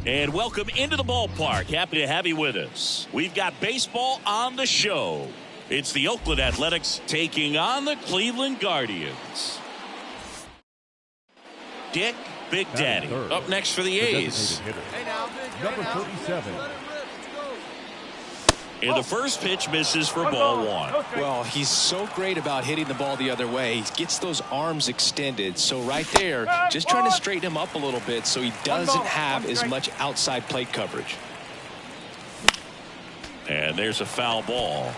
And welcome into the ballpark. Happy to have you with us. We've got baseball on the show. It's the Oakland Athletics taking on the Cleveland Guardians. Dick Big Daddy up next for the A's. Number 37. And the first pitch misses for ball one. Well, he's so great about hitting the ball the other way. He gets those arms extended. So right there, just trying to straighten him up a little bit so he doesn't have as much outside plate coverage. And there's a foul ball.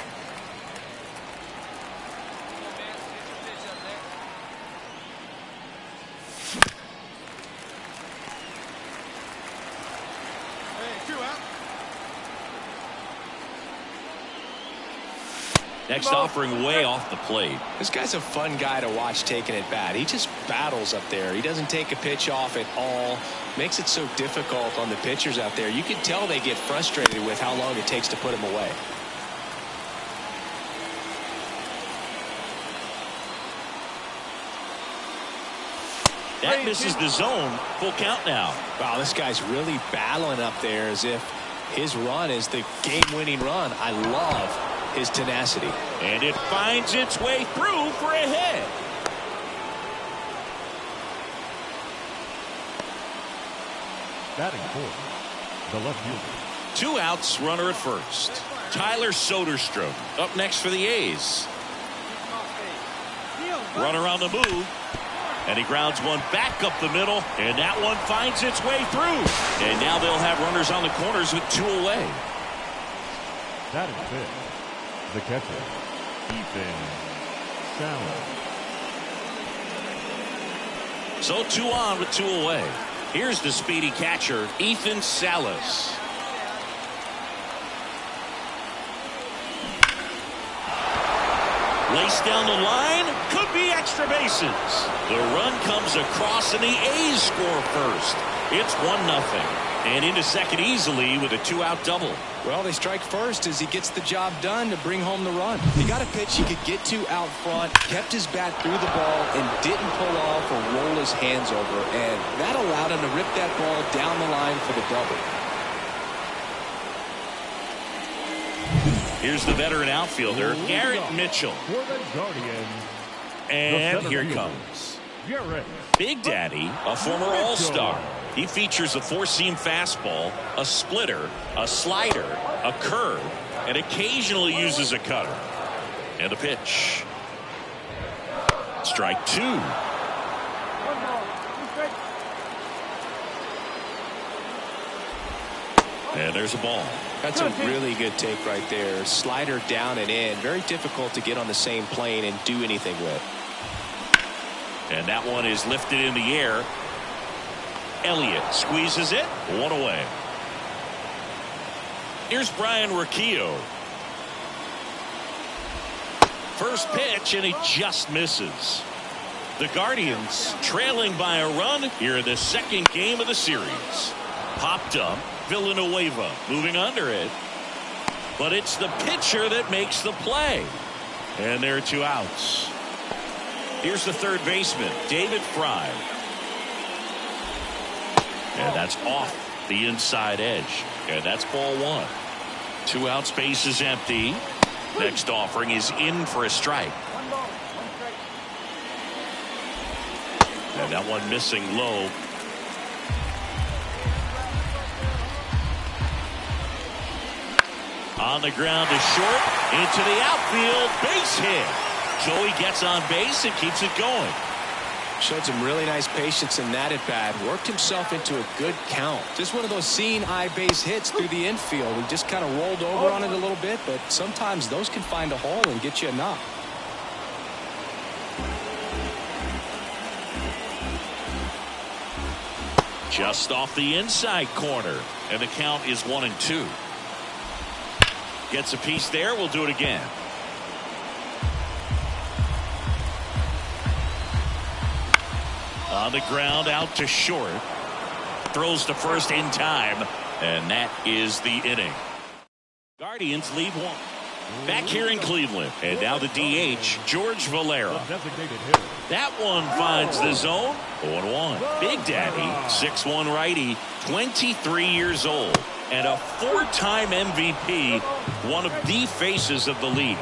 Next offering way off the plate. This guy's a fun guy to watch taking at bat. He just battles up there. He doesn't take a pitch off at all. Makes it so difficult on the pitchers out there. You can tell they get frustrated with how long it takes to put him away. That misses the zone. Full count now. Wow, this guy's really battling up there as if his run is the game-winning run. I love his tenacity. And it finds its way through for a hit. Batting fourth, the left fielder. 2 outs, runner at first. Tyler Soderstrom up next for the A's. Runner on the move. And he grounds one back up the middle. And that one finds its way through. And now they'll have runners on the corners with 2 away. Batting fifth, the catcher, Ethan Salas. So 2 on with 2 away. Here's the speedy catcher, Ethan Salas. Laced down the line, could be extra bases. The run comes across and the A's score first. It's 1-0. And into second easily with a 2-out double. Well, they strike first as he gets the job done to bring home the run. He got a pitch he could get to out front, kept his bat through the ball, and didn't pull off or roll his hands over. And that allowed him to rip that ball down the line for the double. Here's the veteran outfielder, Garrett Mitchell. For the Guardians. And here comes Big Daddy, a former All-Star. He features a 4-seam fastball, a splitter, a slider, a curve, and occasionally uses a cutter. And a pitch. Strike 2. And there's a ball. That's a really good take right there. Slider down and in. Very difficult to get on the same plane and do anything with. And that one is lifted in the air. Elliott squeezes it. 1 away. Here's Brian Rocchio. First pitch, and he just misses. The Guardians trailing by a run here in the second game of the series. Popped up. Villanueva moving under it. But it's the pitcher that makes the play. And there are 2 outs. Here's the third baseman, David Fry. And that's off the inside edge. And that's ball 1. 2 outs, base is empty. Next offering is in for a strike. And that one missing low. On the ground to short, into the outfield, base hit. Joey gets on base and keeps it going. Showed some really nice patience in that at bat. Worked himself into a good count. Just one of those seeing eye base hits through the infield. He just kind of rolled over on it a little bit, but sometimes those can find a hole and get you a knock. Just off the inside corner, and the count is 1-2. Gets a piece there. We'll do it again. On the ground, out to short. Throws to first in time, and that is the inning. Guardians lead 1. Back here in Cleveland. And now the DH, George Valera. The designated hitter. That one finds the zone. 0-1. Big Daddy, 6'1" righty, 23 years old, and a 4-time MVP, one of the faces of the league.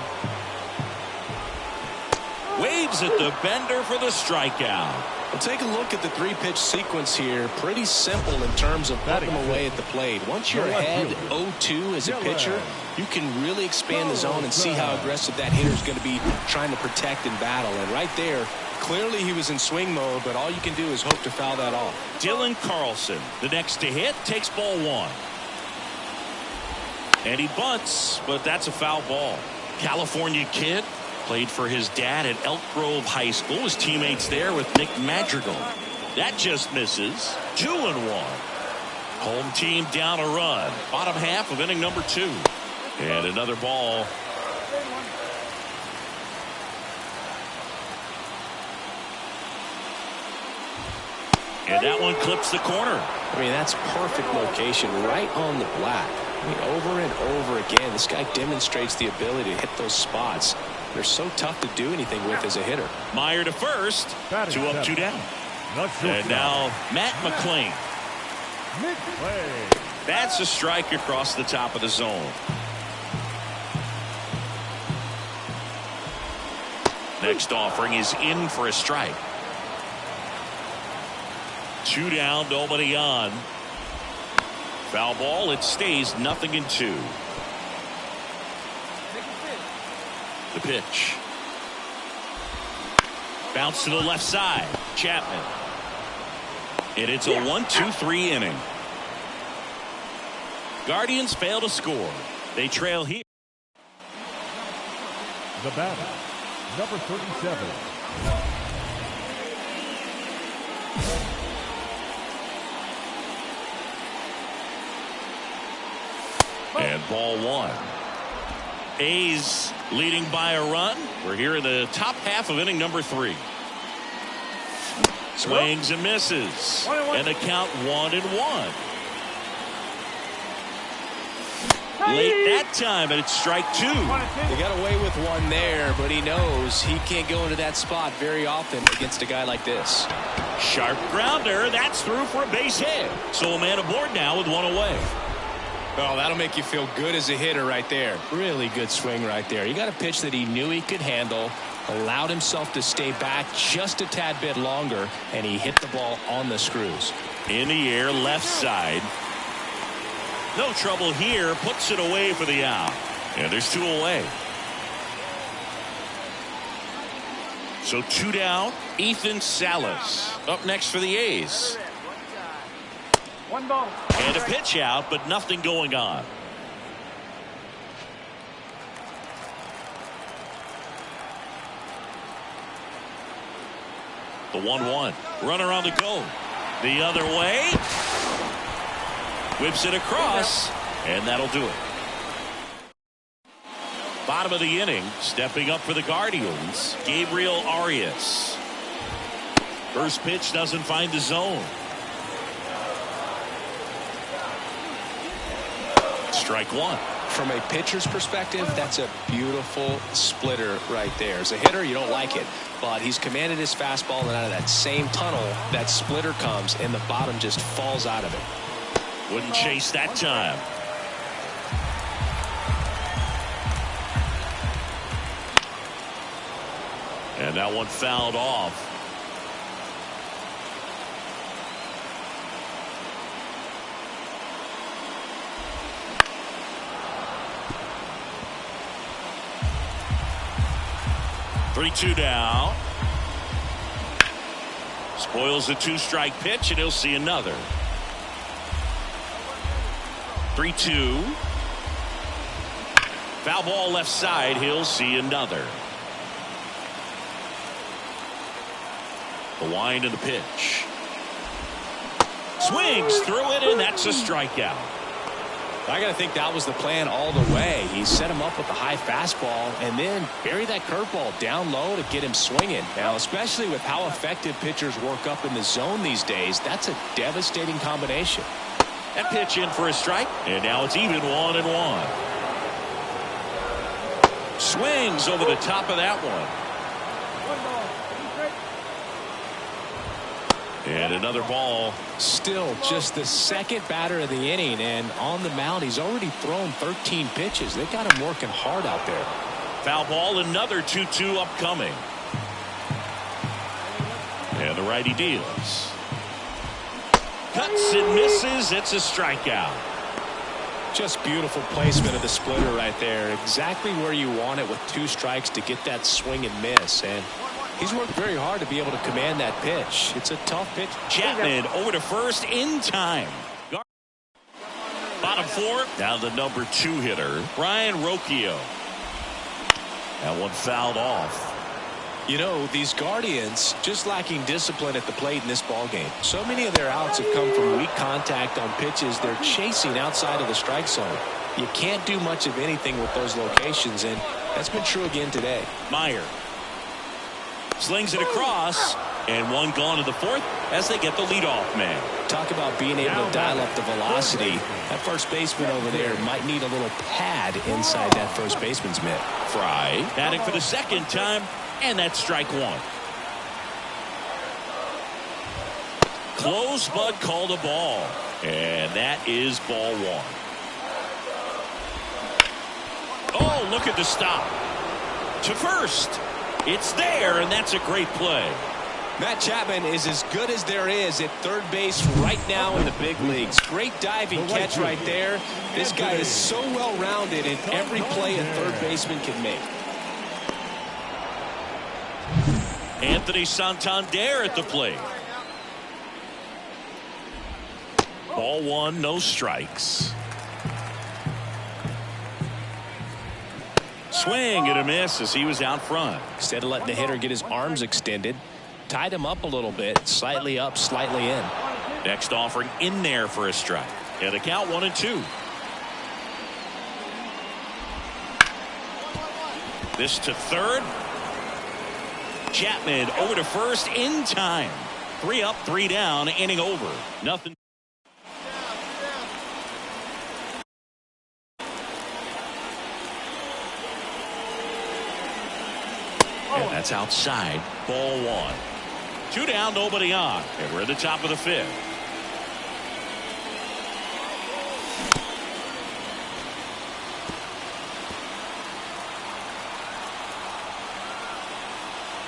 Waves at the bender for the strikeout. Well, take a look at the 3-pitch sequence here. Pretty simple in terms of putting them away at the plate. Once you're ahead 0-2 as a pitcher, you can really expand the zone and see how aggressive that hitter is going to be trying to protect and battle. And right there, clearly he was in swing mode, but all you can do is hope to foul that off. Dylan Carlson, the next to hit, takes ball 1. And he bunts, but that's a foul ball. California kid. Played for his dad at Elk Grove High School. His teammates there with Nick Madrigal. That just misses. 2-1. Home team down a run. Bottom half of inning number 2. And another ball. And that one clips the corner. I mean, that's perfect location right on the black. I mean, over and over again, this guy demonstrates the ability to hit those spots. They're so tough to do anything with as a hitter. Meyer to first. 2 up, 2 down. And now Matt McLean. That's a strike across the top of the zone. Next offering is in for a strike. 2 down, nobody on. Foul ball, it stays 0-2. The pitch. Bounce to the left side. Chapman. And it's a 1-2-3 inning. Guardians fail to score. They trail here. The batter, number 37. And ball 1. A's leading by a run. We're here in the top half of inning number 3. Swings and misses. And the count 1-1. Late that time, and it's strike 2. He got away with one there, but he knows he can't go into that spot very often against a guy like this. Sharp grounder. That's through for a base hit. So a man aboard now with 1 away. Oh, that'll make you feel good as a hitter right there. Really good swing right there. He got a pitch that he knew he could handle, allowed himself to stay back just a tad bit longer, and he hit the ball on the screws. In the air, left side. No trouble here. Puts it away for the out. And there's 2 away. So 2 down. Ethan Salas up next for the A's. 1 ball. And a pitch out, but nothing going on. The 1-1. Runner on the go. The other way. Whips it across, and that'll do it. Bottom of the inning, stepping up for the Guardians, Gabriel Arias. First pitch doesn't find the zone. Strike 1. From a pitcher's perspective, that's a beautiful splitter right there. As a hitter, you don't like it, but he's commanded his fastball, and out of that same tunnel, that splitter comes, and the bottom just falls out of it. Wouldn't chase that time. And that one fouled off. Three-two down. Spoils the 2-strike pitch, and he'll see another. 3-2. Foul ball left side. He'll see another. The wind of the pitch. Swings through it, and that's a strikeout. I got to think that was the plan all the way. He set him up with the high fastball and then buried that curveball down low to get him swinging. Now, especially with how effective pitchers work up in the zone these days, that's a devastating combination. That pitch in for a strike, and now it's even 1-1. Swings over the top of that one. And another ball. Still just the second batter of the inning, and on the mound he's already thrown 13 pitches. They've got him working hard out there. Foul ball, another 2-2 upcoming. And the righty deals. Cuts and misses. It's a strikeout. Just beautiful placement of the splitter right there. Exactly where you want it with 2 strikes to get that swing and miss. And he's worked very hard to be able to command that pitch. It's a tough pitch. Chapman over to first in time. Bottom 4. Now the number 2 hitter, Brayan Rocchio. That one fouled off. You know, these Guardians just lacking discipline at the plate in this ball game. So many of their outs have come from weak contact on pitches they're chasing outside of the strike zone. You can't do much of anything with those locations, and that's been true again today. Meyer slings it across, and one gone to the 4th as they get the leadoff man. Talk about being able to dial up the velocity. That first baseman over there might need a little pad inside that first baseman's mitt. Fry batting for the second time, and that's strike 1. Close, but called a ball, and that is ball 1. Oh, look at the stop to first. It's there, and that's a great play. Matt Chapman is as good as there is at third base right now in the big leagues. Great diving catch right there. This guy is so well-rounded in every play a third baseman can make. Anthony Santander at the plate. Ball 1, no strikes. Swing and a miss as he was out front. Instead of letting the hitter get his arms extended, tied him up a little bit, slightly up, slightly in. Next offering in there for a strike. And a count 1-2. This to third. Chapman over to first in time. 3 up, 3 down, inning over. Nothing. And that's outside. Ball 1. 2 down, nobody on. And we're at the top of the 5th.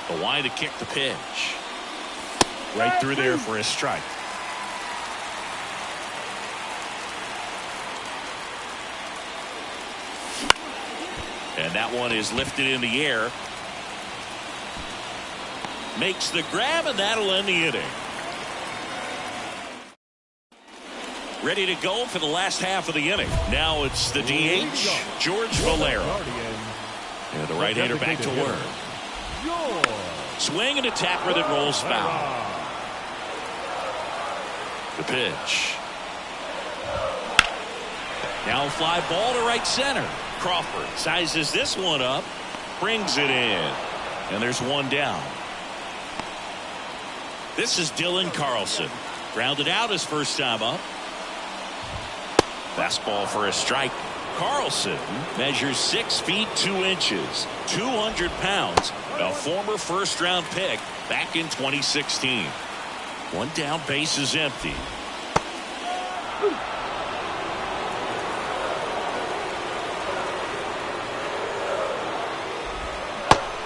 The wide to kick the pitch. Right through there for a strike. And that one is lifted in the air. Makes the grab, and that'll end the inning. Ready to go for the last half of the inning. Now it's the DH, George Valera. And the right-hander back to work. Swing and a tapper that rolls foul. The pitch. Now fly ball to right center. Crawford sizes this one up, brings it in, and there's one down. This is Dylan Carlson. Grounded out his first time up. Fastball for a strike. Carlson measures 6 feet 2 inches, 200 pounds, a former first-round pick back in 2016. One down, base is empty.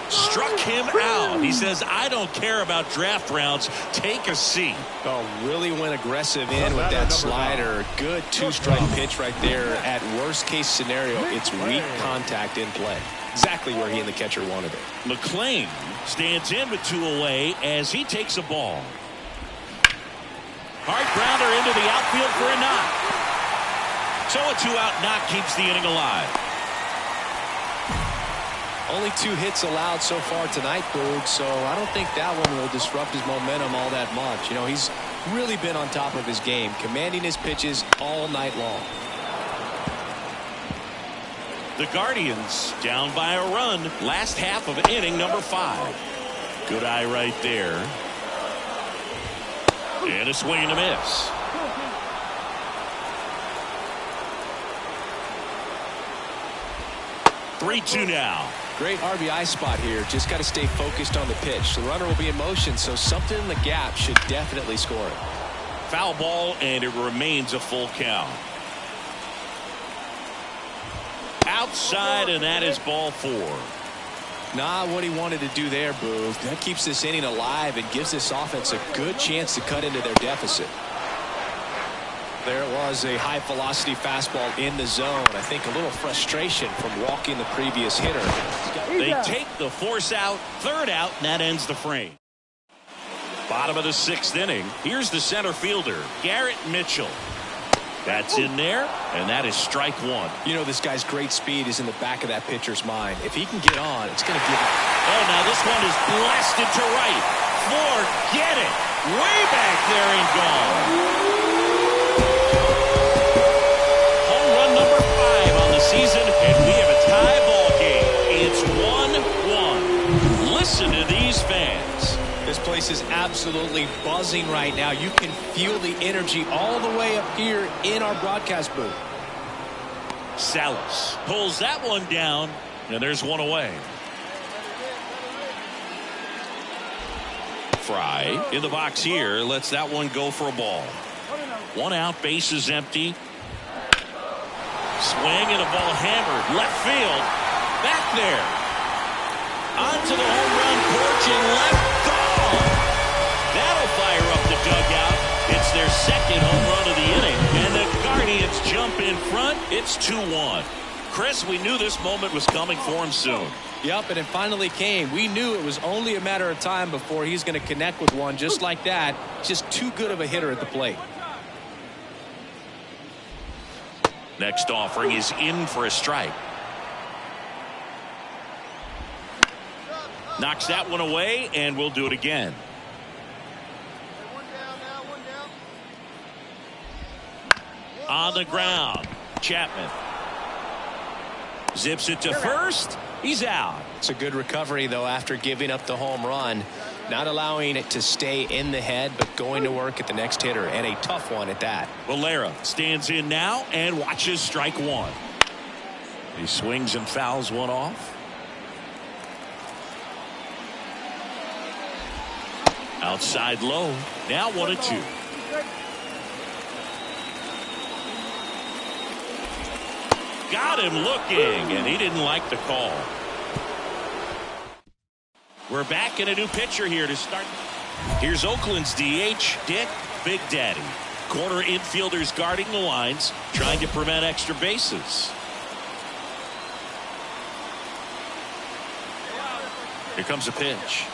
Struck him out. He says, I don't care about draft rounds. Take a seat. Oh, really went aggressive in with that slider. Good 2-strike pitch right there. At worst case scenario, it's weak contact in play. Exactly where he and the catcher wanted it. McLean stands in with 2 away as he takes a ball. Hard grounder into the outfield for a knock. So a 2-out knock keeps the inning alive. Only 2 hits allowed so far tonight, Boog, so I don't think that one will disrupt his momentum all that much. You know, he's really been on top of his game, commanding his pitches all night long. The Guardians down by a run. Last half of inning number 5. Good eye right there. And a swing and a miss. Three-two now. Great RBI spot here. Just got to stay focused on the pitch. The runner will be in motion, so something in the gap should definitely score it. Foul ball, and it remains a full count. Outside, and that is ball 4. Not what he wanted to do there, Boo. That keeps this inning alive and gives this offense a good chance to cut into their deficit. There it was, a high-velocity fastball in the zone. I think a little frustration from walking the previous hitter. They take the force out, third out, and that ends the frame. Bottom of the 6th inning. Here's the center fielder, Garrett Mitchell. That's in there, and that is strike 1. You know, this guy's great speed is in the back of that pitcher's mind. If he can get on, it's going to give him. Oh, now this one is blasted to right. Forget it. Way back there and gone. Home run number 5 on the season, and we have a tie ball game. It's 1-1. Listen to these fans. This place is absolutely buzzing right now. You can feel the energy all the way up here in our broadcast booth. Salas pulls that one down, and there's one away. Fry in the box here lets that one go for a ball. 1 out, bases empty. Swing and a ball hammered left field. Back there. Onto the home run porch and left. That'll fire up the dugout. It's their 2nd home run of the inning, and the Guardians jump in front. It's 2-1. Chris, we knew this moment was coming for him soon. Yep, and it finally came. We knew it was only a matter of time before he's going to connect with one just like that. Just too good of a hitter at the plate. Next offering is in for a strike. Knocks that one away, and we'll do it again. On the ground, Chapman zips it to first. He's out. It's a good recovery, though, after giving up the home run. Not allowing it to stay in the head, but going to work at the next hitter, and a tough one at that. Valera stands in now and watches strike 1. He swings and fouls one off. Outside low. Now 1-2. Got him looking, and he didn't like the call. We're back in a new pitcher here to start. Here's Oakland's DH, Dick Big Daddy. Corner infielders guarding the lines, trying to prevent extra bases. Here comes a pitch.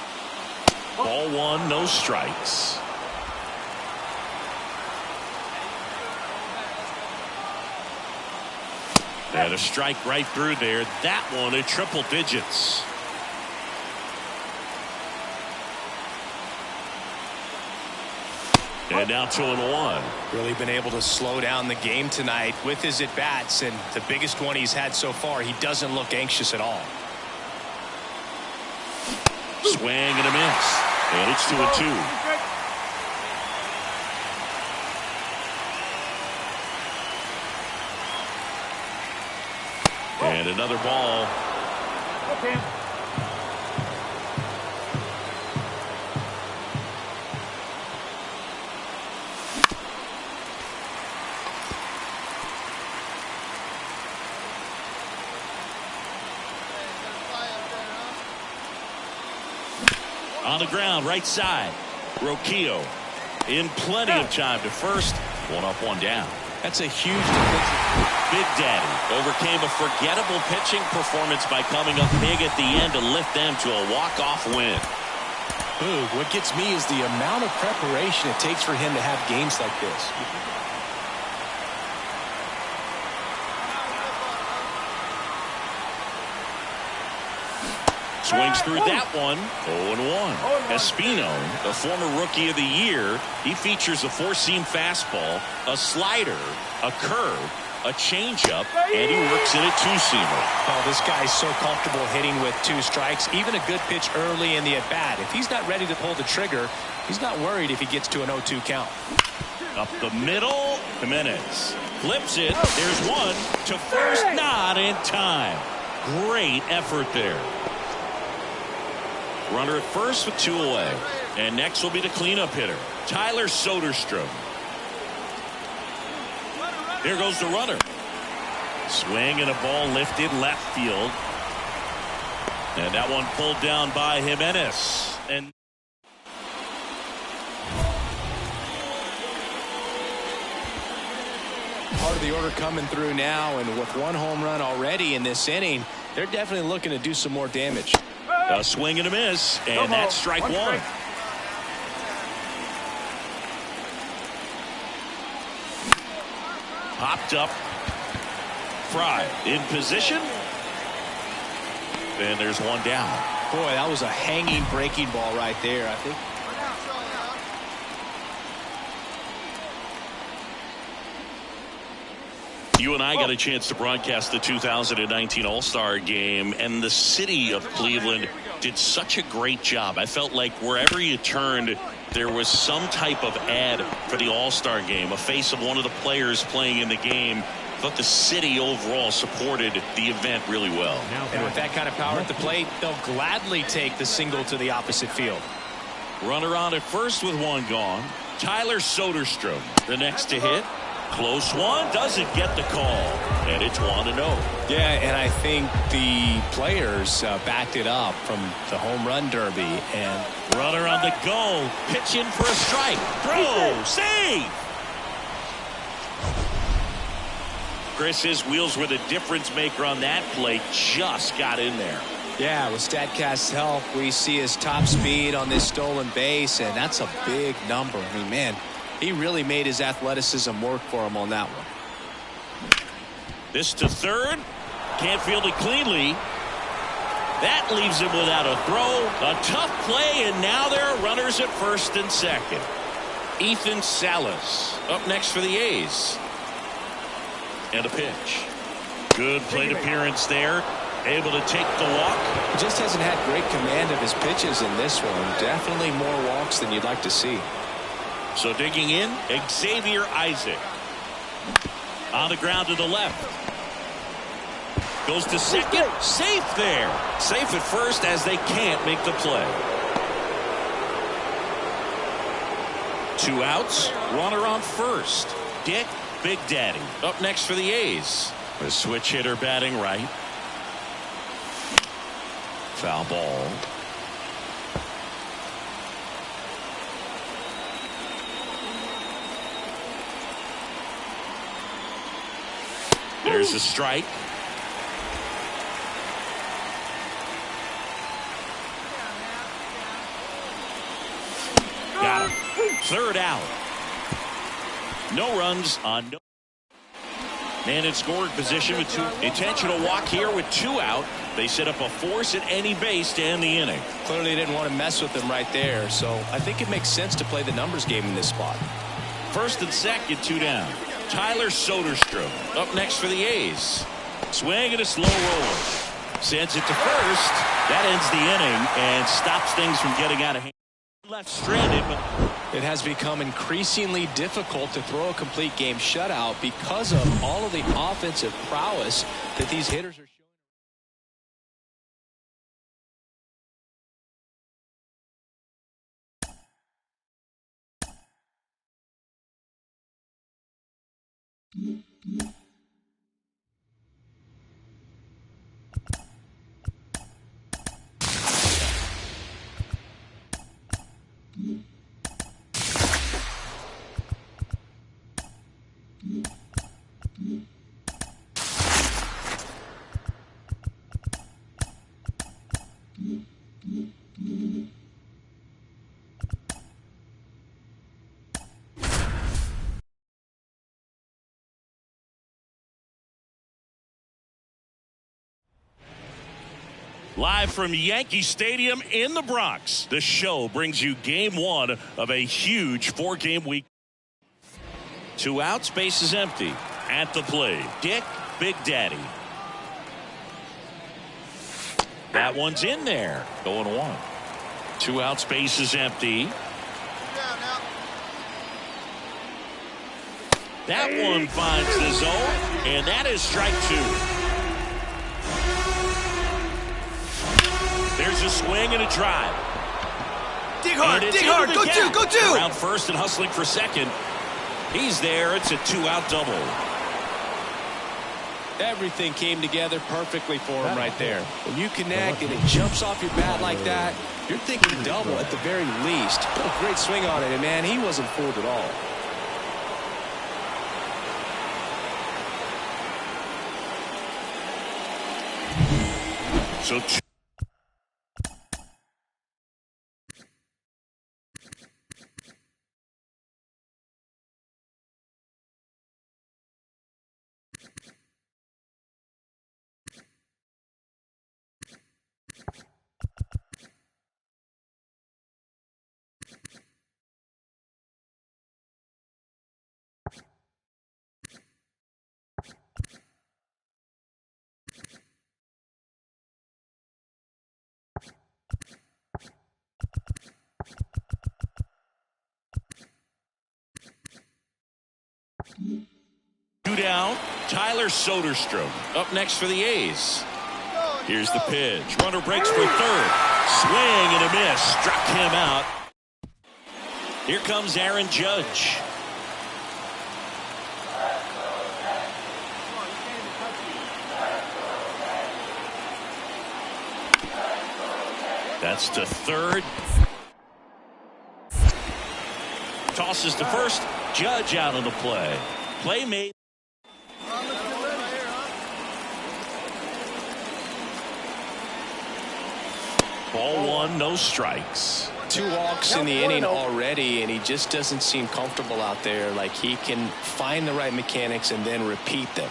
Ball 1, no strikes. And a strike right through there. That one at triple digits. And now 2-1. Really been able to slow down the game tonight with his at-bats, and the biggest one he's had so far, he doesn't look anxious at all. Swing and a miss. And it's 2-2. And another ball. Okay. On the ground, right side. Roquillo in plenty of time to first. 1 up, 1 down. That's a huge defensive. Big Daddy overcame a forgettable pitching performance by coming up big at the end to lift them to a walk-off win. Ooh, what gets me is the amount of preparation it takes for him to have games like this. Swings through that one. 0-1. Espino, the former Rookie of the Year, he features a 4-seam fastball, a slider, a curve, a changeup, and he works in a 2-seamer. Oh, this guy's so comfortable hitting with 2 strikes. Even a good pitch early in the at-bat. If he's not ready to pull the trigger, he's not worried if he gets to an 0-2 count. Up the middle, Jimenez flips it. There's one to first, not in time. Great effort there. Runner at first with 2 away. And next will be the cleanup hitter, Tyler Soderstrom. Here goes the runner. Swing and a ball lifted left field. And that one pulled down by Jimenez. And part of the order coming through now, and with 1 home run already in this inning, they're definitely looking to do some more damage. A swing and a miss, and that's strike 1. Popped up. Fry in position. And there's 1 down. Boy, that was a hanging breaking ball right there. I think you and I got a chance to broadcast the 2019 All-Star Game, and the city of Cleveland did such a great job. I felt like wherever you turned, there was some type of ad for the All-Star Game, a face of one of the players playing in the game. I thought the city overall supported the event really well. And with that kind of power at the plate, they'll gladly take the single to the opposite field. Runner on at first with 1 gone. Tyler Soderstrom, the next to hit. Close one, doesn't get the call, and it's 1-0. Yeah, and I think the players backed it up from the home run derby. And runner on the go, pitching for a strike. Throw, save. Chris, his wheels were the difference maker on that play. Just got in there. Yeah, with StatCast's help, we see his top speed on this stolen base, and that's a big number. I mean, man, he really made his athleticism work for him on that one. This to third. Can't field it cleanly. That leaves him without a throw. A tough play, and now there are runners at first and second. Ethan Salas up next for the A's. And a pitch. Good plate appearance there. Able to take the walk. He just hasn't had great command of his pitches in this one. Definitely more walks than you'd like to see. So digging in, Xavier Isaac. On the ground to the left. Goes to second. Safe there. Safe at first as they can't make the play. 2 outs. Runner on first. Dick Big Daddy up next for the A's. The switch hitter batting right. Foul ball. There's a strike. Got him. 3rd out. No runs on no. Man in scoring position with 2. Intentional walk here with 2 out. They set up a force at any base to end the inning. Clearly didn't want to mess with them right there, so I think it makes sense to play the numbers game in this spot. First and second, 2 down. Tyler Soderstrom up next for the A's. Swing and a slow roller. Sends it to first. That ends the inning and stops things from getting out of hand. Left stranded, but it has become increasingly difficult to throw a complete game shutout because of all of the offensive prowess that these hitters are showing. Live from Yankee Stadium in the Bronx, the show brings you game 1 of a huge 4-game week. 2 outs, base is empty. At the plate, Dick Big Daddy. That one's in there. Going 1. 2 outs, base is empty. That one finds the zone, and that is strike 2. There's a swing and a drive. Dig hard, go two, go two! Around first and hustling for second. He's there. It's a 2-out double. Everything came together perfectly for him right there. When you connect and it jumps off your bat like that, you're thinking double at the very least. What a great swing on it, and man, he wasn't fooled at all. So two down. Tyler Soderstrom up next for the A's. Here's the pitch. Runner breaks for third. Swing and a miss. Struck him out. Here comes Aaron Judge. That's to third. Tosses to first. Judge out on the play. Play made. Ball one, no strikes. 2 walks in the inning already, and he just doesn't seem comfortable out there. Like he can find the right mechanics and then repeat them.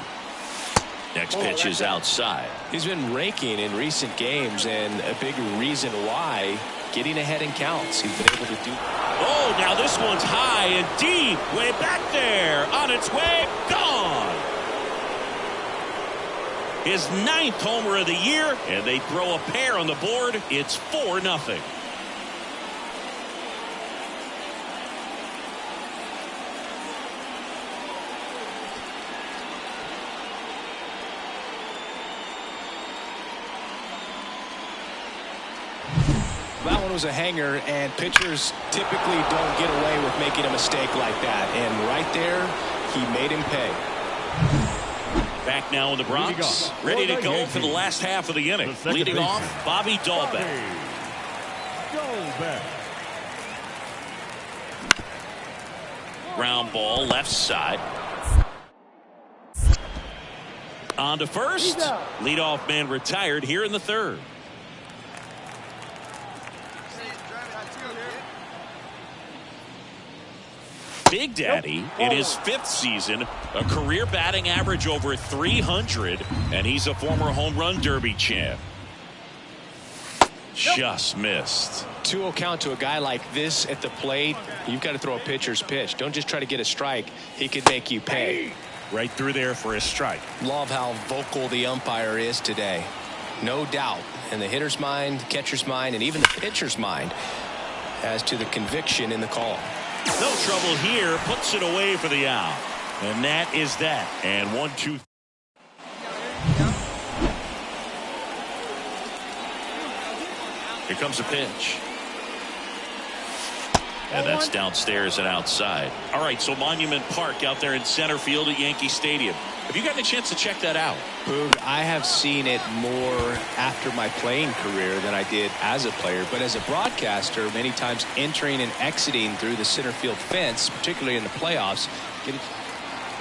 Next pitch is outside. He's been raking in recent games, and a big reason why, getting ahead in counts. He's been able to do. Oh, now this one's high and deep. Way back there. On its way. Gone. His 9th homer of the year, and they throw a pair on the board. It's 4-0. That one was a hanger, and pitchers typically don't get away with making a mistake like that. And right there, he made him pay. Back now in the Bronx, ready to go for the last half of the inning. Leading off, Bobby Dalbec. Ground ball, left side. On to first. Leadoff man retired here in the third. Big Daddy in his 5th season, a career batting average over 300, and he's a former home run derby champ. Just missed. 2-0 count to a guy like this at the plate. You've got to throw a pitcher's pitch. Don't just try to get a strike. He could make you pay. Right through there for a strike. Love how vocal the umpire is today. No doubt in the hitter's mind, catcher's mind, and even the pitcher's mind as to the conviction in the call. No trouble here. Puts it away for the out. And that is that. And 1-2. Here comes a pitch. And that's downstairs and outside. All right, so Monument Park out there in center field at Yankee Stadium. Have you gotten a chance to check that out? Boog, I have seen it more after my playing career than I did as a player. But as a broadcaster, many times entering and exiting through the center field fence, particularly in the playoffs.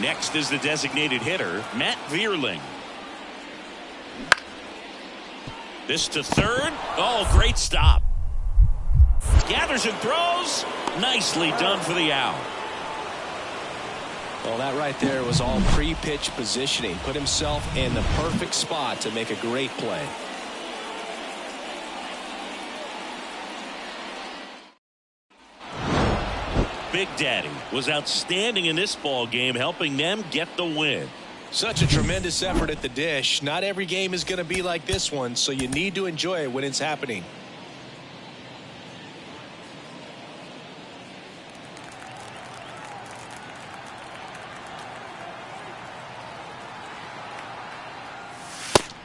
Next is the designated hitter, Matt Vierling. This to third. Oh, great stop. Gathers and throws. Nicely done for the out. Well, that right there was all pre-pitch positioning. Put himself in the perfect spot to make a great play. Big Daddy was outstanding in this ball game, helping them get the win. Such a tremendous effort at the dish. Not every game is going to be like this one, so you need to enjoy it when it's happening.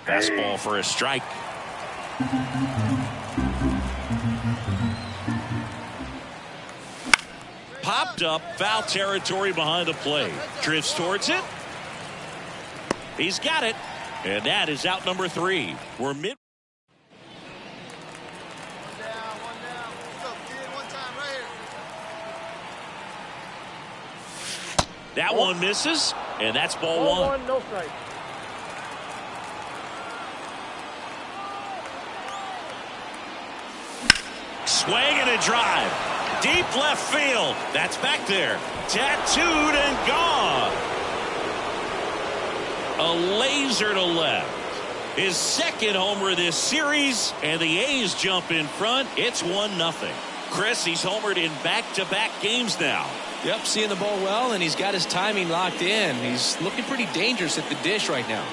Fastball for a strike. Popped up, foul territory behind the play. Drifts towards it. He's got it. And that is out number 3. We're mid. One down. What's up, kid? One time right here. That one misses, and that's ball Ball 1. one, no strike. Swing and a drive. Deep left field. That's back there. Tattooed and gone. A laser to left. His second homer this series, and the A's jump in front. It's 1-0. Chris, he's homered in back-to-back games now. Yep, seeing the ball well, and he's got his timing locked in. He's looking pretty dangerous at the dish right now.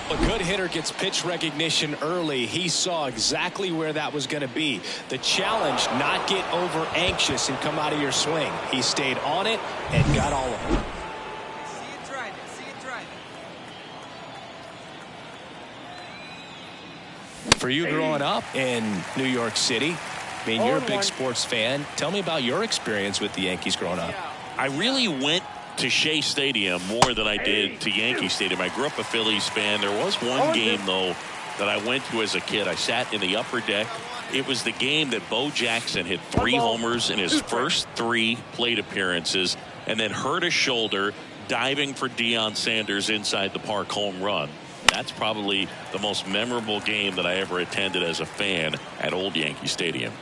A good hitter gets pitch recognition early. He saw exactly where that was going to be. The challenge, not get over anxious and come out of your swing. He stayed on it and got all of it. See it driving. See it driving. For you growing up in New York City, I mean, you're a big 0-1. sports fan. Tell me about your experience with the Yankees growing up. I really went to Shea Stadium more than I did to Yankee Stadium. I grew up a Phillies fan. There was one game, though, that I went to as a kid. I sat in the upper deck. It was the game that Bo Jackson hit 3 homers in his first 3 plate appearances and then hurt his shoulder diving for Deion Sanders inside the park home run. That's probably the most memorable game that I ever attended as a fan at Old Yankee Stadium.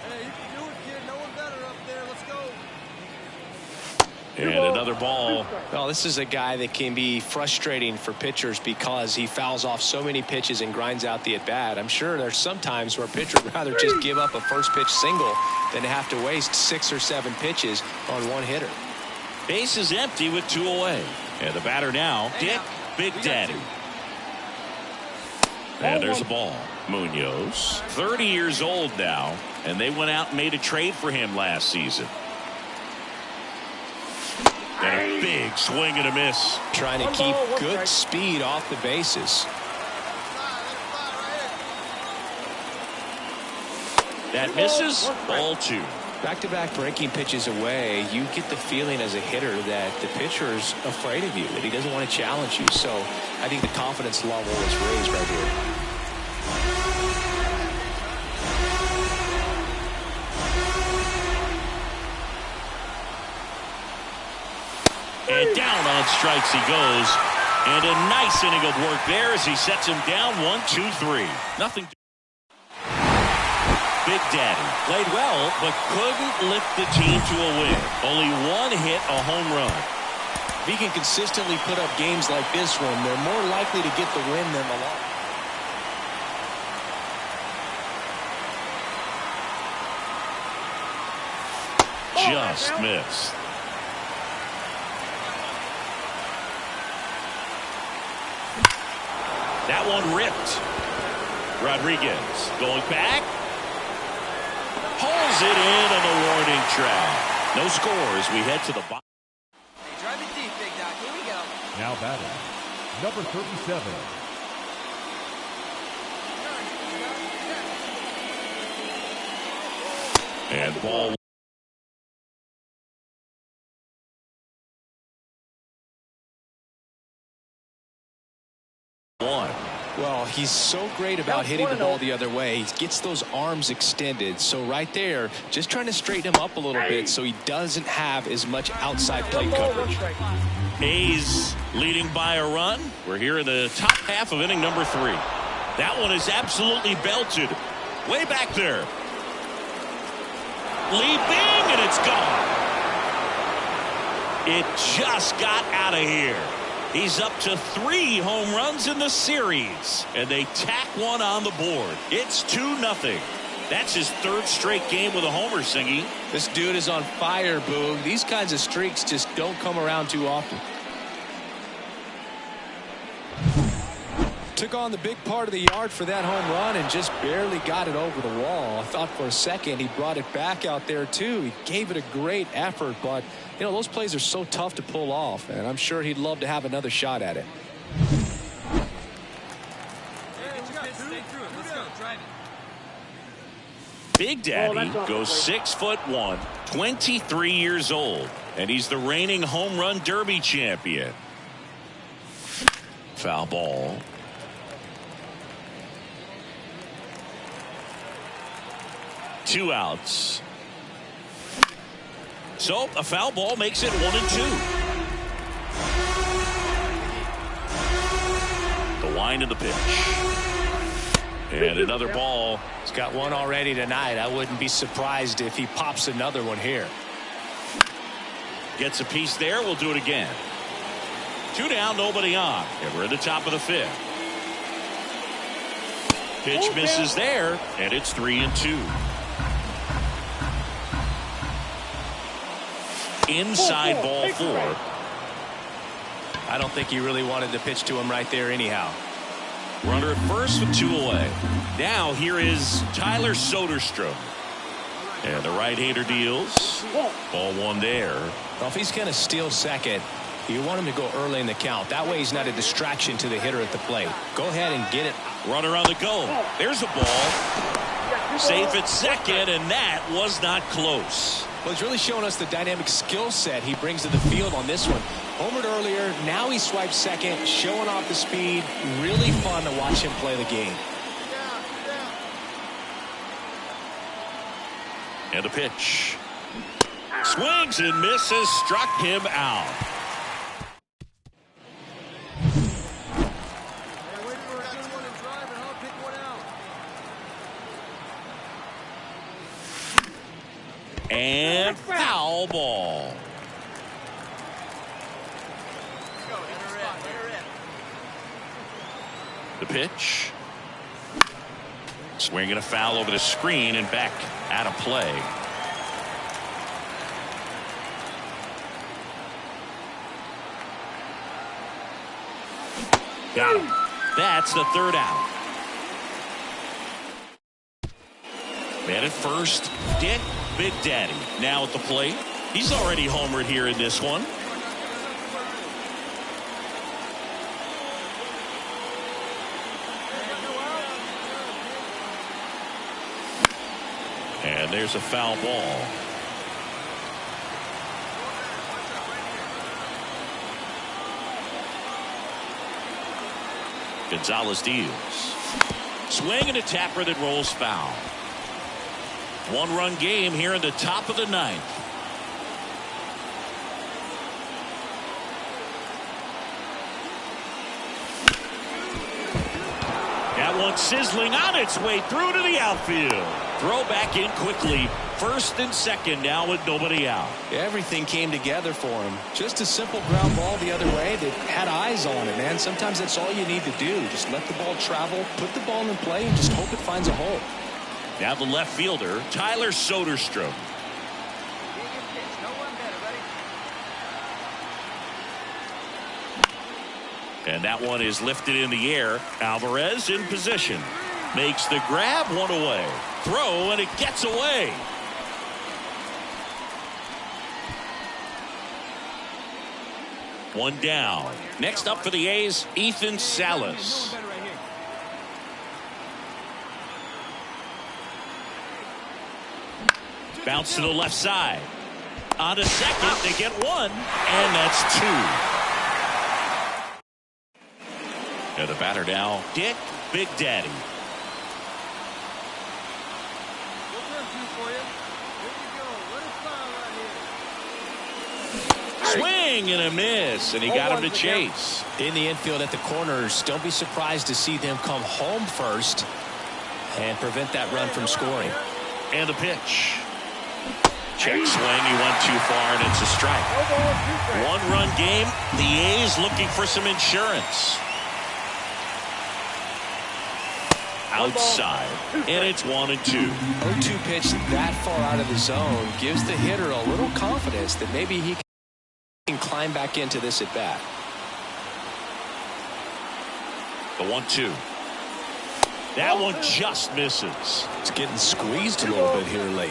Hey, you can do it, kid. No one better up there. Let's go. And another ball. Well, this is a guy that can be frustrating for pitchers because he fouls off so many pitches and grinds out the at-bat. I'm sure there's some times where a pitcher would rather just give up a first pitch single than have to waste 6 or 7 pitches on one hitter. Base is empty with 2 away. And the batter now, Dick Big Daddy. And there's a ball. Munoz, 30 years old now, and they went out and made a trade for him last season. And a big swing and a miss. Trying to keep good speed off the bases. That misses. Ball 2. Back-to-back breaking pitches away, you get the feeling as a hitter that the pitcher's afraid of you, that he doesn't want to challenge you. So I think the confidence level is raised right here. And down on strikes he goes. And a nice inning of work there as he sets him down 1-2-3. Nothing. Big Daddy played well, but couldn't lift the team to a win. Only 1 hit, a home run. If he can consistently put up games like this one, they're more likely to get the win than the loss. Just missed. That one ripped. Rodriguez going back. Pulls it in on the warning track. No scores. We head to the bottom. Hey, drive it deep, Big Doc. Here we go. Now batting, number 37. And ball. One. Well, he's so great about hitting the ball the other way. He gets those arms extended. So right there, just trying to straighten him up a little bit so he doesn't have as much outside plate coverage. A's leading by a run. We're here in the top half of inning number 3. That one is absolutely belted. Way back there. Leaping, and it's gone. It just got out of here. He's up to 3 home runs in the series, and they tack one on the board. It's 2-0. That's his 3rd straight game with a homer, Singy. This dude is on fire, Boog. These kinds of streaks just don't come around too often. Took on the big part of the yard for that home run and just barely got it over the wall. I thought for a second he brought it back out there too. He gave it a great effort, but you know, those plays are so tough to pull off, and I'm sure he'd love to have another shot at it. Big Daddy goes 6'1", 23 years old, and he's the reigning home run derby champion. Foul ball. Two outs. So a foul ball makes it 1-2. The wind of the pitch. And another ball. He's got one already tonight. I wouldn't be surprised if he pops another one here. Gets a piece there. We'll do it again. 2 down, nobody on. And we're in the top of the 5th. Pitch misses there, and it's 3-2. Inside ball 4. I don't think he really wanted to pitch to him right there anyhow. Runner at first with 2 away. Now here is Tyler Soderstrom. And the right-hander deals. Ball 1 there. Well, if he's going to steal second, you want him to go early in the count. That way he's not a distraction to the hitter at the plate. Go ahead and get it. Runner on the go. There's a ball. Safe at second, and that was not close. Well, he's really showing us the dynamic skill set he brings to the field on this one. Homered earlier, now he swipes second, showing off the speed. Really fun to watch him play the game. And a pitch. Swings and misses, struck him out. And foul ball. The pitch. Swing and a foul over the screen and back out of play. Got him. That's the 3rd out. Man at first, Dick Big Daddy now at the plate. He's already homered here in this one. And there's a foul ball. Gonzalez deals. Swing and a tapper that rolls foul. 1-run game here in the top of the 9th. That one sizzling on its way through to the outfield. Throw back in quickly. 1st and 2nd now with nobody out. Everything came together for him. Just a simple ground ball the other way that had eyes on it, man. Sometimes that's all you need to do. Just let the ball travel, put the ball in play, and just hope it finds a hole. Now the left fielder, Tyler Soderstrom. And that one is lifted in the air. Alvarez in position. Makes the grab, 1 away. Throw, and it gets away. One down. Next up for the A's, Ethan Salas. Bounce to the left side. On to second, they get 1, and that's 2. And the batter now, Dick Big Daddy. Swing and a miss, and he got him to chase. In the infield at the corners, don't be surprised to see them come home first and prevent that run from scoring. And the pitch. Check swing, he went too far, and it's a strike. 1-run game, the A's looking for some insurance. Outside, and it's 1-2. 0-2 pitch that far out of the zone gives the hitter a little confidence that maybe he can climb back into this at bat. The 1-2. That one just misses. It's getting squeezed a little bit here late.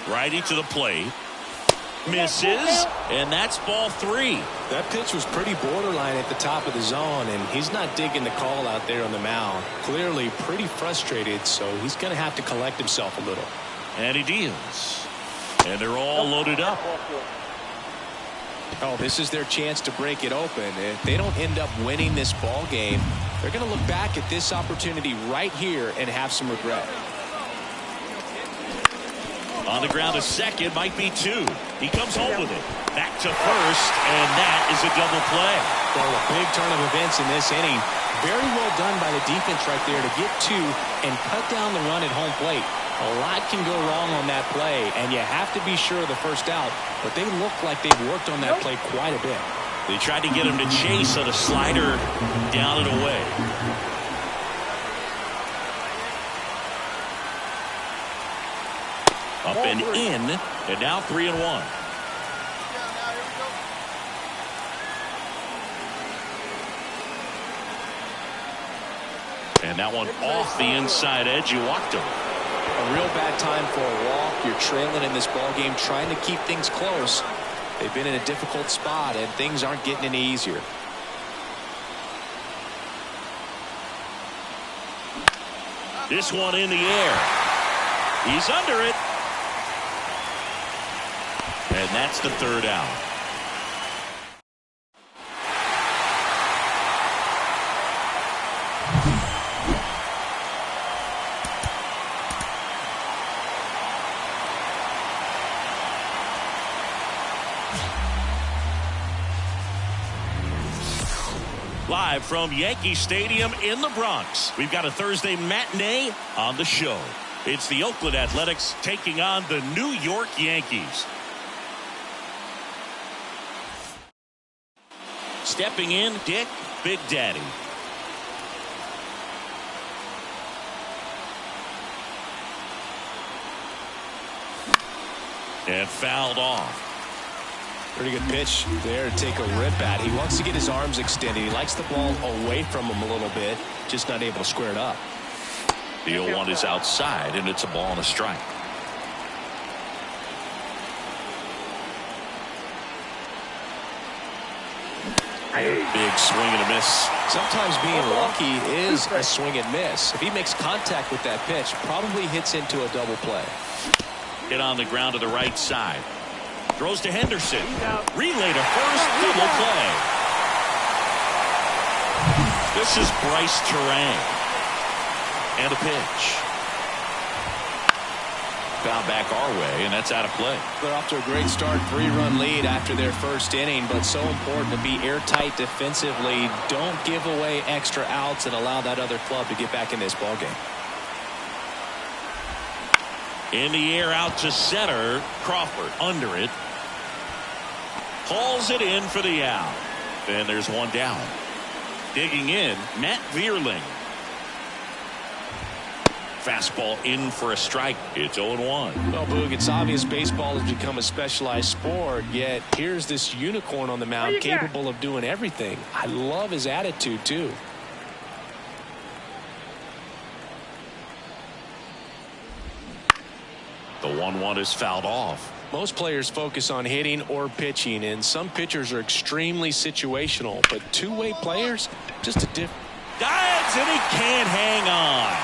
Righty to the plate. Misses, and that's ball 3. That pitch was pretty borderline at the top of the zone, and he's not digging the call out there on the mound. Clearly pretty frustrated, so he's going to have to collect himself a little. And he deals. And they're all loaded up. Oh, this is their chance to break it open. If they don't end up winning this ball game, they're going to look back at this opportunity right here and have some regret. On the ground to second, might be 2. He comes home with it. Back to first, and that is a double play. Well, a big turn of events in this inning. Very well done by the defense right there to get 2 and cut down the run at home plate. A lot can go wrong on that play, and you have to be sure of the first out, but they look like they've worked on that play quite a bit. They tried to get him to chase on a slider down and away. Up and in, and now 3-1. And that one off the inside edge. You walked him. A real bad time for a walk. You're trailing in this ball game, trying to keep things close. They've been in a difficult spot, and things aren't getting any easier. This one in the air. He's under it. And that's the 3rd out. Live from Yankee Stadium in the Bronx, we've got a Thursday matinee on the show. It's the Oakland Athletics taking on the New York Yankees. Stepping in, Dick Big Daddy. And fouled off. Pretty good pitch there to take a rip at. He wants to get his arms extended. He likes the ball away from him a little bit, just not able to square it up. The 0-1 is outside, and it's a ball and a strike. Big swing and a miss. Sometimes being lucky is a swing and miss. If he makes contact with that pitch, probably hits into a double play. Hit on the ground to the right side. Throws to Henderson. Relay to first. Double play. This is Bryce Terang. And a pitch. Foul back our way, and that's out of play. They're off to a great start. 3-run lead after their first inning, but so important to be airtight defensively. Don't give away extra outs and allow that other club to get back in this ballgame. In the air out to center. Crawford under it. Hauls it in for the out. Then there's one down. Digging in, Matt Vierling. Fastball in for a strike. It's 0-1. Well, Boog, it's obvious baseball has become a specialized sport, yet here's this unicorn on the mound capable of doing everything. I love his attitude, too. The 1-1 is fouled off. Most players focus on hitting or pitching, and some pitchers are extremely situational, but two-way players, just a different. Dives, and he can't hang on.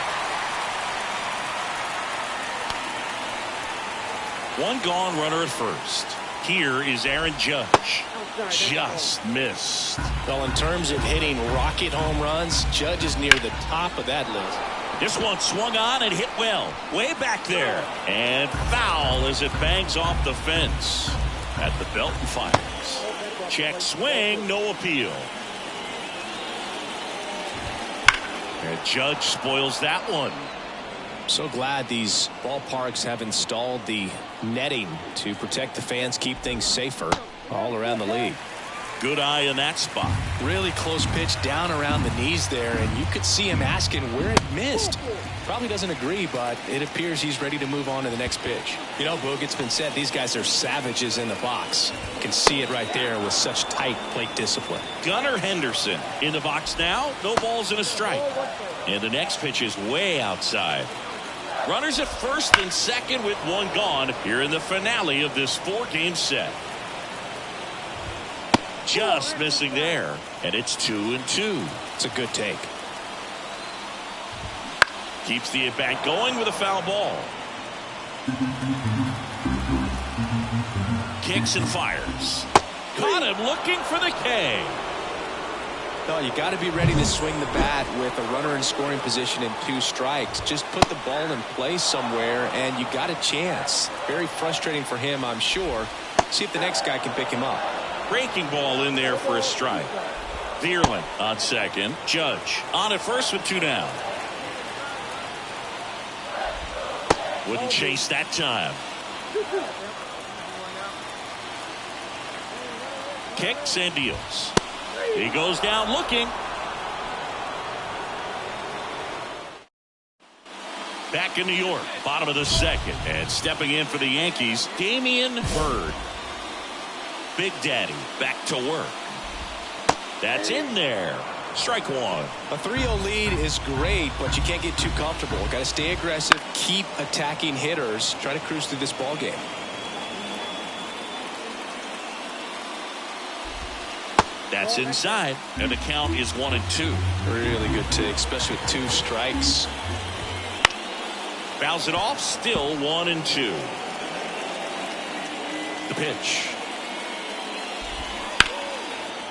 One gone, runner at first. Here is Aaron Judge. Just missed. Well, in terms of hitting rocket home runs, Judge is near the top of that list. This one swung on and hit well. Way back there. And foul as it bangs off the fence at the Belton Finals. Check swing, no appeal. And Judge spoils that one. So glad these ballparks have installed the netting to protect the fans, keep things safer all around the league. Good eye in that spot. Really close pitch down around the knees there, and you could see him asking where it missed. Probably doesn't agree, but it appears he's ready to move on to the next pitch. You know, Boog, it's been said these guys are savages in the box. You can see it right there with such tight plate discipline. Gunnar Henderson in the box now. No balls and a strike. And the next pitch is way outside. Runners at first and second with one gone here in the finale of this 4-game set. Just missing there, and it's 2-2. It's a good take. Keeps the at-bat going with a foul ball. Kicks and fires. Caught him looking for the K. No, you got to be ready to swing the bat with a runner in scoring position and 2 strikes. Just put the ball in place somewhere, and you got a chance. Very frustrating for him, I'm sure. See if the next guy can pick him up. Breaking ball in there for a strike. Vierling on second. Judge on at first with 2 down. Wouldn't chase that time. Kicks and deals. He goes down looking. Back in New York, bottom of the second, and stepping in for the Yankees, Damian Bird. Big Daddy back to work. That's in there. Strike one. A 3-0 lead is great, but you can't get too comfortable. Got to stay aggressive, keep attacking hitters, try to cruise through this ball game. That's inside, and the count is 1-2. Really good take, especially with 2 strikes. Fouls it off, still 1-2. The pitch.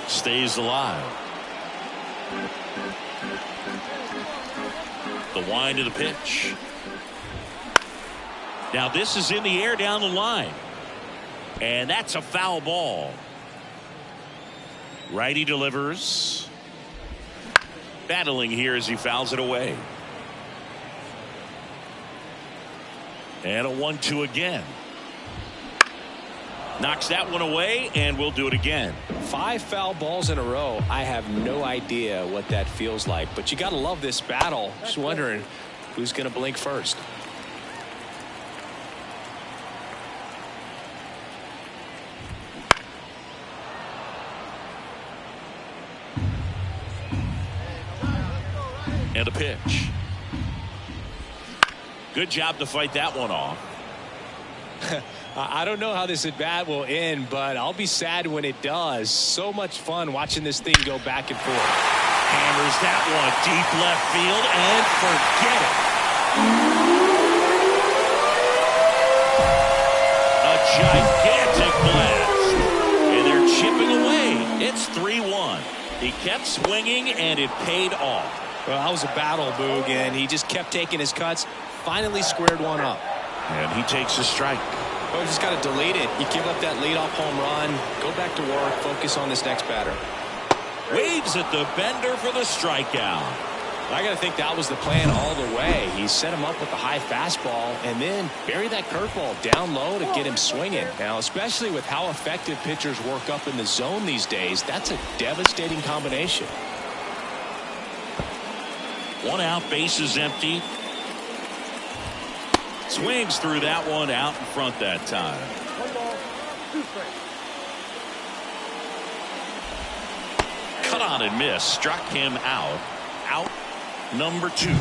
Stays alive. The wind of the pitch. Now this is in the air down the line. And that's a foul ball. Righty delivers. Battling here as he fouls it away. And a 1-2 again. Knocks that one away, and we'll do it again. 5 foul balls in a row. I have no idea what that feels like, but you got to love this battle. Just wondering who's going to blink first. And a pitch. Good job to fight that one off. I don't know how this at bat will end, but I'll be sad when it does. So much fun watching this thing go back and forth. Hammers that one deep left field and forget it. A gigantic blast. And they're chipping away. It's 3-1. He kept swinging and it paid off. Well, that was a battle, Boog, and he just kept taking his cuts. Finally squared one up. And he takes a strike. Well, you just got to delete it. You give up that leadoff home run. Go back to work. Focus on this next batter. Waves at the bender for the strikeout. I got to think that was the plan all the way. He set him up with the high fastball and then buried that curveball down low to get him swinging. Now, especially with how effective pitchers work up in the zone these days, that's a devastating combination. 1 out, bases empty. Swings through that one out in front that time. 1 ball, 2 strikes. Cut on and miss. Struck him out. Out number 2.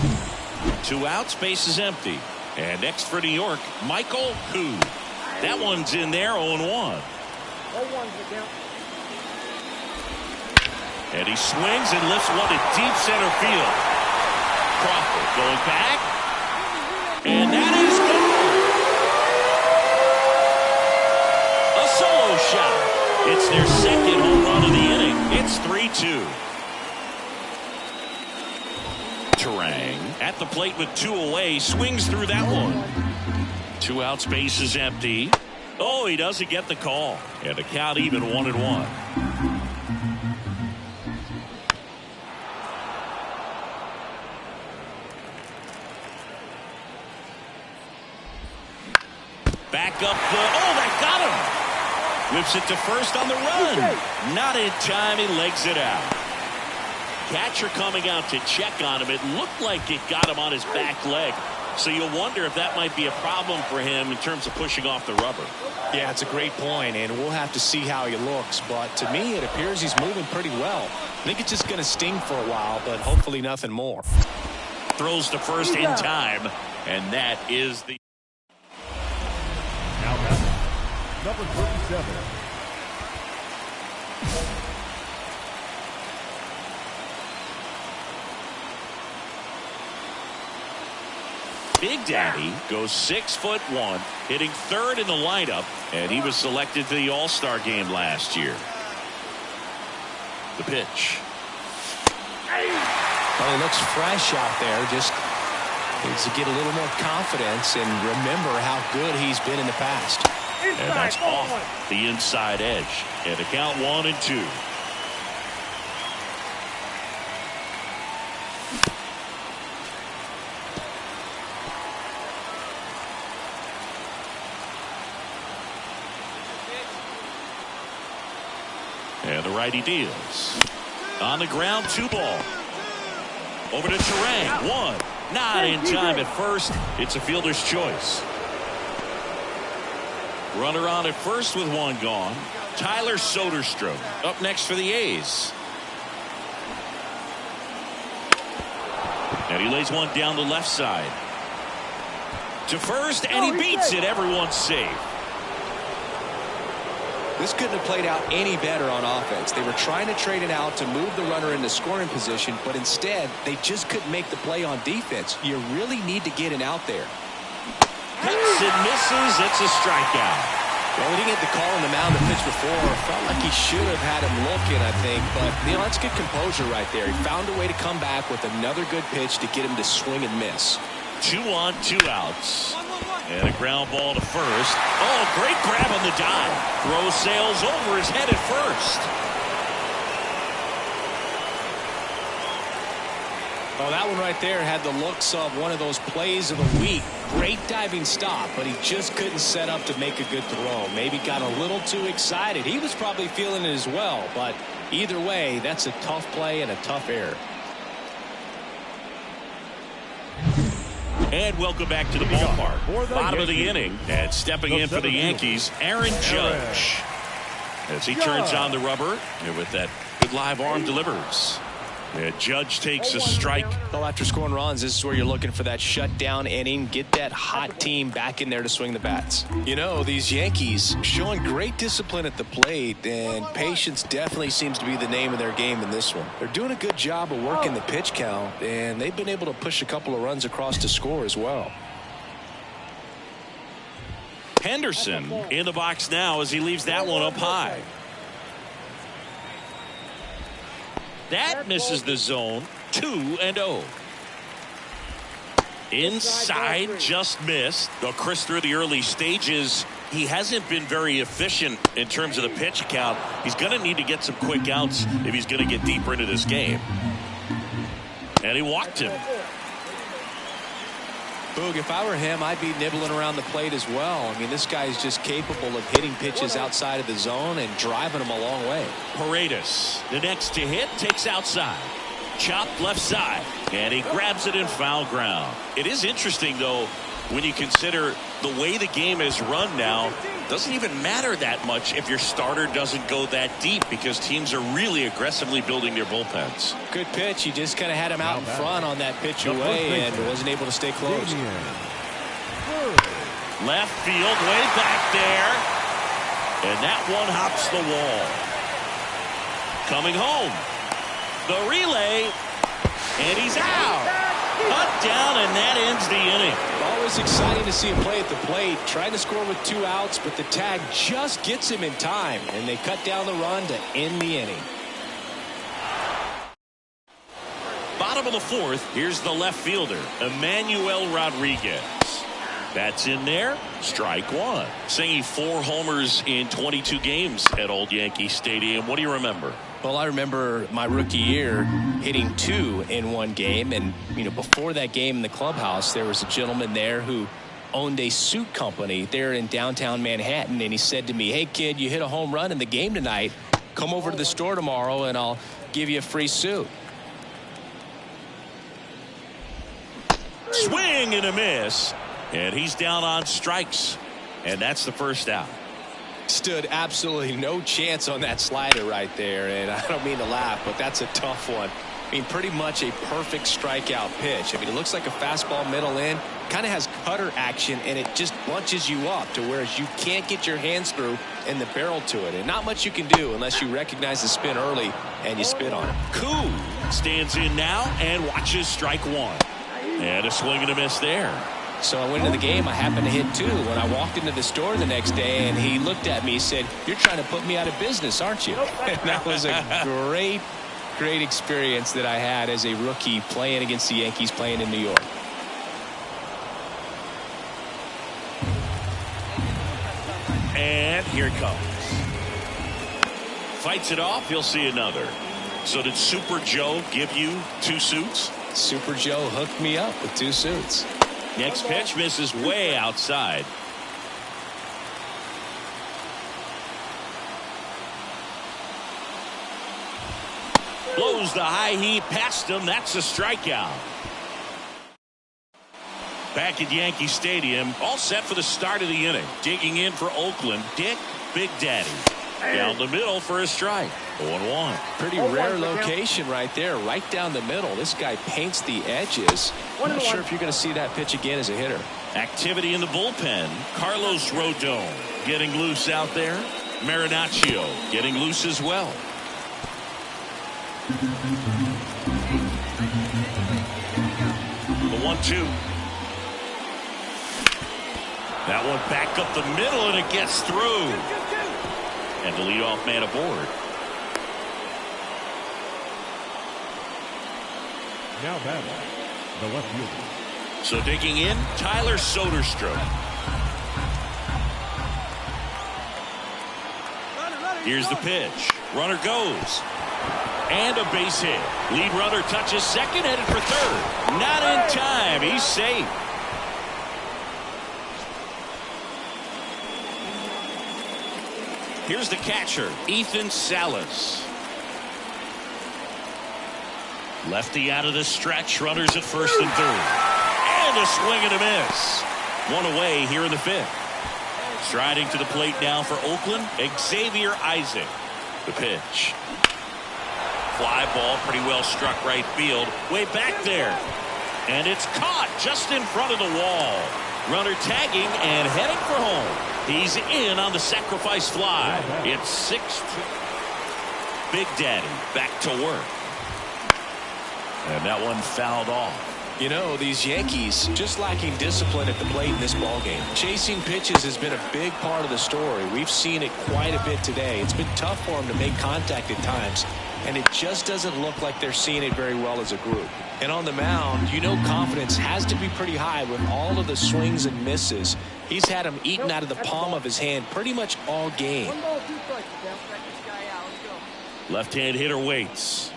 2 outs, bases empty. And next for New York, Michael Koo. That one's in there, 0-1. All ones again. And he swings and lifts one to deep center field. Crawford going back. And that is gone. A solo shot. It's their second home run of the inning. It's 3-2. Turang at the plate with 2 away. Swings through that one. 2 outs, bases empty. Oh, he doesn't get the call. And the count even 1-1. Back up the, oh, that got him. Whips it to first on the run. Not in time. He legs it out. Catcher coming out to check on him. It looked like it got him on his back leg. So you'll wonder if that might be a problem for him in terms of pushing off the rubber. Yeah, it's a great point, and we'll have to see how he looks. But to me, it appears he's moving pretty well. I think it's just going to sting for a while, but hopefully nothing more. Throws to first in time, and that is the... Now batting, number 37. Big Daddy goes 6'1", hitting third in the lineup, and he was selected to the All-Star game last year. The pitch. Well, he looks fresh out there. Just needs to get a little more confidence and remember how good he's been in the past. And that's off the inside edge. And the count 1-2. And the righty deals. On the ground, 2 ball. Over to Turang. 1. Not in time at first. It's a fielder's choice. Runner on at first with 1 gone. Tyler Soderstrom up next for the A's. And he lays one down the left side. To first, and he beats it. Everyone's safe. This couldn't have played out any better on offense. They were trying to trade it out to move the runner into scoring position, but instead they just couldn't make the play on defense. You really need to get it out there. Cuts and misses. It's a strikeout. Well, he didn't get the call on the mound the pitch before. Felt like he should have had him looking, I think. But, that's good composure right there. He found a way to come back with another good pitch to get him to swing and miss. 2 on, 2 outs. And a ground ball to first. Oh, great grab on the dive. Throw sails over his head at first. Oh, that one right there had the looks of one of those plays of the week. Great diving stop, but he just couldn't set up to make a good throw. Maybe got a little too excited. He was probably feeling it as well, but either way, that's a tough play and a tough error. And welcome back to the ballpark. Bottom of the inning. And stepping in for the Yankees, Aaron Judge. As he turns on the rubber, and with that good live arm delivers. And Judge takes a strike. Well, after scoring runs, this is where you're looking for that shutdown inning. Get that hot team back in there to swing the bats. These Yankees showing great discipline at the plate, and patience definitely seems to be the name of their game in this one. They're doing a good job of working the pitch count, and they've been able to push a couple of runs across to score as well. Henderson in the box now as he leaves that one up high. That misses the zone. 2-0. Inside, just missed. Though Chris, through the early stages, he hasn't been very efficient in terms of the pitch count. He's going to need to get some quick outs if he's going to get deeper into this game. And he walked him. Boog, if I were him, I'd be nibbling around the plate as well. I mean, this guy's just capable of hitting pitches outside of the zone and driving them a long way. Paredes, the next to hit, takes outside. Chopped left side, and he grabs it in foul ground. It is interesting, though, when you consider the way the game is run now. Doesn't even matter that much if your starter doesn't go that deep because teams are really aggressively building their bullpens. Good pitch. He just kind of had him out in front on that pitch away and wasn't able to stay close. Left field, way back there. And that one hops the wall. Coming home. The relay. And he's out. Cut down, and that ends the inning. Always exciting to see him play at the plate. Trying to score with 2 outs, but the tag just gets him in time. And they cut down the run to end the inning. Bottom of the 4th, here's the left fielder, Emmanuel Rodriguez. That's in there. Strike 1. Singing 4 homers in 22 games at Old Yankee Stadium. What do you remember? Well, I remember my rookie year hitting 2 in one game. And, before that game in the clubhouse, there was a gentleman there who owned a suit company there in downtown Manhattan, and he said to me, "Hey, kid, you hit a home run in the game tonight. Come over to the store tomorrow, and I'll give you a free suit." Swing and a miss, and he's down on strikes, and that's the first out. Stood absolutely no chance on that slider right there, and I don't mean to laugh, but that's a tough one. I mean, pretty much a perfect strikeout pitch. I mean, it looks like a fastball middle in, kind of has cutter action, and it just bunches you up to whereas you can't get your hands through in the barrel to it, and not much you can do unless you recognize the spin early and you spit on it. Koo stands in now and watches strike one, and a swing and a miss there. So I went into the game. I happened to hit 2 when I walked into the store the next day, and he looked at me and said, "You're trying to put me out of business, aren't you?" And that was a great experience that I had as a rookie playing against the Yankees, playing in New York. And here it comes. Fights it off. He'll see another. So did Super Joe give you 2 suits? Super Joe hooked me up with 2 suits. Next pitch misses way outside. Blows the high heat past him. That's a strikeout. Back at Yankee Stadium, all set for the start of the inning. Digging in for Oakland, Dick Big Daddy. Down the middle for a strike. 0-1. Pretty rare location right there, right down the middle. This guy paints the edges. I'm not sure if you're going to see that pitch again as a hitter. Activity in the bullpen. Carlos Rodon getting loose out there. Marinaccio getting loose as well. The 1-2. That one back up the middle, and it gets through. And the leadoff man aboard. Now batting, the left fielder. So digging in, Tyler Soderstrom. Here's the pitch. Runner goes. And a base hit. Lead runner touches second, headed for third. Not in time. He's safe. Here's the catcher, Ethan Salas. Lefty out of the stretch. Runners at first and third. And a swing and a miss. One away here in the 5th. Striding to the plate now for Oakland, Xavier Isaac. The pitch. Fly ball pretty well struck right field. Way back there. And it's caught just in front of the wall. Runner tagging and heading for home. He's in on the sacrifice fly. It's 6-2. Big Daddy back to work. And that one fouled off. You know, these Yankees just lacking discipline at the plate in this ballgame. Chasing pitches has been a big part of the story. We've seen it quite a bit today. It's been tough for them to make contact at times, and it just doesn't look like they're seeing it very well as a group. And on the mound, you know, confidence has to be pretty high with all of the swings and misses. He's had them eaten out of the palm of his hand pretty much all game. 1 ball, 2 strikes. Down, strike this guy out. Let's go. Left-hand hitter waits.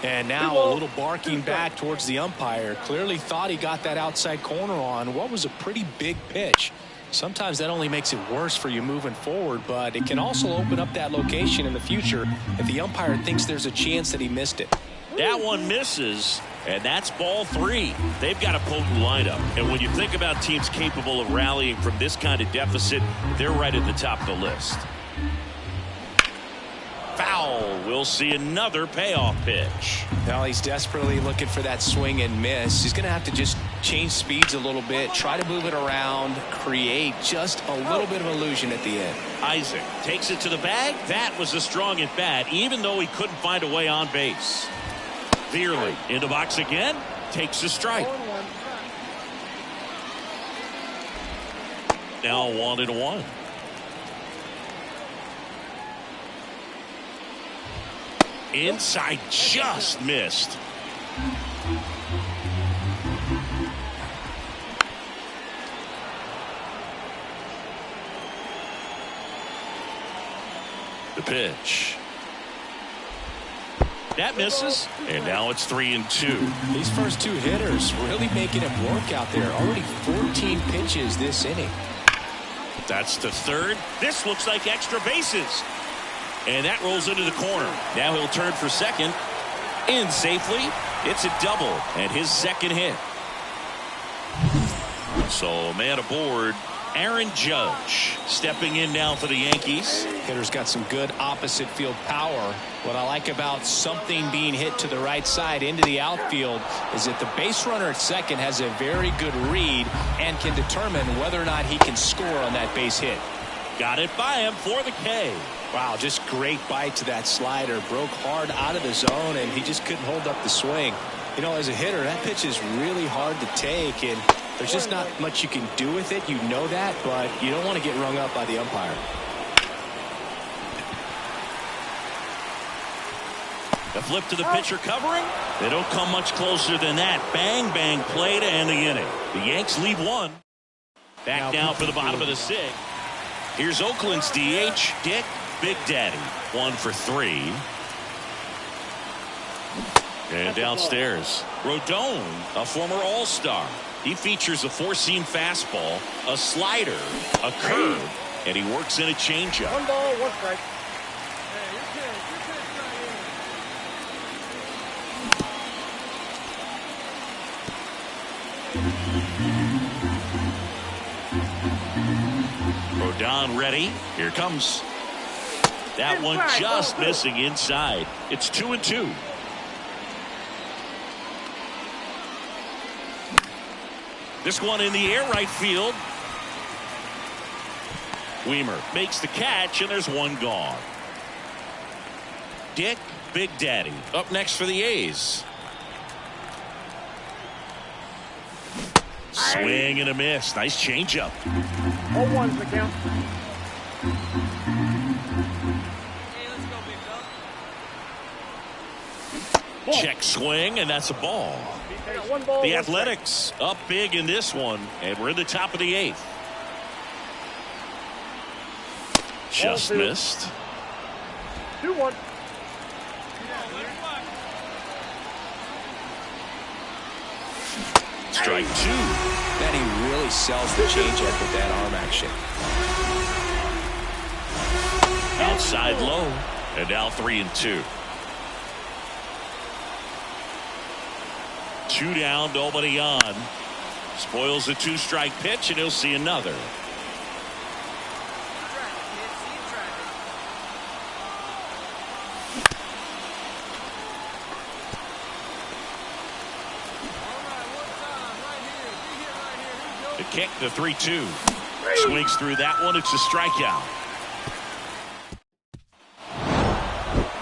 And now a little barking back towards the umpire. Clearly thought he got that outside corner on what was a pretty big pitch. Sometimes that only makes it worse for you moving forward, but it can also open up that location in the future if the umpire thinks there's a chance that he missed it. That one misses, and that's ball 3. They've got a potent lineup, and when you think about teams capable of rallying from this kind of deficit, they're right at the top of the list. Foul. We'll see another payoff pitch. Now he's desperately looking for that swing and miss. He's going to have to just change speeds a little bit, try to move it around, create just a little bit of illusion at the end. Isaac takes it to the bag. That was a strong at bat, even though he couldn't find a way on base. Veerley in the box again, takes a strike. Now 1-1. Inside, just missed. The pitch. That misses, and now it's 3-2. These first two hitters really making him work out there. Already 14 pitches this inning. That's the third. This looks like extra bases. And that rolls into the corner. Now he'll turn for second. In safely. It's a double and his second hit. So man aboard, Aaron Judge stepping in now for the Yankees. Hitter's got some good opposite field power. What I like about something being hit to the right side into the outfield is that the base runner at second has a very good read and can determine whether or not he can score on that base hit. Got it by him for the K. Wow, just great bite to that slider. Broke hard out of the zone, and he just couldn't hold up the swing. You know, as a hitter, that pitch is really hard to take, and there's just not much you can do with it. You know that, but you don't want to get rung up by the umpire. The flip to the pitcher covering. They don't come much closer than that. Bang, bang play to end the inning. The Yanks lead one. Back now for the bottom of the sixth. Here's Oakland's DH, Dick Big Daddy. 1 for 3. And downstairs, Rodon, a former All-Star. He features a four-seam fastball, a slider, a curve, and he works in a changeup. 1 ball, 1 strike. Rodon ready. Here comes. That one just missing inside. It's 2-2. This one in the air right field. Weimer makes the catch, and there's one gone. Dick Big Daddy up next for the A's. Swing and a miss. Nice changeup. 0-1's the count. Check swing, and that's a ball. The Athletics up big in this one, and we're in the top of the 8th. Just missed. 2-1. Strike 2. Man, he really sells the changeup with that arm action. Outside low, and now 3-2. 2 down, nobody on. Spoils a 2-strike pitch, and he'll see another. The kick, the 3-2. Swings through that one. It's a strikeout.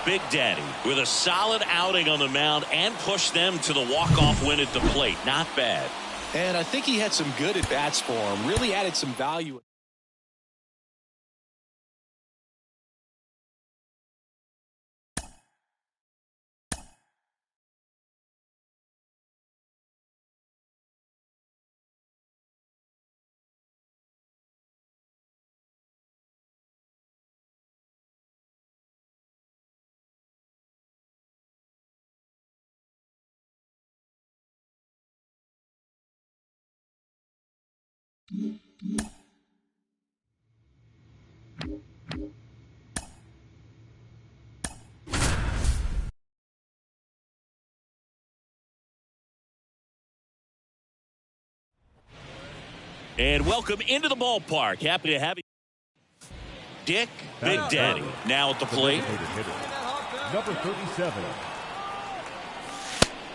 Big Daddy with a solid outing on the mound and pushed them to the walk-off win at the plate. Not bad. And I think he had some good at-bats for him. Really added some value. And welcome into the ballpark. Happy to have you. Dick Big Daddy now at the plate. Number 37.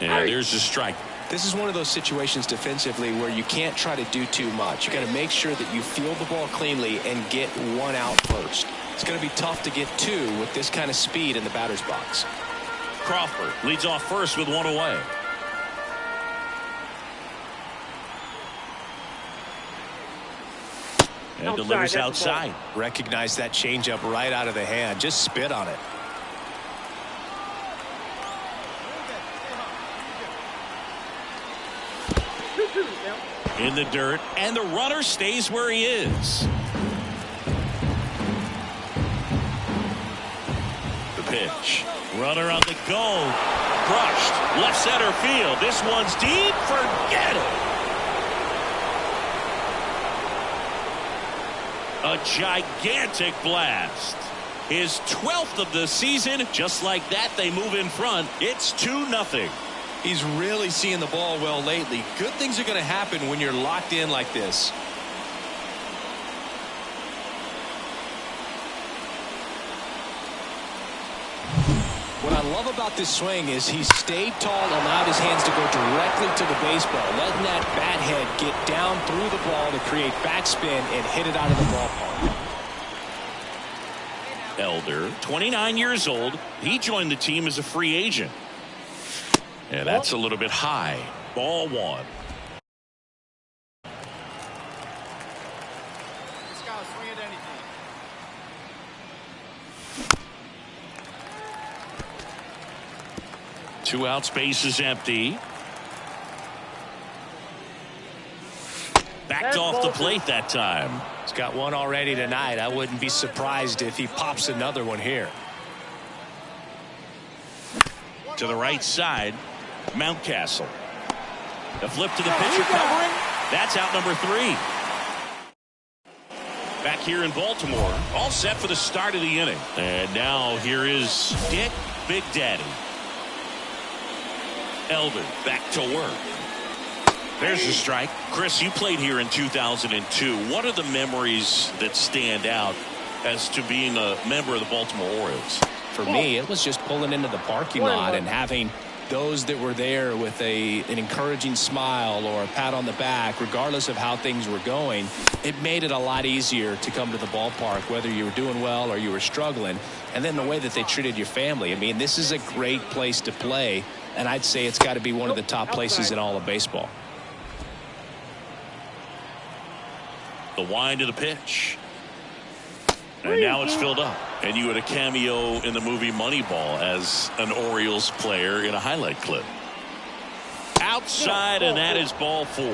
And there's the strike. This is one of those situations defensively where you can't try to do too much. You got to make sure that you field the ball cleanly and get one out first. It's going to be tough to get 2 with this kind of speed in the batter's box. Crawford leads off first with 1 away. And delivers outside. Recognize that changeup right out of the hand. Just spit on it. In the dirt, and the runner stays where he is. The pitch. Runner on the go. Crushed. Left center field. This one's deep. Forget it. A gigantic blast. His 12th of the season. Just like that, they move in front. It's 2-0. He's really seeing the ball well lately. Good things are going to happen when you're locked in like this. What I love about this swing is he stayed tall, allowed his hands to go directly to the baseball, letting that bat head get down through the ball to create backspin and hit it out of the ballpark. Elder, 29 years old. He joined the team as a free agent. And that's a little bit high. Ball one. This guy will swing at anything. Two outs, base is empty. Backed off the plate that time. He's got one already tonight. I wouldn't be surprised if he pops another one here. To the right side, Mountcastle. The flip to the pitcher covering. That's out number 3. Back here in Baltimore, all set for the start of the inning. And now here is Dick Big Daddy. Elder back to work. There's the strike. Chris, you played here in 2002. What are the memories that stand out as to being a member of the Baltimore Orioles? For me, it was just pulling into the parking lot and having those that were there with an encouraging smile or a pat on the back, regardless of how things were going. It made it a lot easier to come to the ballpark, whether you were doing well or you were struggling. And then the way that they treated your family. I mean, this is a great place to play, and I'd say it's got to be one of the top places in all of baseball. The wind of the pitch. And now it's filled up. And you had a cameo in the movie Moneyball as an Orioles player in a highlight clip. Outside, and that is ball 4.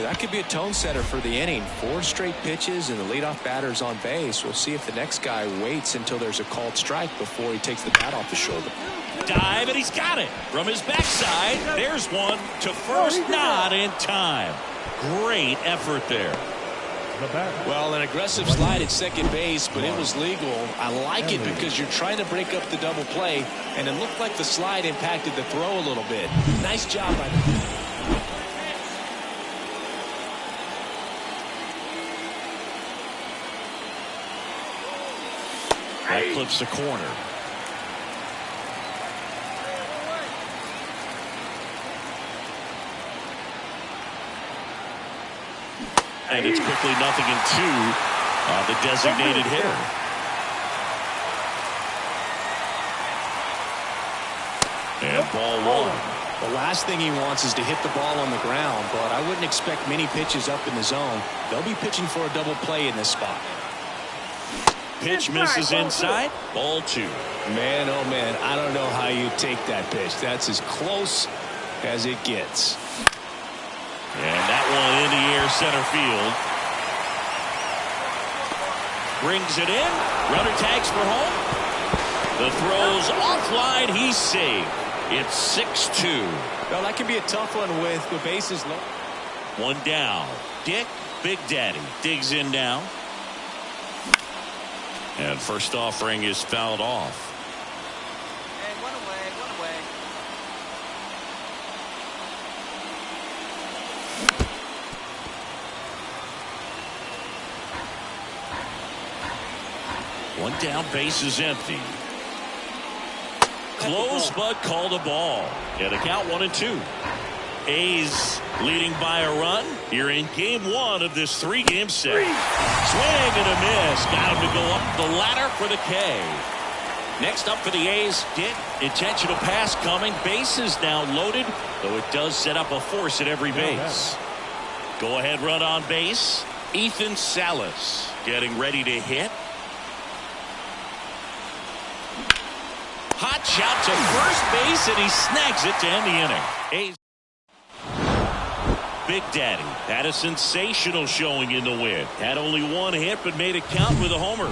That could be a tone setter for the inning. 4 straight pitches and the leadoff batter's on base. We'll see if the next guy waits until there's a called strike before he takes the bat off the shoulder. Dive, and he's got it. From his backside, there's one to first, not in time. Great effort there. Well, an aggressive slide at second base, but it was legal. I like it because you're trying to break up the double play, and it looked like the slide impacted the throw a little bit. Nice job by the... That clips the corner. And it's quickly 0-2 on the designated hitter. And ball 1. The last thing he wants is to hit the ball on the ground, but I wouldn't expect many pitches up in the zone. They'll be pitching for a double play in this spot. Pitch misses inside. Ball 2. Man, oh man, I don't know how you take that pitch. That's as close as it gets. And that one in the air, center field. Brings it in. Runner tags for home. The throw's offline. He's saved. It's 6-2. Well, that can be a tough one with the bases low. One down. Dick Big Daddy digs in now. And first offering is fouled off. Hey, one away, one away. One down, base is empty. Close, but called a ball. And a count 1-2. A's leading by a run here in game 1 of this 3-game set. Swing and a miss. Got him to go up the ladder for the K. Next up for the A's, Dick. Intentional pass coming. Base is now loaded, though it does set up a force at every base. Go ahead run on base. Ethan Salas getting ready to hit. Hot shot to first base, and he snags it to end the inning. A's Big Daddy had a sensational showing in the win. Had only one hit, but made it count with a homer.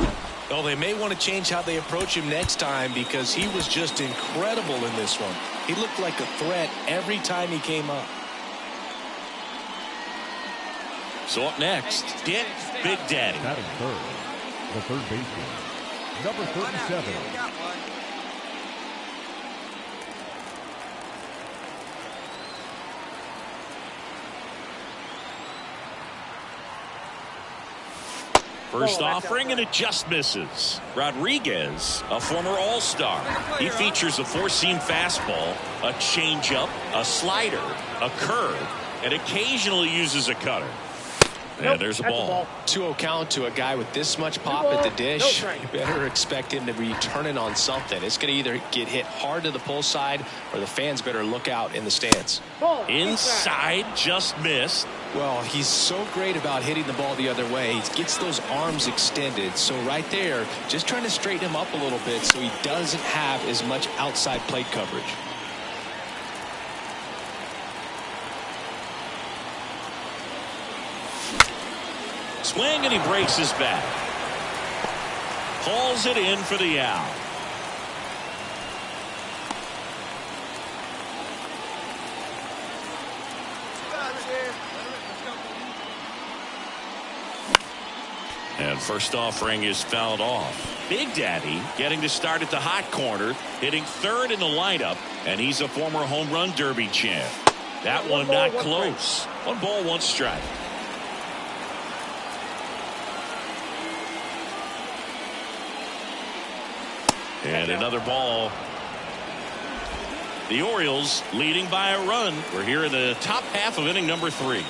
Well, they may want to change how they approach him next time because he was just incredible in this one. He looked like a threat every time he came up. So up next, Dick Big Daddy. Batting third, the third baseman, number 37. First offering, and it just misses. Rodriguez, a former All-Star. He features a four-seam fastball, a changeup, a slider, a curve, and occasionally uses a cutter. And there's a ball. 2-0 count to a guy with this much pop at the dish. You better expect him to be turning on something. It's going to either get hit hard to the pull side, or the fans better look out in the stands. Inside, just missed. Well, he's so great about hitting the ball the other way. He gets those arms extended. So right there, just trying to straighten him up a little bit so he doesn't have as much outside plate coverage. Swing, and he breaks his back. Calls it in for the out. And first offering is fouled off. Big Daddy getting to start at the hot corner, hitting third in the lineup, and he's a former home run derby champ. That one not close. 1 ball, 1 strike. And another ball. The Orioles leading by a run. We're here in the top half of inning number 3.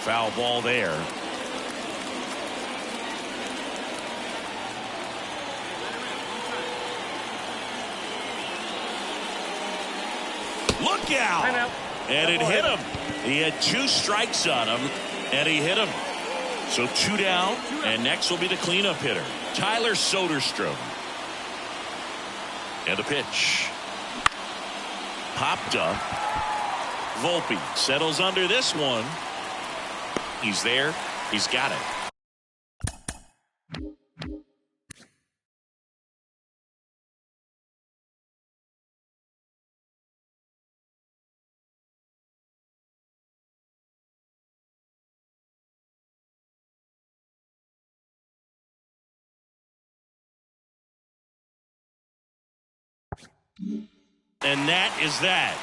Foul ball there. Look out! And it hit him. He had 2 strikes on him, and he hit him. So 2 down, and next will be the cleanup hitter, Tyler Soderstrom. And the pitch. Popped up. Volpe settles under this one. He's there. He's got it. And that is that.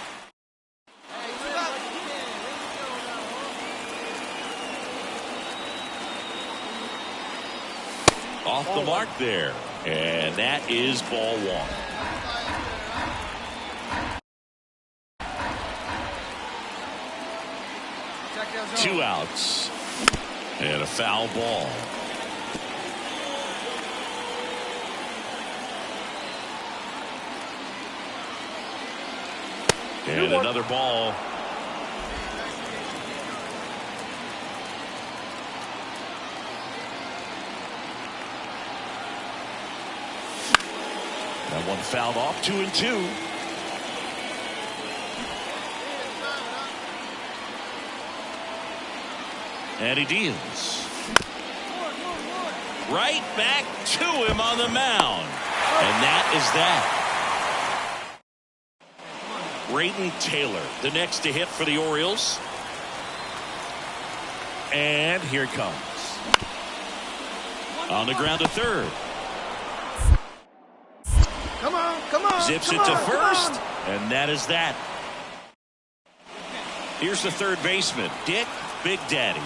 Off the mark there. And that is ball 1. Two outs. And a foul ball. And another ball. That one fouled off. 2-2. And he deals. Right back to him on the mound. And that is that. Brayden Taylor, the next to hit for the Orioles. And here it comes. On the ground to third. Come on. Zips it to first. And that is that. Here's the third baseman, Dick Big Daddy.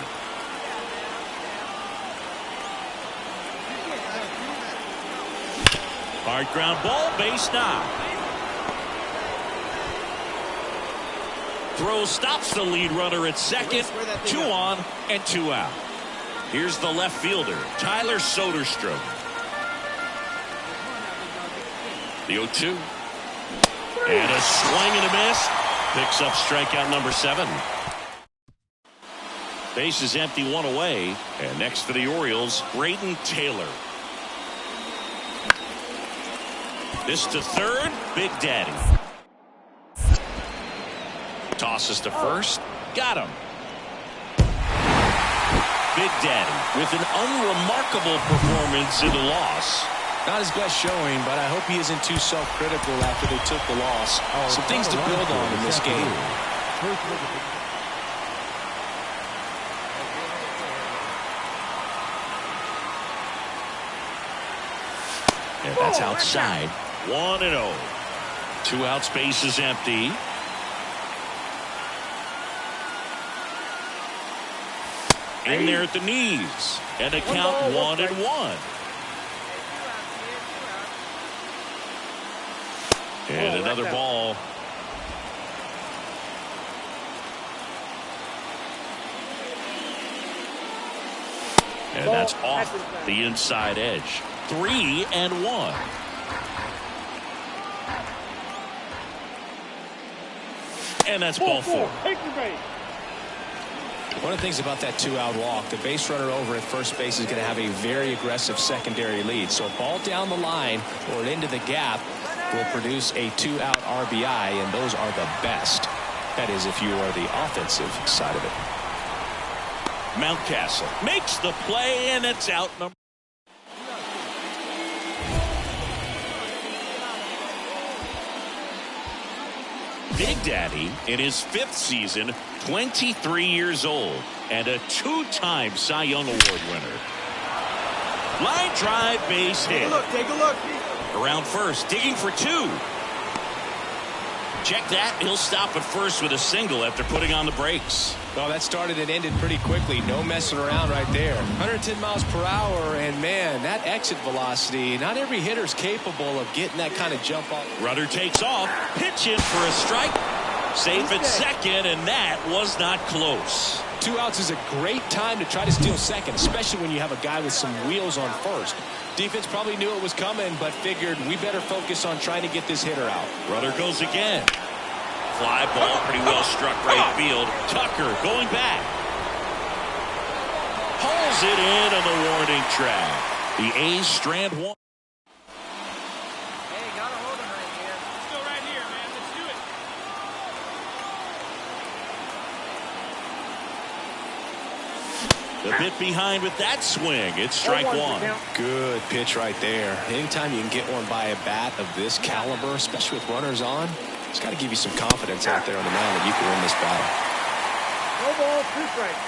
Hard ground ball, base knock. Throw stops the lead runner at second. 2 on and 2 out. Here's the left fielder, Tyler Soderstrom. The 0-2. And a swing and a miss. Picks up strikeout number 7. Base is empty, 1 away. And next for the Orioles, Brayden Taylor. This to third, Big Daddy. Tosses to first. Got him. Big Daddy with an unremarkable performance in the loss. Not his best showing, but I hope he isn't too self-critical after they took the loss. Some things to build on in this game. And that's outside. 1-0. 2 out, space is empty. In there at the knees. And a count 1-1. And another ball. And that's off the inside edge. 3-1. And that's ball 4. One of the things about that 2-out walk, the base runner over at first base is going to have a very aggressive secondary lead. So a ball down the line or into the gap will produce a 2-out RBI, and those are the best. That is, if you are the offensive side of it. Mountcastle makes the play, and it's out number. Big Daddy in his 5th season, 23 years old, and a 2-time Cy Young Award winner. Line drive, base hit. Take a look. Around first, digging for 2. Check that. He'll stop at first with a single after putting on the brakes. Well, that started and ended pretty quickly. No messing around right there. 110 miles per hour, and man, that exit velocity, not every hitter's capable of getting that kind of jump off. Rudder takes off, pitch in for a strike. Safe at second, and that was not close. 2 outs is a great time to try to steal second, especially when you have a guy with some wheels on first. Defense probably knew it was coming, but figured we better focus on trying to get this hitter out. Rudder goes again. Fly ball pretty well struck right field. Tucker going back. Pulls it in on the warning track. The A's strand 1. Hey, gotta hold him right here. Let's go right here, man. Let's do it. A bit behind with that swing. It's strike 1. Good pitch right there. Anytime you can get one by a bat of this caliber, especially with runners on, it's got to give you some confidence out there on the mound that you can win this battle. No ball, 2 strikes.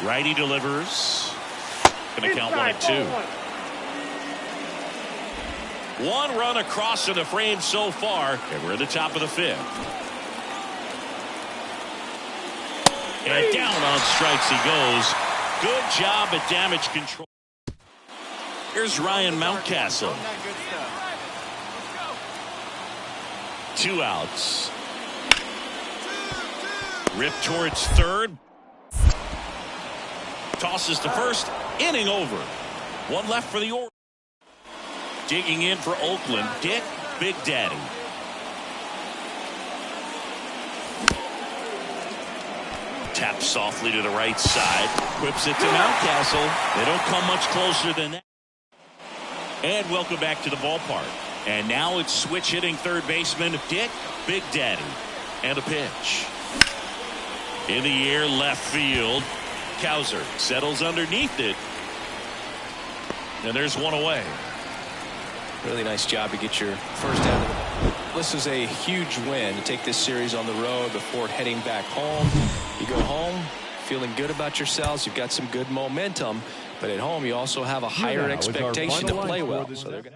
Righty delivers. Going to count 1-2. 1 run across in the frame so far, and we're at the top of the 5th. And down on strikes he goes. Good job at damage control. Here's Ryan Mountcastle. 2 outs. Rip towards third. Tosses to first. Inning over. 1 left for the Orioles. Digging in for Oakland, Dick Big Daddy. Taps softly to the right side. Whips it to Mountcastle. They don't come much closer than that. And welcome back to the ballpark. And now it's switch hitting third baseman Dick Big Daddy. And a pitch. In the air, left field. Cowser settles underneath it. And there's 1 away. Really nice job to get your first out of it. This is a huge win to take this series on the road before heading back home. You go home feeling good about yourselves. You've got some good momentum. But at home, you also have a higher expectation to play well. So they're gonna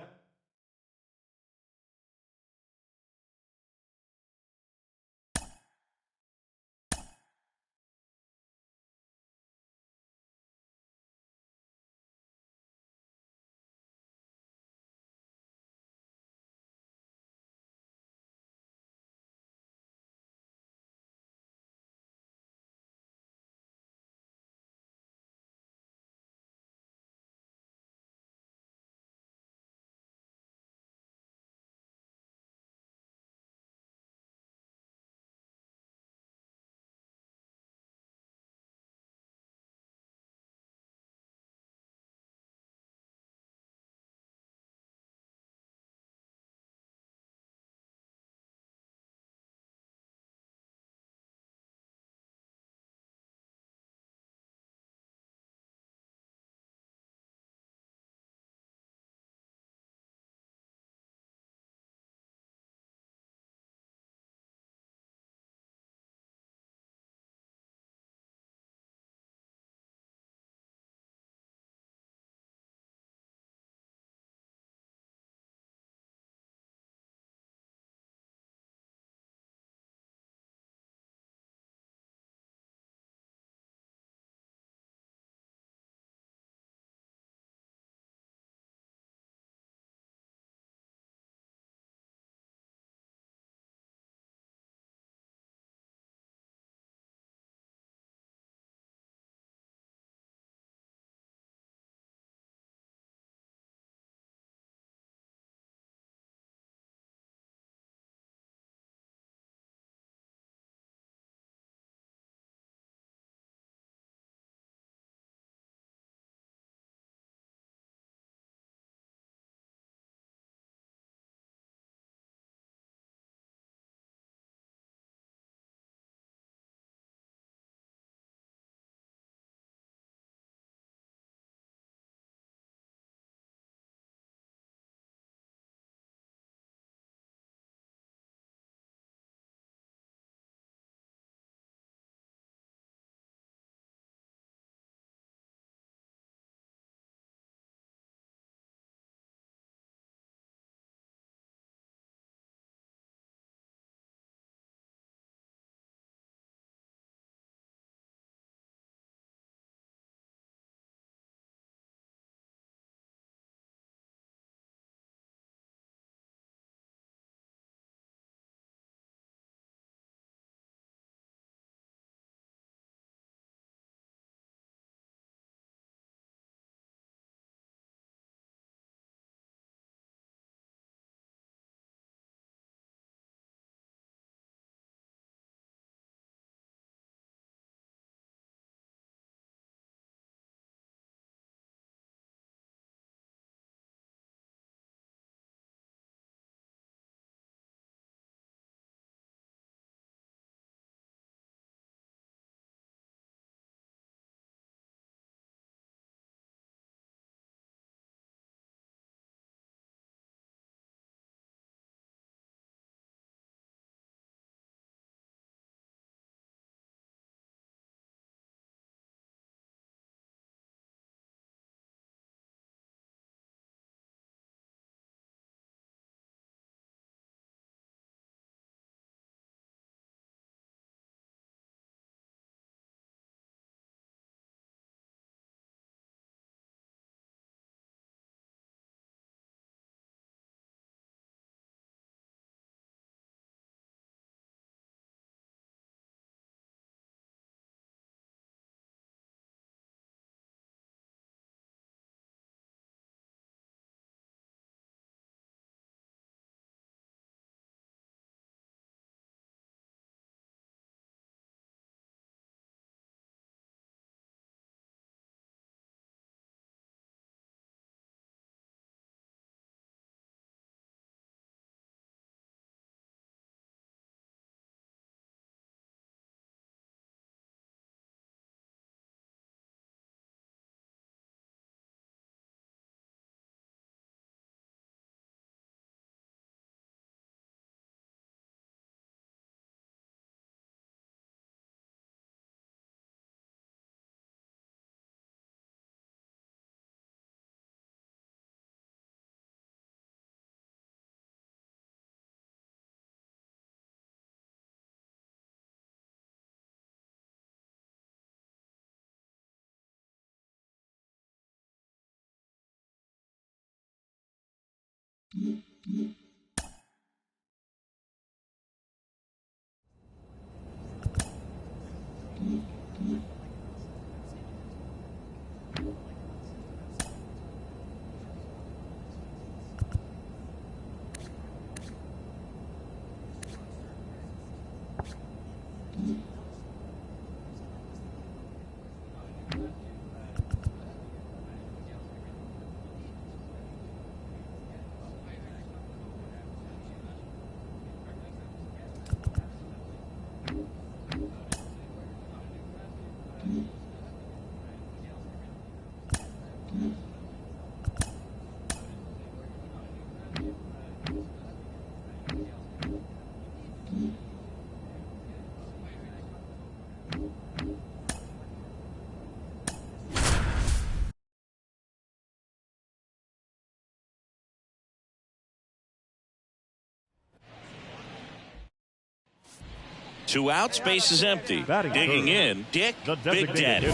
Two outs, base is empty. Digging in, Dick Big Daddy.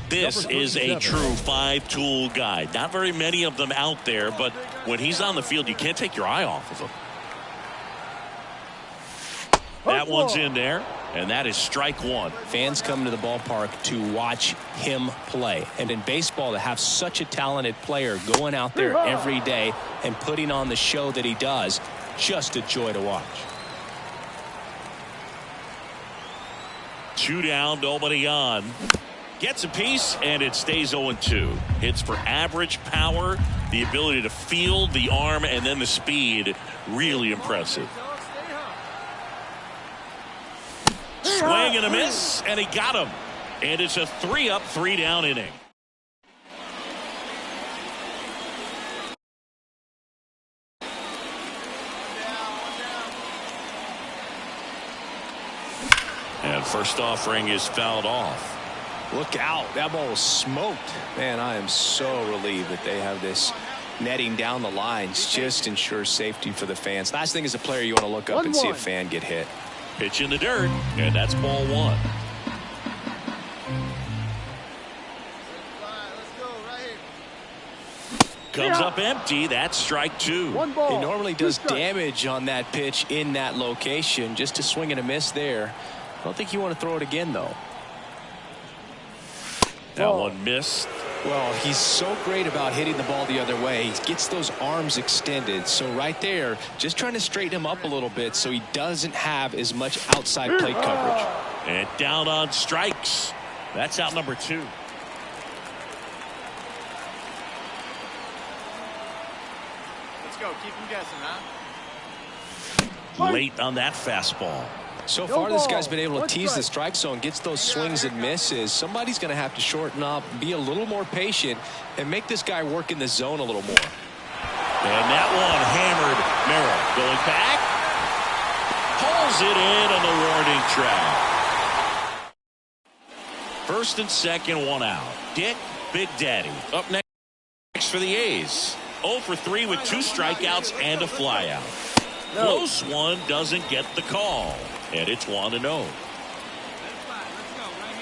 This is a true five-tool guy. Not very many of them out there, but when he's on the field, you can't take your eye off of him. That one's in there, and that is strike one. Fans come to the ballpark to watch him play. And in baseball, to have such a talented player going out there every day and putting on the show that he does, just a joy to watch. 2 down, nobody on. Gets a piece, and it stays 0-2. Hits for average power, the ability to field, the arm, and then the speed. Really impressive. Swing and a miss, and he got him. And it's a 3-up, 3-down inning. And first offering is fouled off. Look out. That ball was smoked. Man, I am so relieved that they have this netting down the lines. Just ensures safety for the fans. Last thing as a player, you want to look up and see a fan get hit. Pitch in the dirt, and that's ball one. Let's go right here. Comes up empty. That's strike two. He normally does damage on that pitch in that location. Just to swing and a miss there. I don't think you want to throw it again, though. That one missed. Well, he's so great about hitting the ball the other way. He gets those arms extended. So right there, just trying to straighten him up a little bit so he doesn't have as much outside plate coverage. And down on strikes. That's out number 2. Let's go. Keep him guessing, huh? Late on that fastball. So far, this guy's been able to tease the strike zone, gets those swings and misses. Somebody's going to have to shorten up, be a little more patient, and make this guy work in the zone a little more. And that one hammered. Merrill going back. Pulls it in on the warning track. First and second, 1 out. Dick Big Daddy up next for the A's. 0 for 3 with 2 strikeouts and a flyout. Close one, doesn't get the call. And it's 1-0. Let's go. Right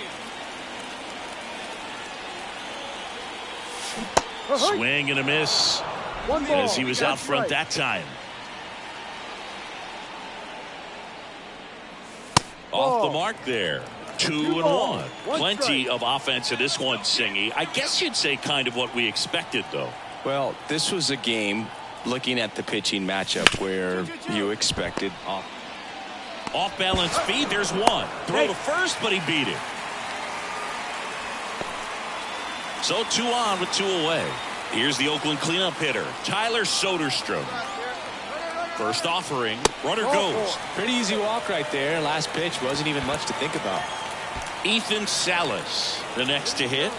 here. Swing and a miss. As he was out front that time. Off the mark there. 2-1. Plenty of offense in this one, Singy. I guess you'd say kind of what we expected, though. Well, this was a game looking at the pitching matchup where you expected off balance feed. There's one. Throw to first, but he beat it. So 2 on with 2 away. Here's the Oakland cleanup hitter, Tyler Soderstrom. First offering. Runner goes. Pretty easy walk right there. Last pitch wasn't even much to think about. Ethan Salas, the next to hit.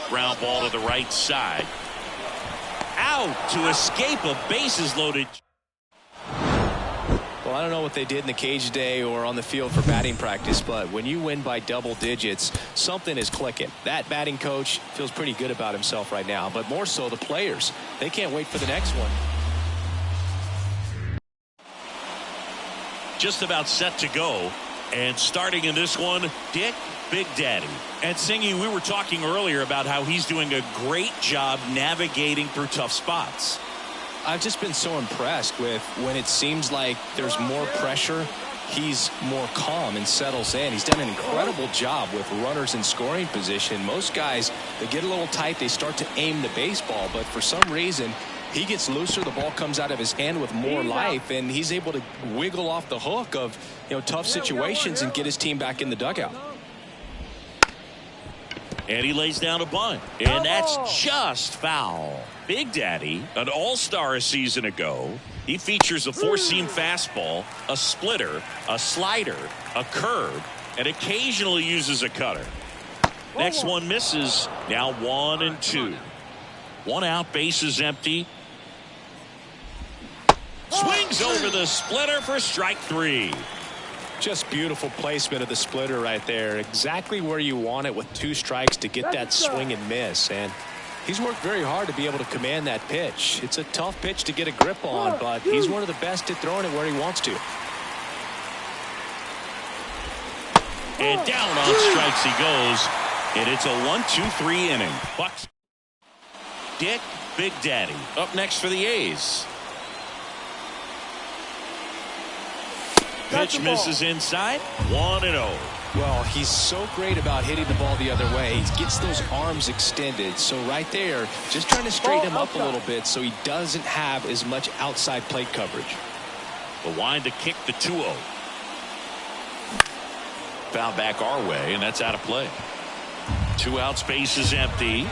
Ground ball to the right side. Out to escape a bases loaded. Well, I don't know what they did in the cage today or on the field for batting practice, but when you win by double digits, something is clicking. That batting coach feels pretty good about himself right now, but more so the players. They can't wait for the next one. Just about set to go. And starting in this one, Dick Big Daddy. And Singy, we were talking earlier about how he's doing a great job navigating through tough spots. I've just been so impressed with when it seems like there's more pressure, he's more calm and settles in. He's done an incredible job with runners in scoring position. Most guys, they get a little tight, they start to aim the baseball, but for some reason, he gets looser, the ball comes out of his hand with more life, and he's able to wiggle off the hook of tough situations and get his team back in the dugout. And he lays down a bunt. And that's just foul. Big Daddy, an all-star a season ago. He features a four-seam fastball, a splitter, a slider, a curve, and occasionally uses a cutter. Next one misses. Now 1-2. 1 out, bases empty. Swings over the splitter for strike 3. Just beautiful placement of the splitter right there. Exactly where you want it with 2 strikes to get that swing and miss. And he's worked very hard to be able to command that pitch. It's a tough pitch to get a grip on, but he's one of the best at throwing it where he wants to. And down on strikes he goes. And it's a 1-2-3 inning. Bucks. Dick Big Daddy up next for the A's. Pitch misses inside. 1-0. Well, he's so great about hitting the ball the other way. He gets those arms extended. So right there, just trying to straighten him up a little bit so he doesn't have as much outside plate coverage. The wind to kick the 2-0. Foul back our way, and that's out of play. 2 outs, base is empty.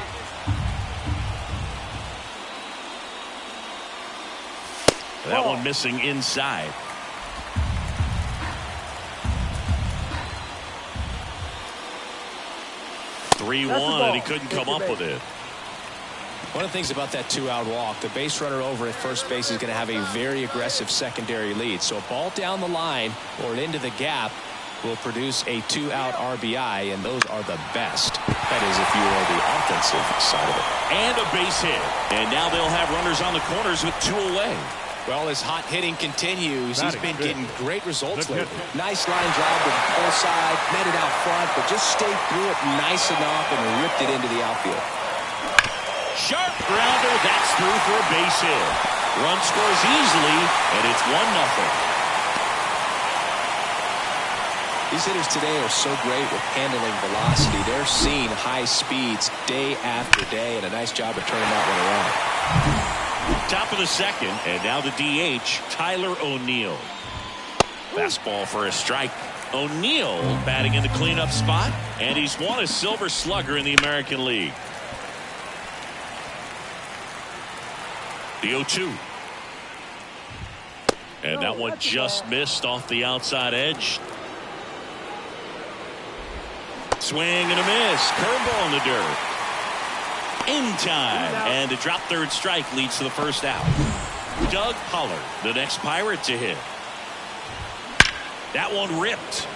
That one missing inside. 3-1, and he couldn't come up with it. One of the things about that 2-out walk, the base runner over at first base is going to have a very aggressive secondary lead. So a ball down the line or into the gap will produce a 2-out RBI, and those are the best. That is if you are the offensive side of it. And a base hit. And now they'll have runners on the corners with 2 away. Well, as hot hitting continues, he's been getting great results lately. Nice line drive to the pull side, met it out front, but just stayed through it nice enough and ripped it into the outfield. Sharp grounder, that's through for a base hit. Run scores easily, and it's 1-0. These hitters today are so great with handling velocity. They're seeing high speeds day after day, and a nice job of turning that one around. Top of the second, and now the DH, Tyler O'Neill. Fastball for a strike. O'Neill batting in the cleanup spot, and he's won a Silver Slugger in the American League. The 0-2. And that one just missed off the outside edge. Swing and a miss. Curveball in the dirt. In time, and the drop third strike leads to the first out. Doug Pollard, the next Pirate to hit. That one ripped.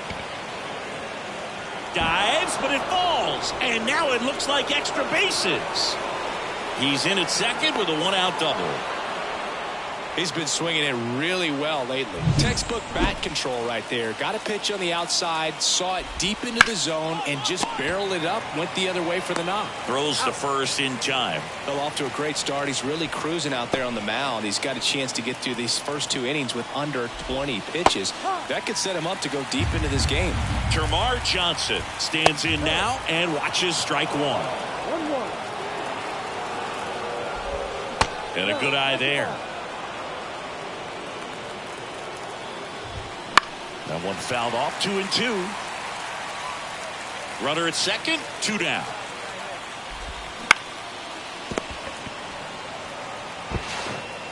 Dives, but it falls, and now it looks like extra bases. He's in at second with a 1-out double. He's been swinging it really well lately. Textbook bat control right there. Got a pitch on the outside, saw it deep into the zone, and just barreled it up, went the other way for the knock. Throws to first in time. Well, off to a great start. He's really cruising out there on the mound. He's got a chance to get through these first 2 innings with under 20 pitches. That could set him up to go deep into this game. Termarr Johnson stands in now and watches strike 1. And a good eye there. That one fouled off. 2-2. Runner at second, 2 down.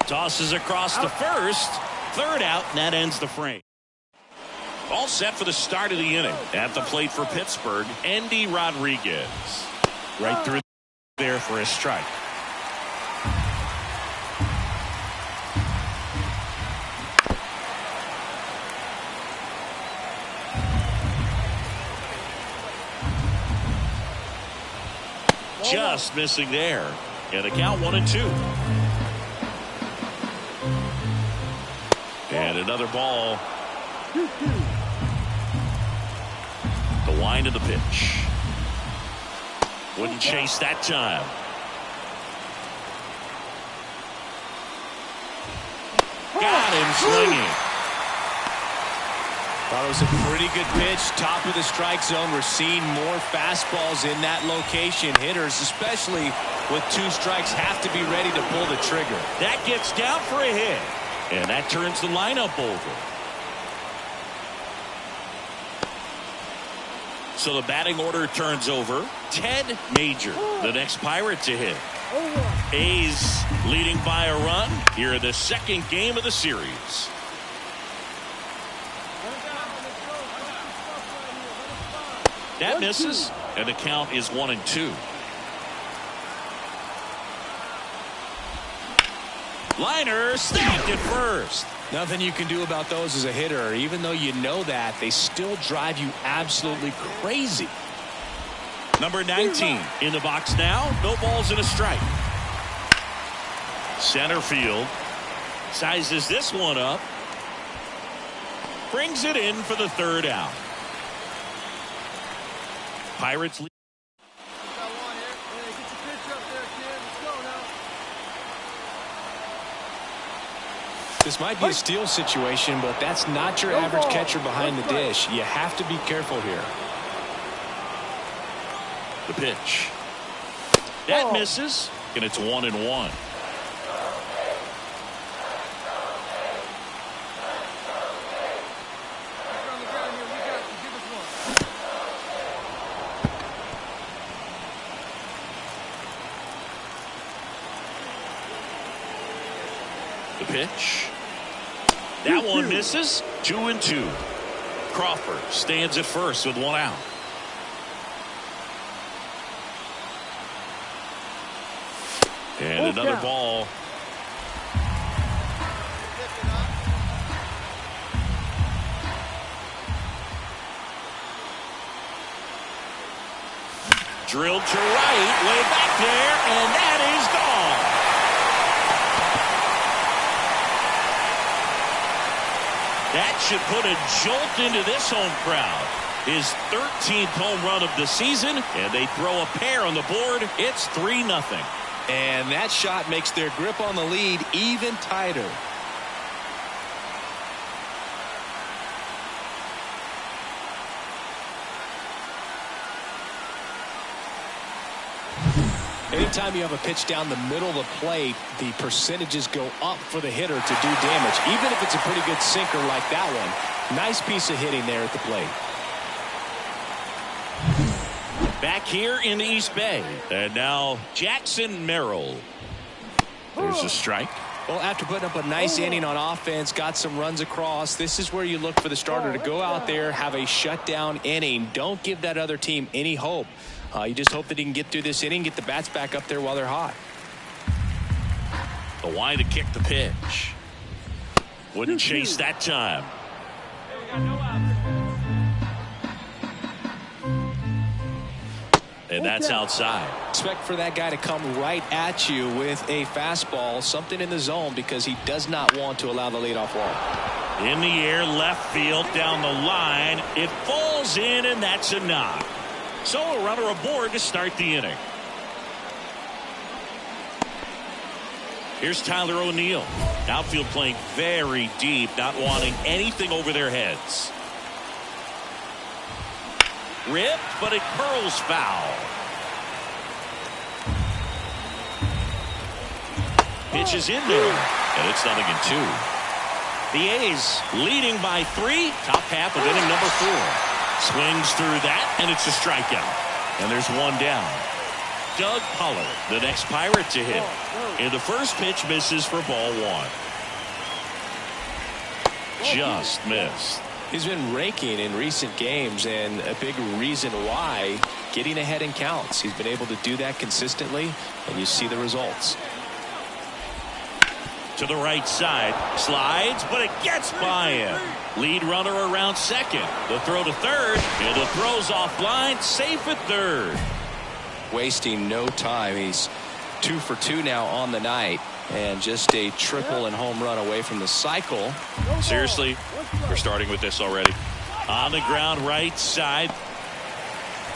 Tosses across to first. 3rd out, and that ends the frame. All set for the start of the inning. At the plate for Pittsburgh, Endy Rodriguez. Right through there for a strike. Just missing there. And the count 1-2. And another ball. wind of the pitch. Wouldn't chase that time. Got him swinging. That was a pretty good pitch. Top of the strike zone. We're seeing more fastballs in that location. Hitters, especially with 2 strikes, have to be ready to pull the trigger. That gets down for a hit. And that turns the lineup over. So the batting order turns over. Ted Major, the next Pirate to hit. A's leading by a run here in the second game of the series. That misses, and the count is 1-2. Liner snagged at first. Nothing you can do about those as a hitter. Even though you know that, they still drive you absolutely crazy. Number 19 in the box now. No balls and a strike. Center field sizes this one up. Brings it in for the 3rd out. Pirates lead. Got one here. Hey, get your pitch up there, kid. Let's go now. This might be a steal situation, but that's not your average catcher behind the dish. You have to be careful here. The pitch. That misses, and it's 1-1. On the ground here. We got you. Give us one. The pitch. That one misses. 2-2. Crawford stands at first with 1 out. And another ball. Drilled to right, way back there, and that is gone. That should put a jolt into this home crowd. His 13th home run of the season, and they throw a pair on the board. It's 3-0. And that shot makes their grip on the lead even tighter. Anytime you have a pitch down the middle of the plate, the percentages go up for the hitter to do damage, even if it's a pretty good sinker like that one. Nice piece of hitting there at the plate. Back here in the East Bay. And now Jackson Merrill. There's a strike. Well, after putting up a nice inning on offense, got some runs across, this is where you look for the starter to go out there, have a shutdown inning. Don't give that other team any hope. You just hope that he can get through this inning, get the bats back up there while they're hot. The wind to kick the pitch. Wouldn't chase that time. And that's outside. Expect for that guy to come right at you with a fastball, something in the zone, because he does not want to allow the leadoff walk. In the air, left field, down the line. It falls in, and that's a knock. So a runner aboard to start the inning. Here's Tyler O'Neill. Outfield playing very deep, not wanting anything over their heads. Ripped, but it curls foul. Pitch is in there, and it's 0-2. The A's leading by 3, top half of inning number 4. Swings through that, and it's a strikeout. And there's 1 down. Doug Pollard, the next Pirate to hit. And the first pitch misses for ball 1. Just missed. He's been raking in recent games, and a big reason why, getting ahead in counts. He's been able to do that consistently, and you see the results. To the right side, slides, but it gets by him. Lead runner around second. The throw to third, and the throw's offline, safe at third. Wasting no time. He's 2 for 2 now on the night, and just a triple and home run away from the cycle. Seriously, we're starting with this already. On the ground right side.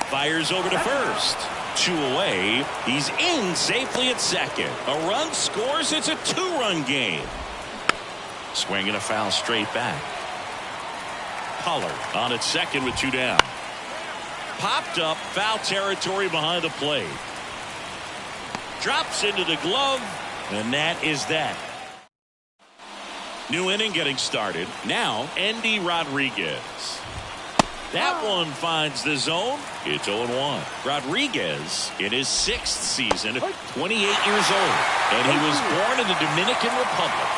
Fires over to first. 2 away. He's in safely at second. A run scores. It's a 2-run game. Swinging a foul straight back. Pollard on at second with 2 down. Popped up, foul territory behind the plate. Drops into the glove, and that is that. New inning getting started. Now, Endy Rodriguez. That one finds the zone. It's 0-1. Rodriguez in his 6th season, 28 years old, and he was born in the Dominican Republic.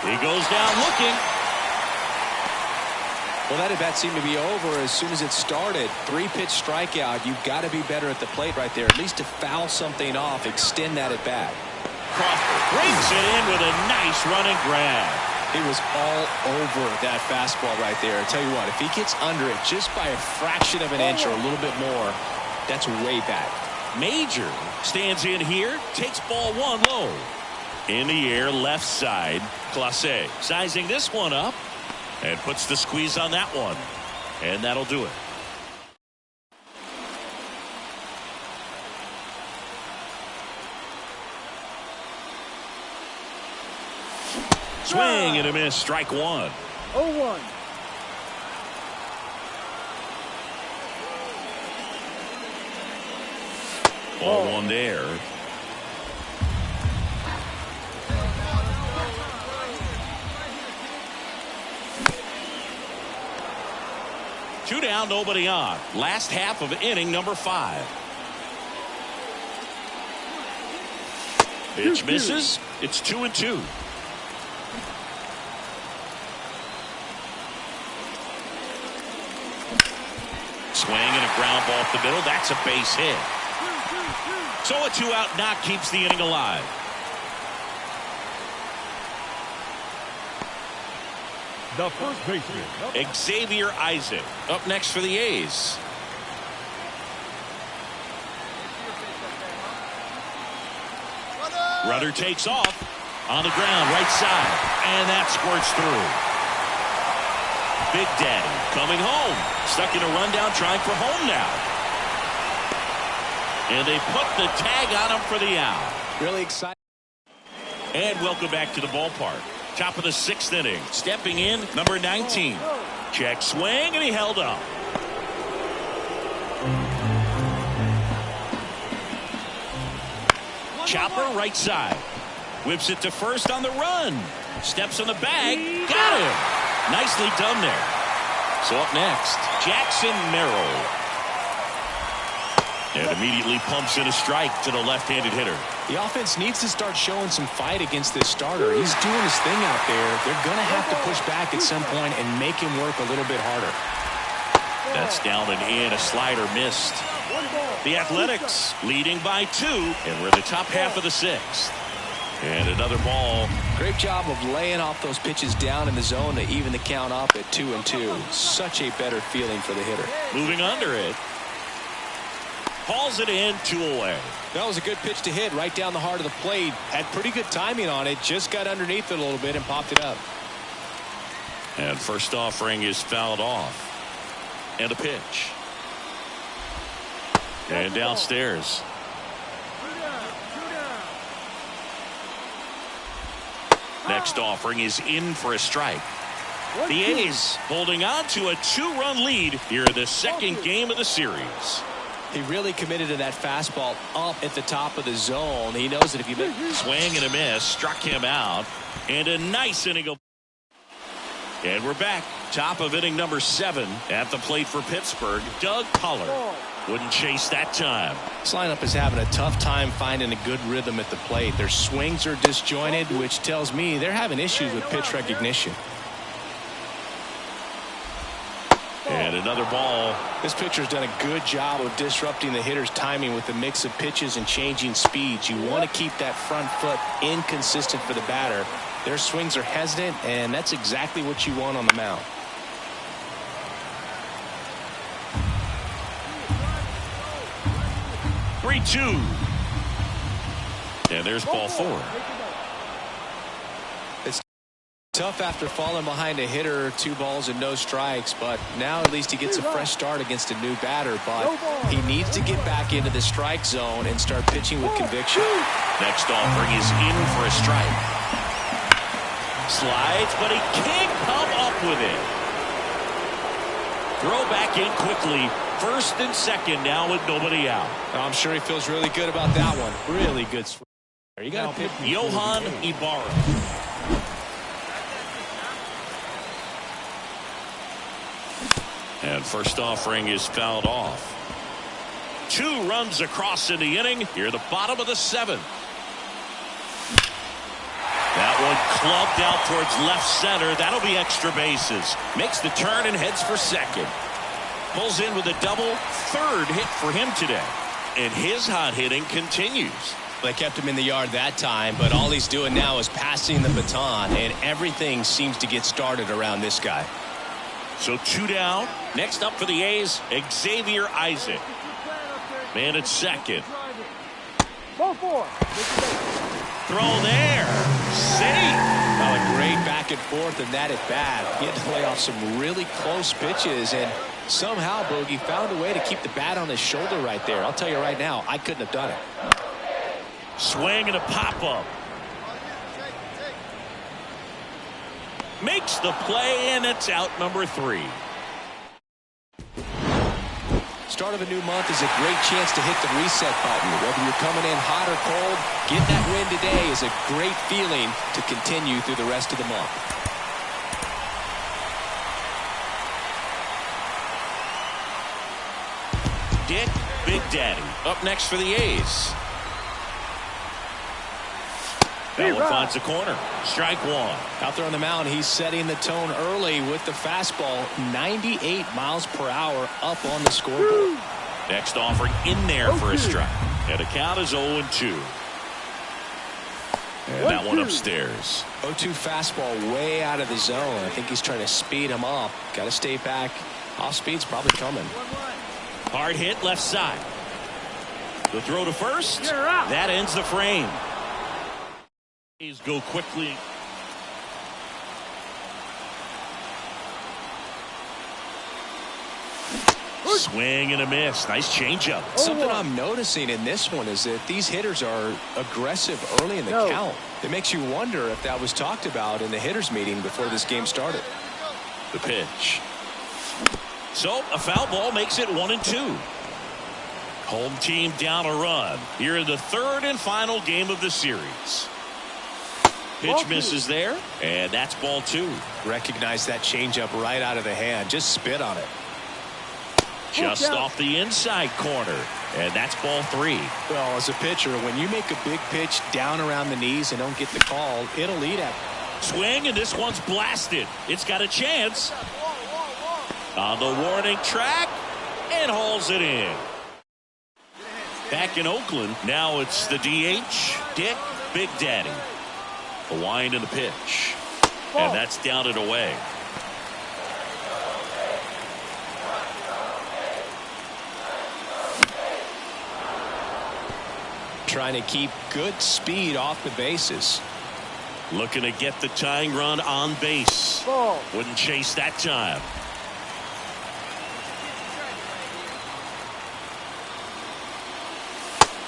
He goes down looking. Well, that at-bat seemed to be over as soon as it started. 3-pitch strikeout. You've got to be better at the plate right there, at least to foul something off, extend that at-bat. Crawford brings it in with a nice running grab. He was all over that fastball right there. I tell you what, if he gets under it just by a fraction of an inch or a little bit more, that's way back. Major stands in here, takes ball 1 low. In the air, left side. Clase sizing this one up and puts the squeeze on that one. And that'll do it. Swing and a miss, strike 1. 0-1. Ball 1 there. Two down, nobody on. Last half of inning number 5. Pitch misses. It's 2-2. Swing and a ground ball up the middle. That's a base hit. So a 2-out knock keeps the inning alive. The first baseman, Xavier Isaac up next for the A's. Rudder takes off on the ground, right side, and that squirts through. Big Daddy coming home, stuck in a rundown, trying for home now. And they put the tag on him for the out. Really excited. And welcome back to the ballpark. Top of the 6th inning. Stepping in, number 19. Check swing, and he held up. Chopper right side. Whips it to first on the run. Steps on the bag. Got him. Nicely done there. So up next, Jackson Merrill. And immediately pumps in a strike to the left-handed hitter. The offense needs to start showing some fight against this starter. He's doing his thing out there. They're going to have to push back at some point and make him work a little bit harder. That's down and in. A slider missed. The Athletics leading by 2, and we're in the top half of the 6th. And another ball. Great job of laying off those pitches down in the zone to even the count up at 2-2. Such a better feeling for the hitter. Moving under it. Hauls it in, 2 away. That was a good pitch to hit right down the heart of the plate. Had pretty good timing on it. Just got underneath it a little bit and popped it up. And first offering is fouled off. And a pitch. And downstairs. Next offering is in for a strike. The A's holding on to a 2-run lead here in the 2nd game of the series. He really committed to that fastball up at the top of the zone. He knows that if you make swing and a miss, struck him out, and a nice inning of. And we're back, top of inning number 7 at the plate for Pittsburgh. Doug Pollard wouldn't chase that time. This lineup is having a tough time finding a good rhythm at the plate. Their swings are disjointed, which tells me they're having issues with pitch recognition. And another ball. This pitcher's done a good job of disrupting the hitter's timing with a mix of pitches and changing speeds. You want to keep that front foot inconsistent for the batter. Their swings are hesitant, and that's exactly what you want on the mound. Three-two. And there's ball 4. Tough after falling behind a hitter, 2 balls and no strikes, but now at least he gets a fresh start against a new batter, but he needs to get back into the strike zone and start pitching with conviction. Next offering is in for a strike. Slides, but he can't come up with it. Throw back in quickly. First and second now with nobody out. I'm sure he feels really good about that one. Really good swing. You got to pick Johan Ibarra. And first offering is fouled off. 2 runs across in the inning. Here, the bottom of the 7th. That one clubbed out towards left center. That'll be extra bases. Makes the turn and heads for second. Pulls in with a double. 3rd hit for him today. And his hot hitting continues. They kept him in the yard that time, but all he's doing now is passing the baton, and everything seems to get started around this guy. So 2 down. Next up for the A's, Xavier Isaac. Man at second. Ball 4. Throw there. Safe. Well, a great back and forth and that at bat. He had to play off some really close pitches, and somehow Bogey found a way to keep the bat on his shoulder right there. I'll tell you right now, I couldn't have done it. Swing and a pop-up. Makes the play, and it's out number 3. Start of a new month is a great chance to hit the reset button. Whether you're coming in hot or cold, getting that win today is a great feeling to continue through the rest of the month. Dick Big Daddy up next for the A's. That one finds the corner. Strike 1. Out there on the mound, he's setting the tone early with the fastball. 98 miles per hour up on the scoreboard. Next offering in there for a strike. And the count is 0-2. And that one upstairs. 0-2 fastball way out of the zone. I think he's trying to speed him up. Got to stay back. Off speed's probably coming. Hard hit left side. The throw to first. That ends the frame. A's go quickly. Swing and a miss. Nice changeup. Something I'm noticing in this one is that these hitters are aggressive early in the count. It makes you wonder if that was talked about in the hitters meeting before this game started. The pitch. So a foul ball makes it 1-2. Home team down a run here in the 3rd and final game of the series. Pitch misses there, and that's ball 2. Recognize that changeup right out of the hand. Just spit on it. Just off the inside corner, and that's ball 3. Well, as a pitcher, when you make a big pitch down around the knees and don't get the call, it'll lead at swing, and this one's blasted. It's got a chance. On the warning track, and hauls it in. Back in Oakland, now it's the DH, Dick Big Daddy. A wind in the pitch. And that's down and away. Trying to keep good speed off the bases. Looking to get the tying run on base. Wouldn't chase that time.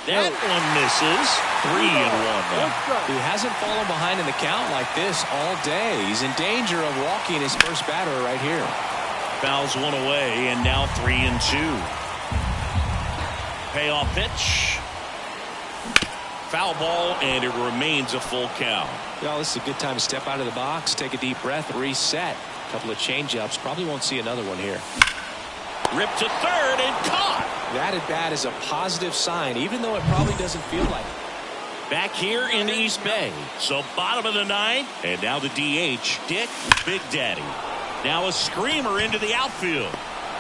That one misses. 3-1 now. He hasn't fallen behind in the count like this all day. He's in danger of walking his first batter right here. Fouls one away, and now 3-2. Payoff pitch. Foul ball, and it remains a full count. Well, this is a good time to step out of the box, take a deep breath, reset. A couple of changeups. Probably won't see another one here. Ripped to third and caught. That at bat is a positive sign, even though it probably doesn't feel like it. Back here in the East Bay. So bottom of the 9th, and now the DH, Dick Big Daddy. Now a screamer into the outfield.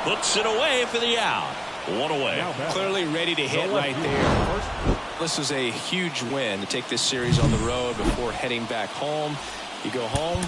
Puts it away for the out. 1 away. Clearly ready to hit right there. This was a huge win to take this series on the road before heading back home. You go home.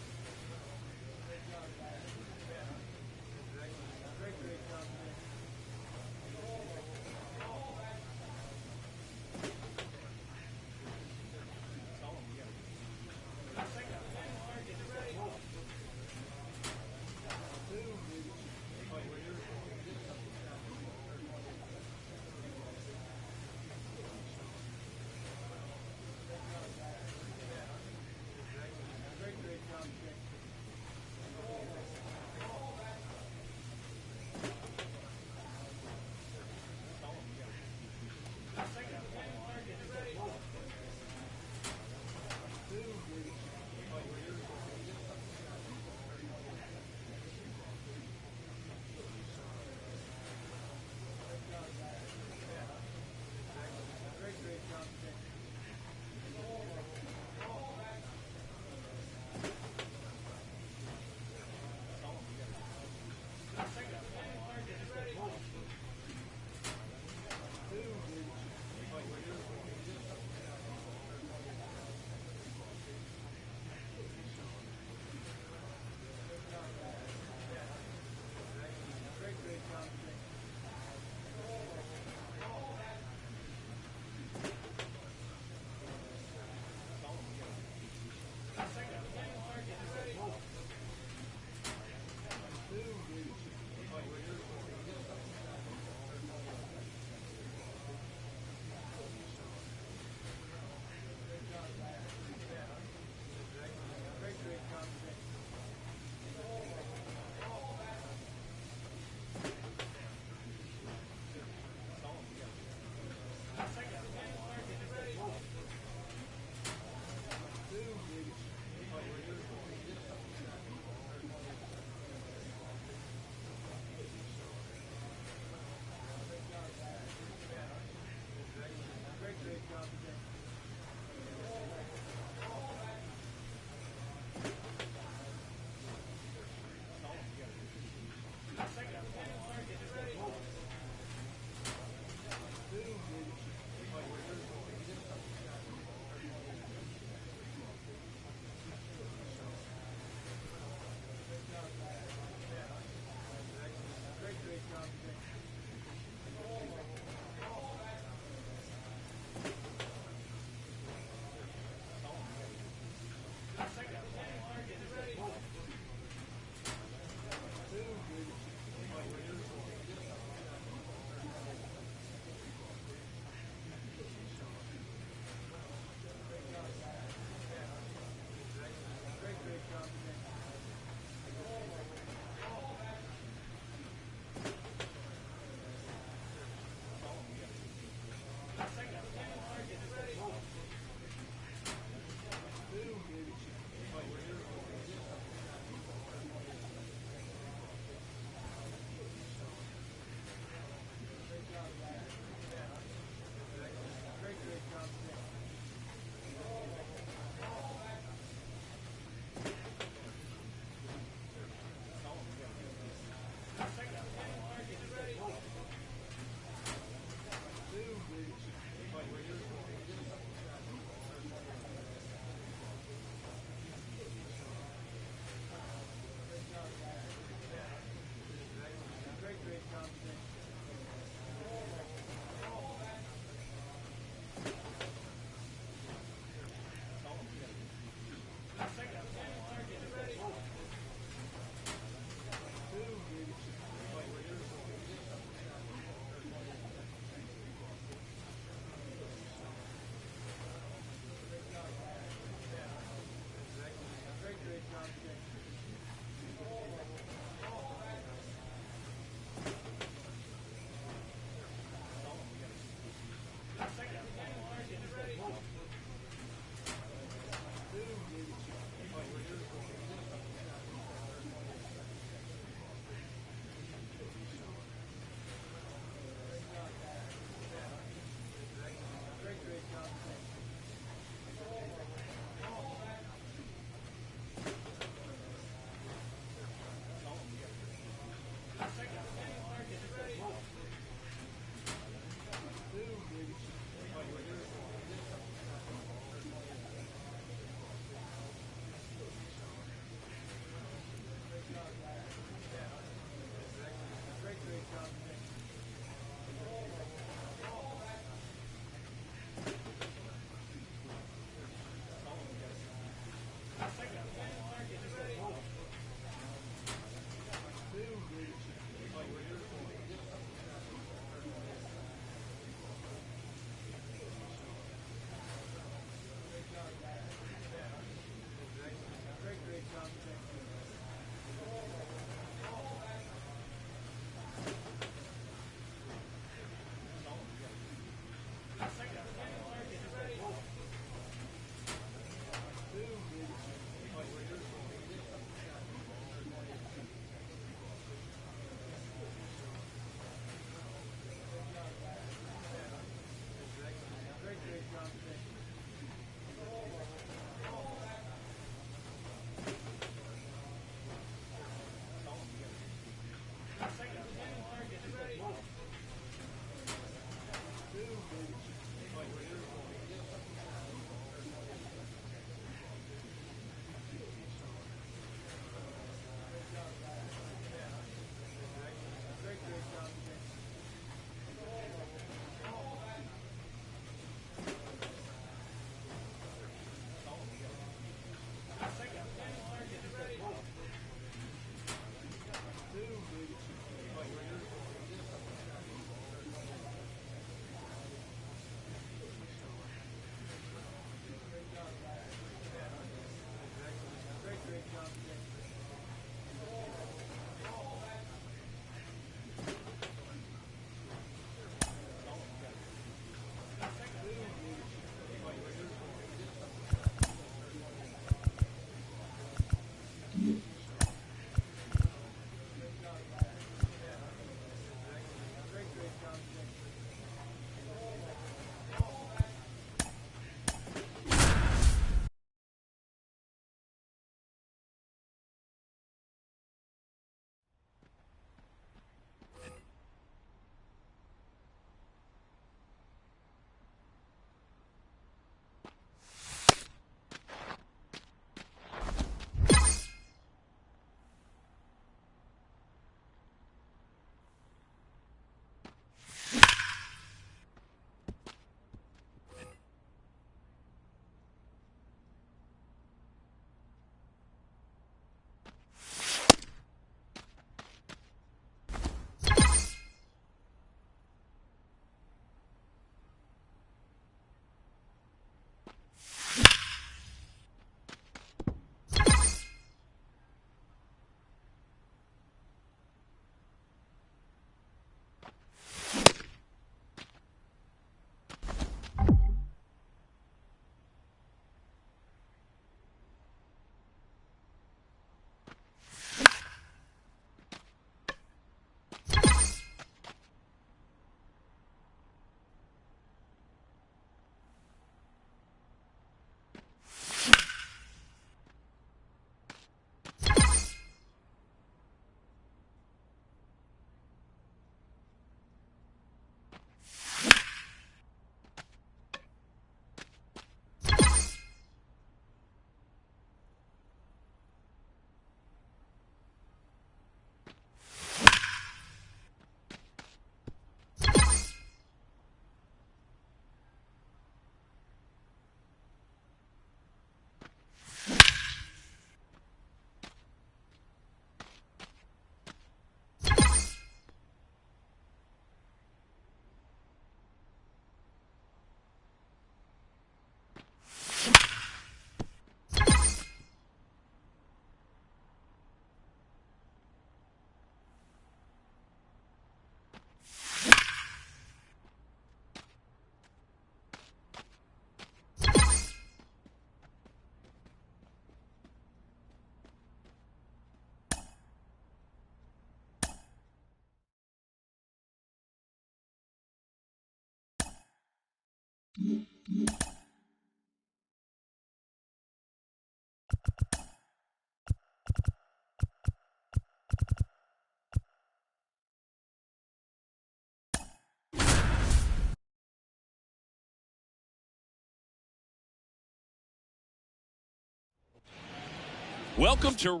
Welcome to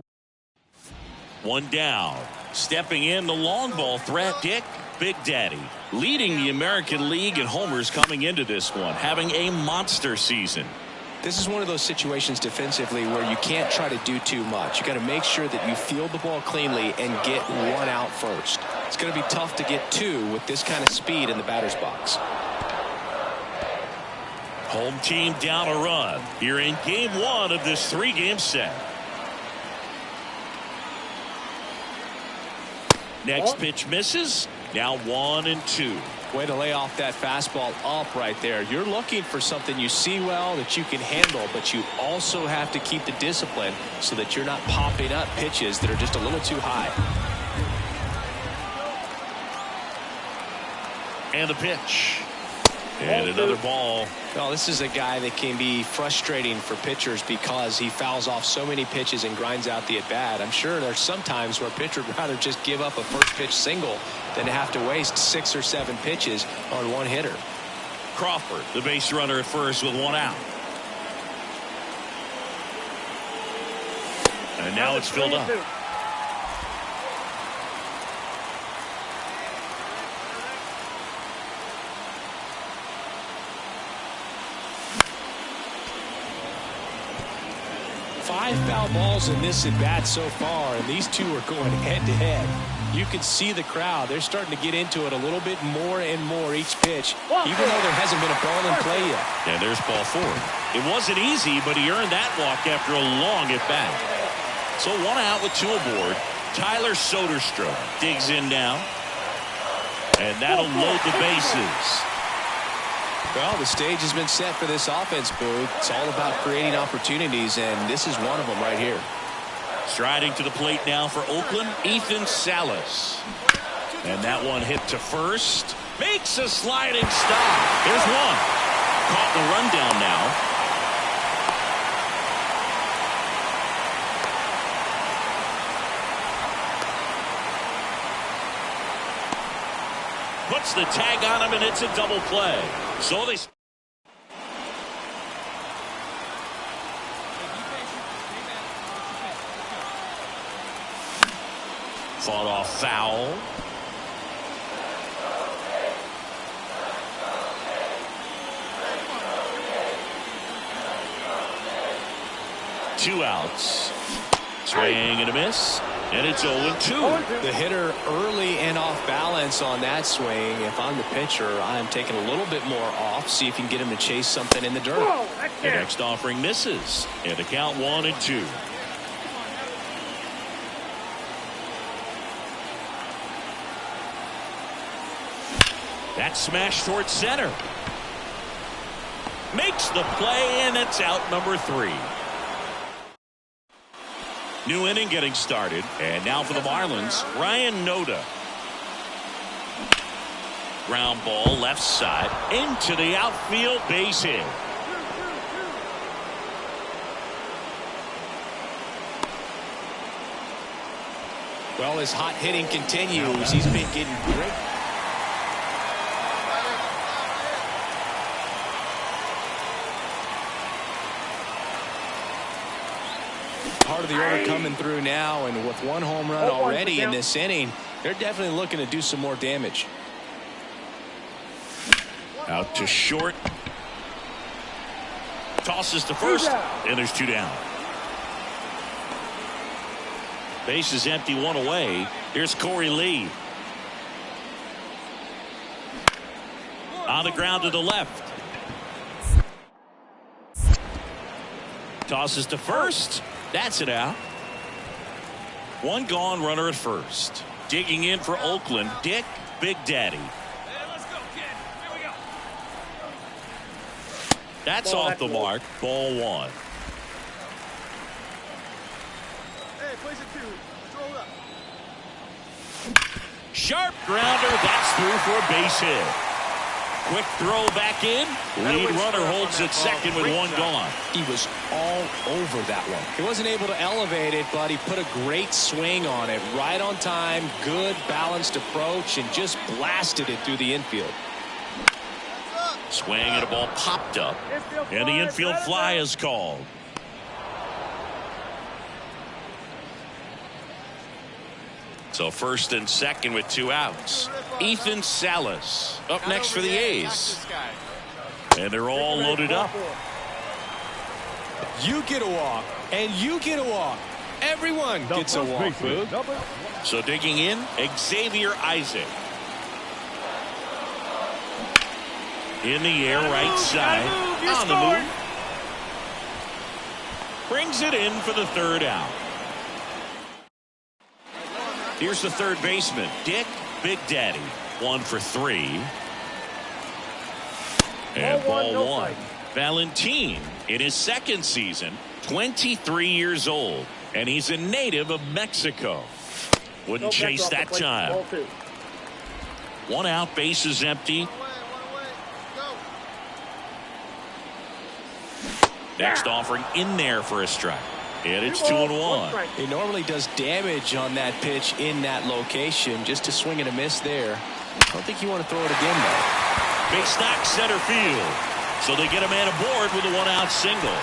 one down. Stepping in the long ball threat, Dick Big Daddy, leading the American League in homers coming into this one, having a monster season. This is one of those situations defensively where you can't try to do too much. You got to make sure that you field the ball cleanly and get one out first. It's going to be tough to get two with this kind of speed in the batter's box. Home team down a run here in game one of this three-game set. Next pitch misses. Now 1-2. Way to lay off that fastball up right there. You're looking for something you see well that you can handle, but you also have to keep the discipline so that you're not popping up pitches that are just a little too high. And the pitch. And another ball. Well, this is a guy that can be frustrating for pitchers because he fouls off so many pitches and grinds out the at-bat. I'm sure there's some times where a pitcher would rather just give up a first pitch single than to have to waste 6 or 7 pitches on one hitter. Crawford, the base runner at first with one out. And now it's filled up. Five foul balls in this at-bat so far, and these two are going head-to-head. You can see the crowd. They're starting to get into it a little bit more and more each pitch, even though there hasn't been a ball in play yet. And there's ball 4. It wasn't easy, but he earned that walk after a long at-bat. So one out with 2 aboard. Tyler Soderstrom digs in now. And that'll load the bases. Well, the stage has been set for this offense, Boog. It's all about creating opportunities, and this is one of them right here. Striding to the plate now for Oakland, Ethan Salas. And that one hit to first. Makes a sliding stop. There's one. Caught the rundown now. Puts the tag on him, and it's a double play. So they... Fought off foul. Two outs. Swing and a miss. And it's 0-2. The hitter early and off balance on that swing. If I'm the pitcher, I'm taking a little bit more off. See if you can get him to chase something in the dirt. The next offering misses. And the count 1-2. That smash towards center. Makes the play, and it's out number 3. New inning getting started. And now for the Marlins, Ryan Noda. Ground ball left side into the outfield, base hit. Well, his hot hitting continues. He's been getting great. Part of the order coming through now, and with 1 home run already in this inning, they're definitely looking to do some more damage. Out to short. Tosses to first, and there's 2 down. Base is empty, 1 away. Here's Corey Lee. On the ground to the left. Tosses to first. That's it out. 1 gone, runner at first. Digging in for Oakland, Dick Big Daddy. Let's go, kid. Here we go. That's off the mark. Ball 1. Hey, place it 2. Throw it up. Sharp grounder. That's through for a base hit. quick throw back in. Lead runner holds at second with one gone. He was all over that one. He wasn't able to elevate it, but he put a great swing on it. Right on time, good balanced approach, and just blasted it through the infield. Swing and a ball popped up. And the infield fly is called. So first and second with 2 outs. Ethan Salas up next for the A's. And they're all loaded up. You get a walk, and you get a walk. Everyone gets a walk, Boog. So digging in, Xavier Isaac. In the air, right side. On the move. Brings it in for the 3rd out. Here's the 3rd baseman, Dick Big Daddy. 1 for 3. And ball 1. Valentin in his 2nd season, 23 years old. And he's a native of Mexico. Wouldn't chase that time. 1 out, bases empty. Next offering in there for a strike. And it's 2-1. He normally does damage on that pitch in that location. Just a swing and a miss there. I don't think you want to throw it again, though. Big stack center field. So they get a man aboard with a 1-out single.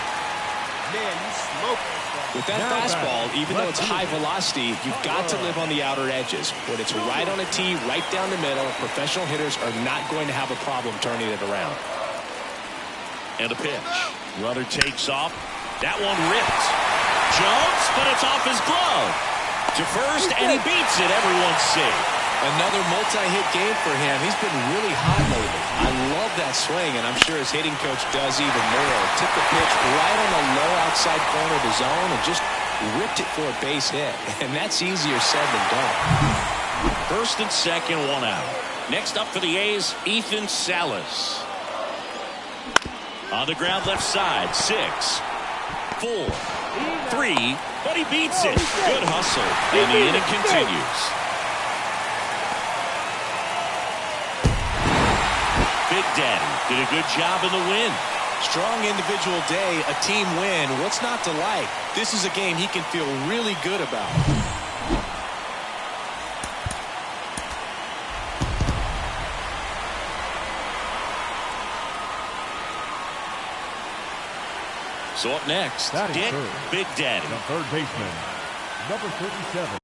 Man, you smoking. With that fastball, even though it's high velocity, you've got to live on the outer edges. When it's right on a tee, right down the middle, professional hitters are not going to have a problem turning it around. And a pitch. Runner takes off. That one ripped. Jumps, but it's off his glove. To first, and he beats it. Everyone's safe. Another multi-hit game for him. He's been really hot lately. I love that swing, and I'm sure his hitting coach does even more. Took the pitch right on the low outside corner of the zone and just ripped it for a base hit. And that's easier said than done. First and second, 1 out. Next up for the A's, Ethan Salas. On the ground left side, 6, 4, 3, but he beats it. Good hustle, and the inning continues. Big Daddy did a good job in the win. Strong individual day, a team win. What's not to like? This is a game he can feel really good about. So up next, Dick Big Daddy. The 3rd baseman, number 37.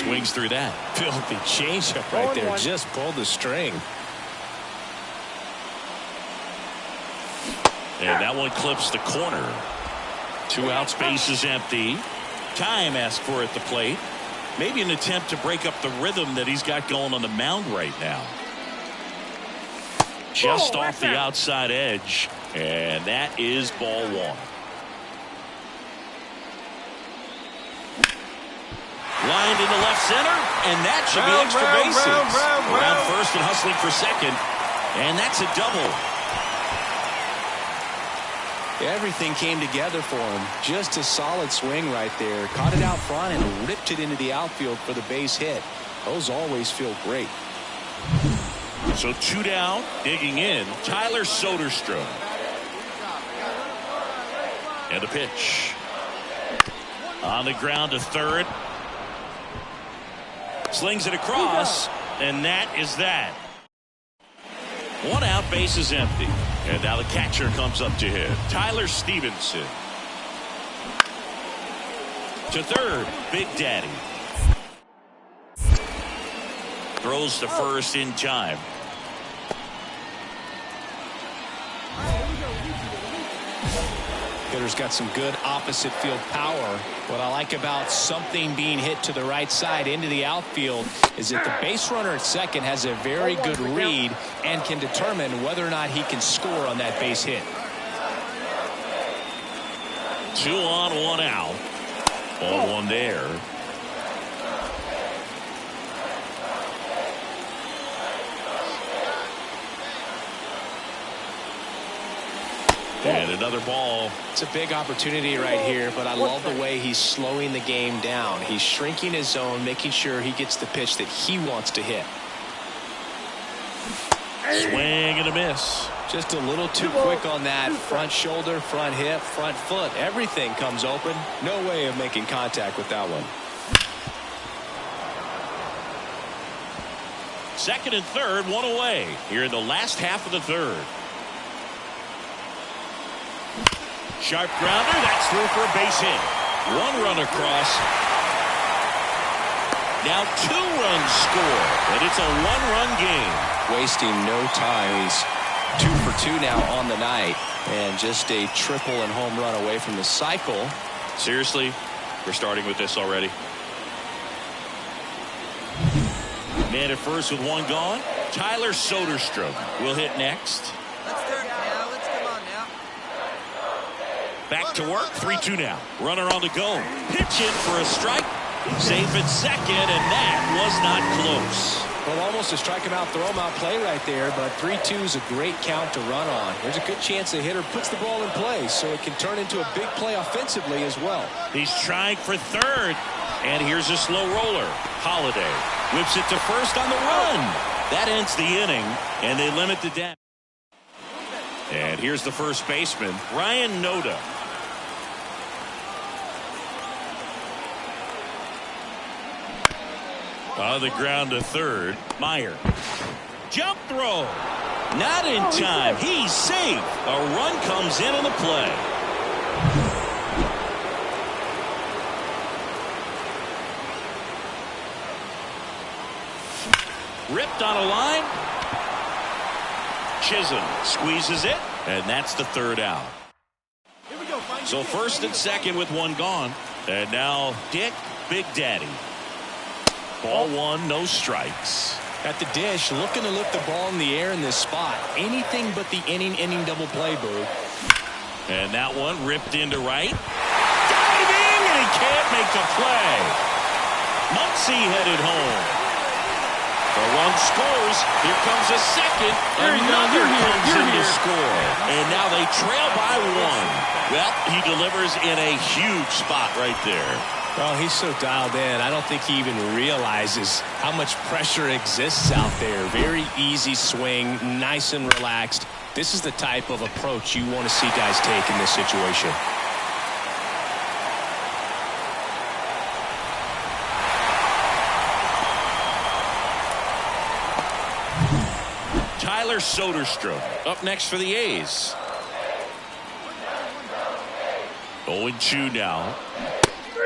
Swings through that. Filthy changeup right there. Just pulled the string. And that one clips the corner. 2 outs, base is empty. Time asked for at the plate. Maybe an attempt to break up the rhythm that he's got going on the mound right now. Just off the outside edge. And that is ball 1. Lined into left center, and that should be extra bases. Around first and hustling for second, and that's a double. Everything came together for him. Just a solid swing right there. Caught it out front and ripped it into the outfield for the base hit. Those always feel great. So 2 down, digging in, Tyler Soderstrom. And a pitch. On the ground to third. Slings it across, and that is that. 1 out, base is empty. And now the catcher comes up to hit. Tyler Stevenson. To third, Big Daddy. Throws to first in time. Hitter's got some good opposite field power. What I like about something being hit to the right side into the outfield is that the base runner at second has a very good read and can determine whether or not he can score on that base hit. 2 on, 1 out. Ball 1 there. And another ball. It's a big opportunity right here, but I love the way he's slowing the game down. He's shrinking his zone, making sure he gets the pitch that he wants to hit. Swing and a miss. Just a little too quick on that. Front shoulder, front hip, front foot. Everything comes open. No way of making contact with that one. Second and third, 1 away here in the last half of the third. Sharp grounder, that's through for a base hit. 1 run across. Now 2 runs score, and it's a 1-run game. Wasting no time. He's 2 for 2 now on the night, and just a triple and home run away from the cycle. Seriously, we're starting with this already. Man at first with 1 gone. Tyler Soderstrom will hit next. Let's turn it now. Let's come on now. Back to work, 3-2 now. Runner on the go. Pitch in for a strike. Safe at second, and that was not close. Well, almost a strike him out, throw him out play right there, but 3-2 is a great count to run on. There's a good chance the hitter puts the ball in play, so it can turn into a big play offensively as well. He's trying for third, and here's a slow roller. Holiday whips it to first on the run. That ends the inning, and they limit the damage. And here's the first baseman, Ryan Noda. On the ground to third, Meyer. Jump throw. Not in time. He's safe. A run comes in on the play. Ripped on a line. Chisholm squeezes it, and that's the 3rd out. So first and second with 1 gone. And now Dick Big Daddy. Ball 1, no strikes. At the dish, looking to lift the ball in the air in this spot. Anything but the inning double play, Boo. And that one ripped into right. Diving, and he can't make the play. Muncy headed home. The run scores. Here comes a second. Another comes in to score. And now they trail by 1. Well, he delivers in a huge spot right there. Well, he's so dialed in, I don't think he even realizes how much pressure exists out there. Very easy swing, nice and relaxed. This is the type of approach you want to see guys take in this situation. Tyler Soderstrom up next for the A's. 0-2 now.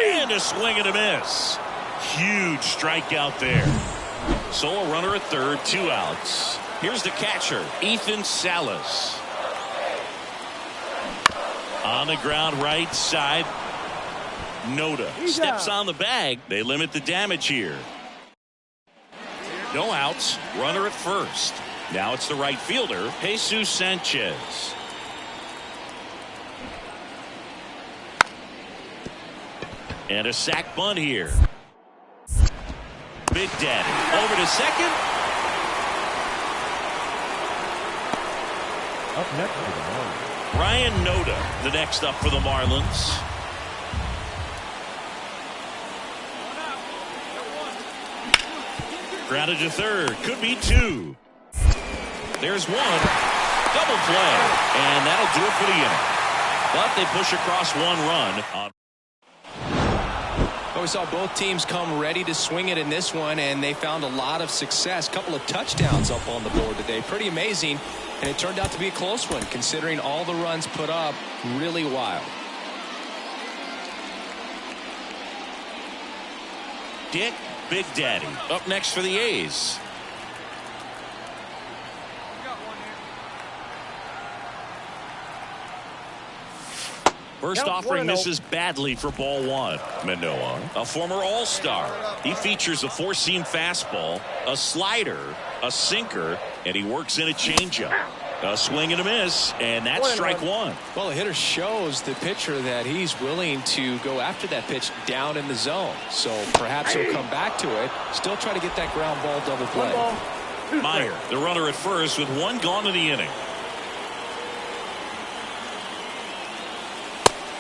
And a swing and a miss. Huge strikeout there. So a runner at third, 2 outs. Here's the catcher, Ethan Salas. On the ground right side. Noda steps on the bag. They limit the damage here. No outs. Runner at first. Now it's the right fielder, Jesus Sanchez. And a sac bunt here. Big Daddy over to second. Up next for the Marlins, Ryan Noda, the next up for the Marlins. Grounded to third. Could be 2. There's 1. Double play. And that'll do it for the inning. But they push across 1 run. We saw both teams come ready to swing it in this one, and they found a lot of success. Couple of touchdowns up on the board today. Pretty amazing. And it turned out to be a close one, considering all the runs put up. Really wild. Dick Big Daddy up next for the A's. First offering misses badly for ball 1. Manoah, a former All-Star. He features a 4-seam fastball, a slider, a sinker, and he works in a changeup. A swing and a miss, and that's strike 1. Well, the hitter shows the pitcher that he's willing to go after that pitch down in the zone. So perhaps he'll come back to it, still try to get that ground ball double play. Meyer, the runner at first with 1 gone in the inning.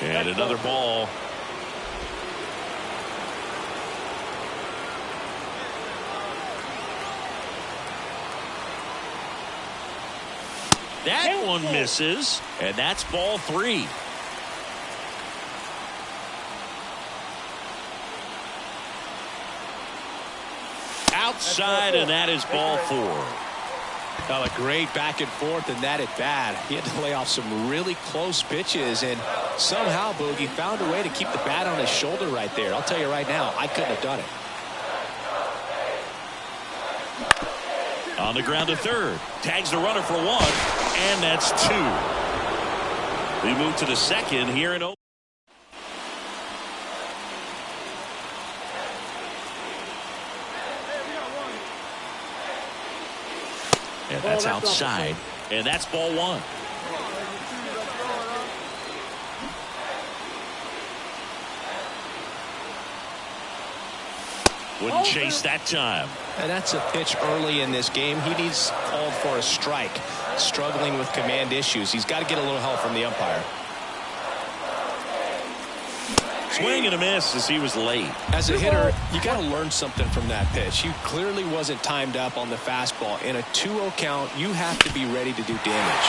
And another ball. That one misses, and that's ball 3. Outside, and that is ball 4. Well, a great back and forth in that at bat. He had to lay off some really close pitches, and somehow Boogie found a way to keep the bat on his shoulder right there. I'll tell you right now, I couldn't have done it. On the ground to third. Tags the runner for 1, and that's 2. We move to the second here in Oakland. And that's outside, and that's ball 1. Wouldn't chase that time. And that's a pitch early in this game. He needs called for a strike. Struggling with command issues. He's got to get a little help from the umpire. Swing and a miss as he was late. As a hitter, you got to learn something from that pitch. He clearly wasn't timed up on the fastball. In a 2-0 count, you have to be ready to do damage.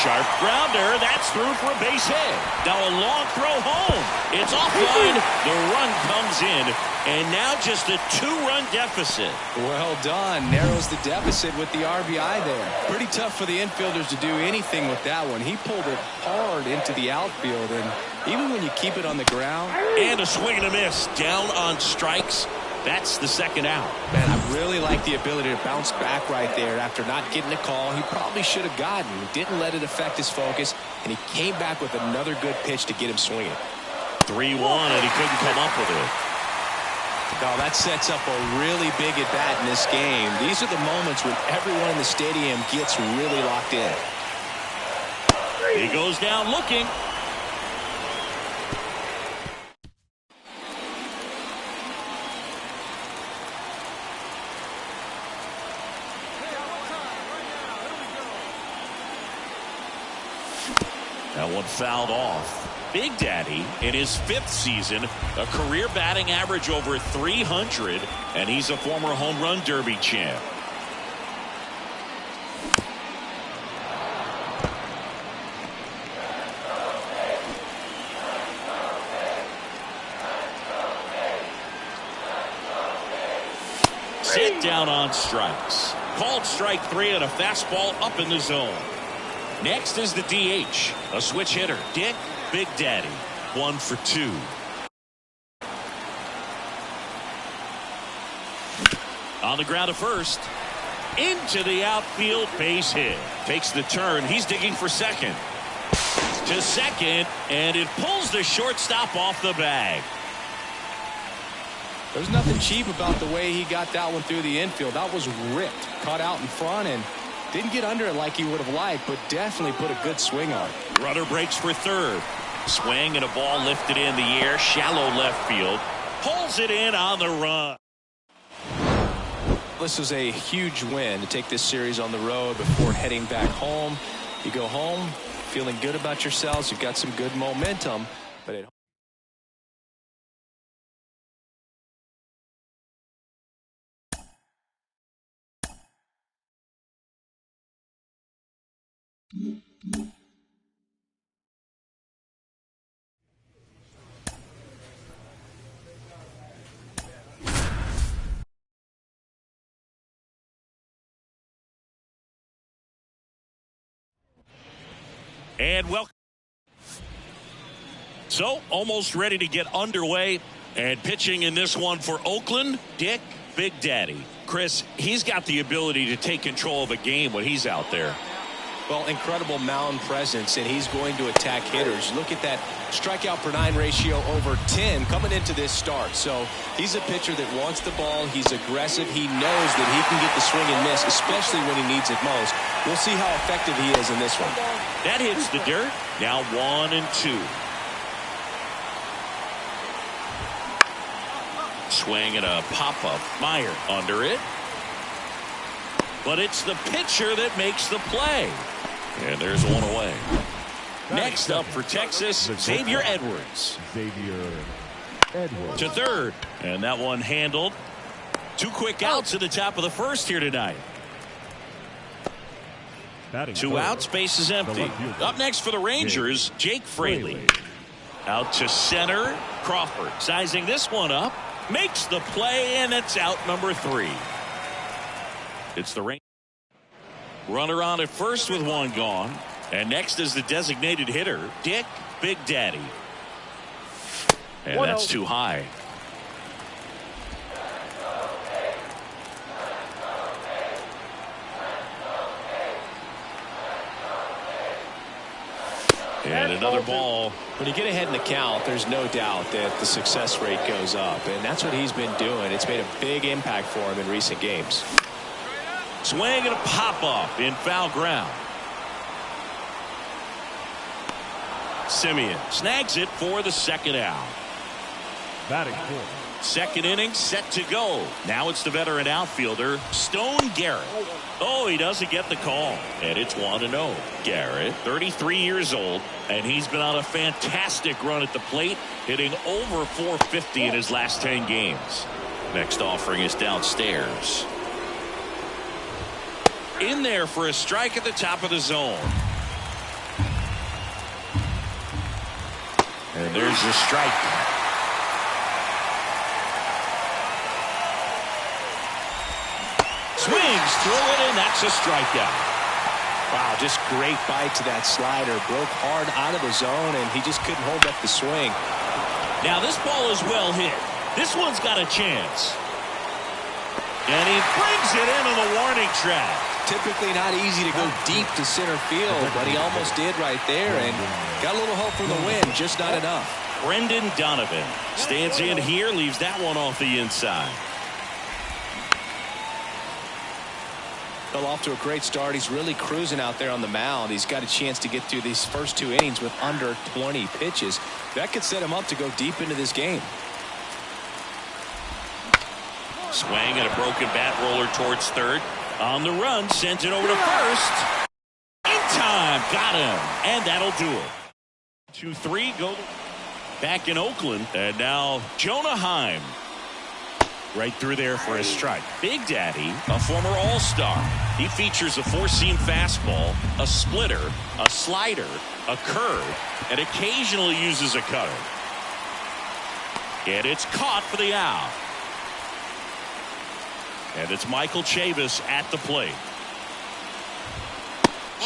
Sharp grounder. That's through for a base hit. Now a long throw home. It's offline. The run comes in. And now just a 2-run deficit. Well done. Narrows the deficit with the RBI there. Pretty tough for the infielders to do anything with that one. He pulled it hard into the outfield. And even when you keep it on the ground. And a swing and a miss. Down on strikes. That's the second out. Man, I really like the ability to bounce back right there after not getting a call he probably should have gotten. He didn't let it affect his focus, and he came back with another good pitch to get him swinging. 3-1, and he couldn't come up with it. Now that sets up a really big at-bat in this game. These are the moments when everyone in the stadium gets really locked in. He goes down looking. That one fouled off. Big Daddy in his 5th season, a career batting average over 300, and he's a former home run derby champ. Sit down on strikes. Called strike 3 and a fastball up in the zone. Next is the DH, a switch hitter, Dick Big Daddy, 1 for 2. On the ground to first. Into the outfield, base hit. Takes the turn. He's digging for second. To second, and it pulls the shortstop off the bag. There's nothing cheap about the way he got that one through the infield. That was ripped. Caught out in front and didn't get under it like he would have liked, but definitely put a good swing on it. Runner breaks for third. Swing and a ball lifted in the air. Shallow left field. Pulls it in on the run. This is a huge win to take this series on the road before heading back home. You go home feeling good about yourselves. You've got some good momentum, but at And welcome. So almost ready to get underway, and pitching in this one for Oakland, Dick Big Daddy. Chris, he's got the ability to take control of a game when he's out there. Well, incredible mound presence, and he's going to attack hitters. Look at that strikeout per 9 ratio over 10 coming into this start. So he's a pitcher that wants the ball. He's aggressive. He knows that he can get the swing and miss, especially when he needs it most. We'll see how effective he is in this one. That hits the dirt. Now 1-2. Swing and a pop-up. Meyer under it. But it's the pitcher that makes the play. And there's one away. Next up for Texas, Xavier Edwards. Xavier Edwards. To third. And that one handled. 2 quick outs at the top of the first here tonight. Batting 2 third. outs, base is empty. Up next for the Rangers, Jake Fraley. Out to center, Crawford. Sizing this one up. Makes the play, and it's out number 3. It's the Rangers. Runner on at first with 1 gone. And next is the designated hitter, Dick Big Daddy. And that's too high. And another ball. When you get ahead in the count, there's no doubt that the success rate goes up, and that's what he's been doing. It's made a big impact for him in recent games. Swing and a pop-up in foul ground. Simeon snags it for the second out. Batting fourth. Second inning set to go. Now it's the veteran outfielder, Stone Garrett. Oh, he doesn't get the call. And it's 1-0. Garrett, 33 years old, and he's been on a fantastic run at the plate, hitting over 450 in his last 10 games. Next offering is downstairs. In there for a strike at the top of the zone. And there's the strike. Swings through it, and that's a strikeout. Wow, just great bite to that slider. Broke hard out of the zone, and he just couldn't hold up the swing. Now this ball is well hit. This one's got a chance. And he brings it into the warning track. Typically not easy to go deep to center field, but he almost did right there, and got a little hope for the win, just not enough. Brendan Donovan stands in here, leaves that one off the inside. Well, off to a great start. He's really cruising out there on the mound. He's got a chance to get through these first 2 innings with under 20 pitches. That could set him up to go deep into this game. Swing and a broken bat roller towards third. On the run, sent it over to first. In time, got him. And that'll do it. 2-3, go back in Oakland. And now Jonah Heim. Right through there for a strike. Big Daddy, a former All-Star. He features a 4-seam fastball, a splitter, a slider, a curve, and occasionally uses a cutter. And it's caught for the out. And it's Michael Chavis at the plate.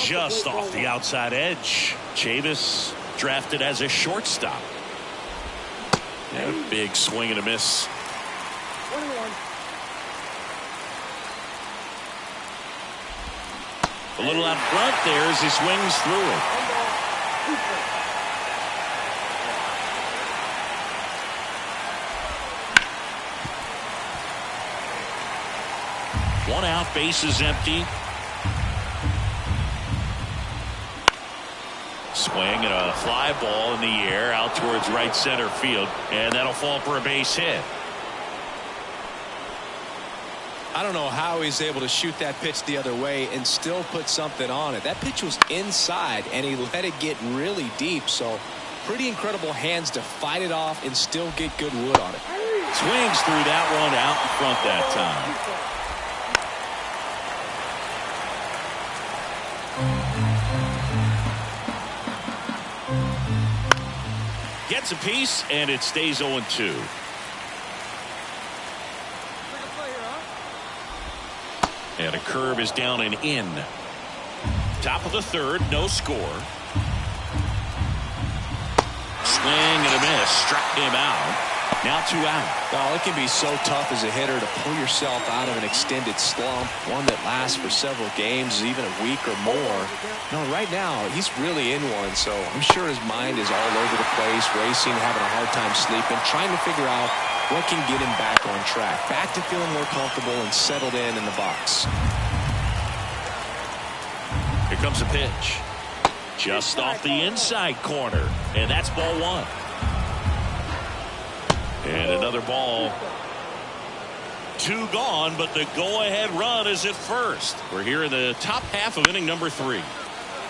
Just off the outside edge. Chavis drafted as a shortstop. And a big swing and a miss. A little out front there as he swings through it. One out, bases empty. Swing and a fly ball in the air out towards right center field, and that'll fall for a base hit. I don't know how he's able to shoot that pitch the other way and still put something on it. That pitch was inside, and he let it get really deep. So pretty incredible hands to fight it off and still get good wood on it. Swings through that one out in front that time. Gets a piece, and it stays 0-2. And a curve is down and in. Top of the third, no score. Swing and a miss, struck him out. Now 2 out. Oh, it can be so tough as a hitter to pull yourself out of an extended slump, one that lasts for several games, even a week or more. No, right now he's really in one, so I'm sure his mind is all over the place, racing, having a hard time sleeping, trying to figure out what can get him back on track, back to feeling more comfortable and settled in the box. Here comes a pitch. Just off the inside corner, and that's ball 1. And another ball. 2 gone, but the go-ahead run is at first. We're here in the top half of inning number 3.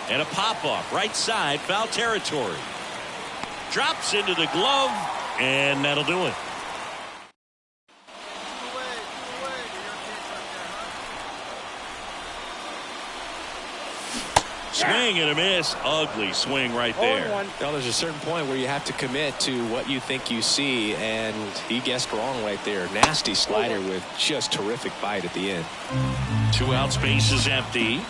And a pop-up, right side, foul territory. Drops into the glove, and that'll do it. Swing and a miss. Ugly swing right there. Well, there's a certain point where you have to commit to what you think you see, and he guessed wrong right there. Nasty slider with just terrific bite at the end. 2 outs, base is empty.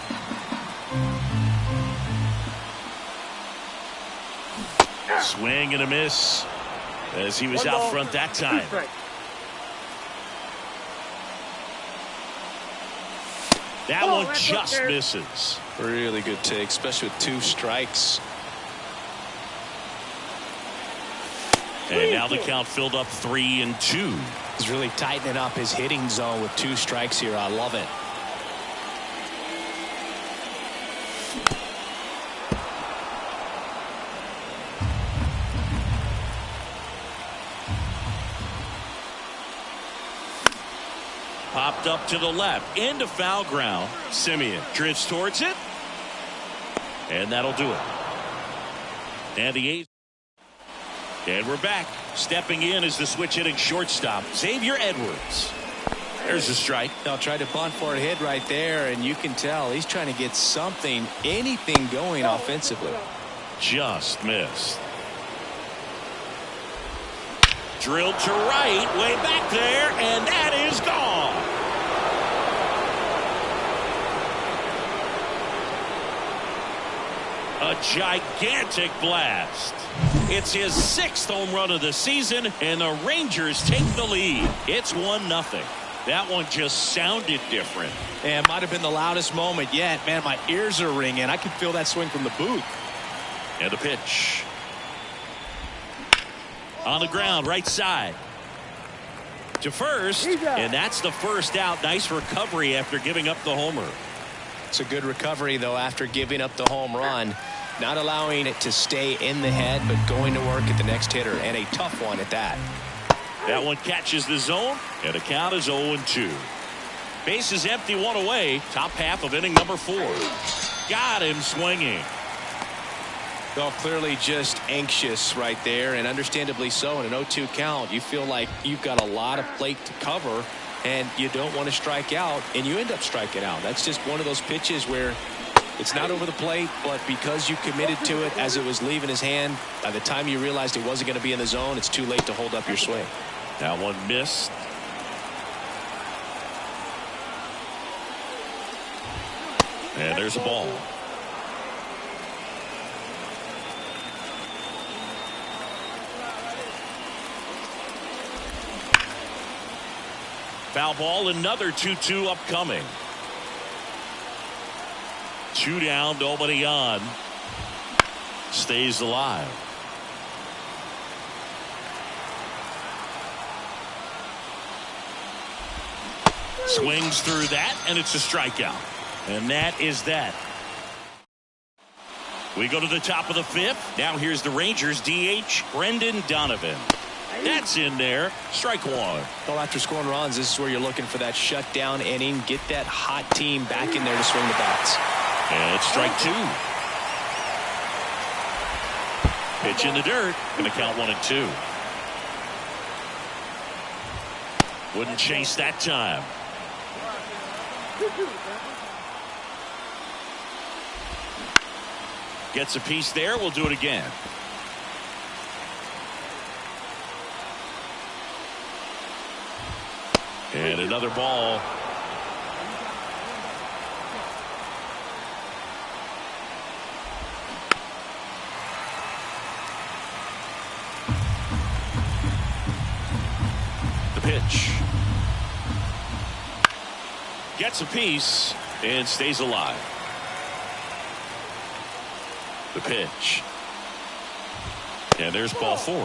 Swing and a miss as he was out front that time. That one just misses. Really good take, especially with 2 strikes. And now the count filled up 3-2. He's really tightening up his hitting zone with 2 strikes here. I love it. Popped up to the left into foul ground. Simeon drifts towards it, and that'll do it. And the 8th. And we're back. Stepping in is the switch hitting shortstop, Xavier Edwards. There's a strike. They'll try to bunt for a hit right there, and you can tell he's trying to get something, anything going offensively. Just missed. Drilled to right, way back there, and that is gone. A gigantic blast. It's his 6th home run of the season, and the Rangers take the lead. It's 1-0. That one just sounded different. And might have been the loudest moment yet. Man, my ears are ringing. I can feel that swing from the booth. And a pitch. On the ground, right side. To first, and that's the first out. Nice recovery after giving up the homer. It's a good recovery, though, after giving up the home run. Not allowing it to stay in the head, but going to work at the next hitter, and a tough one at that. That one catches the zone, and the count is 0-2. Base is empty, 1 away. Top half of inning number 4. Got him swinging. Well, clearly just anxious right there, and understandably so. In an 0-2 count, you feel like you've got a lot of plate to cover, and you don't want to strike out, and you end up striking out. That's just one of those pitches where it's not over the plate, but because you committed to it as it was leaving his hand, by the time you realized it wasn't going to be in the zone, it's too late to hold up your swing. That one missed. And there's a ball. Foul ball, another 2-2 upcoming. 2 down, nobody on. Stays alive. Swings through that, and it's a strikeout. And that is that. We go to the top of the 5th. Now here's the Rangers DH, Brendan Donovan. That's in there. Strike 1. Well, after scoring runs, this is where you're looking for that shutdown inning. Get that hot team back in there to swing the bats. And it's strike 2. Pitch in the dirt. Going to count 1 and 2. Wouldn't chase that time. Gets a piece there. We'll do it again. And another ball. The pitch. Gets a piece and stays alive. The pitch. And there's ball 4.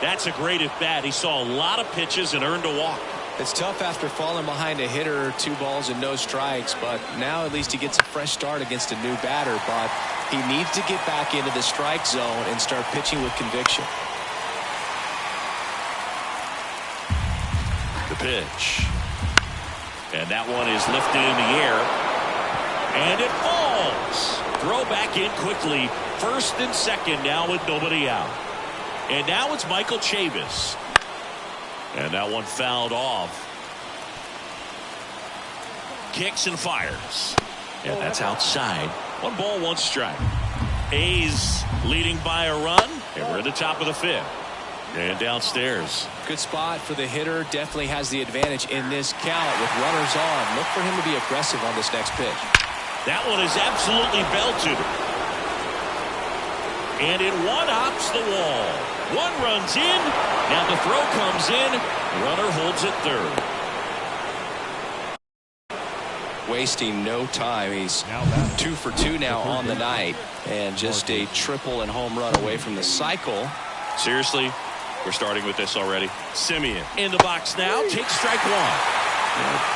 That's a great at bat. He saw a lot of pitches and earned a walk. It's tough after falling behind a hitter, 2 balls and no strikes, but now at least he gets a fresh start against a new batter. But he needs to get back into the strike zone and start pitching with conviction. The pitch. And that one is lifted in the air. And it falls. Throw back in quickly. First and second now with nobody out. And now it's Michael Chavis. And that one fouled off. Kicks and fires. And that's outside. 1 ball, 1 strike. A's leading by a run. And we're at the top of the 5th. And downstairs. Good spot for the hitter. Definitely has the advantage in this count with runners on. Look for him to be aggressive on this next pitch. That one is absolutely belted. And it one-hops the wall. 1 runs in. Now the throw comes in. Runner holds it third. Wasting no time. He's 2 for 2 now on the night. And just a triple and home run away from the cycle. Seriously, we're starting with this already. Simeon in the box now. Takes strike 1.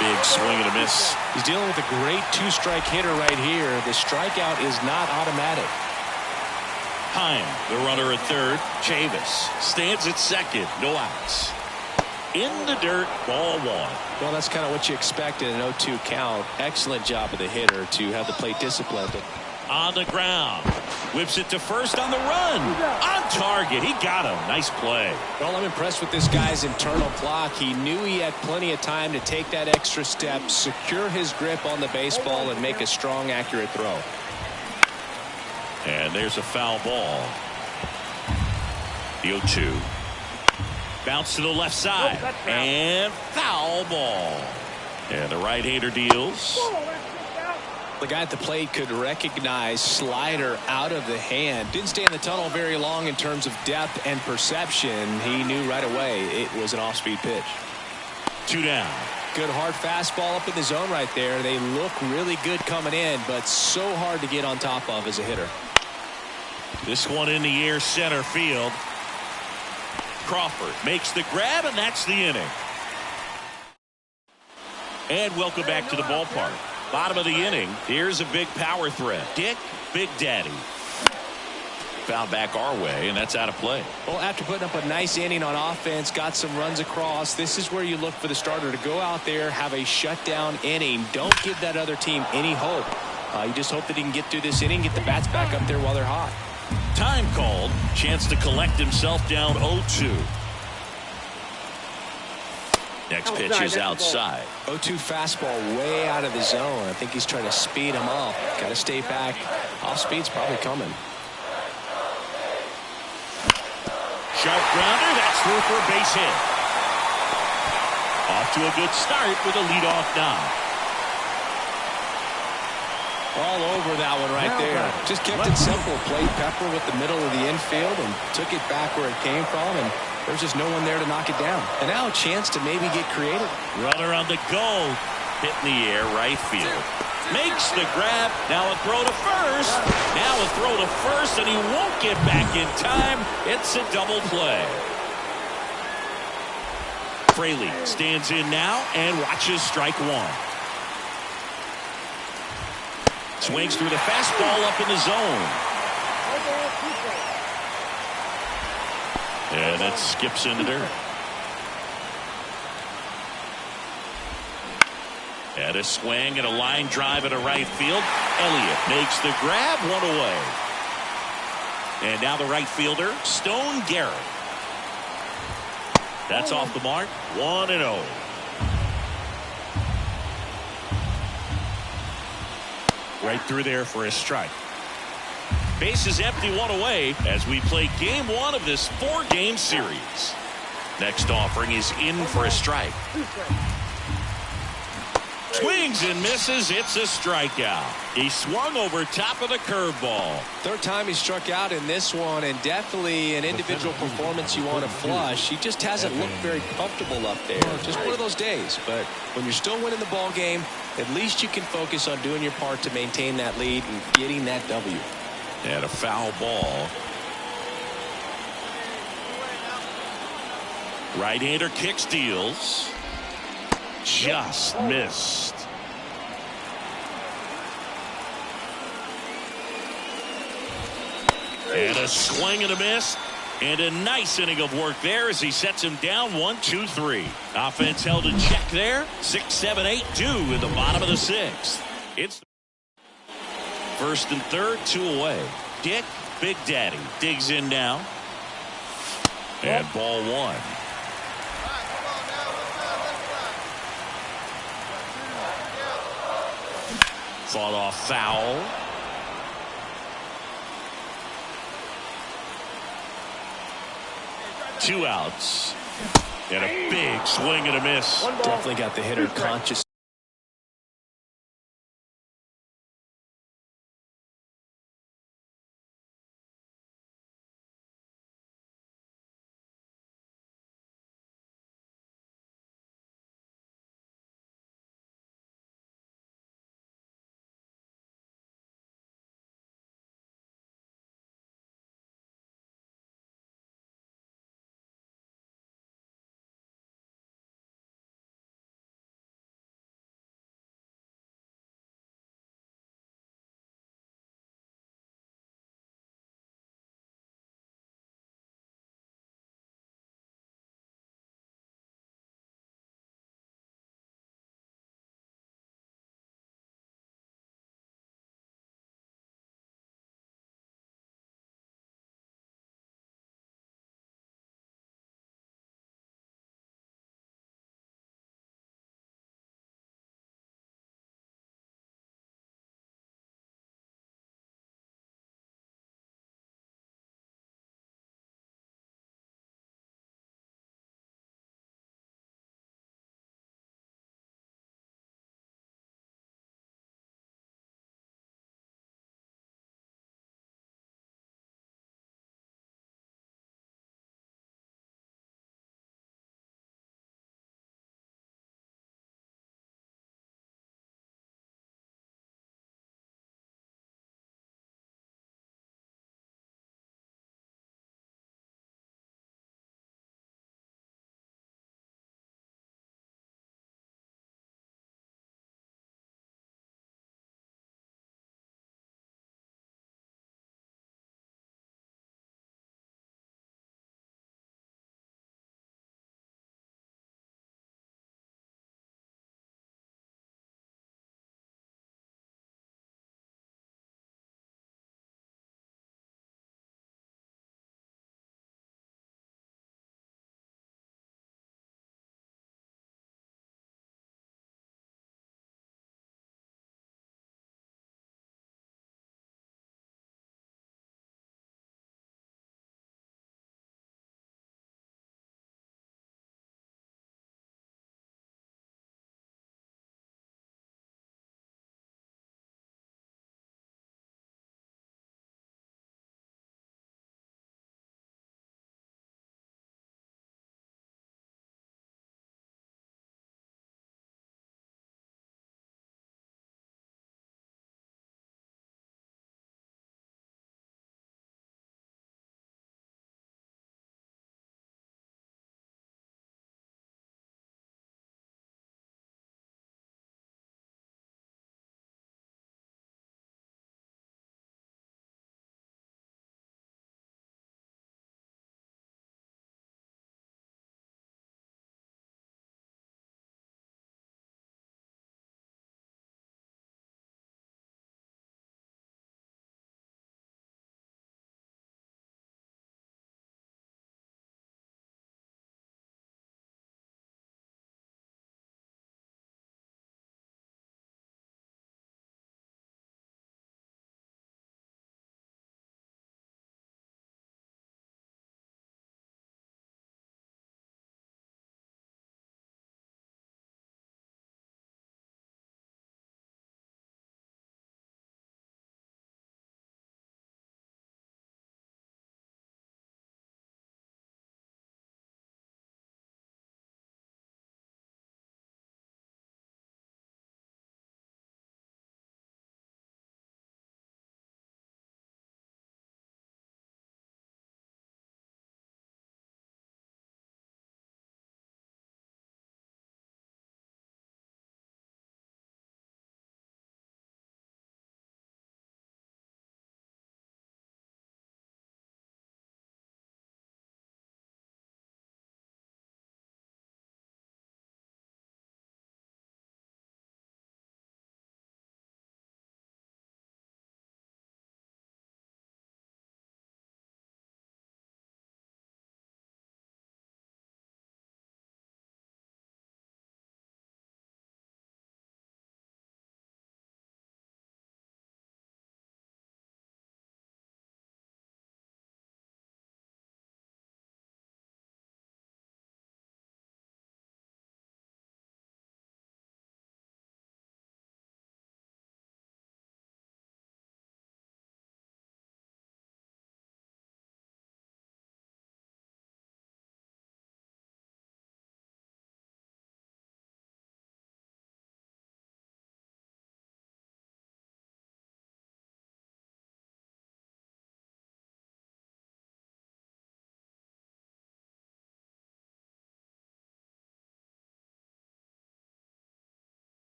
Big swing and a miss. He's dealing with a great 2-strike hitter right here. The strikeout is not automatic. Heim, the runner at third. Chavis stands at second. No outs. In the dirt, ball 1. Well, that's kind of what you expect in an 0-2 count. Excellent job of the hitter to have the plate disciplined. On the ground. Whips it to first on the run. On target. He got him. Nice play. Well, I'm impressed with this guy's internal clock. He knew he had plenty of time to take that extra step, secure his grip on the baseball, and make a strong, accurate throw. And there's a foul ball. The 0-2. Bounce to the left side. And foul ball. And the right-hander deals. The guy at the plate could recognize slider out of the hand. Didn't stay in the tunnel very long in terms of depth and perception. He knew right away it was an off-speed pitch. 2 down. Good hard fastball up in the zone right there. They look really good coming in, but so hard to get on top of as a hitter. This one in the air, center field. Crawford makes the grab, and that's the inning. And welcome back to the ballpark. Bottom of the inning. Here's a big power threat. Dick, Big Daddy. Foul back our way, and that's out of play. Well, after putting up a nice inning on offense, got some runs across, this is where you look for the starter to go out there, have a shutdown inning. Don't give that other team any hope. You just hope that he can get through this inning, get the bats back up there while they're hot. Time called. Chance to collect himself down 0-2. Next pitch is outside. 0-2 fastball way out of the zone. I think he's trying to speed him up. Got to stay back. Off speed's probably coming. Sharp grounder. That's through for a base hit. Off to a good start with a leadoff knock. All over that one right there. Just kept it simple. Played Pepper with the middle of the infield and took it back where it came from, and there's just no one there to knock it down. And now a chance to maybe get creative. Runner on the go. Hit in the air, right field. Makes the grab. Now a throw to first. Now a throw to first, and he won't get back in time. It's a double play. Fraley stands in now and watches strike one. Swings through the fastball up in the zone. And it skips into dirt. And a swing and a line drive into right field. Elliott makes the grab, one away. And now the right fielder, Stone Garrett. That's off the mark, 1-0. Right through there for a strike. Base is empty, one away as we play game one of this 4-game series. Next offering is in for a strike. Swings and misses. It's a strikeout. He swung over top of the curveball. Third time he struck out in this one, and definitely an individual performance you want to flush. He just hasn't looked very comfortable up there. Just one of those days. But when you're still winning the ball game, at least you can focus on doing your part to maintain that lead and getting that W. And a foul ball. Right-hander kicks, deals. Just missed. And a swing and a miss. And a nice inning of work there as he sets him down 1-2-3. Offense held in check there. 6-7-8-2 in the bottom of the sixth. It's first and third, 2 away. Dick, Big Daddy, digs in now. And ball one. Fought off foul. Two outs. And a big swing and a miss. Definitely got the hitter conscious.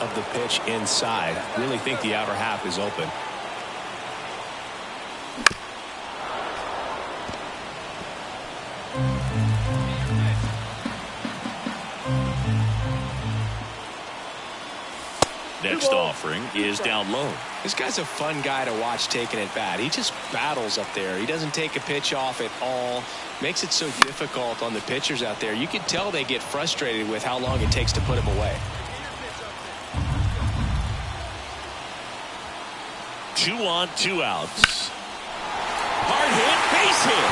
of the pitch inside. Really think the outer half is open. Next offering is down low. This guy's a fun guy to watch taking at bat. He just battles up there. He doesn't take a pitch off at all. Makes it so difficult on the pitchers out there. You can tell they get frustrated with how long it takes to put him away. 2 on, 2 outs. Hard hit, base hit.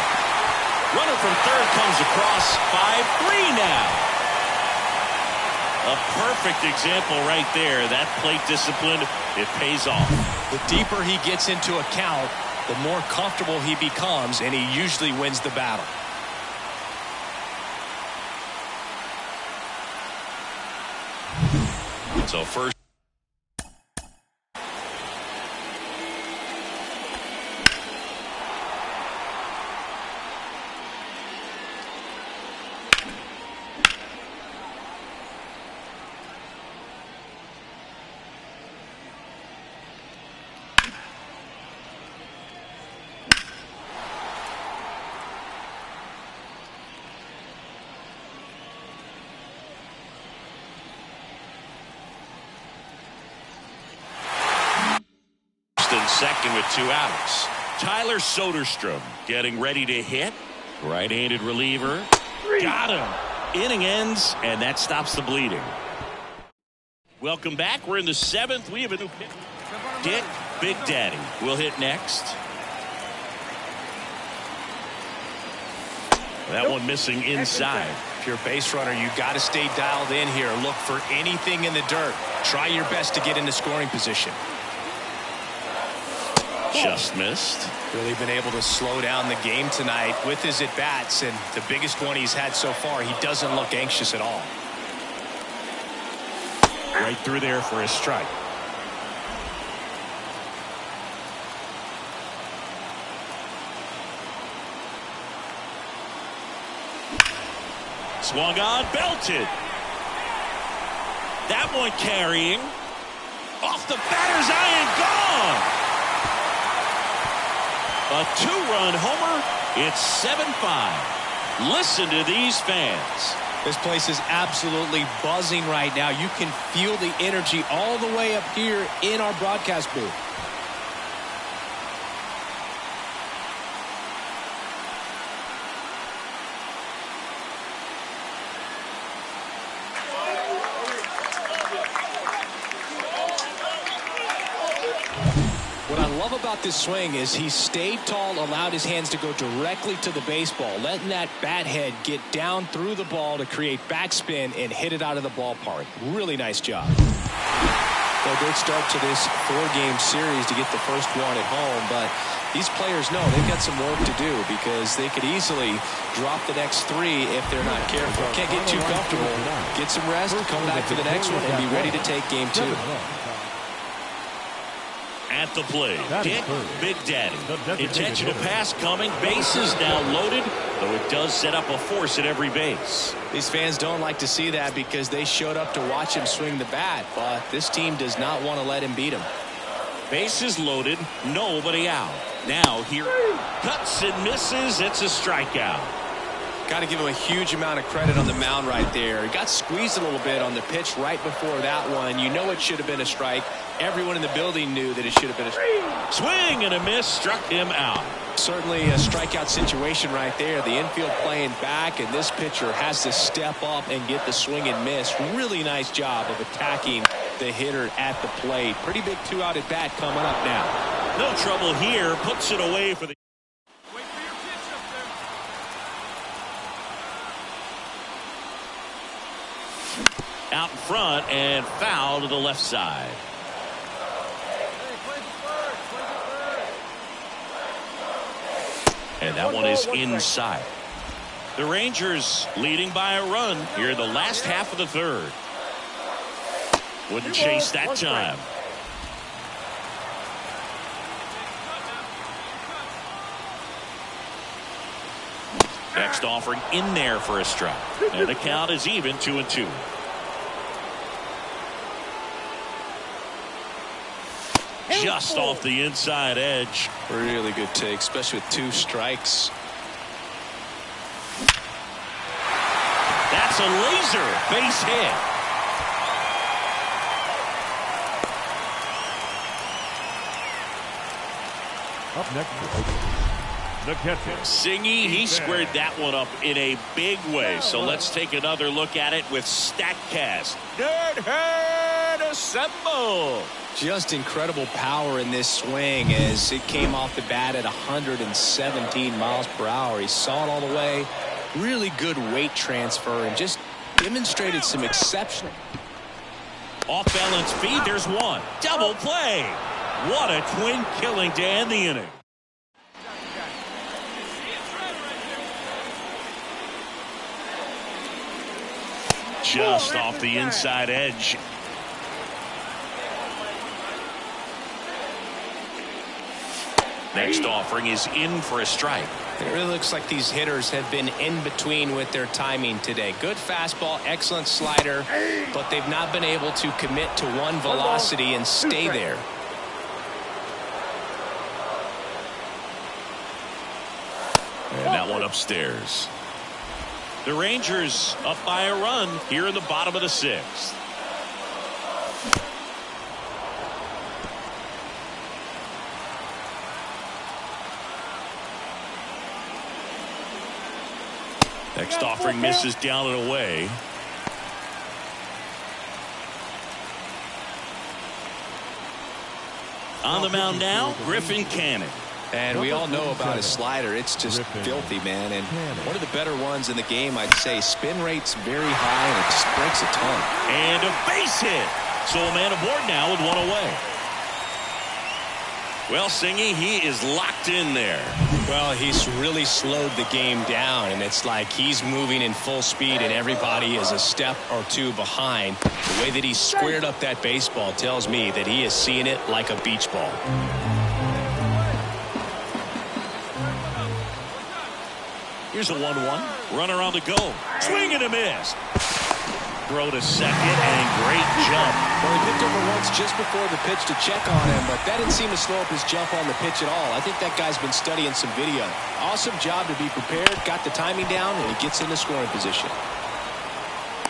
Runner from third comes across. 5-3 now. A perfect example right there. That plate discipline, it pays off. The deeper he gets into a count, the more comfortable he becomes, and he usually wins the battle. So first. Second with 2 outs. Tyler Soderstrom getting ready to hit. Right-handed reliever. Got him. Inning ends, and that stops the bleeding. Welcome back. We're in the 7th. We have a new pitch. Dick Big Daddy will hit next. That one missing inside. If you're a base runner, you got to stay dialed in here. Look for anything in the dirt. Try your best to get into scoring position. Just missed. Really been able to slow down the game tonight with his at-bats, and the biggest one he's had so far, he doesn't look anxious at all. Right through there for a strike. Swung on, belted. That one carrying. Off the batter's eye and gone. A 2-run homer. It's 7-5. Listen to these fans. This place is absolutely buzzing right now. You can feel the energy all the way up here in our broadcast booth. What I love about this swing is he stayed tall, allowed his hands to go directly to the baseball, letting that bat head get down through the ball to create backspin and hit it out of the ballpark. Really nice job. Well, great start to this 4-game series to get the first one at home, but these players know they've got some work to do because they could easily drop the next 3 if they're not careful. Can't get too comfortable. Get some rest, come back for the next one, and be ready to take game 2. At the plate, Dick Big Daddy. Intentional pass coming. Bases now loaded, though it does set up a force at every base. These fans don't like to see that because they showed up to watch him swing the bat, but this team does not want to let him beat him. Bases loaded, nobody out. Now here, cuts and misses. It's a strikeout. Got to give him a huge amount of credit on the mound right there. He got squeezed a little bit on the pitch right before that one. You know it should have been a strike. Everyone in the building knew that it should have been a strike. Swing and a miss, struck him out. Certainly a strikeout situation right there. The infield playing back, and this pitcher has to step up and get the swing and miss. Really nice job of attacking the hitter at the plate. Pretty big 2-out at bat coming up now. No trouble here. Puts it away for the... Wait for your pitch up there. Out in front and foul to the left side. Hey, play for third. Play for third. And that one is inside. The Rangers leading by a run here in the last half of the 3rd. Wouldn't chase that time. Next offering in there for a strike. And the count is even 2-2. just off the inside edge. Really good take, especially with 2 strikes. That's a laser base hit. Up next for Oakland, the catcher. Singy, he squared that one up in a big way. So let's take another look at it with StatCast. Nerd Herd assemble. Just incredible power in this swing as it came off the bat at 117 miles per hour. He saw it all the way. Really good weight transfer and just demonstrated some exceptional. Off balance feed, there's one. Double play. What a twin killing to end the inning. Just off the inside edge. Next offering is in for a strike. It really looks like these hitters have been in between with their timing today. Good fastball, excellent slider, but they've not been able to commit to one velocity and stay there. And that one upstairs. The Rangers up by a run here in the bottom of the 6th. Next offering misses down and away. On the mound now, Griffin Canning. And we all know about his slider. It's just filthy, man. And one of the better ones in the game, I'd say. Spin rate's very high, and it just breaks a ton. And a base hit. So a man aboard now with one away. Well, Singy, he is locked in there. Well, he's really slowed the game down, and it's like he's moving in full speed, and everybody is a step or 2 behind. The way that he squared up that baseball tells me that he is seeing it like a beach ball. Here's a 1-1. Runner on the go. Swing and a miss. Throw to second and great jump. Well, he picked over once just before the pitch to check on him, but that didn't seem to slow up his jump on the pitch at all. I think that guy's been studying some video. Awesome job to be prepared, got the timing down, and he gets into scoring position.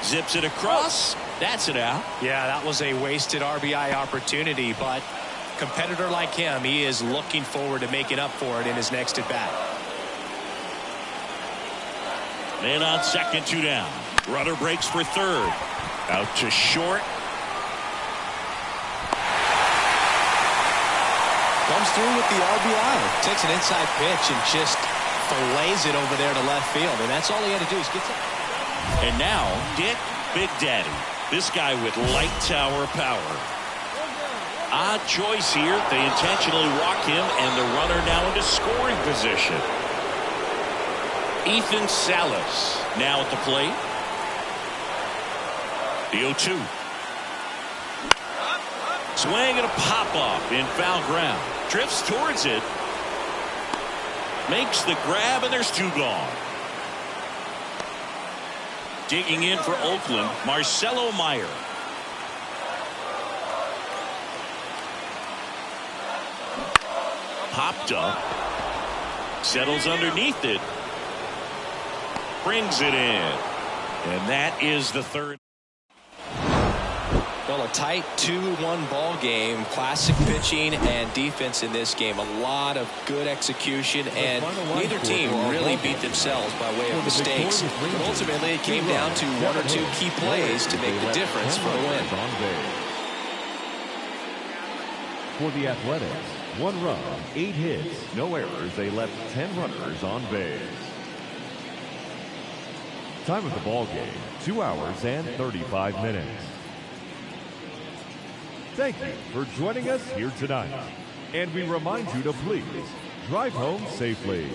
Zips it across. That's it out. Yeah, that was a wasted RBI opportunity, but competitor like him, he is looking forward to making up for it in his next at-bat. Man on second, 2 down. Runner breaks for third. Out to short. Comes through with the RBI. Takes an inside pitch and just fillets it over there to left field. And that's all he had to do is get it. And now, Dick Big Daddy. This guy with light tower power. Odd choice here. They intentionally walk him, and the runner now into scoring position. Ethan Salas now at the plate. The 0-2. Swing and a pop-off in foul ground. Drifts towards it. Makes the grab, and there's 2 gone. Digging in for Oakland, Marcelo Meyer. Popped up. Settles underneath it. Brings it in. And that is the 3rd. Well, a tight 2-1 ball game. Classic pitching and defense in this game. A lot of good execution, and neither team really beat themselves by way of mistakes. But ultimately, it came down to 1 or 2 key plays to make the difference for the win. For the Athletics, 1 run, 8 hits, no errors. They left 10 runners on base. Time of the ball game, 2 hours and 35 minutes. Thank you for joining us here tonight. And we remind you to please drive home safely.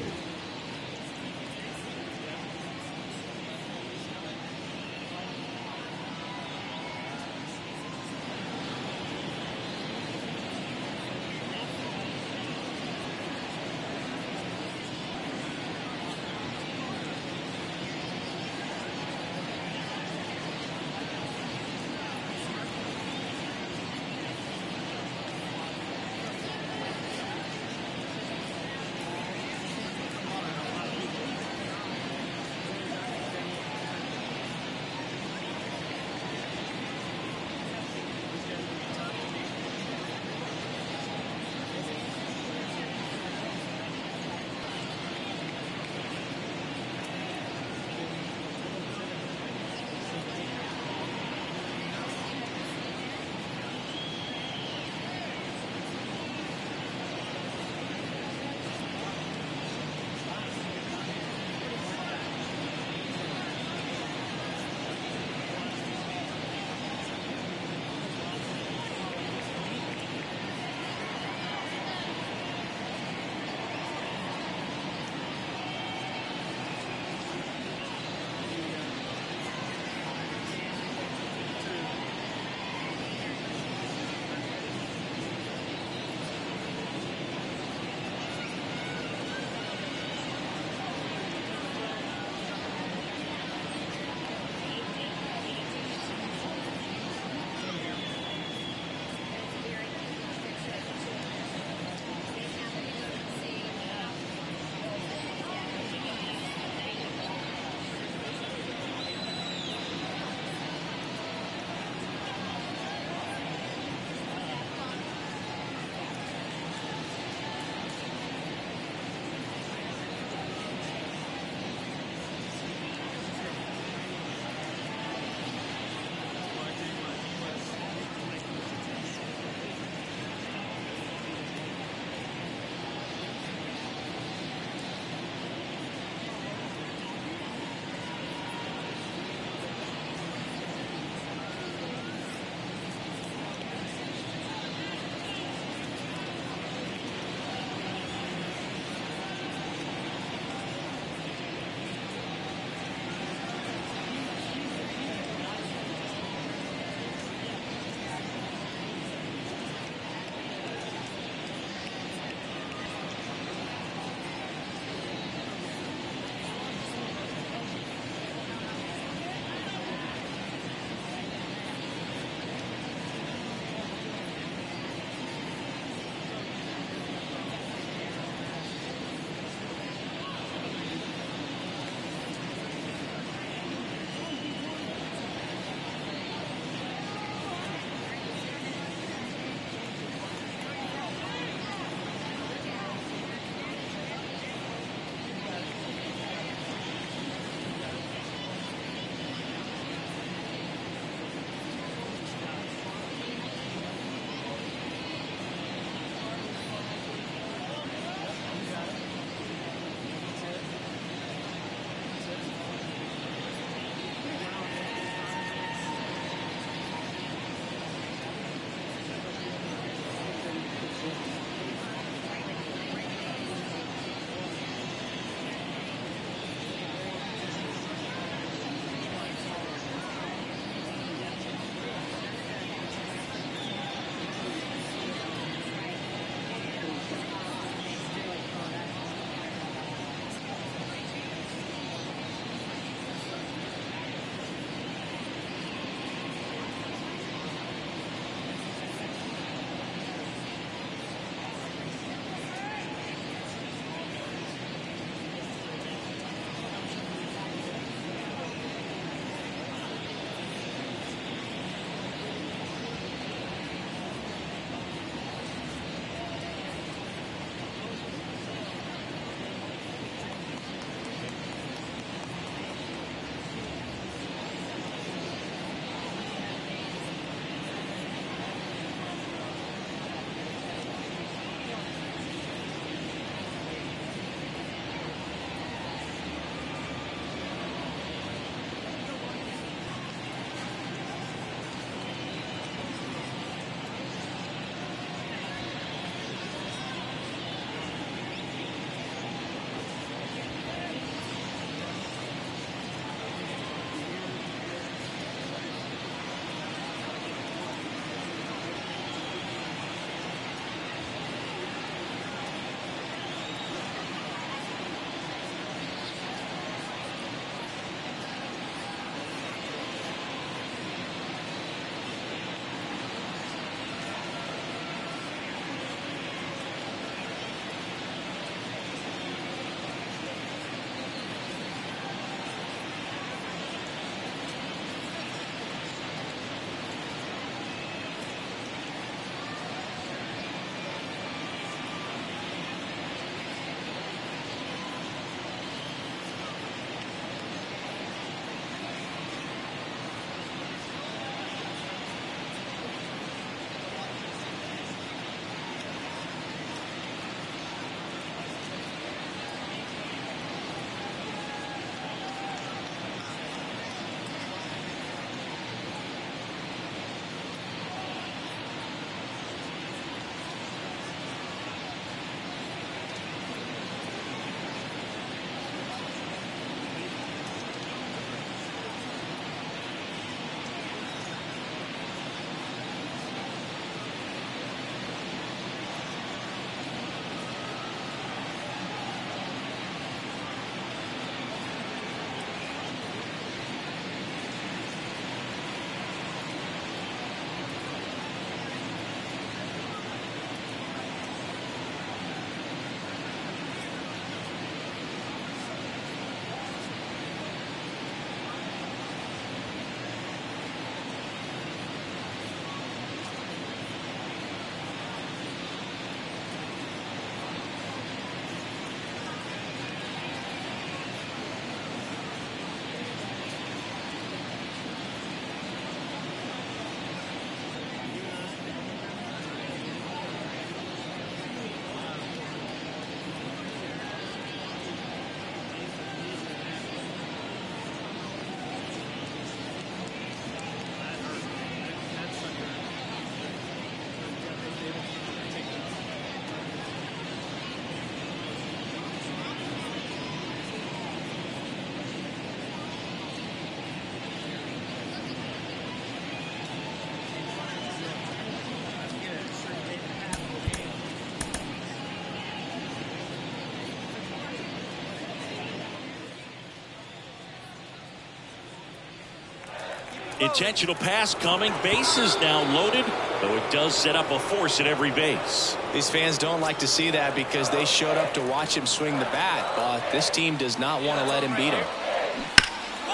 Intentional pass coming. Bases now loaded, though it does set up a force at every base. These fans don't like to see that because they showed up to watch him swing the bat, but this team does not want to let him beat him.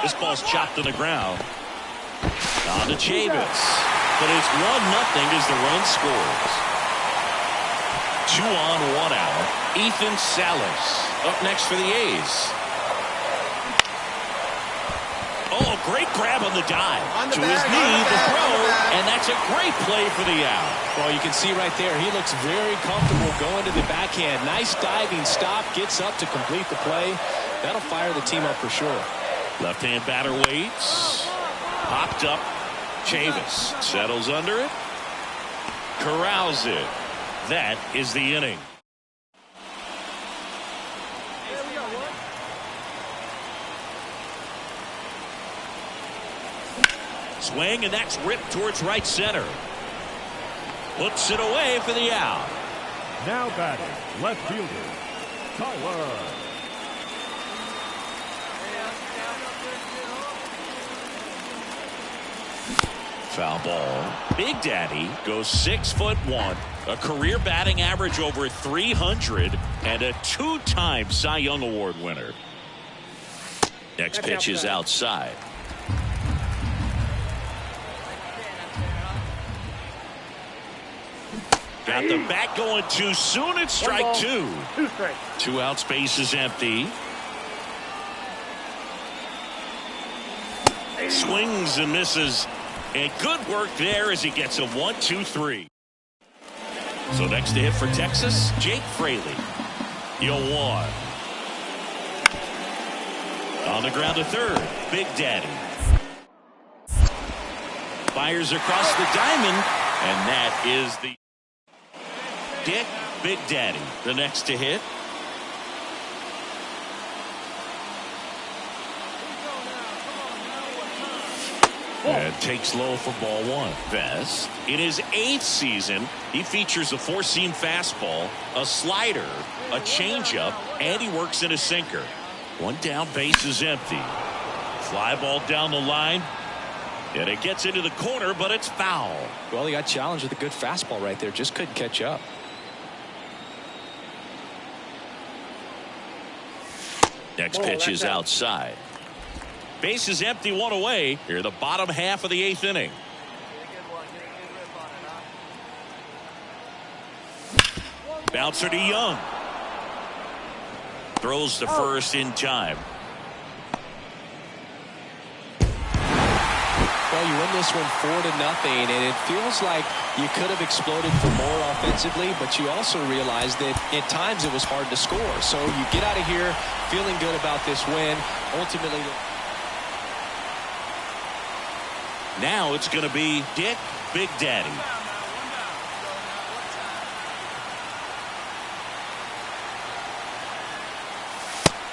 This ball's chopped on the ground. On to Chavis. But it's 1-0 as the run scores. 2 on, 1 out. Ethan Salas up next for the A's. Oh, great grab on the dive. To his knee, the throw, and that's a great play for the out. Well, you can see right there, he looks very comfortable going to the backhand. Nice diving stop, gets up to complete the play. That'll fire the team up for sure. Left-hand batter waits. Popped up. Chavis settles under it. Corrals it. That is the inning. Swing, and that's ripped towards right center. Puts it away for the out. Now batting, left fielder, Tyler. Foul ball. Big Daddy goes 6'1", a career batting average over 300, and a 2-time Cy Young Award winner. Next pitch is outside. Got the bat going too soon. It's strike 2. 2 outs, base is empty. Swings and misses. And good work there as he gets a 1-2-3. So next to hit for Texas, Jake Fraley. 0-1. On the ground to third, Big Daddy. Fires across the diamond, and that is the Dick Big Daddy. The next to hit. And takes low for ball 1. Vest. In his 8th season, he features a 4-seam fastball, a slider, a changeup, and he works in a sinker. 1 down, base is empty. Fly ball down the line. And it gets into the corner, but it's foul. Well, he got challenged with a good fastball right there. Just couldn't catch up. Next pitch is outside. Base is empty, 1 away. Here the bottom half of the 8th inning. Bouncer to Young. Throws to first in time. Well, you win this one 4-0, and it feels like you could have exploded for more offensively, but you also realize that at times it was hard to score. So you get out of here feeling good about this win. Ultimately, now it's going to be Dick Big Daddy.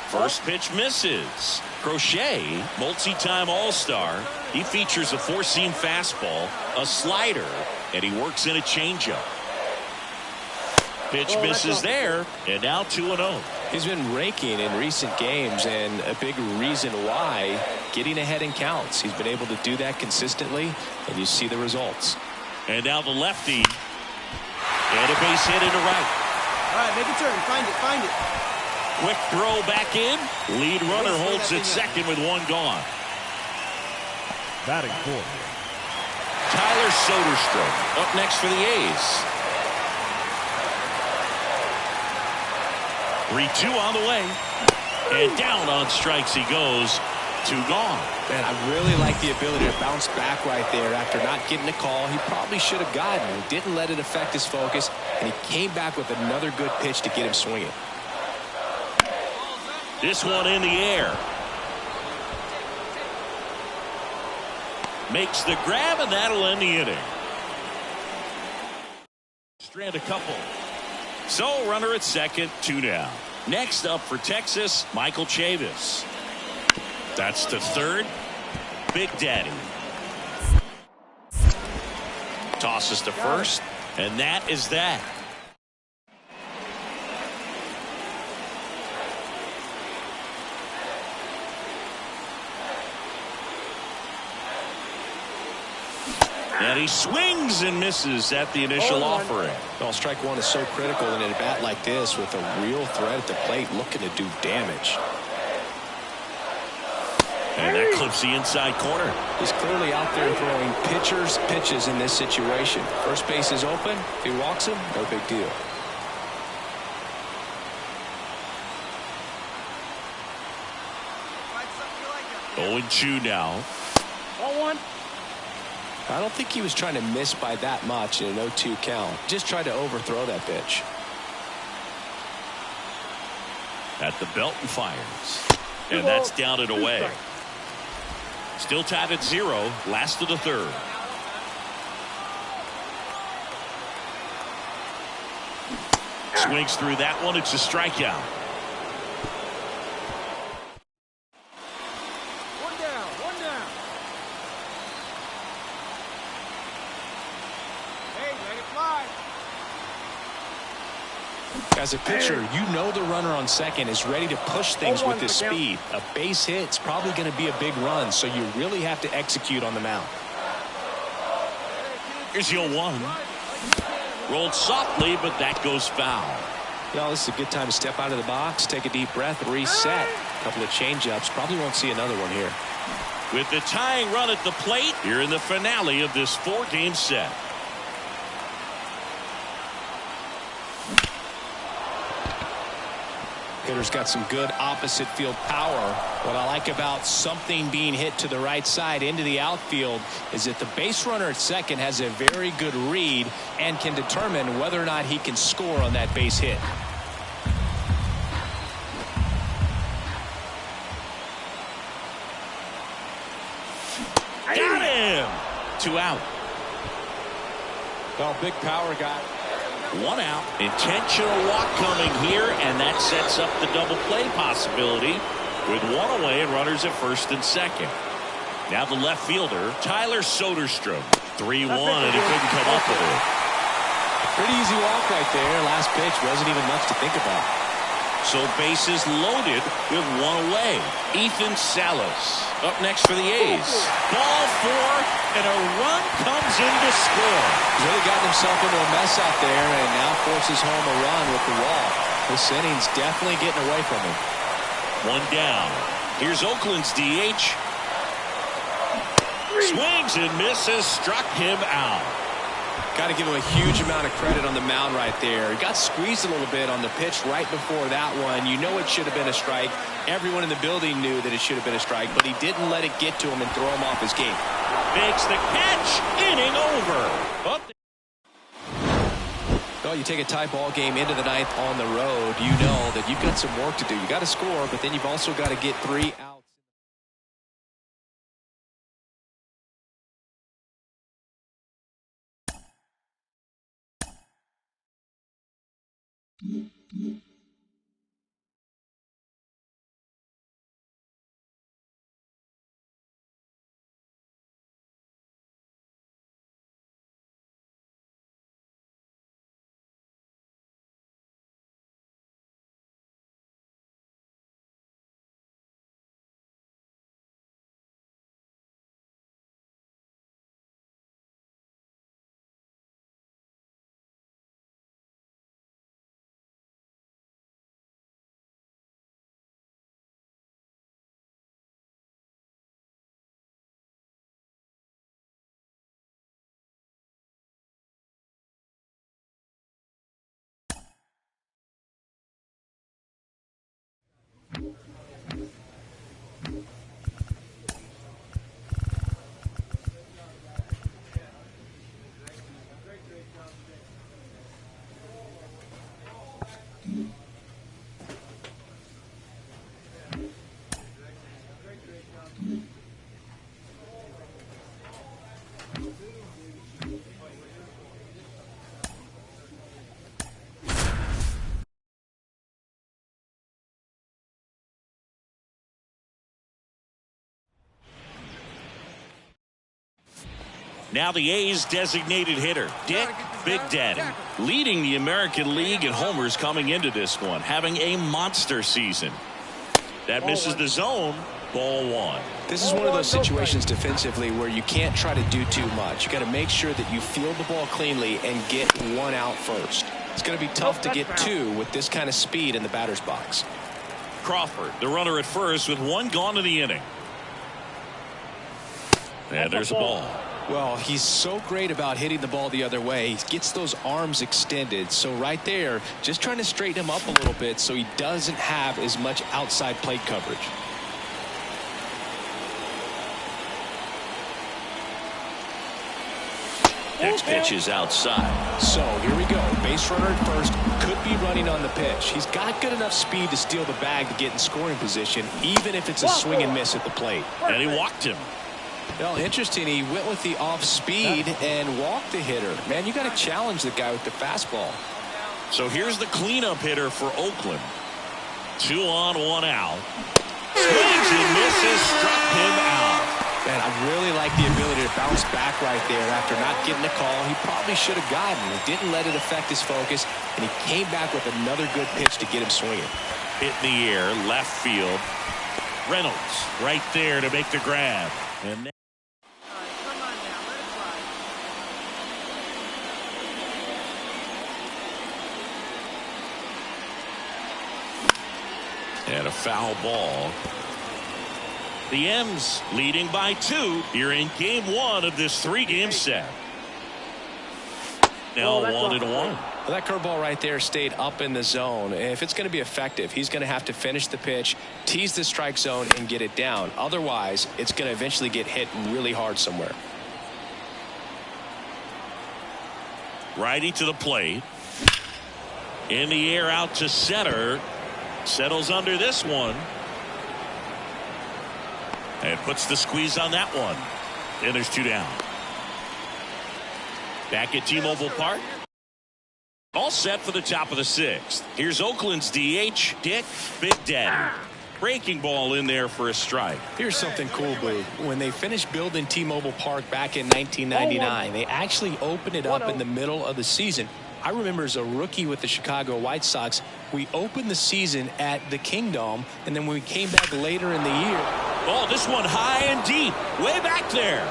First pitch misses. Crochet, multi-time All-Star. He features a 4-seam fastball, a slider, and he works in a changeup. Pitch misses there, and now 2-0. He's been raking in recent games, and a big reason why, getting ahead in counts. He's been able to do that consistently, and you see the results. And now the lefty, and a base hit into right. All right, make a turn. Find it. Find it. Quick throw back in. Lead runner holds at second with 1 gone. Batting fourth, Tyler Soderstrom up next for the A's. 3-2 on the way. And down on strikes he goes. 2 gone. Man, I really like the ability to bounce back right there after not getting a call. He probably should have gotten it. He didn't let it affect his focus, and he came back with another good pitch to get him swinging. This one in the air. Makes the grab, and that'll end the inning. Strand a couple. So runner at second, 2 down. Next up for Texas, Michael Chavis. That's to third, Big Daddy. Tosses to first, and that is that. And he swings and misses at the initial offering. Well, strike one is so critical in a bat like this with a real threat at the plate looking to do damage. And that clips the inside corner. He's clearly out there throwing pitchers pitches in this situation. First base is open. If he walks him, no big deal. Find something you like out there. 0-2 now. 0-1. I don't think he was trying to miss by that much in an 0-2 count. Just tried to overthrow that pitch. At the belt and fires. And that's down and away. Still tied at 0. Last of the third. Swings through that one. It's a strikeout. One down, one down. Hey, let it fly. As a pitcher, you know the runner on second is ready to push things with his speed. A base hit's probably going to be a big run, so you really have to execute on the mound. Here's the 0-1. Rolled softly, but that goes foul. Well, this is a good time to step out of the box, take a deep breath, reset. A couple of changeups. Probably won't see another one here. With the tying run at the plate, here in the finale of this 4-game set. Hitter's got some good opposite field power. What I like about something being hit to the right side into the outfield is that the base runner at second has a very good read and can determine whether or not he can score on that base hit. Got him! 2 out. Well, big power guy. 1 out. Intentional walk coming here, and that sets up the double play possibility with 1 away and runners at first and second. Now the left fielder, Tyler Soderstrom. 3-1, and he couldn't come up with it. Pretty easy walk right there. Last pitch wasn't even much to think about. So bases loaded with 1 away. Ethan Salas up next for the A's. Ball 4, and a run comes in to score. He's really gotten himself into a mess out there and now forces home a run with the walk. This inning's definitely getting away from him. 1 down. Here's Oakland's DH. Swings and misses, struck him out. Got to give him a huge amount of credit on the mound right there. He got squeezed a little bit on the pitch right before that one. You know it should have been a strike. Everyone in the building knew that it should have been a strike, but he didn't let it get to him and throw him off his game. Makes the catch. Inning over. Well, you take a tie ball game into the 9th on the road. You know that you've got some work to do. You got to score, but then you've also got to get 3 outs. Now the A's designated hitter, Dick Big Daddy, leading the American League in homers coming into this one, having a monster season. That misses the zone, Ball one. This is one of those situations defensively where you can't try to do too much. You got to make sure that you field the ball cleanly and get one out first. It's going to be tough to get two with this kind of speed in the batter's box. Crawford, the runner at first with one gone in the inning. And there's a ball. Well, he's so great about hitting the ball the other way. He gets those arms extended. So right there, just trying to straighten him up a little bit so he doesn't have as much outside plate coverage. Next pitch is outside. So here we go. Base runner at first, could be running on the pitch. He's got good enough speed to steal the bag to get in scoring position, even if it's a swing and miss at the plate. And he walked him. Well, interesting. He went with the off speed and walked the hitter. Man, you got to challenge the guy with the fastball. So here's the cleanup hitter for Oakland. 2 on, 1 out. Swings and misses, struck him out. Man, I really like the ability to bounce back right there after not getting a call. He probably should have gotten. He didn't let it affect his focus, and he came back with another good pitch to get him swinging. Hit in the air, left field. Reynolds right there to make the grab. And then Come on now, let it fly. and a foul ball. The M's leading by 2 here in game 1 of this 3-game set. Now 1-1. Well, that curveball right there stayed up in the zone. If it's going to be effective, he's going to have to finish the pitch, tease the strike zone, and get it down. Otherwise, it's going to eventually get hit really hard somewhere. Righty to the plate. In the air out to center. Settles under this one. And puts the squeeze on that one. And there's 2 down. Back at T-Mobile Park. All set for the top of the 6th. Here's Oakland's DH, Dick Big Daddy. Breaking ball in there for a strike. Here's something cool, Boo. When they finished building T-Mobile Park back in 1999, they actually opened it up in the middle of the season. I remember as a rookie with the Chicago White Sox, we opened the season at the Kingdome, and then when we came back later in the year. Oh, this one high and deep, way back there.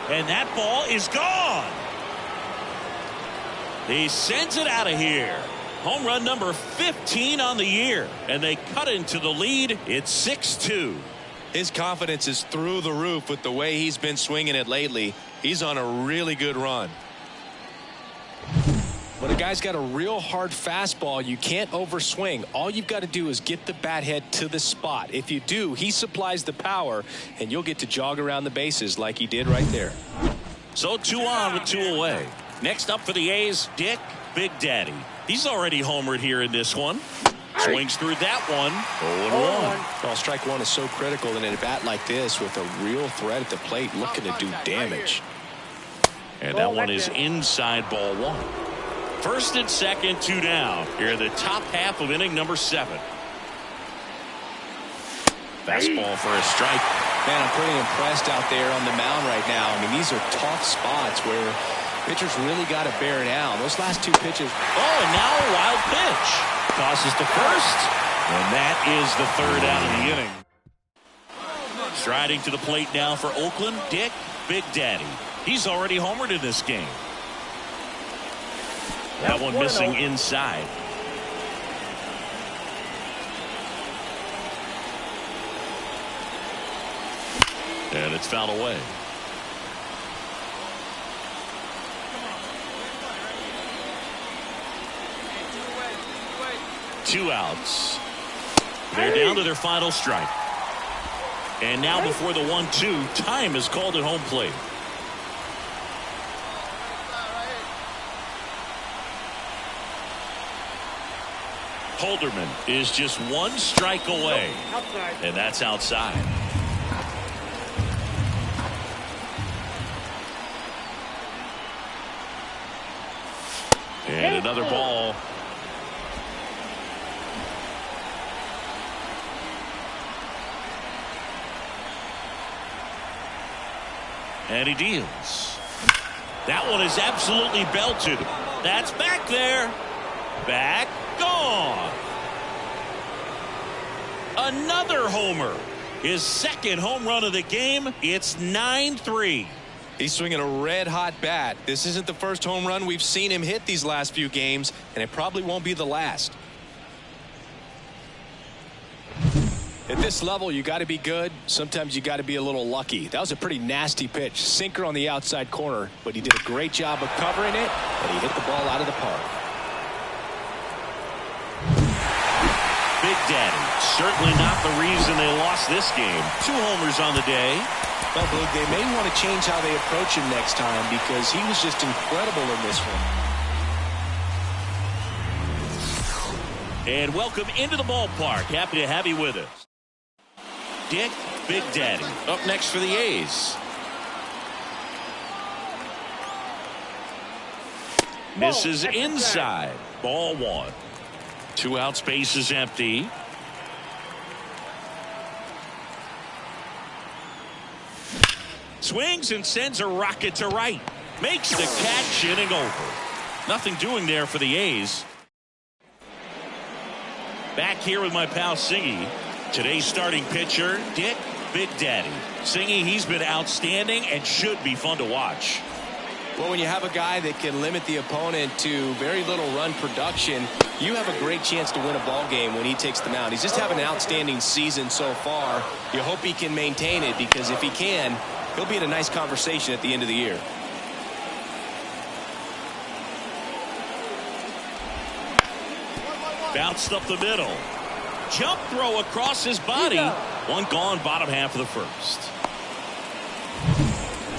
And that ball is gone. He sends it out of here. Home run number 15 on the year, and they cut into the lead. It's 6-2. His confidence is through the roof with the way he's been swinging it lately. He's on a really good run. When a guy's got a real hard fastball, you can't overswing. All you've got to do is get the bat head to the spot. If you do, he supplies the power, and you'll get to jog around the bases like he did right there. So 2 on with 2 away. Next up for the A's, Dick Big Daddy. He's already homered here in this one. Swings through that one. 0-1. Well, strike one is so critical in a bat like this with a real threat at the plate looking to do damage. And that one is inside ball 1. First and second, 2 down. Here in the top half of inning number 7. Fastball for a strike. Man, I'm pretty impressed out there on the mound right now. I mean, these are tough spots where pitchers really got to bear down. Those last 2 pitches. Oh, and now a wild pitch. Tosses to first. And that is the 3rd out of the inning. Striding to the plate now for Oakland, Dick Big Daddy. He's already homered in this game. That one missing inside. And it's fouled away. Two outs. They're down to their final strike. And now before the 1-2, time is called at home plate. Holderman is just 1 strike away. And that's outside. And another ball. And he deals. That one is absolutely belted. That's back there. Back. Gone. Another homer. His second home run of the game. It's 9-3. He's swinging a red-hot bat. This isn't the first home run we've seen him hit these last few games, and it probably won't be the last. At this level, you got to be good. Sometimes you got to be a little lucky. That was a pretty nasty pitch. Sinker on the outside corner, but he did a great job of covering it, and he hit the ball out of the park. Big Daddy, certainly not the reason they lost this game. 2 homers on the day. Well, Boog, they may want to change how they approach him next time because he was just incredible in this one. And welcome into the ballpark. Happy to have you with us. Dick Big Daddy up next for the A's. Misses inside. Ball 1. 2 outs, base is empty. Swings and sends a rocket to right. Makes the catch, inning over. Nothing doing there for the A's. Back here with my pal Singy. Today's starting pitcher, Dick Big Daddy. Singy, he's been outstanding and should be fun to watch. Well, when you have a guy that can limit the opponent to very little run production, you have a great chance to win a ball game when he takes the mound. He's just having an outstanding season so far. You hope he can maintain it because if he can, he'll be in a nice conversation at the end of the year. Bounced up the middle. Jump throw across his body. One gone, bottom half of the first.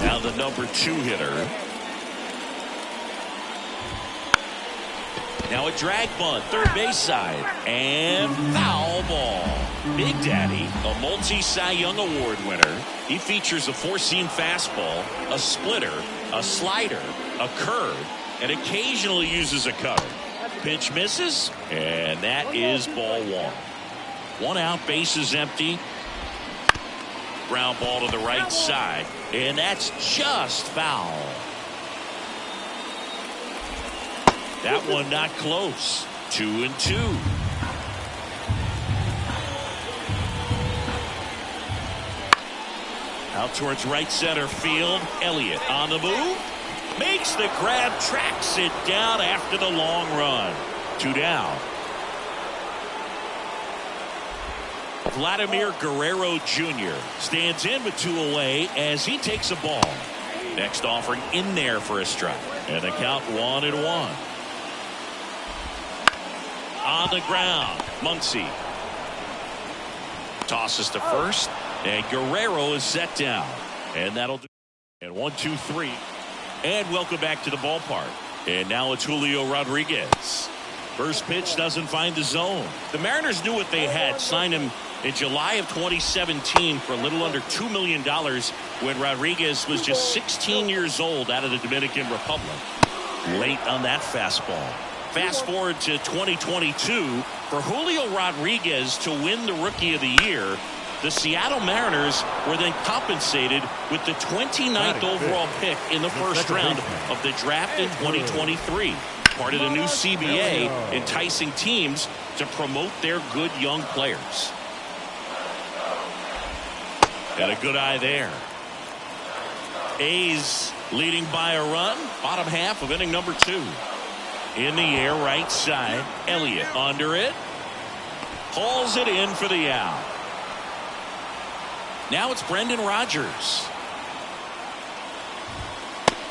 Now the number 2 hitter. Now a drag bunt, third base side. And foul ball. Big Daddy, a multi-Cy Young Award winner. He features a 4-seam fastball, a splitter, a slider, a curve, and occasionally uses a cutter. Pitch misses, and that is ball 1. 1 out, base is empty. Ground ball to the right side, and that's just foul. That one not close. 2-2. Out towards right center field. Elliott on the move. Makes the grab, tracks it down after the long run. 2 down. Vladimir Guerrero Jr. stands in with 2 away as he takes a ball. Next offering in there for a strike. And the count 1-1. On the ground, Muncy tosses to first, and Guerrero is set down. And that'll do. And 1-2-3. And welcome back to the ballpark. And now it's Julio Rodriguez. First pitch doesn't find the zone. The Mariners knew what they had. Signed him in July of 2017 for a little under $2 million when Rodriguez was just 16 years old out of the Dominican Republic. Late on that fastball. Fast forward to 2022 for Julio Rodriguez to win the Rookie of the Year. The Seattle Mariners were then compensated with the 29th overall pick in the first round of the draft in 2023. Part of the new CBA, enticing teams to promote their good young players. Got a good eye there. A's leading by a run. Bottom half of inning number 2. In the air, right side. Elliott under it. Hauls it in for the out. Now it's Brendan Rodgers.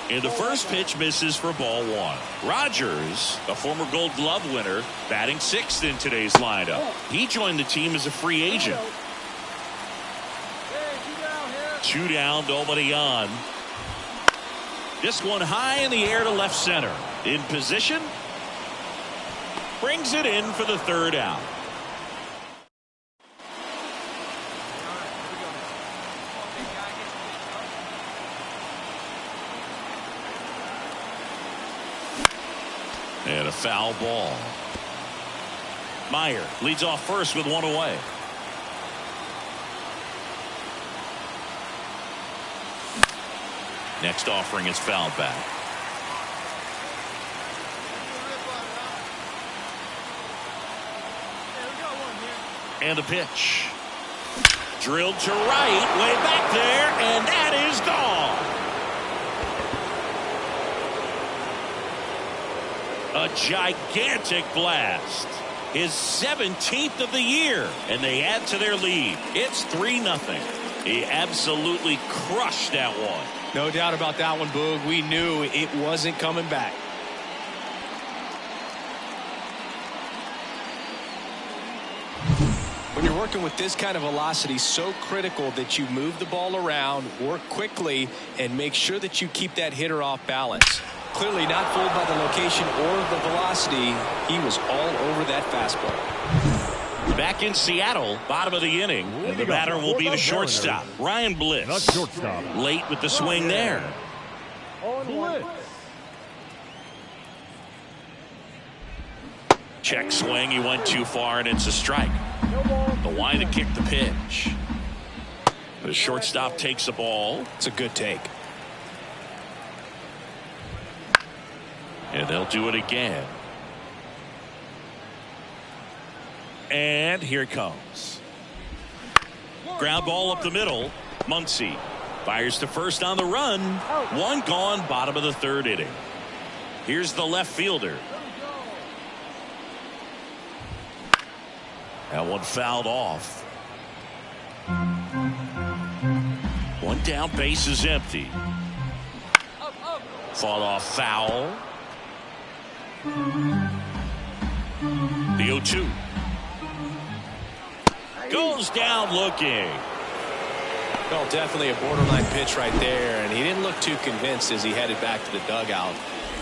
And the first pitch misses for ball 1. Rodgers, a former Gold Glove winner, batting 6th in today's lineup. He joined the team as a free agent. 2 down, nobody on. This one high in the air to left center. In position. Brings it in for the 3rd out. And a foul ball. Meyer leads off first with 1 away. Next offering is fouled back. And the pitch. Drilled to right, way back there, and that is gone. A gigantic blast. His 17th of the year, and they add to their lead. It's 3-0. He absolutely crushed that one. No doubt about that one, Boog. We knew it wasn't coming back. When you're working with this kind of velocity, so critical that you move the ball around, work quickly, and make sure that you keep that hitter off balance. Clearly not fooled by the location or the velocity. He was all over that fastball. Back in Seattle, bottom of the inning, and the batter will be the shortstop, Ryan Bliss. The shortstop. Late with the swing there. Bliss. Check swing, he went too far, and it's a strike. The line to kick the pitch. The shortstop takes the ball. It's a good take. And they'll do it again. And here it comes. Ground ball up the middle. Muncy fires to first on the run. One gone, bottom of the third inning. Here's the left fielder. That one fouled off. One down, base is empty. Fought off foul. The 0-2. Goes down looking. Well, definitely a borderline pitch right there, and he didn't look too convinced as he headed back to the dugout.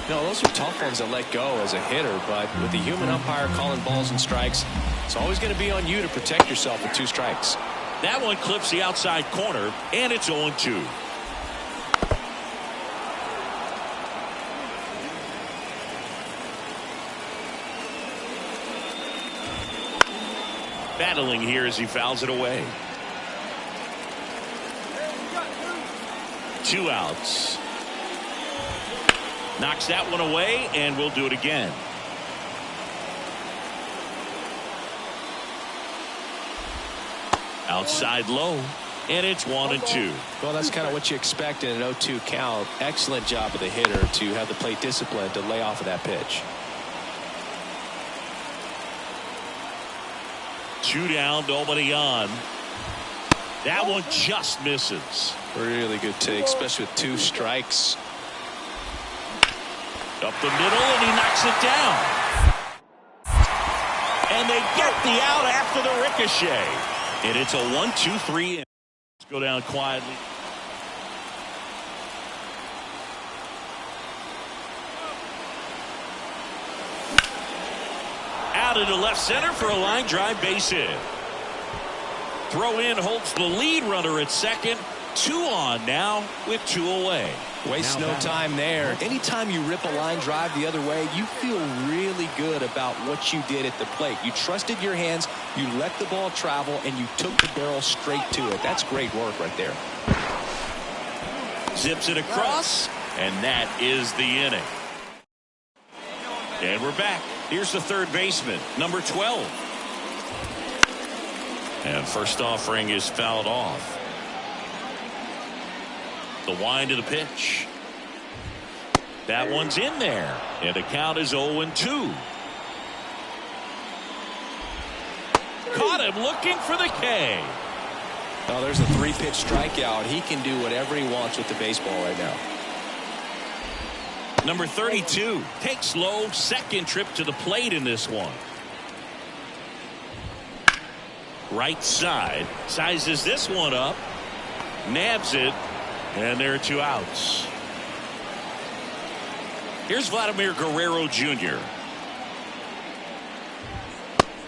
No, those are tough ones to let go as a hitter, but with the human umpire calling balls and strikes, it's always going to be on you to protect yourself with 2 strikes. That one clips the outside corner, and it's 0-2. Battling here as he fouls it away. 2 outs. Knocks that one away, and we'll do it again. Outside low, and it's 1-2. Well, that's kind of what you expect in an 0-2 count. Excellent job of the hitter to have the plate discipline to lay off of that pitch. 2 down, nobody on. That one just misses. Really good take, especially with 2 strikes. Up the middle, and he knocks it down. And they get the out after the ricochet. And it's a 1-2-3. Let's go down quietly. Out into left center for a line drive base hit. Throw in holds the lead runner at second. 2 on now with 2 away. Waste no time there. Anytime you rip a line drive the other way, you feel really good about what you did at the plate. You trusted your hands, you let the ball travel, and you took the barrel straight to it. That's great work right there. Zips it across, and that is the inning. And we're back. Here's the third baseman, number 12. And first offering is fouled off. The wind to the pitch. That one's in there. And the count is 0-2. Caught him looking for the K. Oh, there's a 3-pitch strikeout. He can do whatever he wants with the baseball right now. Number 32 takes low, second trip to the plate in this one. Right side, sizes this one up, nabs it, and there are 2 outs. Here's Vladimir Guerrero Jr.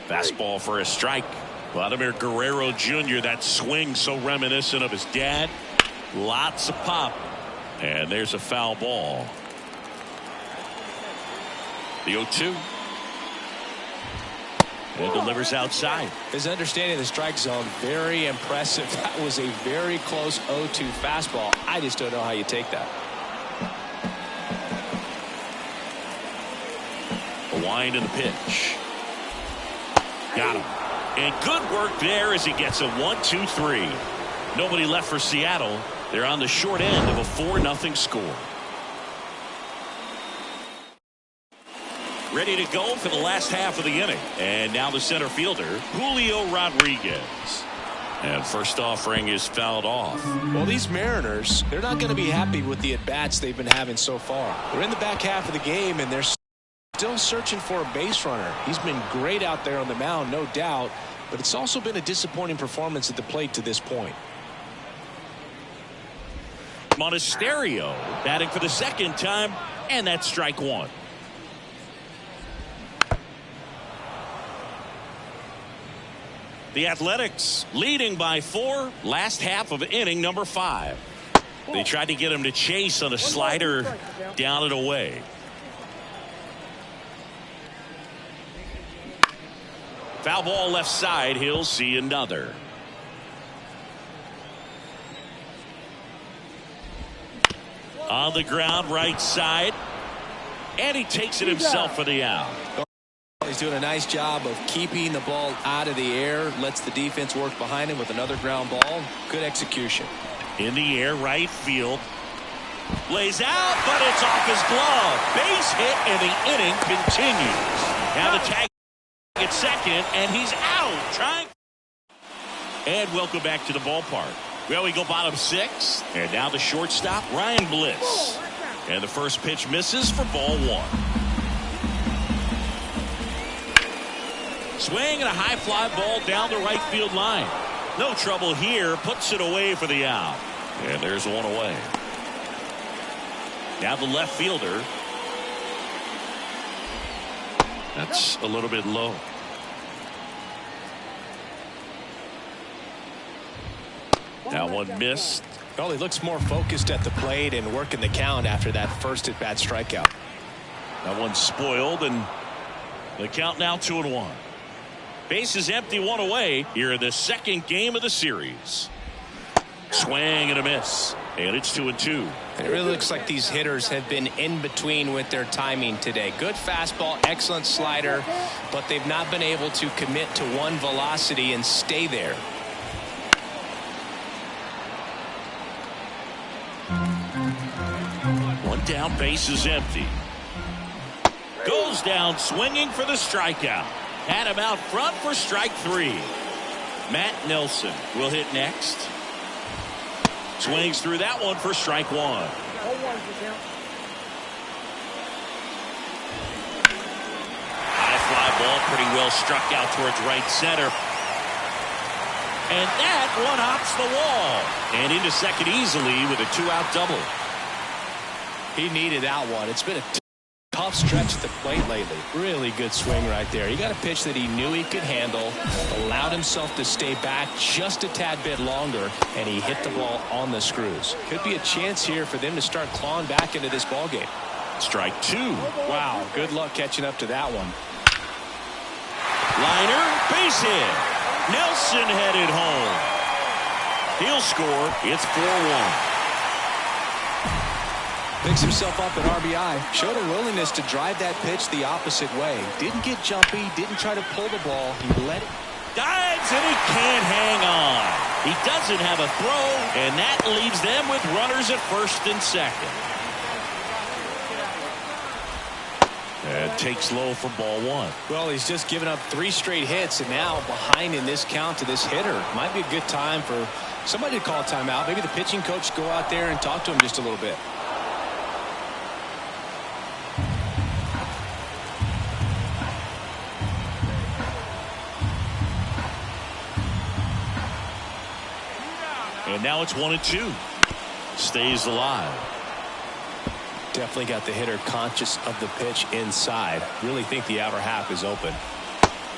Fastball for a strike. Vladimir Guerrero Jr., that swing so reminiscent of his dad. Lots of pop. And there's a foul ball. The 0-2. And delivers outside. His understanding of the strike zone, very impressive. That was a very close 0-2 fastball. I just don't know how you take that. A wind in the pitch. Got him. And good work there as he gets a 1-2-3. Nobody left for Seattle. They're on the short end of a 4-0 score. Ready to go for the last half of the inning. And now the center fielder, Julio Rodriguez. And first offering is fouled off. Well, these Mariners, they're not going to be happy with the at-bats they've been having so far. They're in the back half of the game, and they're still searching for a base runner. He's been great out there on the mound, no doubt, but it's also been a disappointing performance at the plate to this point. Monasterio batting for the second time, and that's strike one. The Athletics leading by 4, last half of inning number 5. They tried to get him to chase on a slider down and away. Foul ball left side. He'll see another. On the ground right side. And he takes it himself for the out. He's doing a nice job of keeping the ball out of the air. Lets the defense work behind him with another ground ball. Good execution. In the air, right field. Lays out, but it's off his glove. Base hit, and the inning continues. Now the tag at second, and he's out. And welcome back to the ballpark. Well, we go bottom 6. And now the shortstop, Ryan Bliss. And the first pitch misses for ball 1. Swing and a high fly ball down the right field line. No trouble here. Puts it away for the out. And there's one away. Now the left fielder. That's a little bit low. That one missed. Well, he looks more focused at the plate and working the count after that first at-bat strikeout. That one's spoiled, and the count now 2-1. Base is empty, one away here in the second game of the series. Swing and a miss, and it's 2-2. It really looks like these hitters have been in between with their timing today. Good fastball, excellent slider, but they've not been able to commit to one velocity and stay there. One down, base is empty. Goes down swinging for the strikeout. Had him out front for strike 3. Matt Nelson will hit next. Swings through that one for strike 1. High fly ball pretty well struck out towards right center. And that one hops the wall. And into second easily with a 2-out double. He needed that one. It's been a tough stretch at the plate lately. Really good swing right there. He got a pitch that he knew he could handle, allowed himself to stay back just a tad bit longer, and he hit the ball on the screws. Could be a chance here for them to start clawing back into this ball game. Strike 2. Wow, good luck catching up to that one. Liner, base hit. Nelson headed home. He'll score. It's 4-1. Picks himself up at RBI. Showed a willingness to drive that pitch the opposite way. Didn't get jumpy. Didn't try to pull the ball. He let it. Dives and he can't hang on. He doesn't have a throw, and that leaves them with runners at first and second. And takes low for ball 1. Well, he's just given up 3 straight hits, and now behind in this count to this hitter. Might be a good time for somebody to call timeout. Maybe the pitching coach go out there and talk to him just a little bit. And now it's 1-2. Stays alive. Definitely got the hitter conscious of the pitch inside. Really think the outer half is open.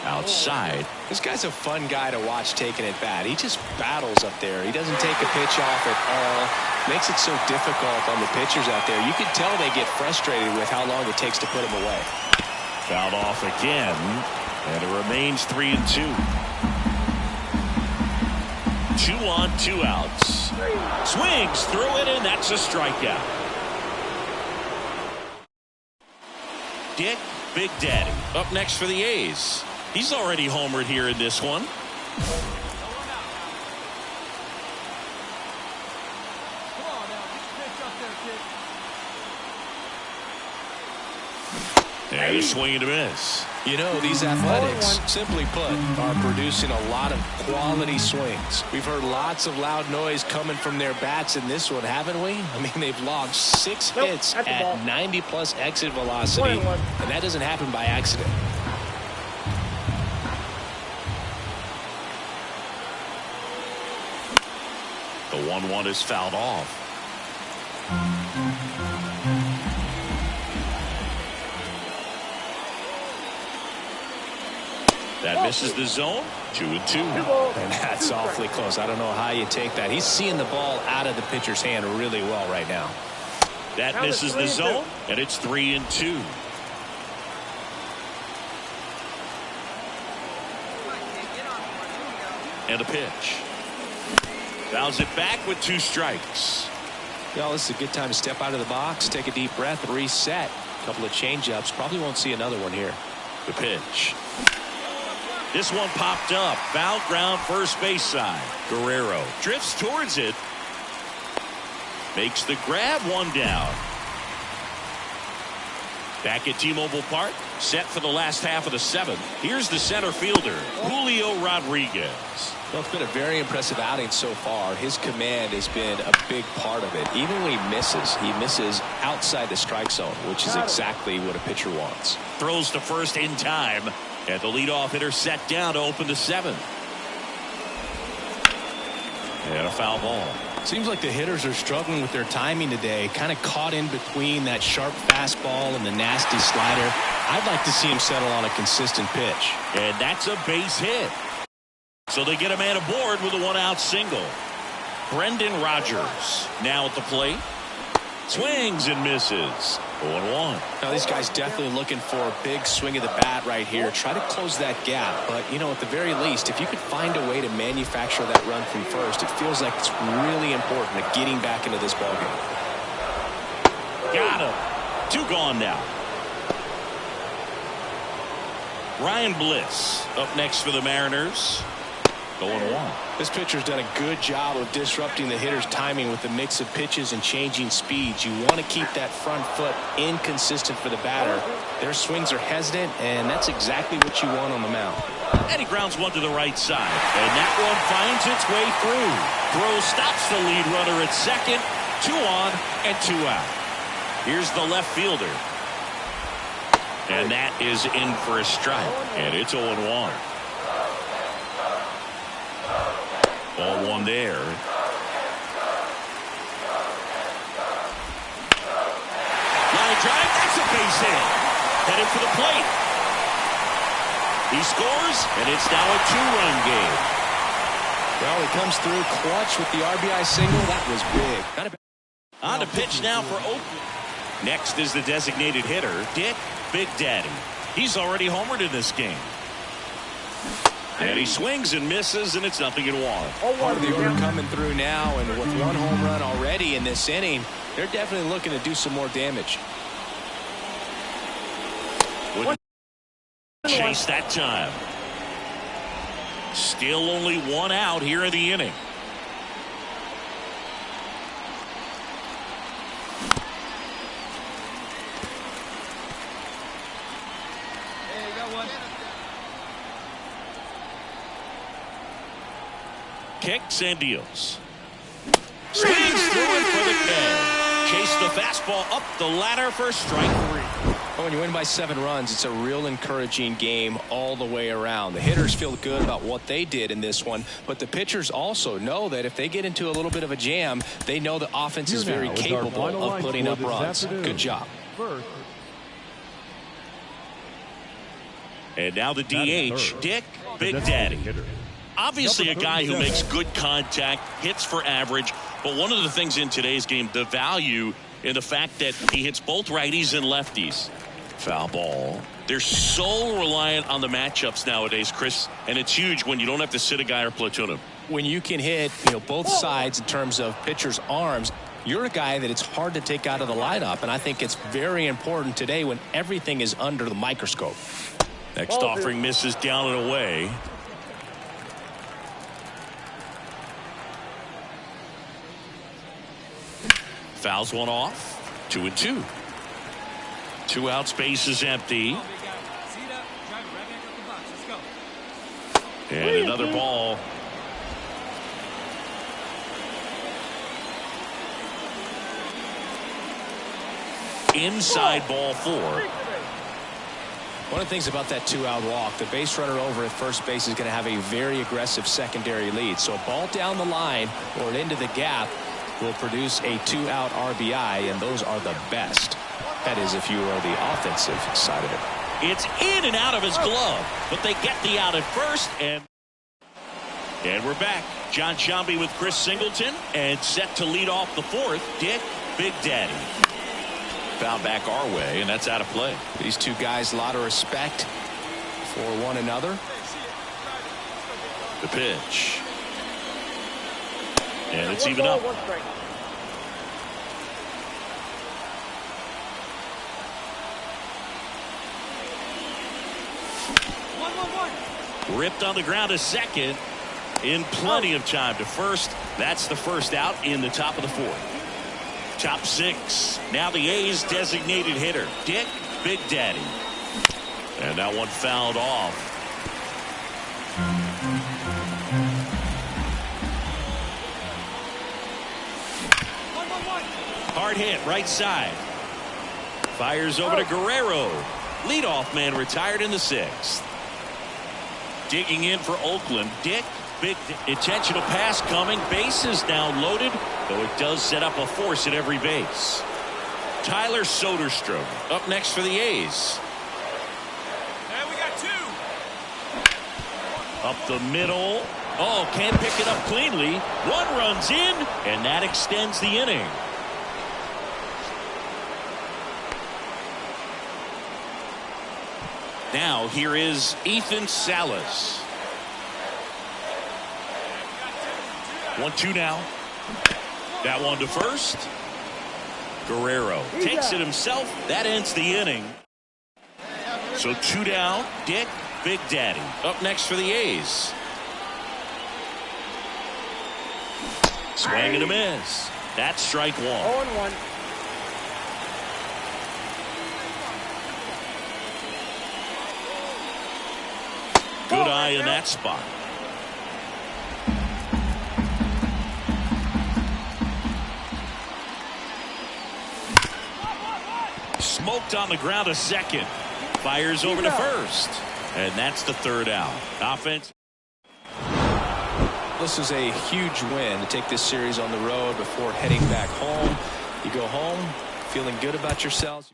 Outside. This guy's a fun guy to watch taking at bat. He just battles up there. He doesn't take a pitch off at all. Makes it so difficult on the pitchers out there. You can tell they get frustrated with how long it takes to put him away. Fouled off again. And it remains 3-2. 2 on, 2 outs. Swings through it, and that's a strikeout. Dick Big Daddy up next for the A's. He's already homered here in this one. And a swing and a miss. You know, these Athletics, simply put, are producing a lot of quality swings. We've heard lots of loud noise coming from their bats in this one, haven't we? I mean, they've logged 6 hits at 90-plus exit velocity, and that doesn't happen by accident. The 1-1 is fouled off. That misses the zone. 2-2. And that's awfully close. I don't know how you take that. He's seeing the ball out of the pitcher's hand really well right now. That misses the zone, and it's 3-2. And a pitch. Fouls it back with 2 strikes. Well, this is a good time to step out of the box, take a deep breath, reset. A couple of changeups. Probably won't see another one here. The pitch. This one popped up. Foul ground, first base side. Guerrero drifts towards it. Makes the grab, 1 down. Back at T-Mobile Park, set for the last half of the 7th. Here's the center fielder, Julio Rodriguez. Well, it's been a very impressive outing so far. His command has been a big part of it. Even when he misses outside the strike zone, which is exactly what a pitcher wants. Throws to first in time. And the leadoff hitter set down to open the 7th. And a foul ball. Seems like the hitters are struggling with their timing today. Kind of caught in between that sharp fastball and the nasty slider. I'd like to see him settle on a consistent pitch. And that's a base hit. So they get a man aboard with a 1-out single. Brendan Rodgers now at the plate. Swings and misses. 0-1. Now these guys definitely looking for a big swing of the bat right here. Try to close that gap. But, you know, at the very least, if you could find a way to manufacture that run from first, it feels like it's really important to getting back into this ballgame. Got him. 2 gone now. Ryan Bliss up next for the Mariners. 0-1. This pitcher's done a good job of disrupting the hitter's timing with the mix of pitches and changing speeds. You want to keep that front foot inconsistent for the batter. Their swings are hesitant, and that's exactly what you want on the mound. And he grounds 1 to the right side. And that one finds its way through. Throw stops the lead runner at second. 2 on and 2 out. Here's the left fielder. And that is in for a strike. And it's 0-1. Ball 1 there. Line drive. That's a base hit. Headed for the plate. He scores, and it's now a 2-run game. Well, he comes through clutch with the RBI single. That was big. On to pitch now for Oakland. Next is the designated hitter, Dick Big Daddy. He's already homered in this game. And he swings and misses, and it's 0-1. Part of the order coming through now, and with 1 home run already in this inning, they're definitely looking to do some more damage. Wouldn't chase that time. Still only 1 out here in the inning. Hey, you got one. Kicks and deals. Swings through it for the K. Chase the fastball up the ladder for strike 3. When you win by 7 runs, it's a real encouraging game all the way around. The hitters feel good about what they did in this one, but the pitchers also know that if they get into a little bit of a jam, they know the offense is very capable of putting up runs. Good job. And now the DH, Dick Big Daddy. Obviously a guy who makes good contact, hits for average, but one of the things in today's game, the value in the fact that he hits both righties and lefties. Foul ball. They're so reliant on the matchups nowadays, Chris, and it's huge when you don't have to sit a guy or platoon him. When you can hit, both sides in terms of pitchers' arms, you're a guy that it's hard to take out of the lineup, and I think it's very important today when everything is under the microscope. Next offering misses down and away. Fouls one off. 2-2. 2 out, space is empty. And another ball. Inside ball 4. One of the things about that 2-out walk, the base runner over at first base is going to have a very aggressive secondary lead. So a ball down the line or into the gap will produce a 2-out RBI, and those are the best. That is, if you are the offensive side of it. It's in and out of his glove, but they get the out at first, and we're back. John Sciambi with Chris Singleton, and set to lead off the 4th, Dick Big Daddy. Foul back our way, and that's out of play. These two guys, a lot of respect for one another. The pitch. And it's even up. Ripped on the ground to second. In plenty of time to first. That's the first out in the top of the 4th. Top 6. Now the A's designated hitter, Dick Big Daddy. And that one fouled off. Hard hit right side. Fires over to Guerrero. Leadoff man retired in the 6th. Digging in for Oakland, Dick Big intentional pass coming. Bases now loaded, though it does set up a force at every base. Tyler Soderstrom up next for the A's. And we got 2. Up the middle. Oh, can't pick it up cleanly. 1 runs in, and that extends the inning. Now here is Ethan Salas. 1-2 now. That one to first. Guerrero takes it himself. That ends the inning. So 2 down. Dick Big Daddy up next for the A's. Swing and a miss. That's strike 1. 0-1. Good eye in that spot. Smoked on the ground to second. Fires over to first. And that's the 3rd out. Offense. This is a huge win to take this series on the road before heading back home. You go home feeling good about yourselves.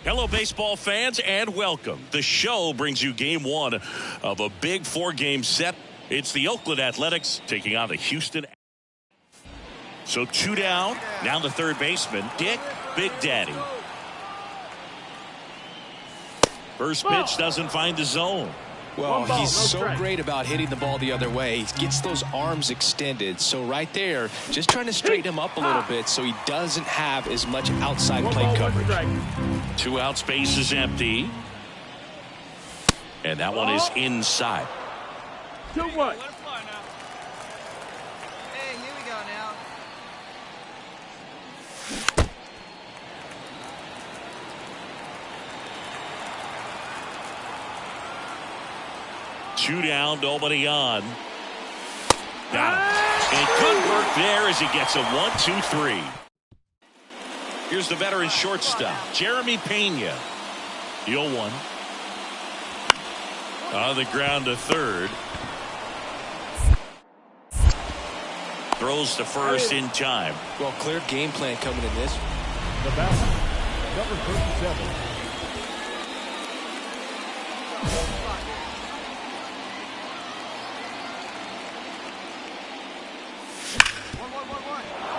Hello, baseball fans, and welcome. The show brings you game one of a big 4-game set. It's the Oakland Athletics taking on the Houston. So 2 down. Now the third baseman, Dick Big Daddy. First pitch doesn't find the zone. Well, he's so great about hitting the ball the other way. He gets those arms extended. So right there, just trying to straighten him up a little bit so he doesn't have as much outside plate coverage. 2 out, space is empty. And that one is inside. 2-1. Hey, here we go now. Two down, nobody on. Down. And good work there as he gets a 1-2-3. Here's the veteran shortstop, Jeremy Pena. The 0-1. On the ground to third. Throws to first in time. Well, clear game plan coming in this. The batter, number 37.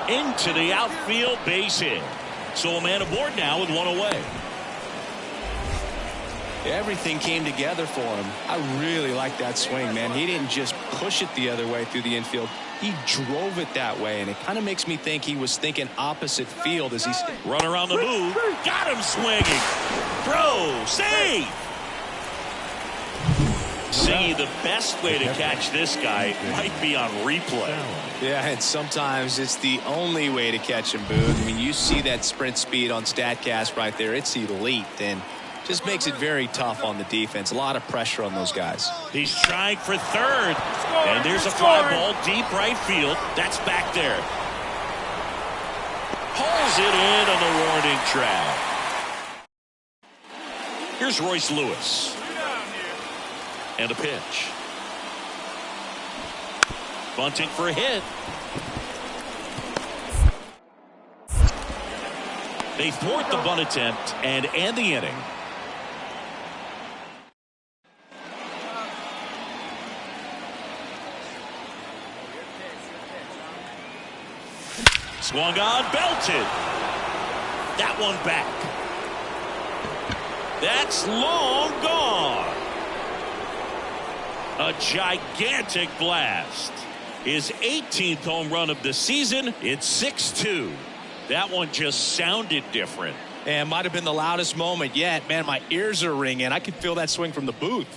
Into the outfield, base hit. So a man aboard now with 1 away. Everything came together for him. I really like that swing, man. He didn't just push it the other way through the infield. He drove it that way, and it kind of makes me think he was thinking opposite field as he's... Run around the move. Got him swinging. Throw. Save. See, the best way to catch this guy might be on replay. Yeah, and sometimes it's the only way to catch him, Booth. I mean, you see that sprint speed on StatCast right there. It's elite, and just makes it very tough on the defense. A lot of pressure on those guys. He's trying for third. And there's a fly ball deep right field. That's back there. Pulls it in on the warning track. Here's Royce Lewis. And a pitch. Bunting for a hit. They thwart the bunt attempt and end the inning. Swung on, belted. That one back. That's long gone. A gigantic blast. His 18th home run of the season. It's 6-2. That one just sounded different. And might have been the loudest moment yet. Man, my ears are ringing. I could feel that swing from the booth.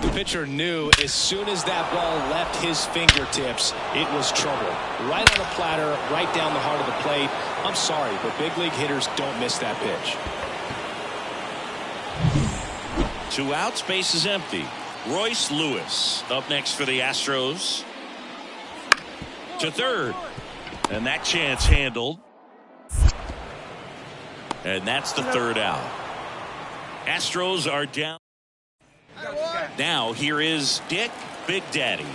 The pitcher knew as soon as that ball left his fingertips, it was trouble. Right on a platter, right down the heart of the plate. I'm sorry, but big league hitters don't miss that pitch. 2 outs, base is empty. Royce Lewis up next for the Astros. To third. And that chance handled. And that's the third out. Astros are down. Now here is Dick Big Daddy.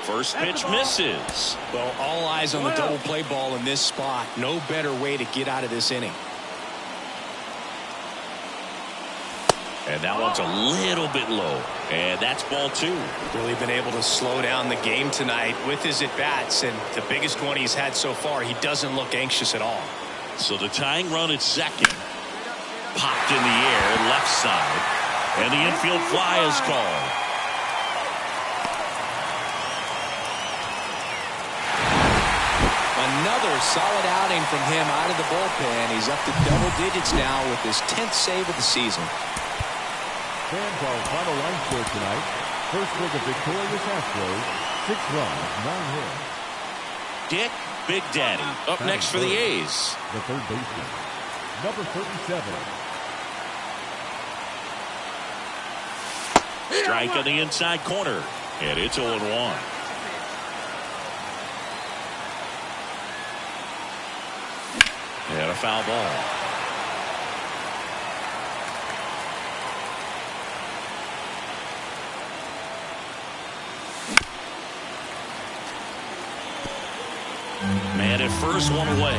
First pitch misses. Well, all eyes on the double play ball in this spot. No better way to get out of this inning. And that one's a little bit low. And that's ball 2. Really been able to slow down the game tonight with his at-bats. And the biggest one he's had so far, he doesn't look anxious at all. So the tying run at second. Popped in the air, left side. And the infield fly is called. Another solid outing from him out of the bullpen. He's up to double digits now with his 10th save of the season. Fans are final line score tonight. First for the victorious Astros, 6 runs, 9 hits. Dick Big Daddy up next for the A's. The third baseman, number 37. Strike on the inside corner. And it's 0-1. And a foul ball. Man at first, one away.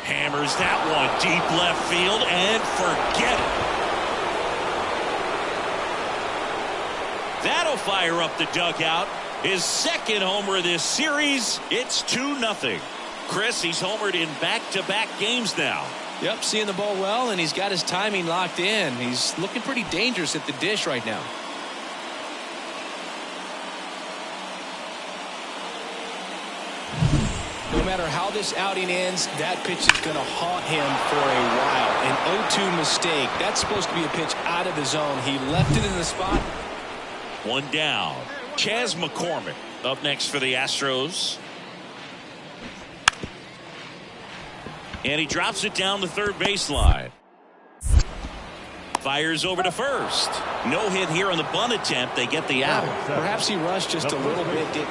Hammers that one deep left field and forget it. That'll fire up the dugout. His second homer this series. It's 2-0. Chris, he's homered in back-to-back games now. Yep, seeing the ball well, and he's got his timing locked in. He's looking pretty dangerous at the dish right now. No matter how this outing ends, that pitch is going to haunt him for a while. An 0-2 mistake. That's supposed to be a pitch out of the zone. He left it in the spot. One down. Chas McCormick up next for the Astros. And he drops it down the third baseline. Fires over to first. No hit here on the bunt attempt. They get the out. Perhaps he rushed just a little bit.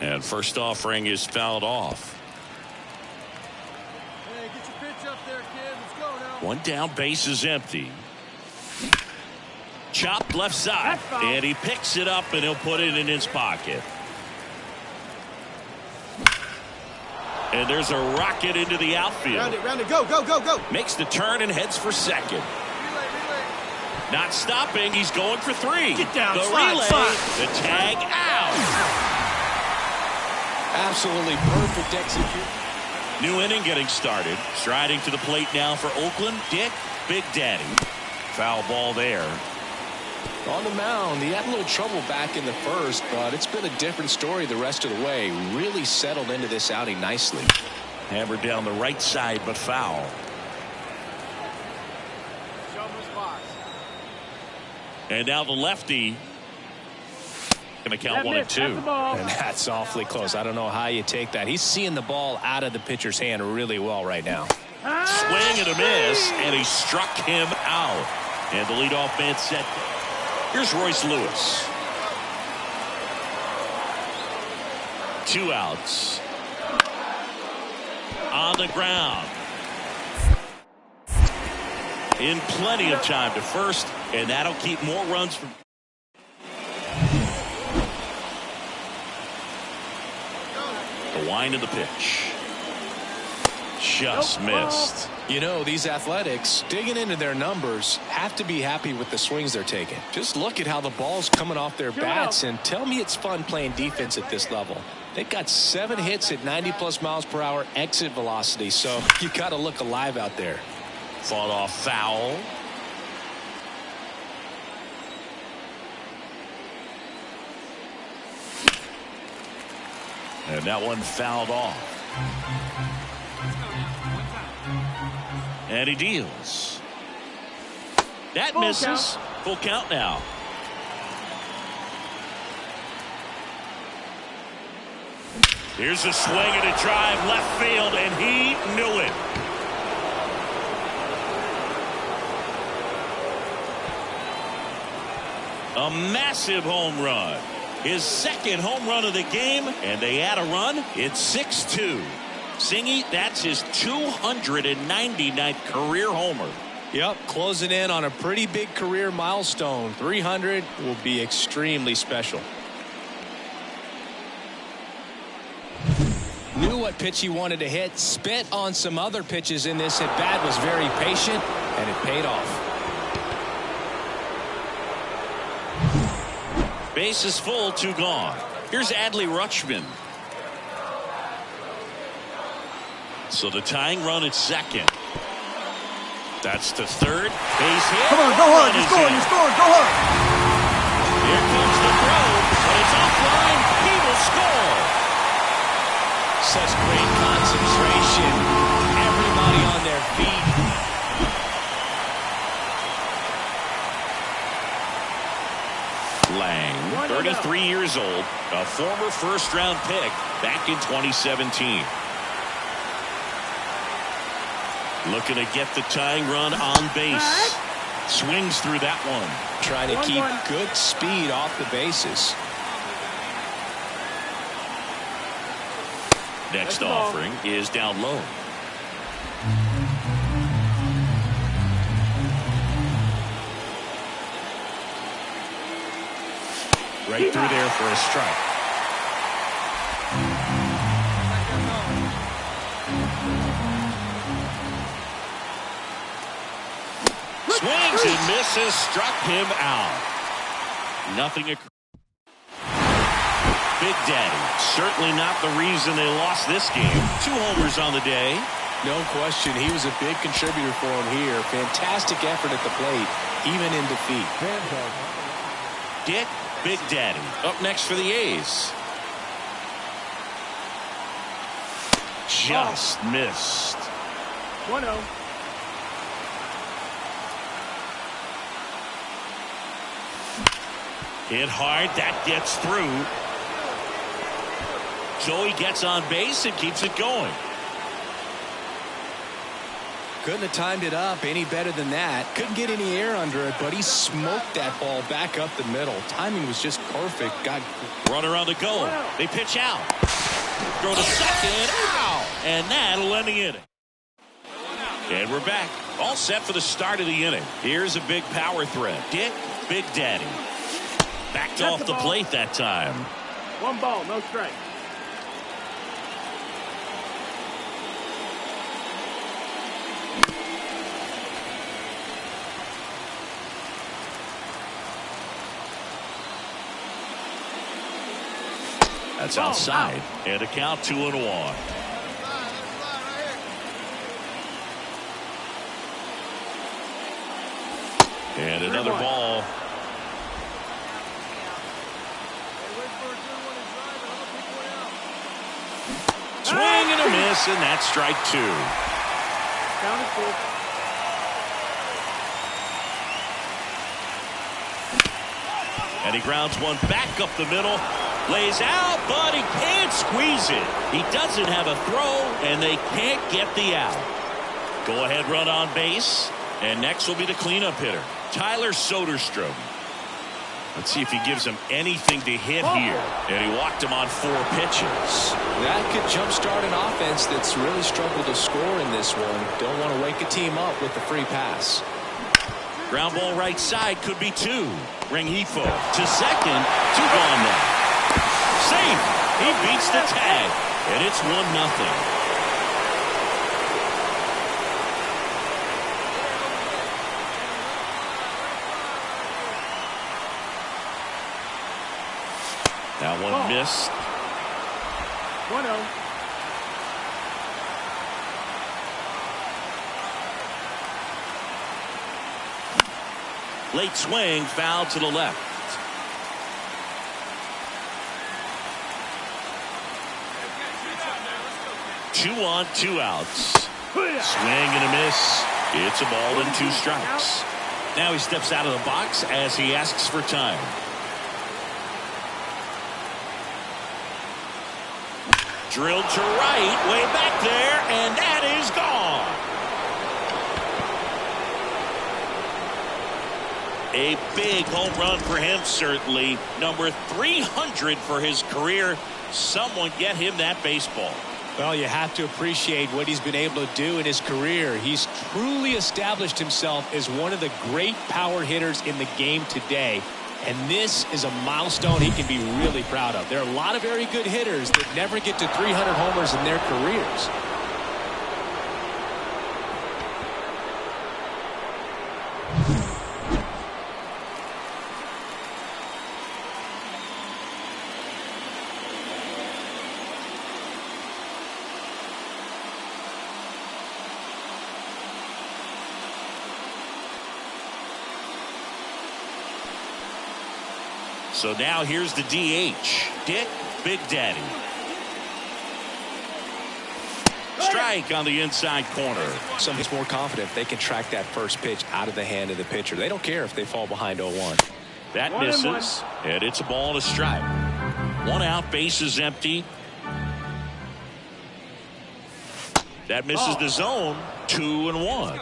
And first offering is fouled off. Hey, get your pitch up there, kid. Let's go now. One down, base is empty. Chopped left side, and he picks it up and he'll put it in his pocket. And there's a rocket into the outfield. Round it, go, go, go, go. Makes the turn and heads for second. Relay. Not stopping, he's going for three. Get down, the slide, relay, slide. the tag out. Absolutely perfect execution. New inning getting started. Striding to the plate now for Oakland, Dick Big Daddy. Foul ball there. On the mound, he had a little trouble back in the first, but it's been a different story the rest of the way. Really settled into this outing nicely. Hammered down the right side, but foul. Show him his box. And now the lefty. Going to count 1 and 2. And that's awfully close. I don't know how you take that. He's seeing the ball out of the pitcher's hand really well right now. Swing and a miss, and he struck him out. And the leadoff man set. Here's Royce Lewis. 2 outs. On the ground. In plenty of time to first, and that'll keep more runs from. The wind of the pitch. Just missed. You know, these Athletics, digging into their numbers, have to be happy with the swings they're taking. Just look at how the ball's coming off their bats, and tell me it's fun playing defense at this level. They've got 7 hits at 90+ miles per hour exit velocity, so you got to look alive out there. Fought off foul. And that one fouled off. And he deals. That Full misses. count. Full count now. Here's a swing and a drive left field, and he knew it. A massive home run. His second home run of the game, and they add a run. It's 6-2. Singy, that's his 299th career homer. Yep, closing in on a pretty big career milestone. 300 will be extremely special. Knew what pitch he wanted to hit, spit on some other pitches in this at bat, was very patient, and it paid off. Base is full, 2 gone. Here's Adley Rutschman. So the tying run at second. That's to third. Base hit. Come on, go hard. You're scoring, go hard. Here comes the throw, but it's offline. He will score. Such great concentration. Everybody on their feet. Lang, 33 years old, a former first-round pick back in 2017. Looking to get the tying run on base. Swings through that one. Trying to keep good speed off the bases. Next offering is down low. Right through there for a strike. Swings and misses, struck him out. Nothing. Big Daddy, certainly not the reason they lost this game. 2 homers on the day. No question, he was a big contributor for him here. Fantastic effort at the plate, even in defeat. Dick Big Daddy up next for the A's. Just missed. 1-0. Hit hard, that gets through. Joey gets on base and keeps it going. Couldn't have timed it up any better than that. Couldn't get any air under it, but he smoked that ball back up the middle. Timing was just perfect. Got runner on the go. They pitch out. Throw to second. Ow! And that'll end the inning. And we're back. All set for the start of the inning. Here's a big power threat. Dick Big Daddy. Backed off the plate that time. 1 ball, no strike. That's outside. And a count 2-1. And another ball. Swing and a miss, and that's strike 2. Counted full. And he grounds one back up the middle. Lays out, but he can't squeeze it. He doesn't have a throw, and they can't get the out. Go ahead run on base. And next will be the cleanup hitter, Tyler Soderstrom. Let's see if he gives him anything to hit here. And he walked him on 4 pitches. that could jumpstart an offense that's really struggled to score in this one. Don't want to wake a team up with the free pass. Ground ball right side, could be 2. Rengifo to second, 2 gone now. Safe. He beats the tag, and it's 1-0. That one missed. 1-0. Late swing, foul to the left. Two on, 2 outs. Swing and a miss. It's a ball and 2 strikes. Now he steps out of the box as he asks for time. Drilled to right, way back there, and that is gone. A big home run for him, certainly. Number 300 for his career. Someone get him that baseball. Well, you have to appreciate what he's been able to do in his career. He's truly established himself as one of the great power hitters in the game today. And this is a milestone he can be really proud of. There are a lot of very good hitters that never get to 300 homers in their careers. So now here's the DH, Dick Big Daddy. Strike on the inside corner. Somebody's more confident if they can track that first pitch out of the hand of the pitcher. They don't care if they fall behind 0-1. That misses, and it's a ball and a strike. 1 out, base is empty. That misses the zone. 2-1.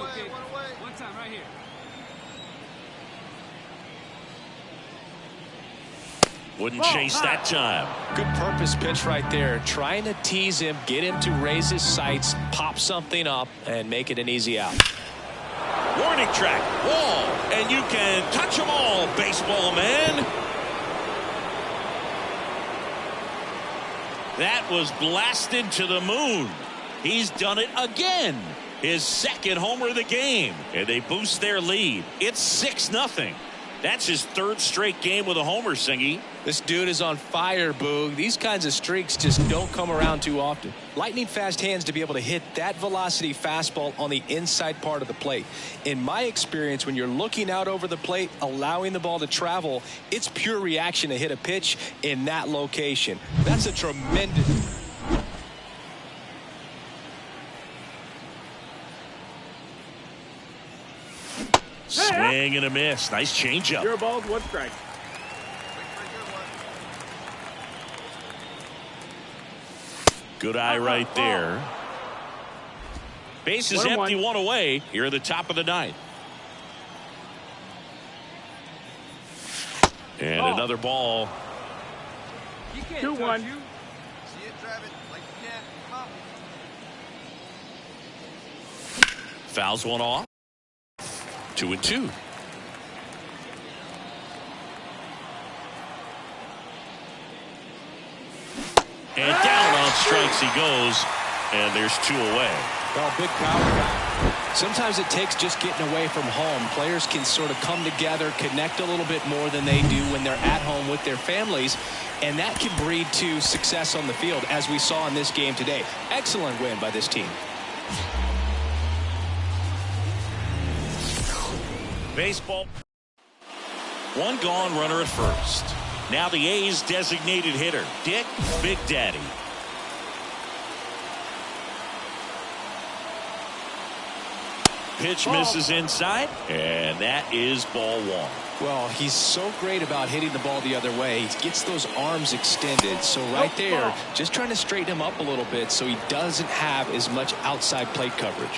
Wouldn't chase that time. Good purpose pitch right there. Trying to tease him, get him to raise his sights, pop something up, and make it an easy out. Warning track, wall, and you can touch them all, baseball man. That was blasted to the moon. He's done it again. His second homer of the game. And they boost their lead. It's 6-0. That's his third straight game with a homer, Singy. This dude is on fire, Boog. These kinds of streaks just don't come around too often. Lightning fast hands to be able to hit that velocity fastball on the inside part of the plate. In my experience, when you're looking out over the plate, allowing the ball to travel, it's pure reaction to hit a pitch in that location. That's a tremendous... Swing and a miss. Nice changeup. 0 balls, 1 strike. Good eye right there. Base is empty, 1 away here at the top of the 9th. And another ball. 2-1. See it, Travis, like you can. Come on. Fouls one off. 2-2. And down on strikes he goes, and there's 2 away. Well, big power guy. Sometimes it takes just getting away from home. Players can sort of come together, connect a little bit more than they do when they're at home with their families, and that can breed to success on the field, as we saw in this game today. Excellent win by this team. Baseball. 1 gone, runner at first. Now the A's designated hitter, Dick Big Daddy. Pitch misses inside, and that is ball 1. Well, he's so great about hitting the ball the other way. He gets those arms extended. So right there, just trying to straighten him up a little bit so he doesn't have as much outside plate coverage.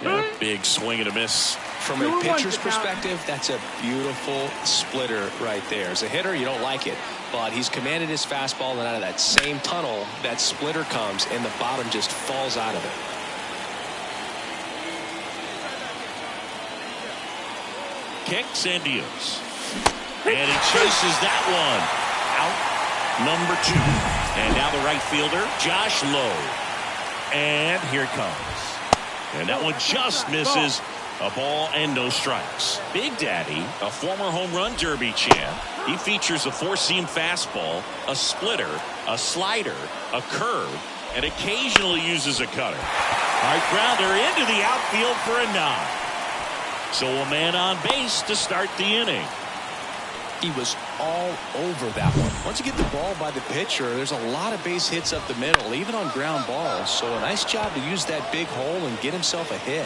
And a big swing and a miss. From a pitcher's perspective, that's a beautiful splitter right there. As a hitter, you don't like it, but he's commanded his fastball, and out of that same tunnel, that splitter comes, and the bottom just falls out of it. Kicks and deals. And he chases that one. Out number 2. And now the right fielder, Josh Lowe. And here it comes. And that one just misses. A ball and no strikes. Big Daddy, a former home run derby champ. He features a 4-seam fastball, a splitter, a slider, a curve, and occasionally uses a cutter. Hard grounder into the outfield for a knock. So a man on base to start the inning. He was all over that one. Once you get the ball by the pitcher, there's a lot of base hits up the middle, even on ground balls. So a nice job to use that big hole and get himself a hit.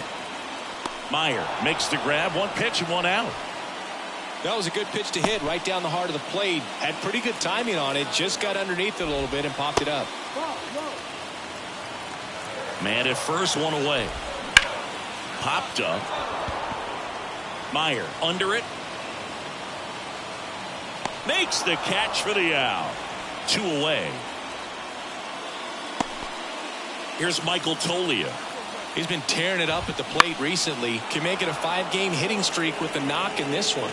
Meyer makes the grab, 1 pitch and 1 out. That was a good pitch to hit right down the heart of the plate. Had pretty good timing on it. Just got underneath it a little bit and popped it up. Man at first, 1 away. Popped up. Meyer under it. Makes the catch for the out. 2 away. Here's Michael Toglia. He's been tearing it up at the plate recently. Can make it a 5-game hitting streak with the knock in this one.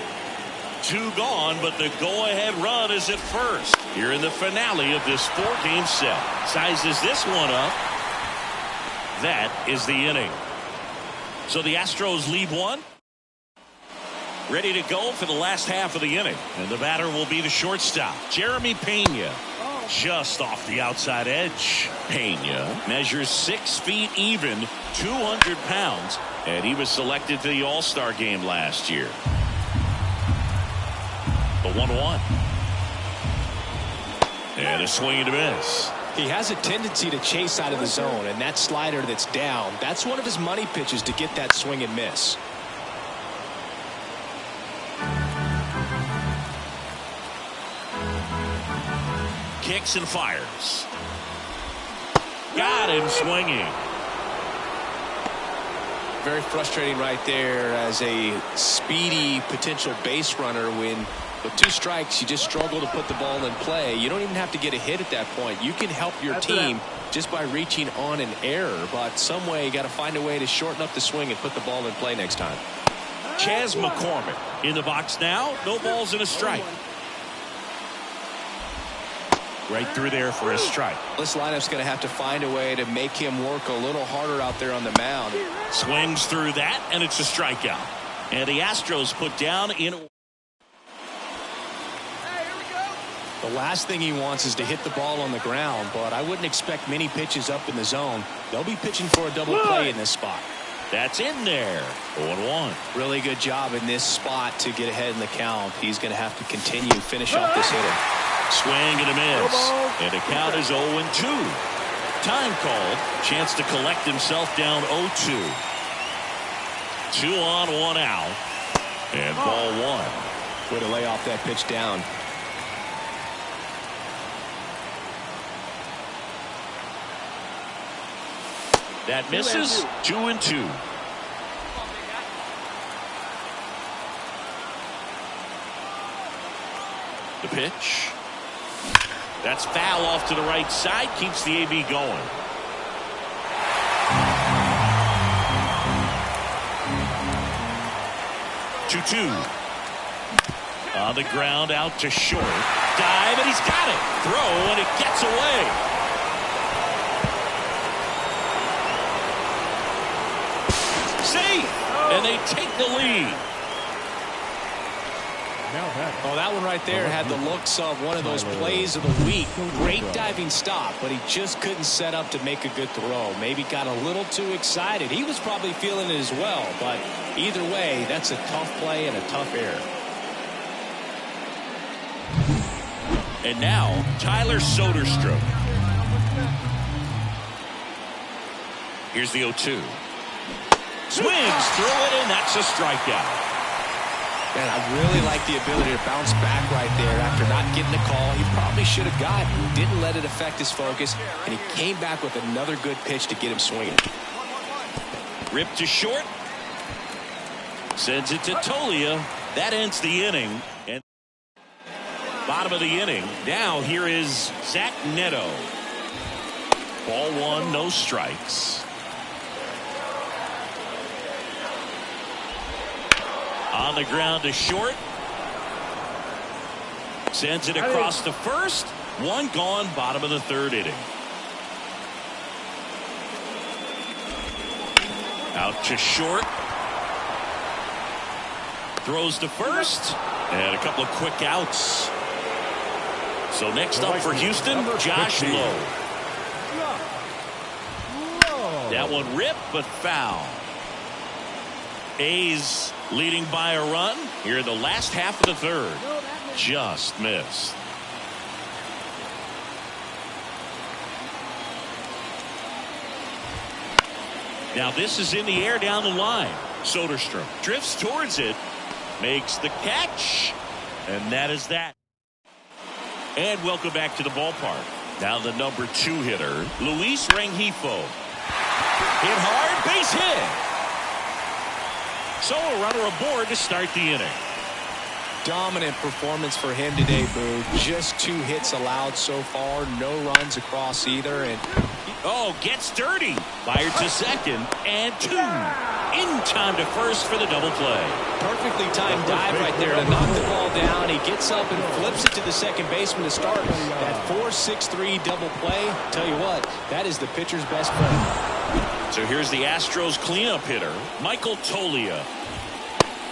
2 gone, but the go-ahead run is at first. Here in the finale of this 4-game set. Sizes this one up. That is the inning. So the Astros lead 1. Ready to go for the last half of the inning. And the batter will be the shortstop, Jeremy Pena. Just off the outside edge. Pena measures 6 feet even, 200 pounds, and he was selected to the All-Star game last year. The 1-1. And a swing and a miss. He has a tendency to chase out of the zone, and that slider that's down, that's one of his money pitches to get that swing and miss. Kicks and fires. Got him swinging. Very frustrating right there as a speedy potential base runner when with 2 strikes you just struggle to put the ball in play. You don't even have to get a hit at that point. You can help your team just by reaching on an error, but some way you got to find a way to shorten up the swing and put the ball in play next time. Chas McCormick in the box now. No balls and a strike. Right through there for a strike. This lineup's going to have to find a way to make him work a little harder out there on the mound. Swings through that, and it's a strikeout. And the Astros put down in. The last thing he wants is to hit the ball on the ground, but I wouldn't expect many pitches up in the zone. They'll be pitching for a double play in this spot. That's in there. 0-1. Really good job in this spot to get ahead in the count. He's going to have to continue to finish off this hitter. Swing and a miss. And the count is 0-2. Time called. Chance to collect himself down 0-2. 2 on, 1 out. And ball 1. Way to lay off that pitch down. That misses. 2-2. The pitch. That's foul off to the right side. Keeps the AB going. On the ground, out to short. Dive, and he's got it. Throw, and it gets away. Safe, and they take the lead. Oh, that one right there had the looks of one of those plays of the week. Great diving stop, but he just couldn't set up to make a good throw. Maybe got a little too excited. He was probably feeling it as well, but either way, that's a tough play and a tough error. And now, Tyler Soderstrom. Here's the 0-2. Swings through it, and that's a strikeout. Man, I really like the ability to bounce back right there after not getting the call he probably should have gotten. Didn't let it affect his focus, and he came back with another good pitch to get him swinging. Ripped to short. Sends it to Tolia. That ends the inning. And bottom of the inning. Now here is Zach Neto. Ball 1, no strikes. On the ground to short. Sends it across to first. 1 gone, bottom of the 3rd inning. Out to short. Throws to first. And a couple of quick outs. So next up for Houston, Josh Lowe. That one ripped, but foul. A's leading by a run here in the last half of the 3rd. Just missed. Now this is in the air down the line. Soderstrom drifts towards it, makes the catch, and that is that. And welcome back to the ballpark. Now the number 2 hitter, Luis Rengifo. Hit hard, base hit. So a runner aboard to start the inning. Dominant performance for him today, Boo. Just 2 hits allowed so far. No runs across either. And gets dirty. Fired to second and 2. In time to first for the double play. Perfectly timed dive right there to knock the ball down. He gets up and flips it to the second baseman to start that 4-6-3 double play. Tell you what, that is the pitcher's best play. So here's the Astros cleanup hitter, Michael Tolia.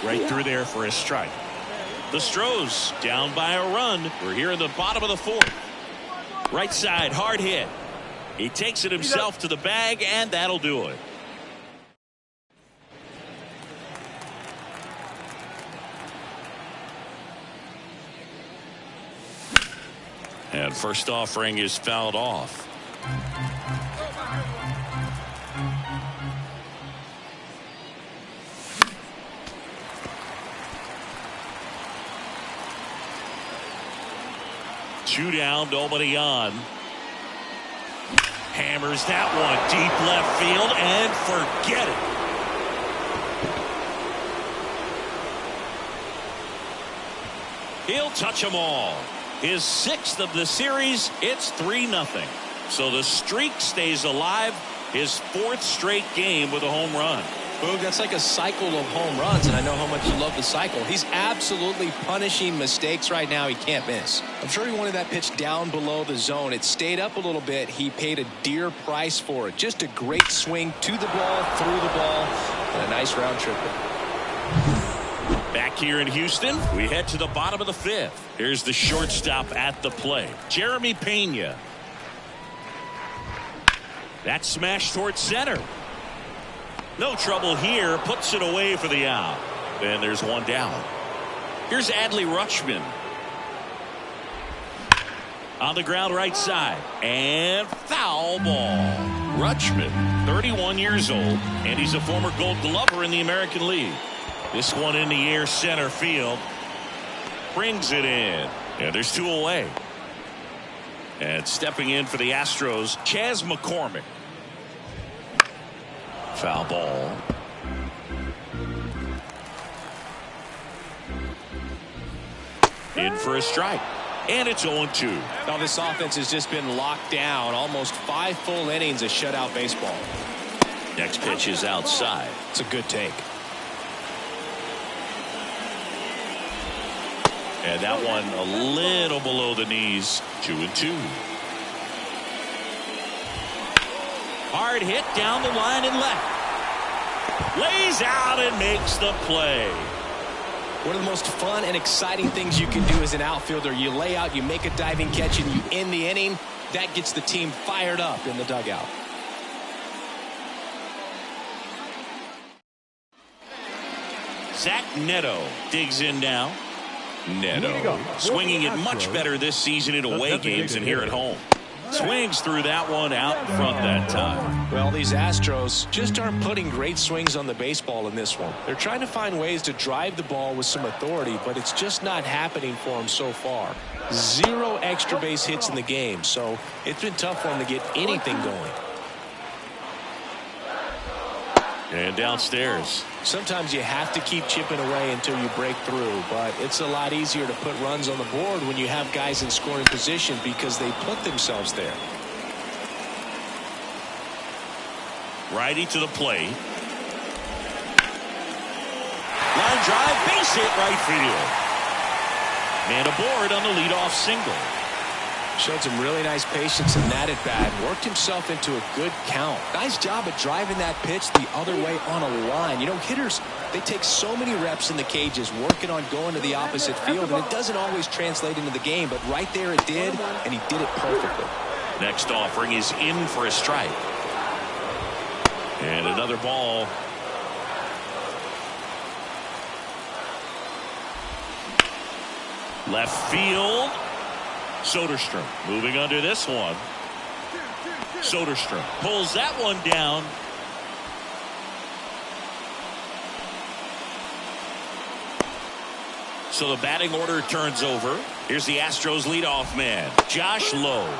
Right through there for a strike. The Stros down by a run. We're here in the bottom of the 4th. Right side, hard hit. He takes it himself to the bag, and that'll do it. And first offering is fouled off. Two down, nobody on. Hammers that one deep left field and forget it. He'll touch them all. His 6th of the series. It's 3-0. So the streak stays alive. His 4th straight game with a home run. Boog, that's like a cycle of home runs, and I know how much you love the cycle. He's absolutely punishing mistakes right now he can't miss. I'm sure he wanted that pitch down below the zone. It stayed up a little bit. He paid a dear price for it. Just a great swing to the ball, through the ball, and a nice round trip. Back here in Houston, we head to the bottom of the fifth. Here's the shortstop at the plate, Jeremy Pena. That smash towards center. No trouble here. Puts it away for the out. And there's one down. Here's Adley Rutschman. On the ground right side. And foul ball. Rutschman, 31 years old. And he's a former Gold Glover in the American League. This one in the air center field. Brings it in. And there's two away. And stepping in for the Astros, Chas McCormick. Foul ball. In for a strike. And it's 0-2. Now this offense has just been locked down. Almost 5 full innings of shutout baseball. Next pitch is outside. It's a good take. And that one a little below the knees. 2-2. Hard hit down the line and left. Lays out and makes the play. One of the most fun and exciting things you can do as an outfielder. You lay out, you make a diving catch, and you end the inning. That gets the team fired up in the dugout. Zach Neto digs in now. Neto swinging it much better this season in away games than here at home. Swings through that one out front that time. Well, these Astros just aren't putting great swings on the baseball in this one. They're trying to find ways to drive the ball with some authority, but it's just not happening for them so far. 0 extra base hits in the game, so it's been tough for them to get anything going. And downstairs. Sometimes you have to keep chipping away until you break through, but it's a lot easier to put runs on the board when you have guys in scoring position because they put themselves there. Righty to the plate. Line drive, base hit right field. Man aboard on the leadoff single. Showed some really nice patience in that at bat. Worked himself into a good count. Nice job of driving that pitch the other way on a line. You know, hitters, they take so many reps in the cages working on going to the opposite field, and it doesn't always translate into the game, but right there it did, and he did it perfectly. Next offering is in for a strike. And another ball. Left field. Soderstrom moving under this one. Soderstrom pulls that one down. So the batting order turns over. Here's the Astros leadoff man, Josh Lowe.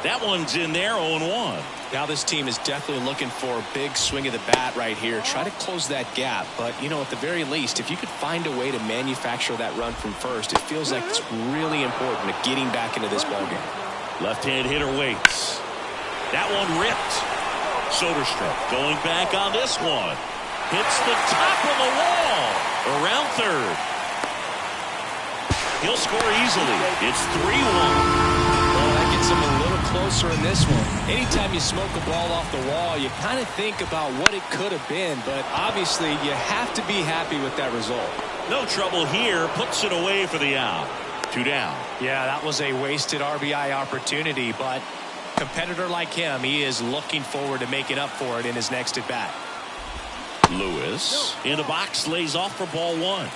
That one's in there, 0-1. Now this team is definitely looking for a big swing of the bat right here. Try to close that gap. But, you know, at the very least, if you could find a way to manufacture that run from first, it feels like it's really important to getting back into this ballgame. Left-hand hitter waits. That one ripped. Soderstrom going back on this one. Hits the top of the wall. Around third. He'll score easily. It's 3-1. Gets him a little closer in this one. Anytime you smoke a ball off the wall, you kind of think about what it could have been, but obviously you have to be happy with that result. No trouble here. Puts it away for the out. 2 down. Yeah, that was a wasted RBI opportunity, but a competitor like him, he is looking forward to making up for it in his next at bat. Lewis in the box lays off for ball 1.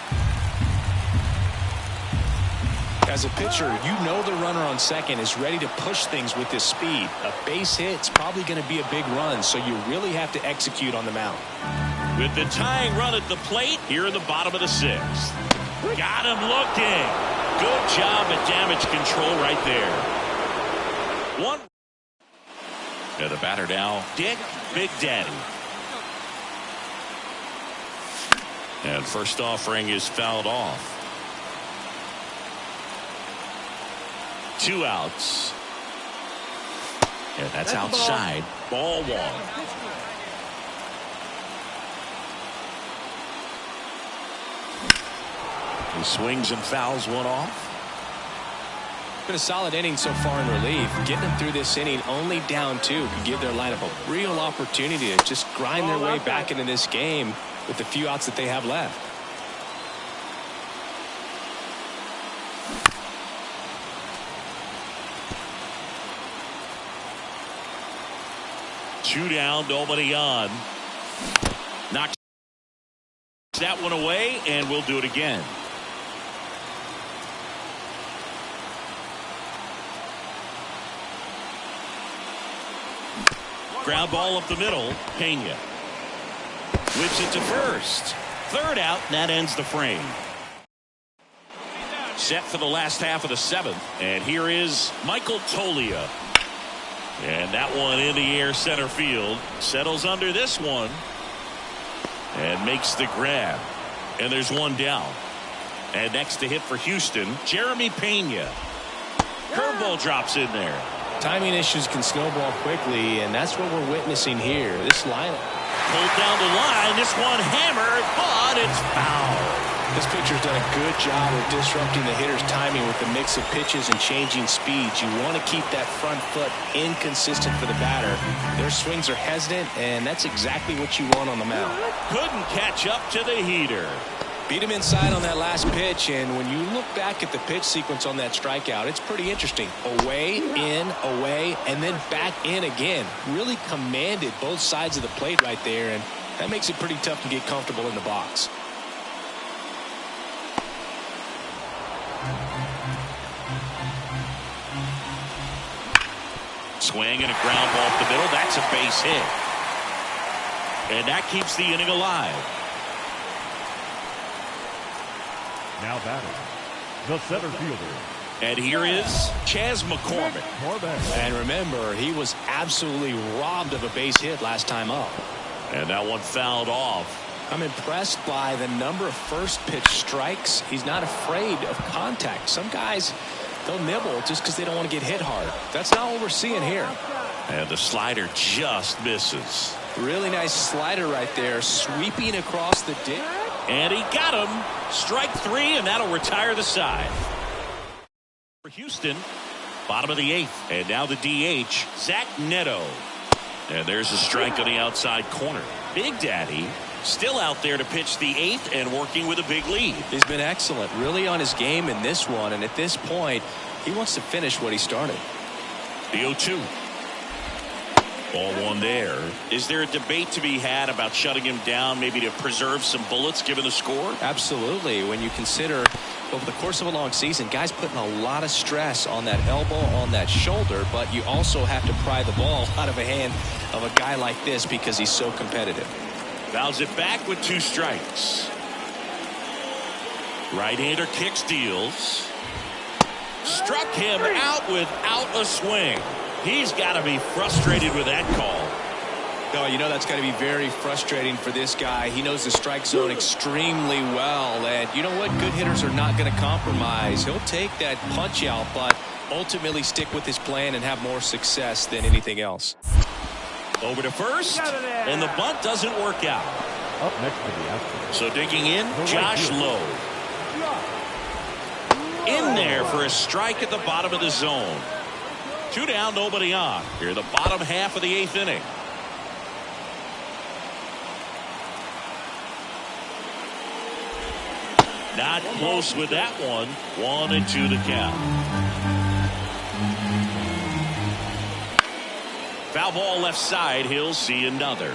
As a pitcher, you know the runner on second is ready to push things with his speed. A base hit's probably going to be a big run, so you really have to execute on the mound. With the tying run at the plate here in the bottom of the 6th. Got him looking. Good job at damage control right there. 1. And the batter now, Dick Big Daddy. And first offering is fouled off. 2 outs. And that's outside. Ball 1. He swings and fouls one off. Been a solid inning so far in relief. Getting them through this inning only down 2 could give their lineup a real opportunity to just grind their way back into this game with the few outs that they have left. Two down, nobody on. Knocks that one away, and we'll do it again. Ground ball up the middle. Pena whips it to first. Third out, and that ends the frame. Set for the last half of the 7th, and here is Michael Toglia. And that one in the air center field. Settles under this one and makes the grab. And there's one down. And next to hit for Houston, Jeremy Pena. Curveball drops in there. Timing issues can snowball quickly, and that's what we're witnessing here. This lineup pulled down the line. This one hammered, but it's foul. This pitcher's done a good job of disrupting the hitter's timing with the mix of pitches and changing speeds. You want to keep that front foot inconsistent for the batter. Their swings are hesitant, and that's exactly what you want on the mound. Couldn't catch up to the heater. Beat him inside on that last pitch, and when you look back at the pitch sequence on that strikeout, it's pretty interesting. Away, in, away, and then back in again. Really commanded both sides of the plate right there, and that makes it pretty tough to get comfortable in the box. Swing and a ground ball up the middle. That's a base hit. And that keeps the inning alive. Now batting, the center fielder. And here is Chas McCormick. And remember, he was absolutely robbed of a base hit last time up. And that one fouled off. I'm impressed by the number of first pitch strikes. He's not afraid of contact. Some guys, they'll nibble just because they don't want to get hit hard. That's not what we're seeing here. And the slider just misses. Really nice slider right there, sweeping across the dick. And he got him. Strike 3, and that'll retire the side. For Houston, bottom of the 8th. And now the DH, Zach Neto. And there's a strike on the outside corner. Big Daddy still out there to pitch the 8th and working with a big lead. He's been excellent, really on his game in this one. And at this point, he wants to finish what he started. The 0-2. Ball one there. Is there a debate to be had about shutting him down, maybe to preserve some bullets given the score? Absolutely. When you consider over the course of a long season, guys putting a lot of stress on that elbow, on that shoulder, but you also have to pry the ball out of a hand of a guy like this because he's so competitive. Fouls it back with 2 strikes. Right-hander kick steals. Struck him out without a swing. He's got to be frustrated with that call. No, you know that's got to be very frustrating for this guy. He knows the strike zone extremely well. And you know what? Good hitters are not going to compromise. He'll take that punch out, but ultimately stick with his plan and have more success than anything else. Over to first, and the bunt doesn't work out. Up next to the Astros. So digging in, Josh Lowe. In there for a strike at the bottom of the zone. 2 down, nobody on. Here, the bottom half of the 8th inning. Not close with that one. 1-2 the count. Foul ball left side. He'll see another.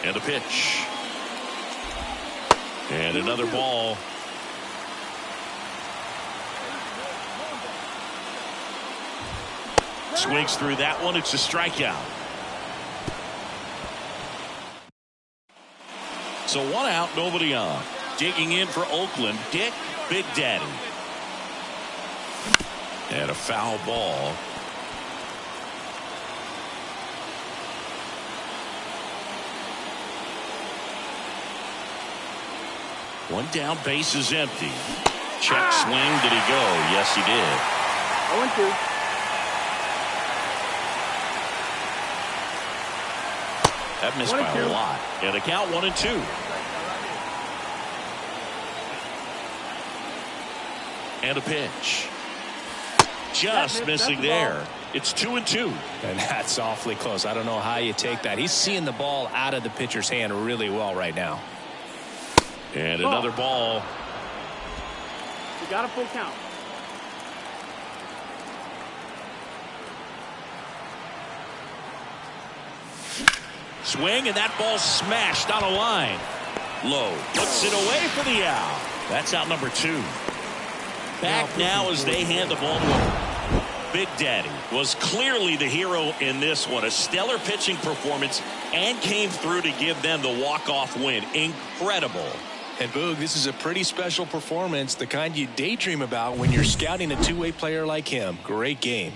And the pitch. And another ball. Swings through that one. It's a strikeout. So 1 out, nobody on. Digging in for Oakland, Dick Big Daddy. And a foul ball. One down, base is empty. Check swing. Did he go? Yes, he did. 0-2. That missed by a lot. And the count 1-2. And a pitch. Just missing there. It's 2-2. And that's awfully close. I don't know how you take that. He's seeing the ball out of the pitcher's hand really well right now. And another ball. You got a full count. Swing, and that ball smashed on a line. Lowe puts it away for the out. That's out number 2. Back now as they hand the ball to him. Big Daddy was clearly the hero in this one. A stellar pitching performance and came through to give them the walk-off win. Incredible. And Boog, this is a pretty special performance, the kind you daydream about when you're scouting a two-way player like him. Great game.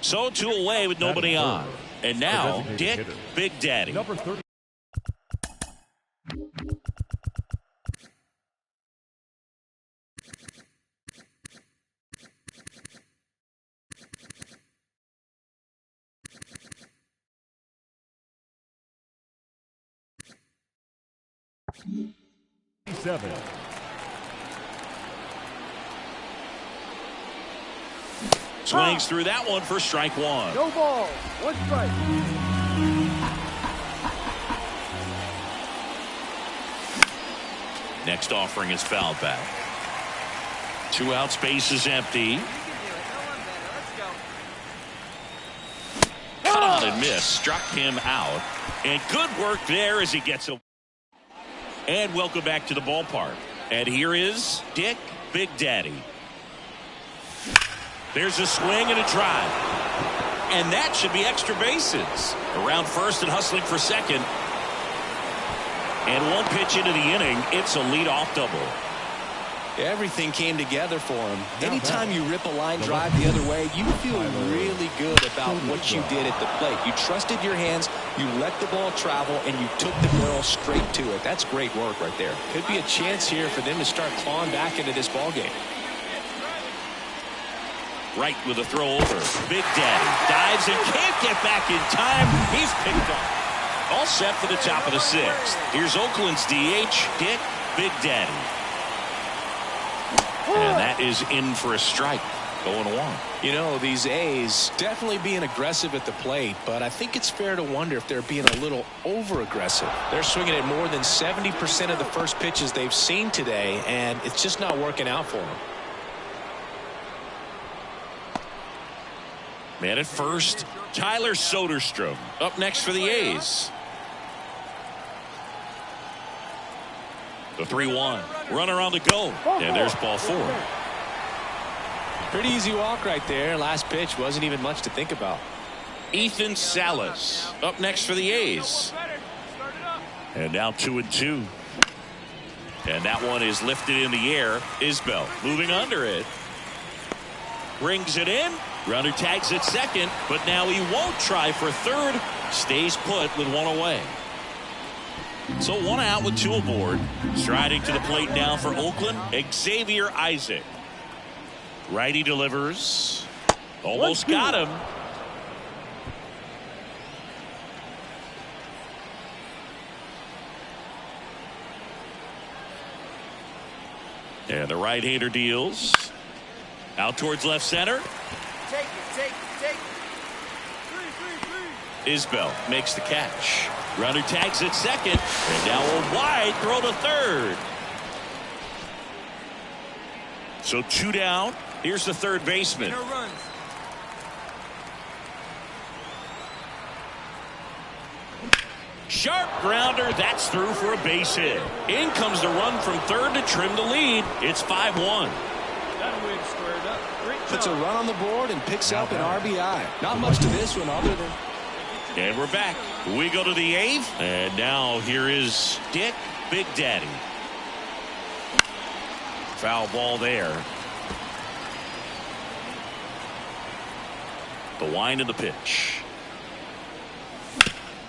So 2 away with nobody on. And now Dick hitter. Big Daddy. Number 30. Seven. Swings through that one for strike one. No ball. One strike. Next offering is fouled back. 2 outs, base is empty. You can do it. No one better. Let's go. Cut on and miss. Struck him out. And good work there as he gets a. And welcome back to the ballpark. And here is Dick Big Daddy. There's a swing and a drive. And that should be extra bases. Around first and hustling for second. And 1 pitch into the inning, it's a leadoff double. Everything came together for him. Anytime you rip a line drive the other way, you feel really good about what you did at the plate. You trusted your hands, you let the ball travel, and you took the barrel straight to it. That's great work right there. Could be a chance here for them to start clawing back into this ball game. Right with a throw over. Big Daddy dives and can't get back in time. He's picked up. All set for the top of the 6th. Here's Oakland's DH, Dick Big Daddy. And that is in for a strike. 0-1. You know, these A's definitely being aggressive at the plate, but I think it's fair to wonder if they're being a little over-aggressive. They're swinging at more than 70% of the first pitches they've seen today, and it's just not working out for them. Man at first, Tyler Soderstrom up next for the A's. The 3-1. Runner on the go. And there's ball 4. Pretty easy walk right there. Last pitch wasn't even much to think about. Ethan Salas up next for the A's. And now 2-2. And that one is lifted in the air. Isbell moving under it. Brings it in. Runner tags at second, but now he won't try for third. Stays put with 1 away. So 1 out with 2 aboard. Striding to the plate now for Oakland, Xavier Isaac. Righty delivers. Almost got him. And the right-hander deals. Out towards left center. Take it, take it, take it. Isbell makes the catch. Runner tags at second. And now a wide throw to third. So 2 down. Here's the third baseman. No runs. Sharp grounder. That's through for a base hit. In comes the run from third to trim the lead. It's 5-1. That win squared up. Great Puts a job. run on the board and picks up an RBI. Not much to this one other than. And we're back. We go to the 8th. And now here is Dick Big Daddy. Foul ball there. The wind of the pitch.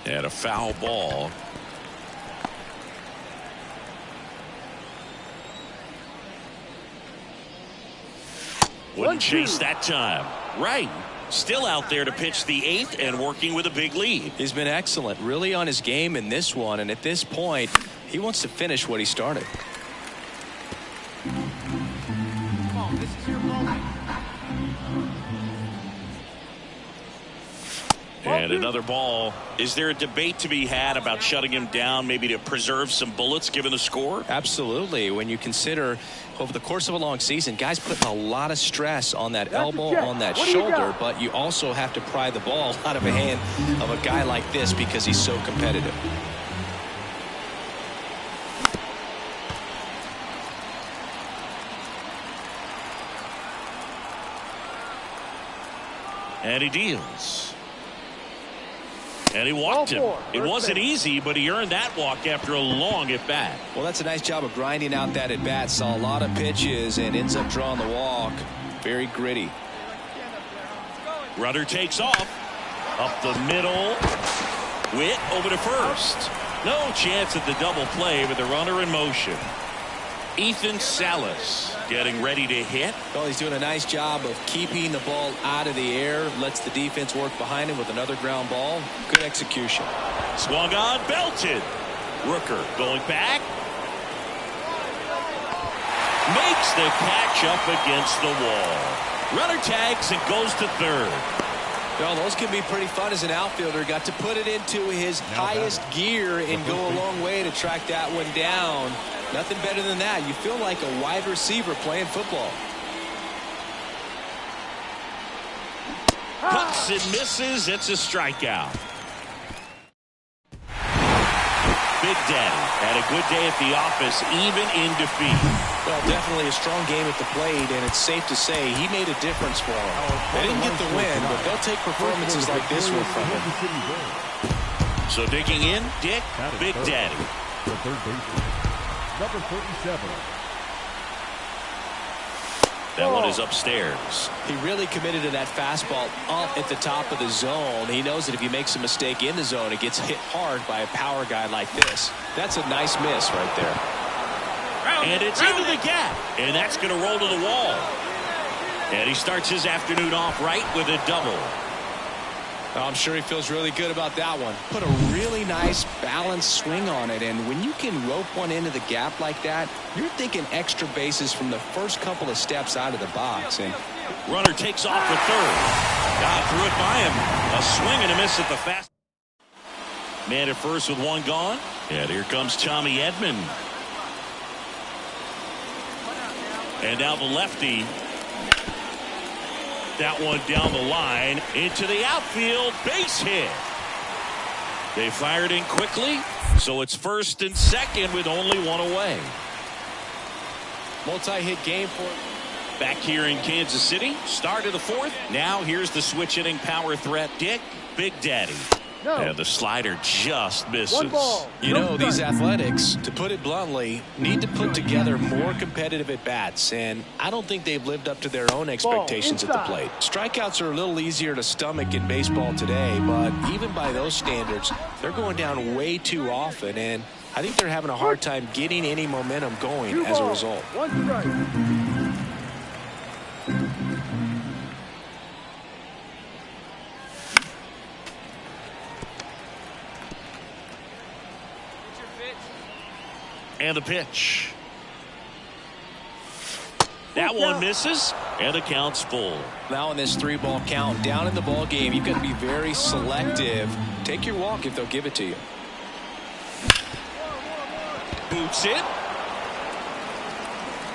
And a foul ball. Wouldn't chase that time. Right. Still out there to pitch the 8th and working with a big lead. He's been excellent, really on his game in this one, and at this point, he wants to finish what he started. Come on, this is your moment. And another ball. Is there a debate to be had about shutting him down, maybe to preserve some bullets given the score? Absolutely. When you consider over the course of a long season, guys putting a lot of stress on that elbow, on that shoulder, but you also have to pry the ball out of a hand of a guy like this because he's so competitive. And he deals. And he walked him. It wasn't easy, but he earned that walk after a long at bat. Well, that's a nice job of grinding out that at bat. Saw a lot of pitches and ends up drawing the walk. Very gritty. Runner takes off. Up the middle. Witt over to first. No chance at the double play with the runner in motion. Ethan Salas getting ready to hit. Well, he's doing a nice job of keeping the ball out of the air. Lets the defense work behind him with another ground ball. Good execution. Swung on, belted. Rooker going back. Makes the catch up against the wall. Runner tags and goes to third. Well, those can be pretty fun as an outfielder. Got to put it into his highest gear and go a long way to track that one down. Nothing better than that. You feel like a wide receiver playing football. Cuts and misses. It's a strikeout. Big Daddy had a good day at the office, even in defeat. Well, definitely a strong game at the plate, and it's safe to say he made a difference for them. They didn't get the win, but they'll take performances like this one from him. So digging in, Dick, Big Daddy. The third baseman, number 37. That one is upstairs. He really committed to that fastball up at the top of the zone. He knows that if he makes a mistake in the zone, it gets hit hard by a power guy like this. That's a nice miss right there. And it's into the gap. And that's going to roll to the wall. And he starts his afternoon off right with a double. I'm sure he feels really good about that one. Put a really nice balanced swing on it, and when you can rope one into the gap like that, you're thinking extra bases from the first couple of steps out of the box. And runner takes off for third. God threw it by him. A swing and a miss at the fast. Man at first with one gone. And here comes Tommy Edman. And now the lefty. That one down the line into the outfield, base hit. They fired in quickly, so it's first and second with only one away. Multi-hit game for back here in Kansas City. Start of the fourth. Now here's the switch hitting power threat, Dick, Big Daddy. No. And the slider just misses. One ball. You know, these Athletics, to put it bluntly, need to put together more competitive at-bats, and I don't think they've lived up to their own expectations at the plate. Strikeouts are a little easier to stomach in baseball today, but even by those standards, they're going down way too often, and I think they're having a hard time getting any momentum going as a result. One strike. And the pitch. That one misses, and the count's full. Now in this 3-ball count, down in the ball game, you've got to be very selective. Take your walk if they'll give it to you. Boots it.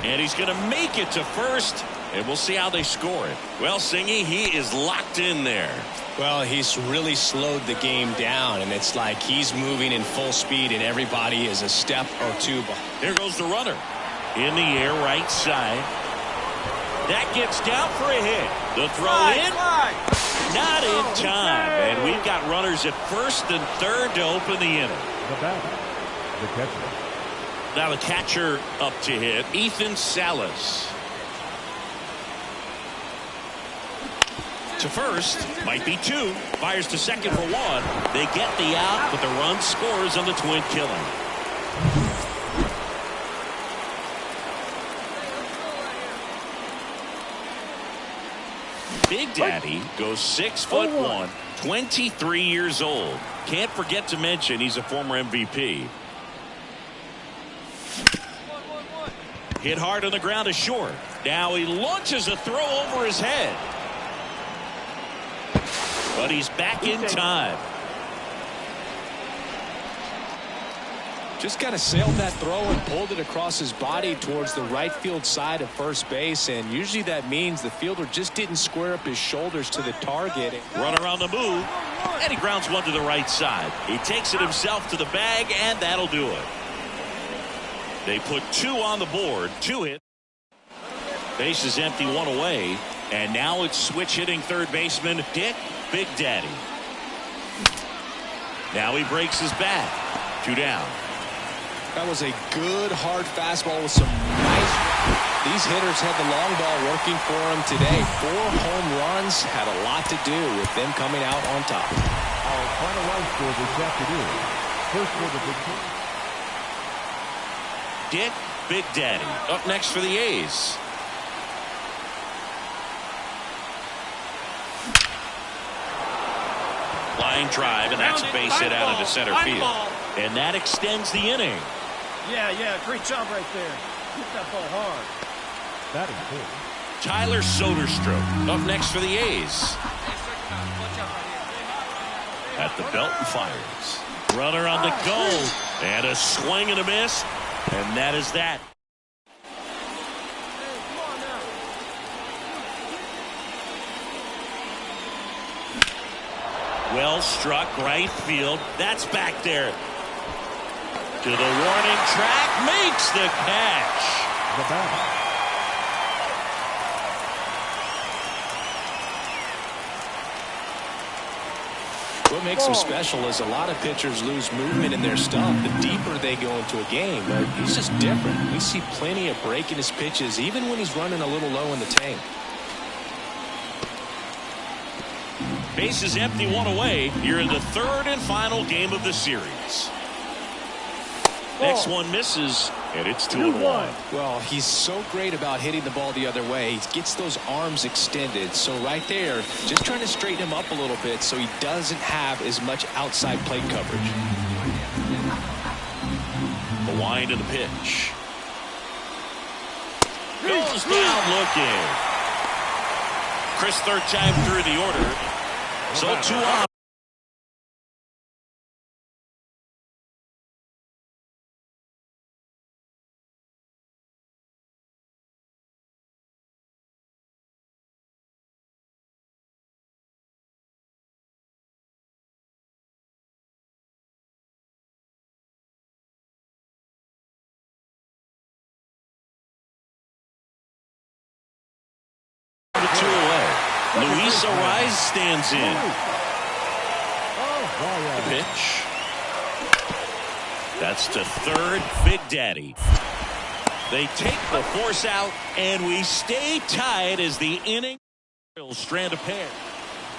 And he's going to make it to first, and we'll see how they score it. Well, Singy, he is locked in there. Well, he's really slowed the game down, and it's like he's moving in full speed, and everybody is a step or two behind. There goes the runner. In the air, right side. That gets down for a hit. The throw in. Not in time. And we've got runners at first and third to open the inning. The batter, the catcher. Now the catcher up to hit, Ethan Salas. To first, might be two. Fires to second for one. They get the out, but the run scores on the twin killing. Big Daddy goes 6'1", 23 years old. Can't forget to mention he's a former MVP. Hit hard on the ground to short. Now he launches a throw over his head. but he's back in time. Just kind of sailed that throw and pulled it across his body towards the right field side of first base, and usually that means the fielder just didn't square up his shoulders to the target. Runner on the move, and he grounds one to the right side. He takes it himself to the bag, and that'll do it. They put 2 on the board, 2 hit. Base is empty, 1 away, and now it's switch hitting third baseman Dick Big Daddy. Now he breaks his bat. 2 down. That was a good hard fastball with some nice. These hitters had the long ball working for them today. 4 home runs had a lot to do with them coming out on top. Our final run score this afternoon. First for the victory. Dick Big Daddy up next for the A's. Line drive, and that's a base hit out into center field. And that extends the inning. Yeah, great job right there. Hit that ball hard. Batting fourth. Tyler Soderstrom up next for the A's. At the belt and fires. Runner on the go. And a swing and a miss. And that is that. Well struck right field. That's back there. To the warning track. Makes the catch. The batter. What makes him special is a lot of pitchers lose movement in their stump the deeper they go into a game. But he's just different. We see plenty of breaking his pitches even when he's running a little low in the tank. Base is empty, 1 away. Here in the third and final game of the series. Next one misses, and it's 2-1. Well, he's so great about hitting the ball the other way. He gets those arms extended. So right there, just trying to straighten him up a little bit so he doesn't have as much outside plate coverage. The wind of the pitch. Goes down looking. Chris, third time through the order. So 2 on. The 2 away. Luis Arraez stands in. The pitch. That's to third, Big Daddy. They take the force out, and we stay tied as the inning will strand a pair.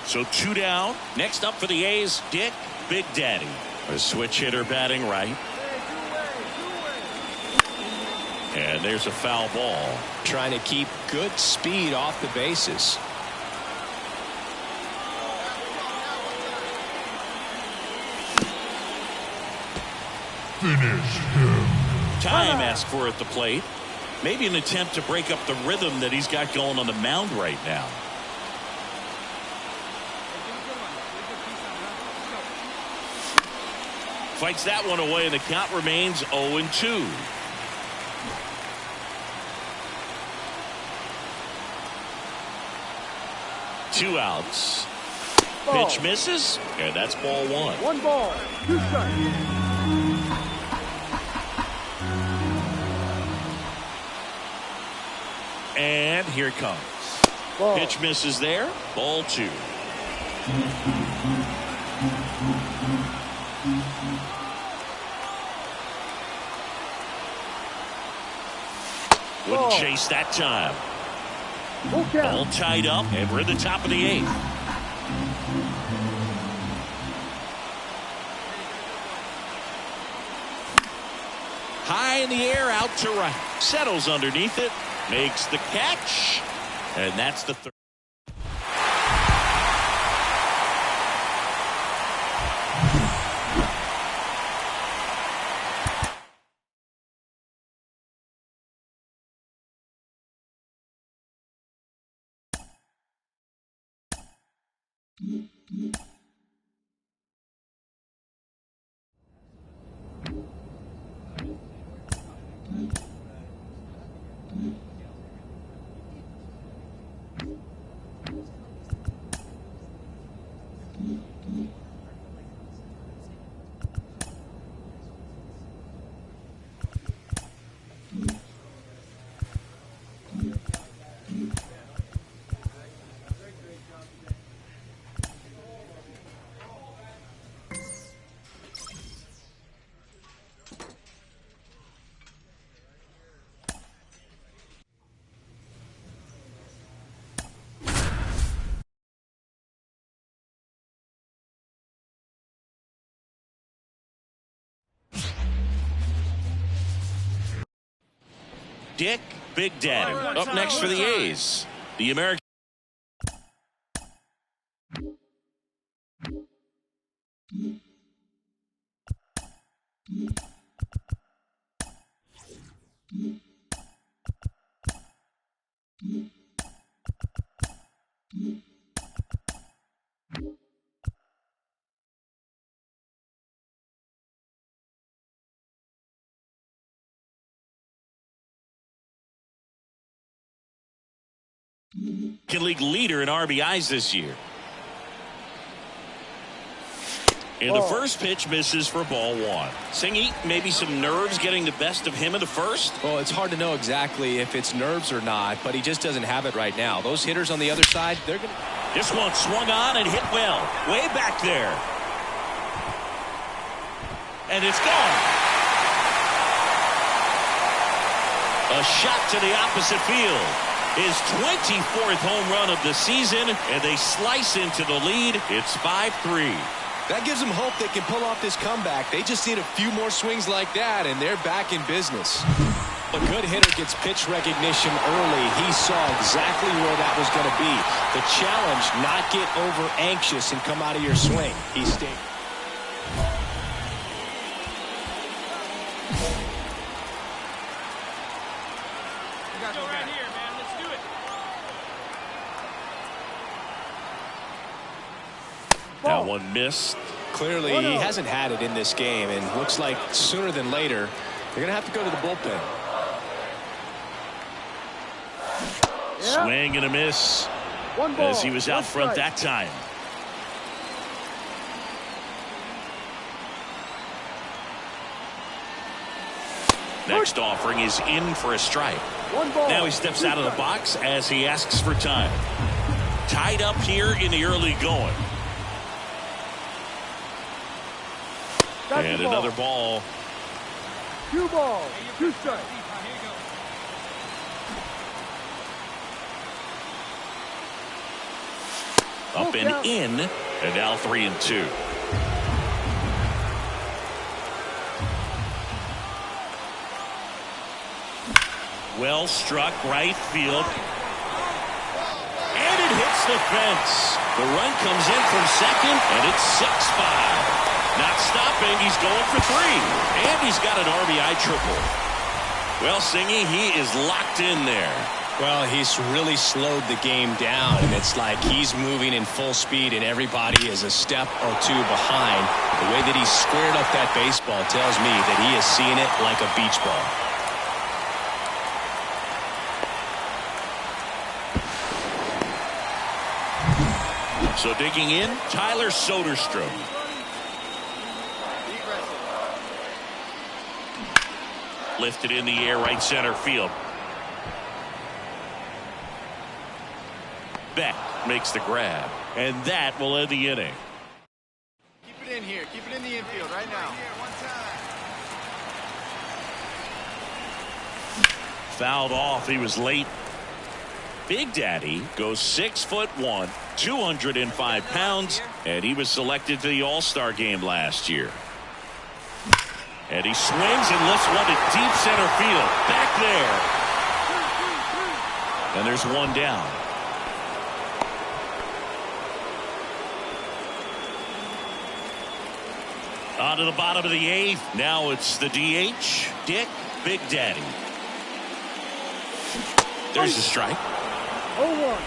So 2 down. Next up for the A's, Dick Big Daddy. A switch hitter batting right. And there's a foul ball. Trying to keep good speed off the bases. Finish him. Time asked for at the plate. Maybe an attempt to break up the rhythm that he's got going on the mound right now. Fights that one away, and the count remains 0-2. Two outs. Ball. Pitch misses, and that's ball 1. 1 ball, 2 strikes. And here it comes. Ball. Pitch misses there. Ball 2. Wouldn't chase that time. All tied up, and we're at the top of the 8th. High in the air, out to right. Settles underneath it, makes the catch, and that's the third. Dick Big Daddy up next for the A's. The American. League leader in RBIs this year. And the first pitch misses for ball one. Singy, maybe some nerves getting the best of him in the first? Well, it's hard to know exactly if it's nerves or not, but he just doesn't have it right now. Those hitters on the other side, they're going to... This one swung on and hit well. Way back there. And it's gone. A shot to the opposite field. His 24th home run of the season, and they slice into the lead. It's 5-3. That gives them hope they can pull off this comeback. They just need a few more swings like that, and they're back in business. A good hitter gets pitch recognition early. He saw exactly where that was going to be. The challenge, not get over anxious and come out of your swing. He stayed. That one missed. Clearly, he hasn't had it in this game, and looks like sooner than later, they're going to have to go to the bullpen. Swing and a miss as he was out front that time. Next offering is in for a strike. Now he steps out of the box as he asks for time. Tied up here in the early going. And another ball. 2 balls, 2 strikes. Up and in, and now 3-2. Well struck right field. And it hits the fence. The run comes in from second, and it's 6-5. Not stopping, he's going for 3. And he's got an RBI triple. Well, Singy, he is locked in there. Well, he's really slowed the game down, and it's like he's moving in full speed, and everybody is a step or 2 behind. The way that he squared up that baseball tells me that he is seeing it like a beach ball. So digging in, Tyler Soderstrom. Lifted in the air, right center field. Beck makes the grab, and that will end the inning. Keep it in here. Keep it in the infield right now. Fouled off. He was late. Big Daddy goes 6'1", 205 pounds, and he was selected to the All-Star game last year. And he swings and lifts one to deep center field. Back there. And there's one down. On to the bottom of the 8th. Now it's the DH, Dick Big Daddy. There's a strike. 0-1.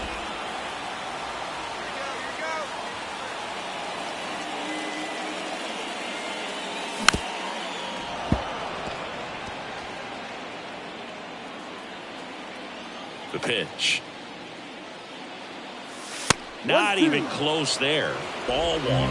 pitch. Not even close there. Ball one.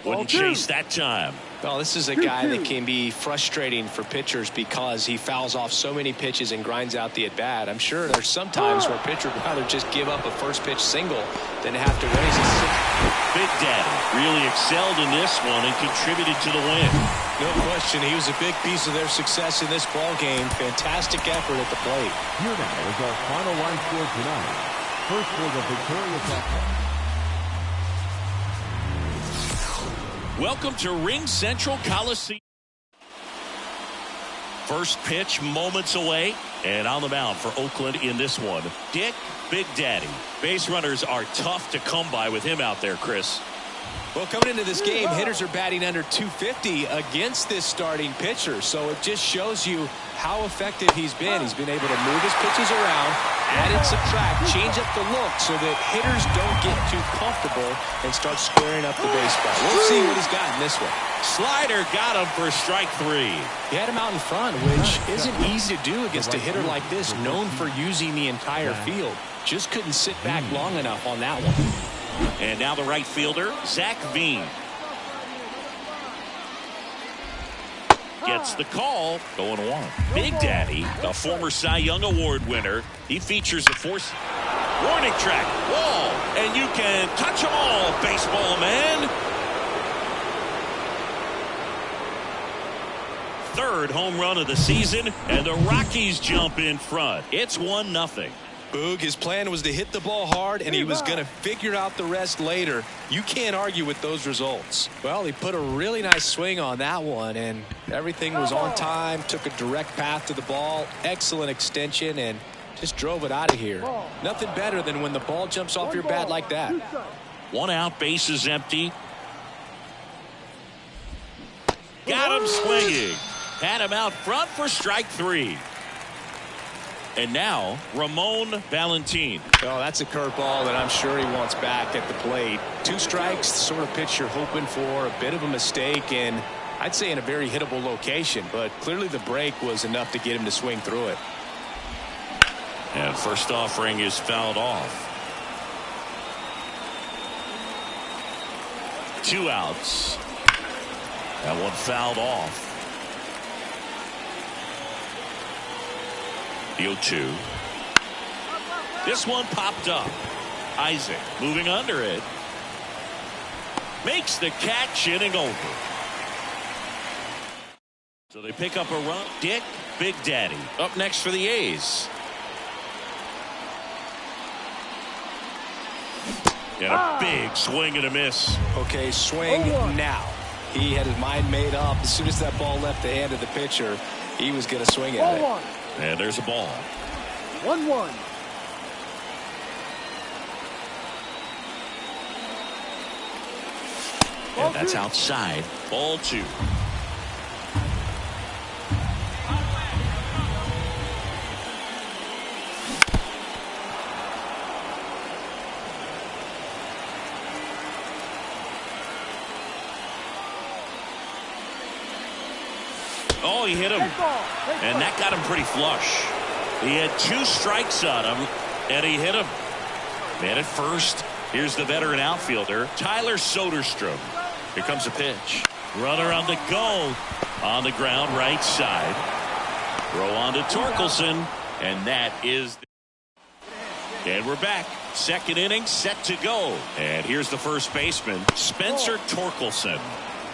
Wouldn't chase that time. Well, this is a guy that can be frustrating for pitchers because he fouls off so many pitches and grinds out the at-bat. I'm sure there's some times where a pitcher would rather just give up a first pitch single than have to raise a six. Big Daddy really excelled in this one and contributed to the win. No question, he was a big piece of their success in this ball game. Fantastic effort at the plate. Here now is our final line score tonight. First for the victorious Athletics. Welcome to Ring Central Coliseum. First pitch moments away, and on the mound for Oakland in this one, Dick Big Daddy. Base runners are tough to come by with him out there, Chris. Well, coming into this game, hitters are batting under 250 against this starting pitcher, so it just shows you how effective he's been. He's been able to move his pitches around, add and subtract, change up the look so that hitters don't get too comfortable and start squaring up the baseball. We'll see what he's got in this one. Slider got him for strike three. He had him out in front, which isn't easy to do against a hitter like this, known for using the entire field. Just couldn't sit back long enough on that one. And now the right fielder, Zach Veen. Gets the call, going one. Big Daddy, a former Cy Young Award winner. He features a force warning track, wall, and you can touch them all, baseball man. Third home run of the season, and the Rockies jump in front. It's 1-0. Boog, his plan was to hit the ball hard, and he was going to figure out the rest later. You can't argue with those results. Well, he put a really nice swing on that one, and everything was on time, took a direct path to the ball, excellent extension, and just drove it out of here. Nothing better than when the ball jumps off your bat like that. One out, bases empty. Got him swinging. Had him out front for strike three. And now, Ramon Valentin. Well, that's a curveball that I'm sure he wants back at the plate. 2 strikes, the sort of pitch you're hoping for. A bit of a mistake, and I'd say in a very hittable location. But clearly the break was enough to get him to swing through it. And first offering is fouled off. 2 outs. That one fouled off. The 0-2. This one popped up. Isaac moving under it. Makes the catch, inning over. So they pick up a run. Dick Big Daddy up next for the A's. And a big swing and a miss. Okay, swing now. He had his mind made up. As soon as that ball left the hand of the pitcher, he was going to swing at it. And there's a ball. 1-1. And that's outside. Ball 2. Oh, he hit him. And that got him pretty flush. He had 2 strikes on him, and he hit him. Man at first. Here's the veteran outfielder, Tyler Soderstrom. Here comes a pitch. Runner on the go. On the ground, right side. Throw on to Torkelson. And that is... And we're back. Second inning set to go. And here's the first baseman, Spencer Torkelson.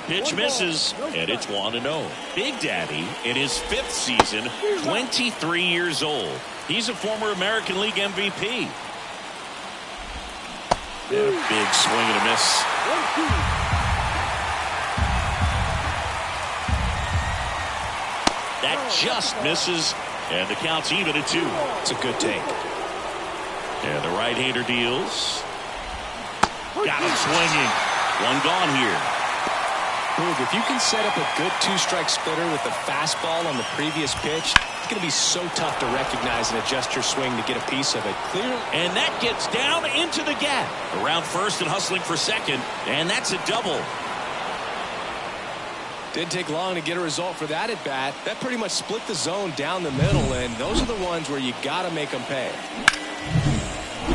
Pitch misses, and it's 1-0. Big Daddy, in his 5th season, 23 years old. He's a former American League MVP. And a big swing and a miss. That just misses, and the count's even at 2. It's a good take. And the right-hander deals. Got him swinging. One gone here. Boog, if you can set up a good two-strike splitter with the fastball on the previous pitch, it's going to be so tough to recognize and adjust your swing to get a piece of it. Clear. And that gets down into the gap. Around first and hustling for second. And that's a double. Didn't take long to get a result for that at bat. That pretty much split the zone down the middle, and those are the ones where you got to make them pay.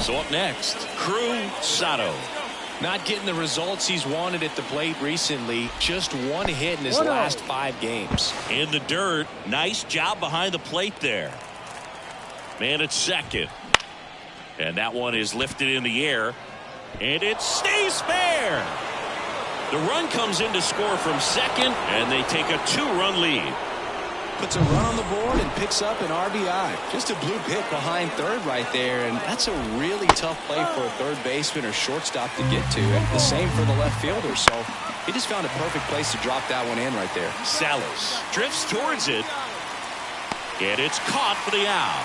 So up next, Cruz Sato. Not getting the results he's wanted at the plate recently. Just one hit in his last 5 games. In the dirt. Nice job behind the plate there. Man at second. And that one is lifted in the air. And it stays fair. The run comes in to score from second, and they take a 2-run lead. Puts a run on the board and picks up an RBI. Just a blue pick behind third right there, and that's a really tough play for a third baseman or shortstop to get to. And the same for the left fielder, so he just found a perfect place to drop that one in right there. Salas drifts towards it, and it's caught for the out.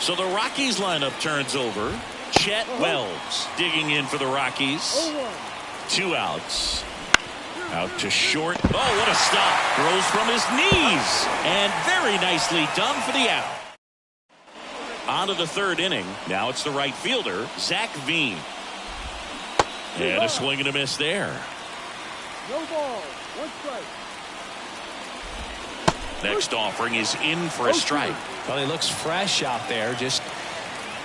So the Rockies lineup turns over. Chet Wells digging in for the Rockies. 2 outs. Out to short. Oh, what a stop. Throws from his knees. And very nicely done for the out. On to the third inning. Now it's the right fielder, Zach Veen. And a swing and a miss there. No ball. 1 strike. Next offering is in for a strike. Well, he looks fresh out there. Just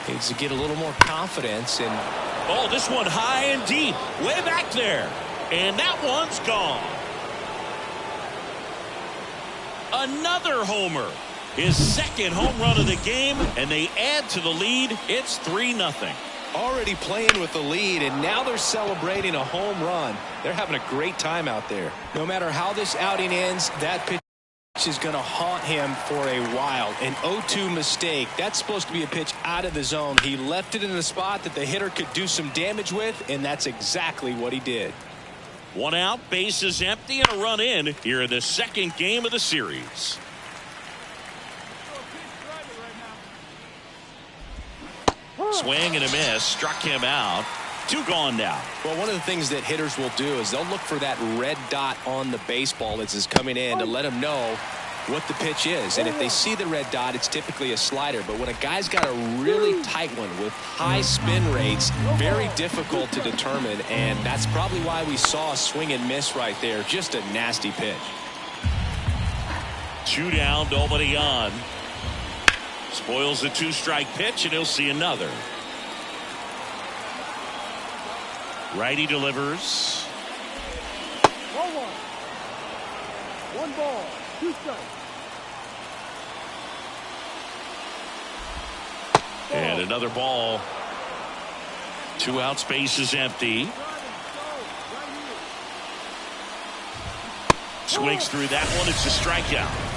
needs to get a little more confidence. And oh, this one high and deep. Way back there. And that one's gone. Another homer. His second home run of the game, and they add to the lead. It's 3-0. already playing with the lead, and now they're celebrating a home run. They're having a great time out there. No matter how this outing ends, that pitch is going to haunt him for a while. An 0-2 mistake. That's supposed to be a pitch out of the zone. He left it in a spot that the hitter could do some damage with, and that's exactly what he did. 1 out, bases empty, and a run in here in the second game of the series. Swing and a miss, struck him out. 2 gone now. Well, one of the things that hitters will do is they'll look for that red dot on the baseball as it's coming in to let them know what the pitch is. And if they see the red dot, it's typically a slider. But when a guy's got a really tight one with high spin rates, very difficult to determine. And that's probably why we saw a swing and miss right there. Just a nasty pitch. 2 down, nobody on. Spoils the 2-strike pitch, and he'll see another. Righty delivers. 1-1. 1 ball, 2 strikes. And another ball. 2 outs, base is empty. Swings through that one. It's a strikeout.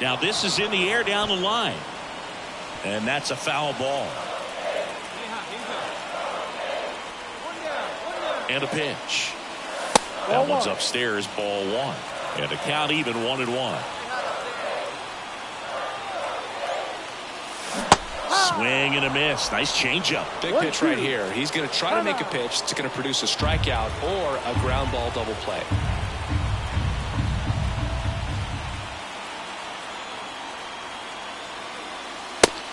Now this is in the air down the line. And that's a foul ball. And a pitch. That one's upstairs, ball 1. And a count even 1-1. Swing and a miss. Nice changeup. Big pitch right here. He's going to try to make a pitch that's going to produce a strikeout or a ground ball double play.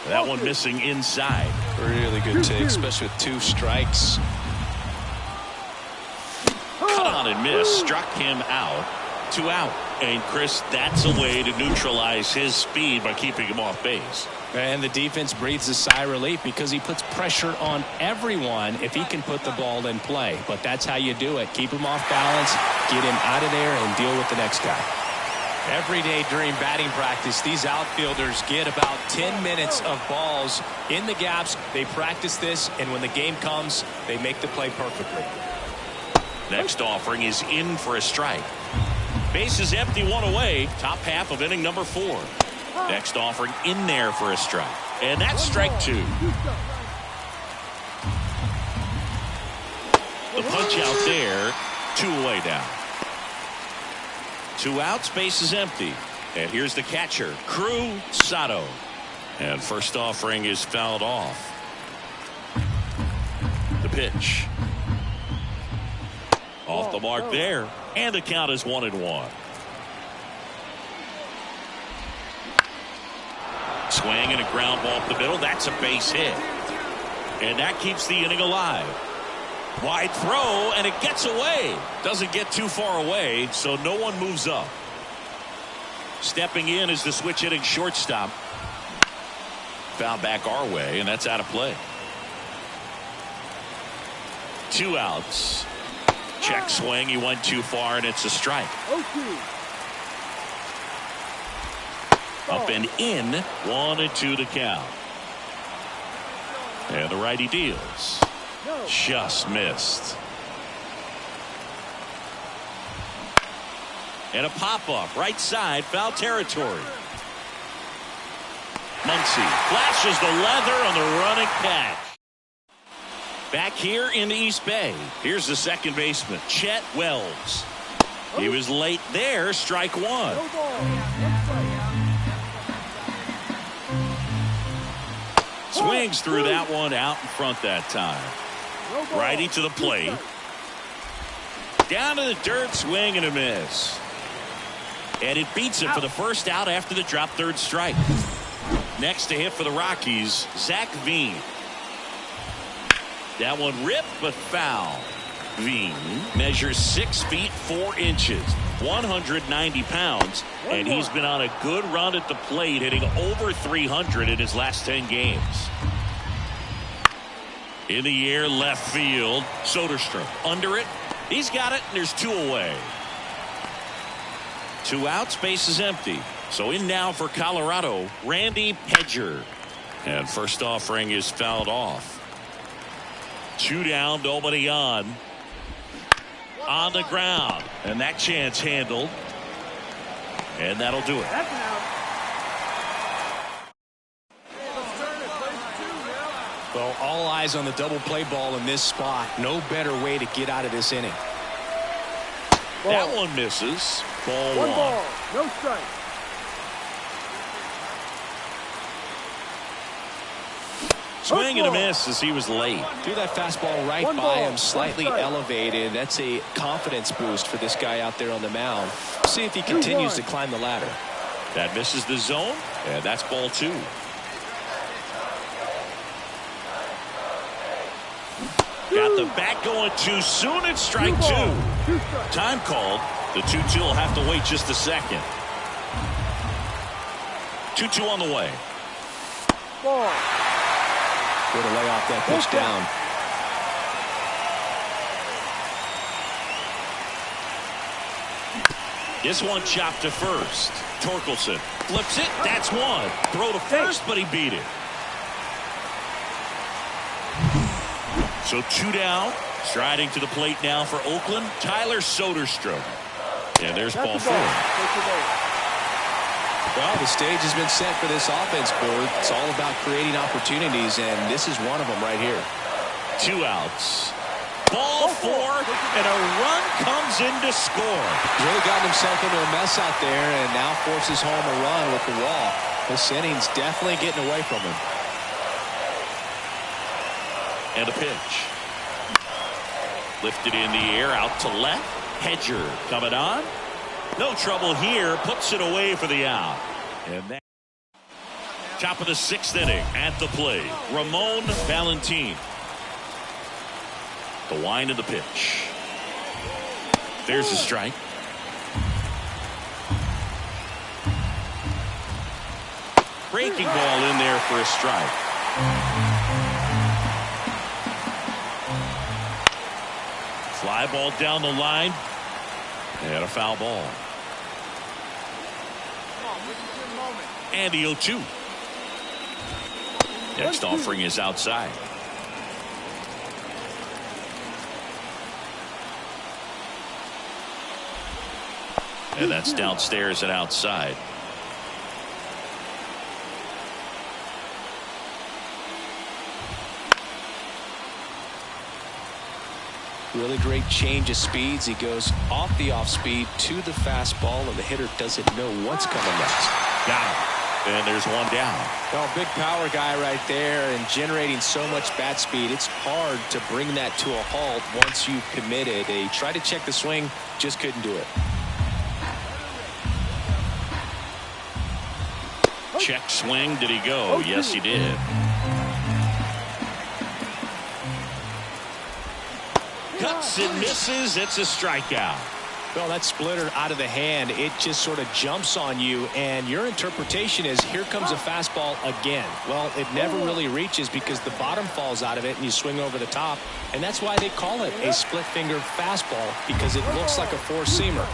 That one missing inside. Really good take, especially with 2 strikes. Cut on and miss. Struck him out. 2 out. And Chris, that's a way to neutralize his speed by keeping him off base. And the defense breathes a sigh of relief because he puts pressure on everyone if he can put the ball in play. But that's how you do it. Keep him off balance, get him out of there, and deal with the next guy. Every day during batting practice, these outfielders get about 10 minutes of balls in the gaps. They practice this, and when the game comes, they make the play perfectly. Next offering is in for a strike. Base is empty, 1 away. Top half of inning number 4. Next offering in there for a strike. And that's strike 2. The punch out there. 2 away now. 2 outs, base is empty. And here's the catcher, Cruz Sato. And first offering is fouled off. The pitch. Off the mark there. And the count is 1-1. Swing and a ground ball up the middle. That's a base hit. And that keeps the inning alive. Wide throw, and it gets away. Doesn't get too far away, so no one moves up. Stepping in is the switch hitting shortstop. Foul back our way, and that's out of play. 2 outs. Check swing. He went too far, and it's a strike. Up and in. 1-2 to count. And the righty deals. Just missed. And a pop-up right side, foul territory. Muncy flashes the leather on the running catch. Back here in the East Bay, here's the second baseman, Chet Wells. He was late there, strike 1. Swings through that one, out in front that time. Righty to the plate. Down to the dirt, swing and a miss. And it beats it for the first out after the drop third strike. Next to hit for the Rockies, Zach Veen. That one ripped but foul. Veen measures 6 feet 4 inches, 190 pounds, and he's been on a good run at the plate, hitting over 300 in his last 10 games. In the air, left field, Soderstrom under it. He's got it, and there's 2 away. 2 outs, base is empty. So in now for Colorado, Randy Pedger. And first offering is fouled off. 2 down, nobody on. On the ground. And that chance handled. And that'll do it. Well, all eyes on the double play ball in this spot. No better way to get out of this inning. That one misses. Ball 1. Ball, no strike. Swing and a miss as he was late. Threw that fastball right by him, slightly elevated. That's a confidence boost for this guy out there on the mound. See if he continues to climb the ladder. That misses the zone, and that's ball 2. Got the bat going too soon. It's strike 2. Time called. The 2-2 will have to wait just a second. 2-2 on the way. Ball. Way to lay off that pitch down. This one chopped to first. Torkelson flips it. That's 1. Throw to first, but he beat it. So 2 down. Striding to the plate now for Oakland, Tyler Soderstrom. And there's ball 4. Well, the stage has been set for this offense, board. It's all about creating opportunities, and this is one of them right here. 2 outs. Ball 4, and a run comes in to score. He's really gotten himself into a mess out there, and now forces home a run with the walk. This inning's definitely getting away from him. And a pitch. Lifted in the air, out to left. Hedger coming on. No trouble here. Puts it away for the out. And that top of the 6th inning at the plate. Ramon Valentin. The wind of the pitch. There's a strike. Breaking ball in there for a strike. Fly ball down the line. And a foul ball. And the 0-2. Next offering is outside. And that's downstairs and outside. Really great change of speeds. He goes off the off speed to the fastball, and the hitter doesn't know what's coming next. Got him. And there's one down. Well, big power guy right there and generating so much bat speed. It's hard to bring that to a halt once you've committed. He tried to check the swing, just couldn't do it. Check swing. Did he go? Yes, he did. Cuts and misses. It's a strikeout. Well, that splitter out of the hand, it just sort of jumps on you, and your interpretation is here comes a fastball again. Well, it never really reaches because the bottom falls out of it and you swing over the top, and that's why they call it a split finger fastball, because it looks like a four-seamer.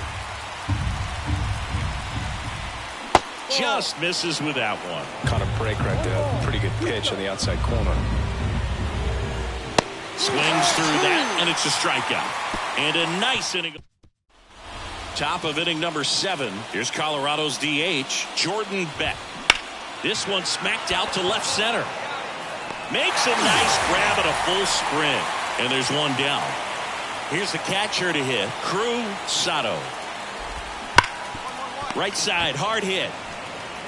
Just misses with that one. Caught a break right there. Pretty good pitch on the outside corner. Swings through that, and it's a strikeout. And a nice inning. Top of inning number 7. Here's Colorado's DH, Jordan Beck. This one smacked out to left center. Makes a nice grab at a full sprint. And there's one down. Here's the catcher to hit, Cruz Sato. Right side, hard hit.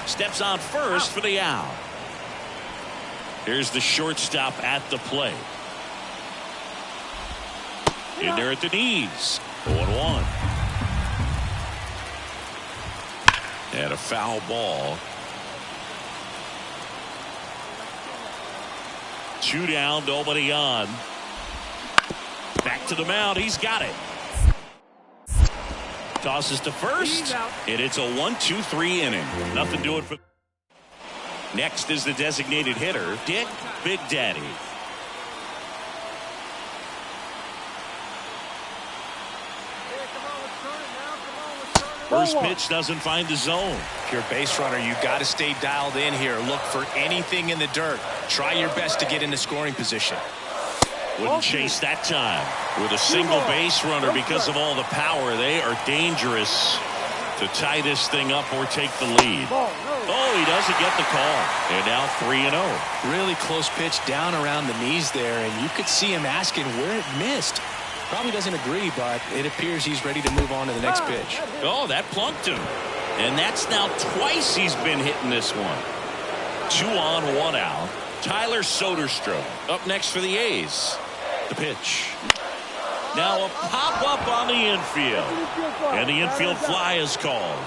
Steps on first for the out. Here's the shortstop at the plate. In there at the knees. 0-1. And a foul ball. 2 down, nobody on. Back to the mound. He's got it. Tosses to first. And it's a 1-2-3 inning. Nothing doing for. Next is the designated hitter, Dick Big Daddy. First pitch doesn't find the zone. If you're a base runner, you got to stay dialed in here. Look for anything in the dirt. Try your best to get into scoring position. Wouldn't chase that time. With a single base runner, because of all the power, they are dangerous to tie this thing up or take the lead. Oh, he doesn't get the call. And now 3-0. Really close pitch down around the knees there, and you could see him asking where it missed. Probably doesn't agree, but it appears he's ready to move on to the next pitch. Oh, that plunked him. And that's now twice he's been hitting this one. 2 on, 1 out. Tyler Soderstrom up next for the A's. The pitch. Now a pop-up on the infield. And the infield fly is called.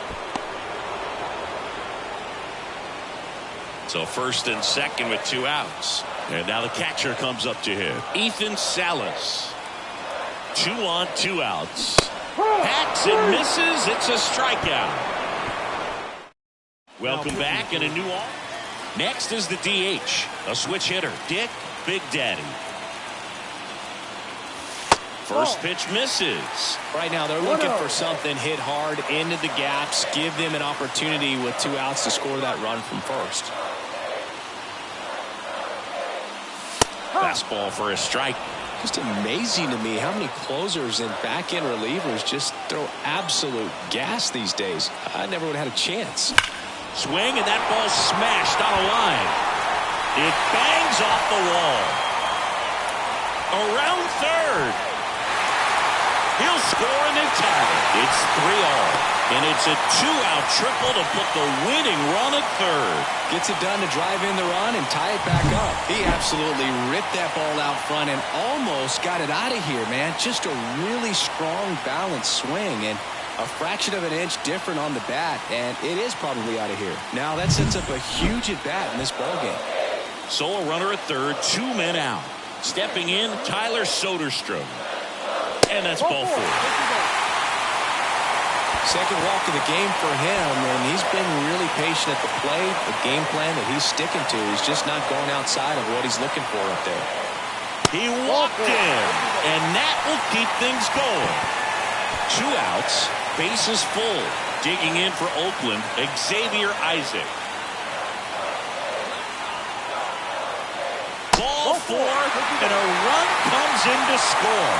So first and second with 2 outs. And now the catcher comes up to hit. Ethan Salas. 2 on, 2 outs. Hacks and misses. It's a strikeout. Welcome back and a new all. Next is the DH, a switch hitter, Dick Big Daddy. First pitch misses. Right now they're looking for something hit hard into the gaps, give them an opportunity with 2 outs to score that run from first. Fastball for a strike. Just amazing to me how many closers and back-end relievers just throw absolute gas these days. I never would have had a chance. Swing, and that ball smashed on a line. It bangs off the wall. Around third. He'll score and they tie it. It's 3-all. And it's a 2-out triple to put the winning run at third. Gets it done to drive in the run and tie it back up. He absolutely ripped that ball out front and almost got it out of here, man. Just a really strong, balanced swing, and a fraction of an inch different on the bat, and it is probably out of here. Now that sets up a huge at-bat in this ballgame. So a runner at third, 2 men out. Stepping in, Tyler Soderstrom. And that's ball 4. Second walk of the game for him, and he's been really patient at the plate. The game plan that he's sticking to, he's just not going outside of what he's looking for up there. He walked in, and that will keep things going. 2 outs, bases full. Digging in for Oakland, Xavier Isaac. Ball 4, and a run comes in to score.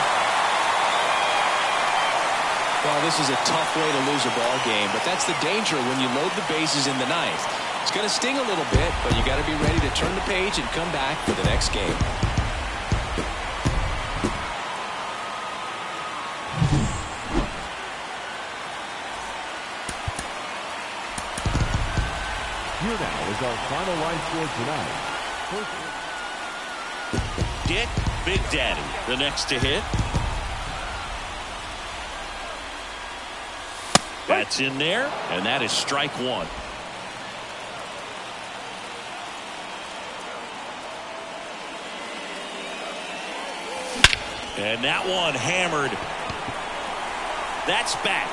Well, this is a tough way to lose a ball game, but that's the danger when you load the bases in the 9th. It's going to sting a little bit, but you got to be ready to turn the page and come back for the next game. Here now is our final line score tonight. Dick Big Daddy, the next to hit. That's in there, and that is strike one. And that one hammered. That's back.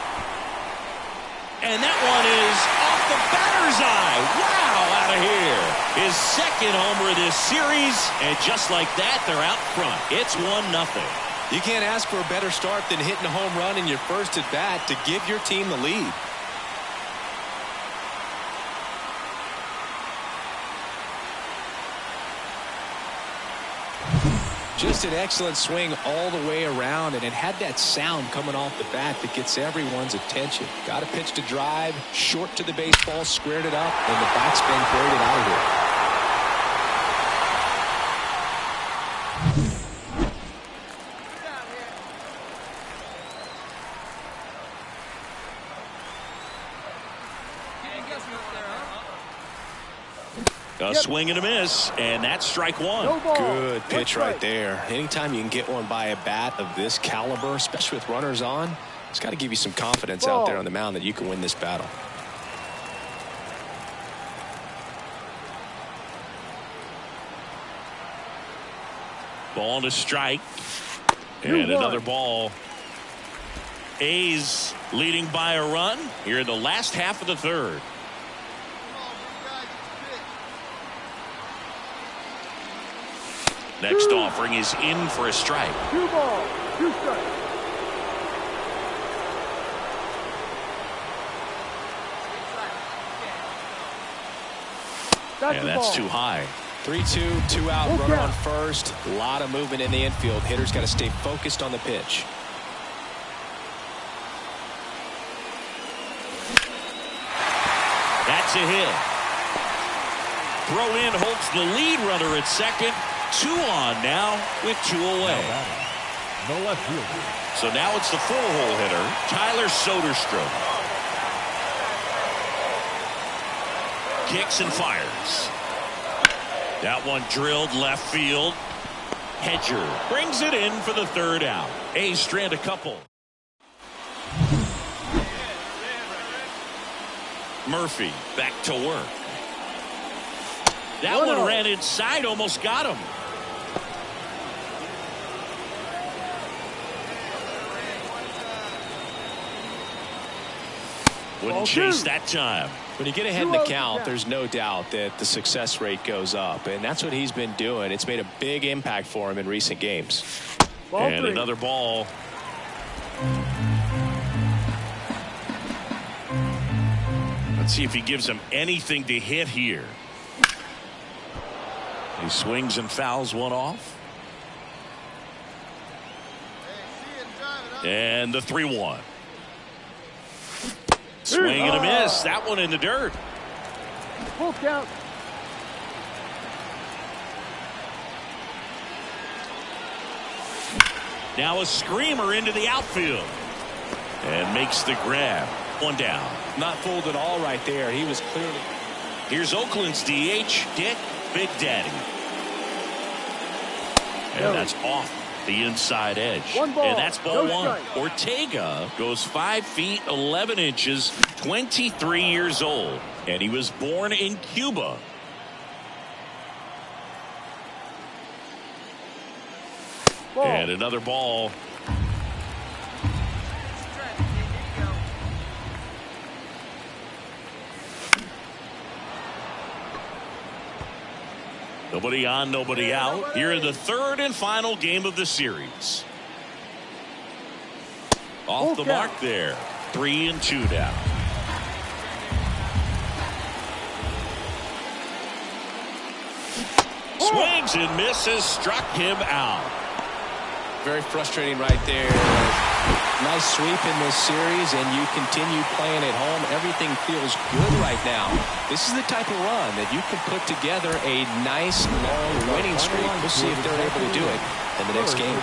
And that one is off the batter's eye. Wow, out of here. His second homer of this series, and just like that, they're out front. It's 1-0. You can't ask for a better start than hitting a home run in your first at bat to give your team the lead. Just an excellent swing all the way around, and it had that sound coming off the bat that gets everyone's attention. Got a pitch to drive, short to the baseball, squared it up, and the backspin carried it out of here. A swing and a miss, and that's strike one. Good pitch right there. Anytime you can get one by a bat of this caliber, especially with runners on, it's got to give you some confidence out there on the mound that you can win this battle. Ball to strike, and another ball. A's leading by a run here in the last half of the third. Next offering is in for a strike. 2 balls, 2 strikes. And that's too high. 3-2, 2 out, runner on first. A lot of movement in the infield. Hitter's got to stay focused on the pitch. That's a hit. Throw in holds the lead runner at second. 2 on now with 2 away. The left fielder. So now it's the 4-hole hitter, Tyler Soderstrom. Kicks and fires. That one drilled left field. Hedger brings it in for the 3rd out. A's strand a couple. Murphy back to work. That one ran inside, almost got him. Wouldn't chase that time. When you get ahead in the count, there's no doubt that the success rate goes up, and that's what he's been doing. It's made a big impact for him in recent games. And another ball. Let's see if he gives him anything to hit here. He swings and fouls one off. And the 3-1. Swing and a miss. That one in the dirt. Full count. Now a screamer into the outfield. And makes the grab. 1 down. Not fooled at all right there. He was clearly. Here's Oakland's DH, Dick Big Daddy. And that's off the inside edge. One ball, and that's ball no 1. strike. Ortega goes 5 feet 11 inches, 23 years old, and he was born in Cuba. And another ball. Nobody on, nobody out. Here in the 3rd and final game of the series. Off the mark there. 3-2 now. Swings and misses. Struck him out. Very frustrating right there. Nice sweep in this series, and you continue playing at home. Everything feels good right now. This is the type of run that you can put together a nice, long winning streak. We'll see if they're able to do it in the next game.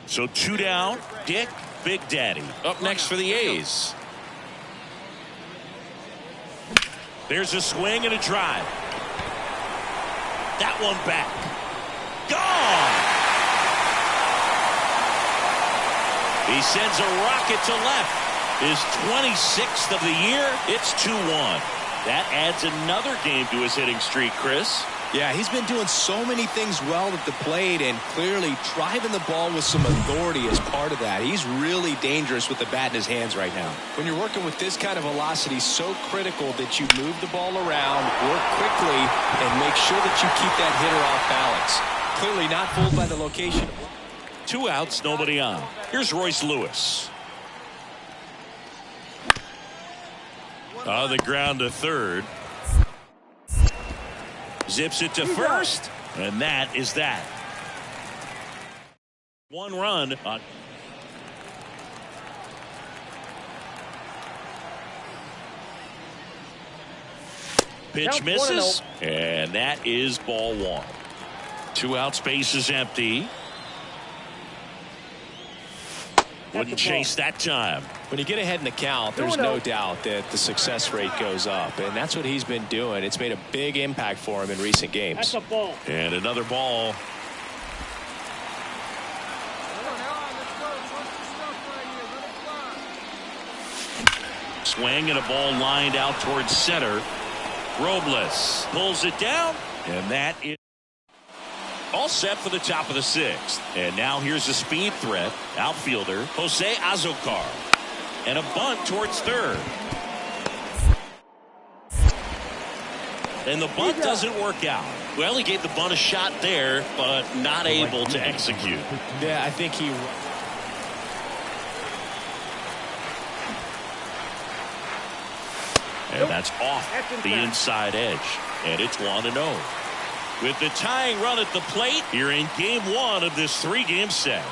So 2 down. Dick, Big Daddy up next for the A's. There's a swing and a drive. That one back. Gone. He sends a rocket to left. His 26th of the year. It's 2-1. That adds another game to his hitting streak, Chris. Yeah, he's been doing so many things well at the plate and clearly driving the ball with some authority as part of that. He's really dangerous with the bat in his hands right now. When you're working with this kind of velocity, so critical that you move the ball around, work quickly, and make sure that you keep that hitter off balance. Clearly not fooled by the location. 2 outs, nobody on. Here's Royce Lewis. On the ground to third. Zips it to first, and that is that. 1 run on. Pitch misses, and that is ball 1. 2 outs, base is empty. Wouldn't chase that time. When you get ahead in the count, there's no doubt that the success rate goes up, and that's what he's been doing. It's made a big impact for him in recent games. That's a ball. And another ball. Swing and a ball lined out towards center. Robles pulls it down, and that is all set for the top of the 6th. And now here's a speed threat. Outfielder Jose Azocar. And a bunt towards third. And the bunt doesn't work out. Well, he gave the bunt a shot there, but not able to execute. Yeah, I think he... And that's off the inside edge. And it's 1-0. With the tying run at the plate, you're in game 1 of this 3-game set.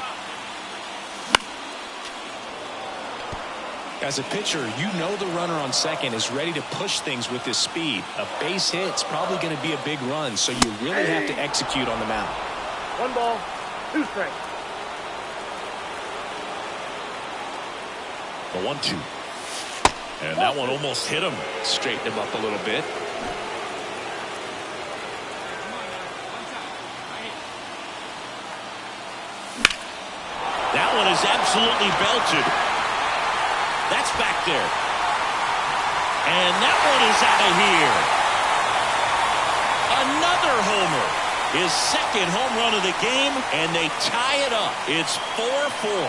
As a pitcher, you know the runner on second is ready to push things with his speed. A base hit's probably going to be a big run, so you really have to execute on the mound. 1 ball, 2 strikes. The 1-2. And that one almost hit him. Straighten him up a little bit. That one is absolutely belted. That's back there. And that one is out of here. Another homer. His 2nd home run of the game, and they tie it up. It's 4-4.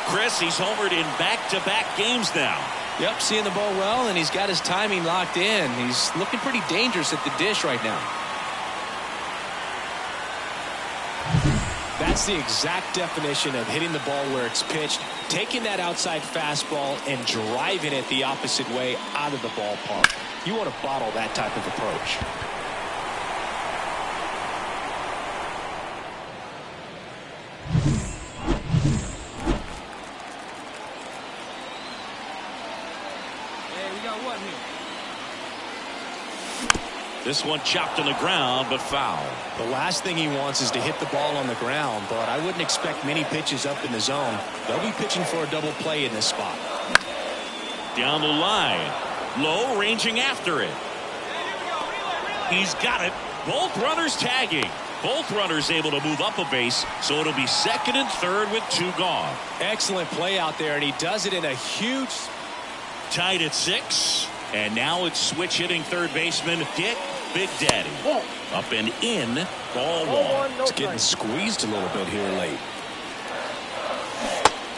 Chris, he's homered in back-to-back games now. Yep, seeing the ball well, and he's got his timing locked in. He's looking pretty dangerous at the dish right now. That's the exact definition of hitting the ball where it's pitched, taking that outside fastball and driving it the opposite way out of the ballpark. You want to bottle that type of approach. Hey, we got one here. This one chopped on the ground, but foul. The last thing he wants is to hit the ball on the ground, but I wouldn't expect many pitches up in the zone. They'll be pitching for a double play in this spot. Down the line. Low, ranging after it. He's got it. Both runners tagging. Both runners able to move up a base, so it'll be 2nd and 3rd with 2 gone. Excellent play out there, and he does it in a huge... Tied at 6. And now it's switch hitting third baseman Dick Big Daddy. Up and in, ball 1. It's getting squeezed a little bit here late.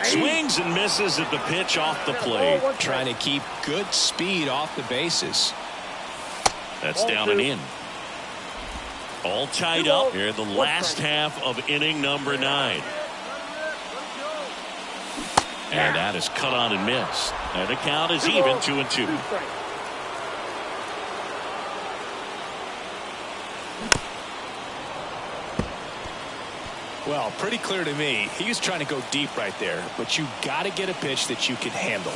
Swings and misses at the pitch off the plate. Trying to keep good speed off the bases. That's down and in. All tied up here in the last half of inning number 9. And that is cut on and missed. And the count is even 2-2. Well, pretty clear to me. He was trying to go deep right there, but you got to get a pitch that you can handle.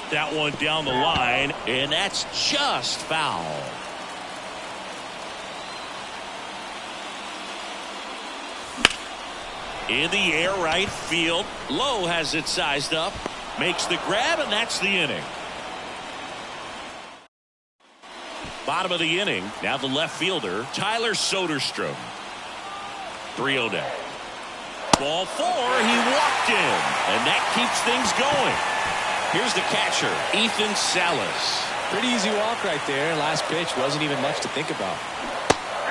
That one down the line, and that's just foul. In the air right field. Lowe has it sized up. Makes the grab, and that's the inning. Bottom of the inning. Now the left fielder, Tyler Soderstrom. 3-0 down. Ball 4. He walked in, and that keeps things going. Here's the catcher, Ethan Salas. Pretty easy walk right there. Last pitch wasn't even much to think about.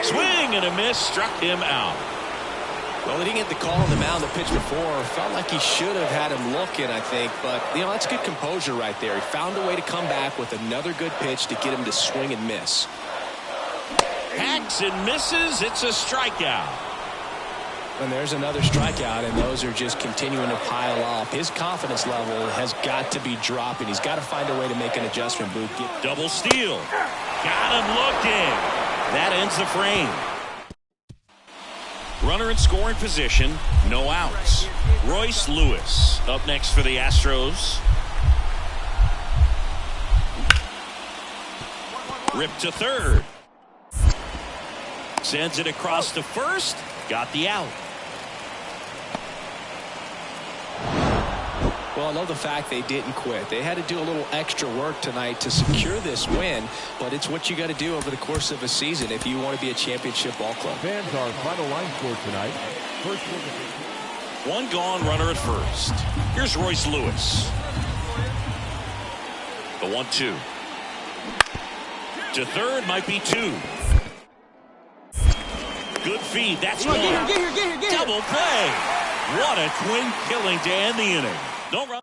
Swing and a miss, struck him out. Well, he didn't get the call on the mound the pitch before. Felt like he should have had him looking, I think. But, that's good composure right there. He found a way to come back with another good pitch to get him to swing and miss. Hacks and misses. It's a strikeout. And there's another strikeout, and those are just continuing to pile up. His confidence level has got to be dropping. He's got to find a way to make an adjustment, Boog. Double steal. Got him looking. That ends the frame. Runner in scoring position. No outs. Royce Lewis up next for the Astros. Ripped to third. Sends it across to first. Got the out. Well, I love the fact they didn't quit. They had to do a little extra work tonight to secure this win, but it's what you got to do over the course of a season if you want to be a championship ball club. Fans, our final line score tonight. First one gone, runner at first. Here's Royce Lewis. The 1-2. To third, might be 2. Good feed. That's one. Get here. Double play. What a twin killing to end the inning. No run.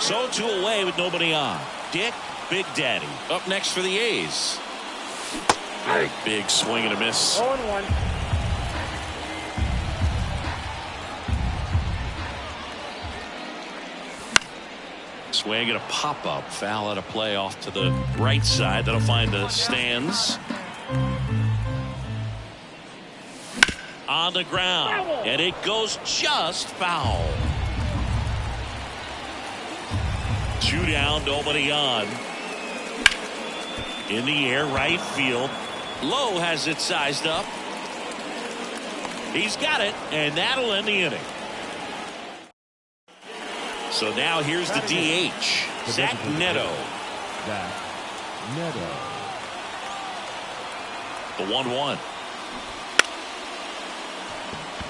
So 2 away with nobody on. Dick, Big Daddy up next for the A's. Very big swing and a miss. 0-1. Swing and a pop-up. Foul out of play off to the right side. That'll find the stands. On the ground, and it goes just foul. 2 down, nobody on. In the air, right field. Lowe has it sized up. He's got it, and that'll end the inning. So now here's the DH, Zach Neto. Zach Neto. The 1-1.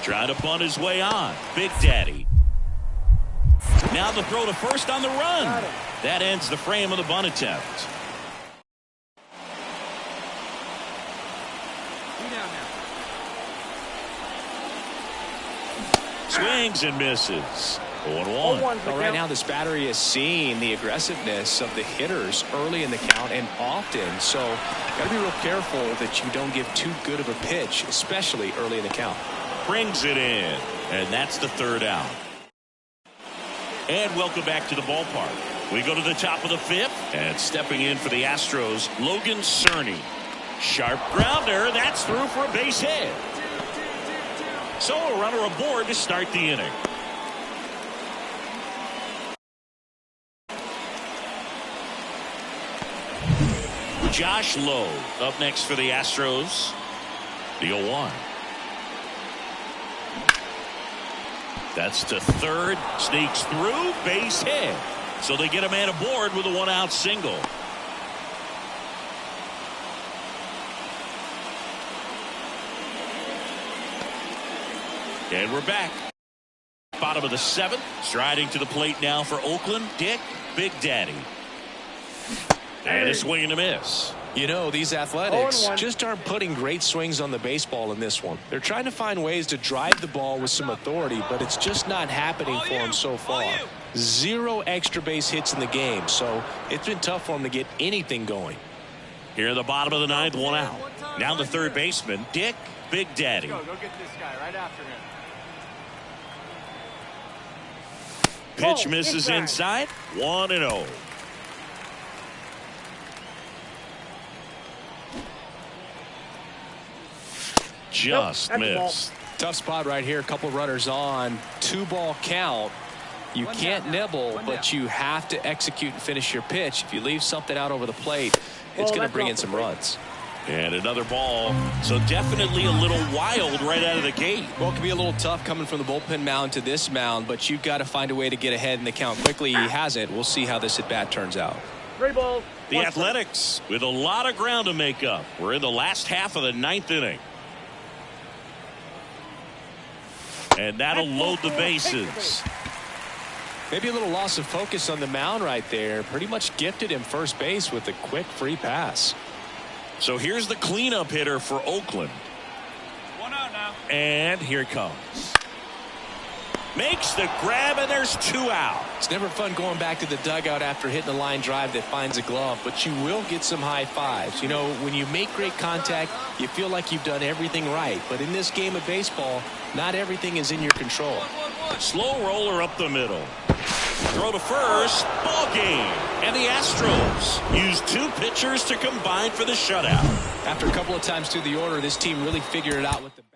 Trying to bunt his way on. Big Daddy. Now the throw to first on the run. That ends the frame of the bunt attempt. Swings and misses. 1-1. Well, right now this battery is seeing the aggressiveness of the hitters early in the count and often. So got to be real careful that you don't give too good of a pitch, especially early in the count. Brings it in, and that's the 3rd out. And welcome back to the ballpark. We go to the top of the 5th, and stepping in for the Astros, Logan Cerny. Sharp grounder, that's through for a base hit. So a runner aboard to start the inning. Josh Lowe up next for the Astros. The 0-1. That's to third. Sneaks through. Base hit. So they get a man aboard with a 1-out single. And we're back. Bottom of the 7th. Striding to the plate now for Oakland. Dick, Big Daddy. And a swing and a miss. These Athletics just aren't putting great swings on the baseball in this one. They're trying to find ways to drive the ball with some authority, but it's just not happening for them so far. 0 extra base hits in the game, so it's been tough for them to get anything going. Here in the bottom of the 9th, 1 out. Now the third baseman, Dick, Big Daddy. Go get this guy right after him. Pitch misses inside. 1-0. Just missed. Tough spot right here. A couple runners on. 2-ball count. You can't nibble, but you have to execute and finish your pitch. If you leave something out over the plate, it's going to bring in some runs. And another ball. So definitely a little wild right out of the gate. Well, it can be a little tough coming from the bullpen mound to this mound, but you've got to find a way to get ahead in the count quickly. He hasn't. We'll see how this at-bat turns out. 3 balls. The Athletics with a lot of ground to make up. We're in the last half of the 9th inning. And that'll load the bases. Maybe a little loss of focus on the mound right there. Pretty much gifted him first base with a quick free pass. So here's the cleanup hitter for Oakland. 1 out now. And here it comes. Makes the grab, and there's 2 out. It's never fun going back to the dugout after hitting a line drive that finds a glove, but you will get some high fives. You know, when you make great contact, you feel like you've done everything right. But in this game of baseball, not everything is in your control. Slow roller up the middle. Throw to first. Ball game. And the Astros use 2 pitchers to combine for the shutout. After a couple of times through the order, this team really figured it out with the bat.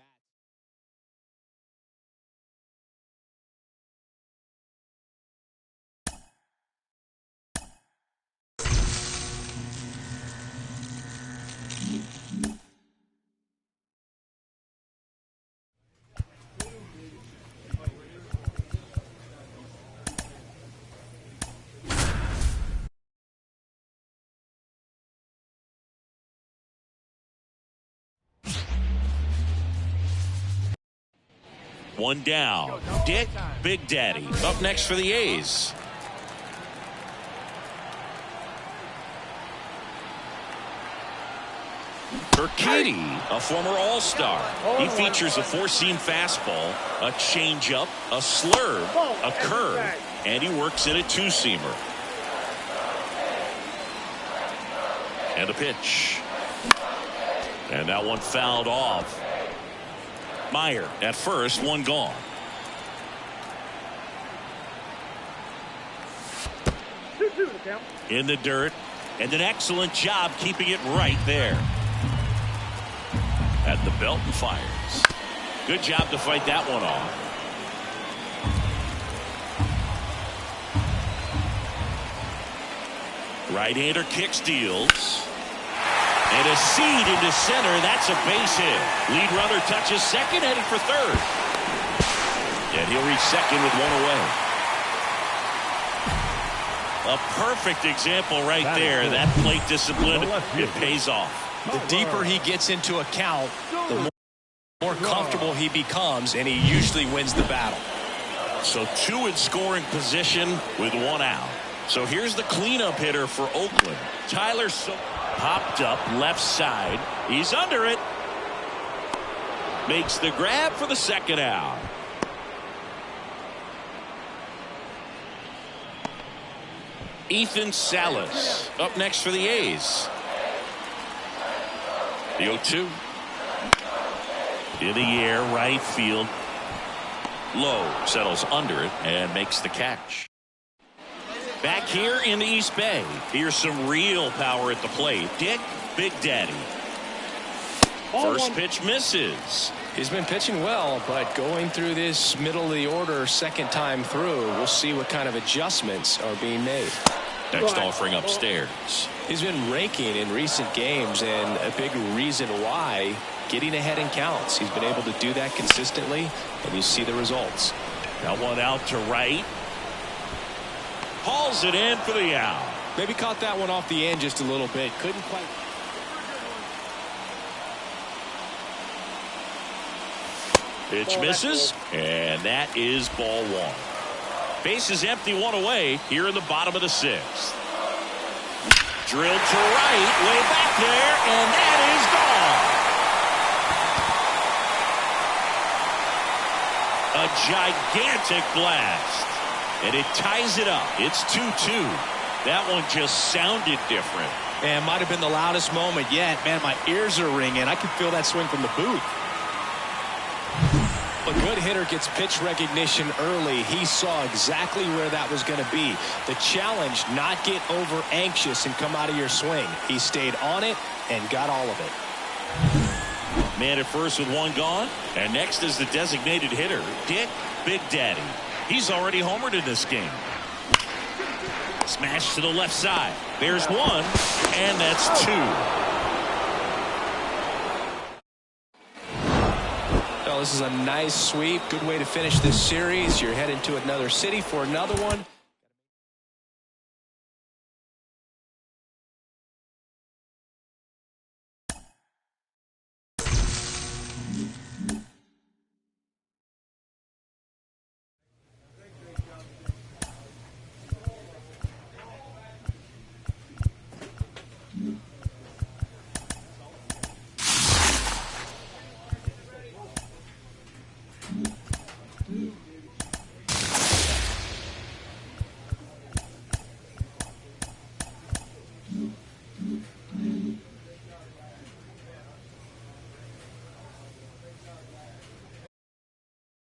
One down. Dick Big Daddy up next for the A's. Urquidy, a former All-Star. He features a 4-seam fastball, a changeup, a slurve, a curve, and he works in a 2-seamer. And a pitch. And that one fouled off. Meyer at first, 1 gone. In the dirt, and an excellent job keeping it right there. At the belt and fires. Good job to fight that one off. Right-hander kick steals. And a seed into center. That's a base hit. Lead runner touches second, headed for third. And he'll reach second with 1 away. A perfect example right there. That plate discipline, it pays off. The deeper he gets into a count, the more comfortable he becomes, and he usually wins the battle. So 2 in scoring position with 1 out. So here's the cleanup hitter for Oakland. Tyler popped up left side. He's under it. Makes the grab for the 2nd out. Ethan Salas up next for the A's. The 0-2. In the air, right field. Low settles under it and makes the catch. Back here in the East Bay, here's some real power at the plate. Dick Big Daddy. First pitch misses. He's been pitching well, but going through this middle of the order 2nd time through, we'll see what kind of adjustments are being made. Next offering upstairs. He's been raking in recent games, and a big reason why, getting ahead in counts. He's been able to do that consistently, and you see the results. That one out to right. Hauls it in for the out. Maybe caught that one off the end just a little bit. Couldn't quite. Pitch misses, and that is ball 1. Base is empty, 1 away here in the bottom of the 6th. Drilled to right, way back there, and that is gone. A gigantic blast. And it ties it up. It's 2-2. That one just sounded different. Man, might have been the loudest moment yet. Man, my ears are ringing. I can feel that swing from the booth. A good hitter gets pitch recognition early. He saw exactly where that was going to be. The challenge, not get over anxious and come out of your swing. He stayed on it and got all of it. Man at first with one gone. And next is the designated hitter, Dick Big Daddy. He's already homered in this game. Smash to the left side. There's one, and that's two. Oh, this is a nice sweep. Good way to finish this series. You're heading to another city for another one.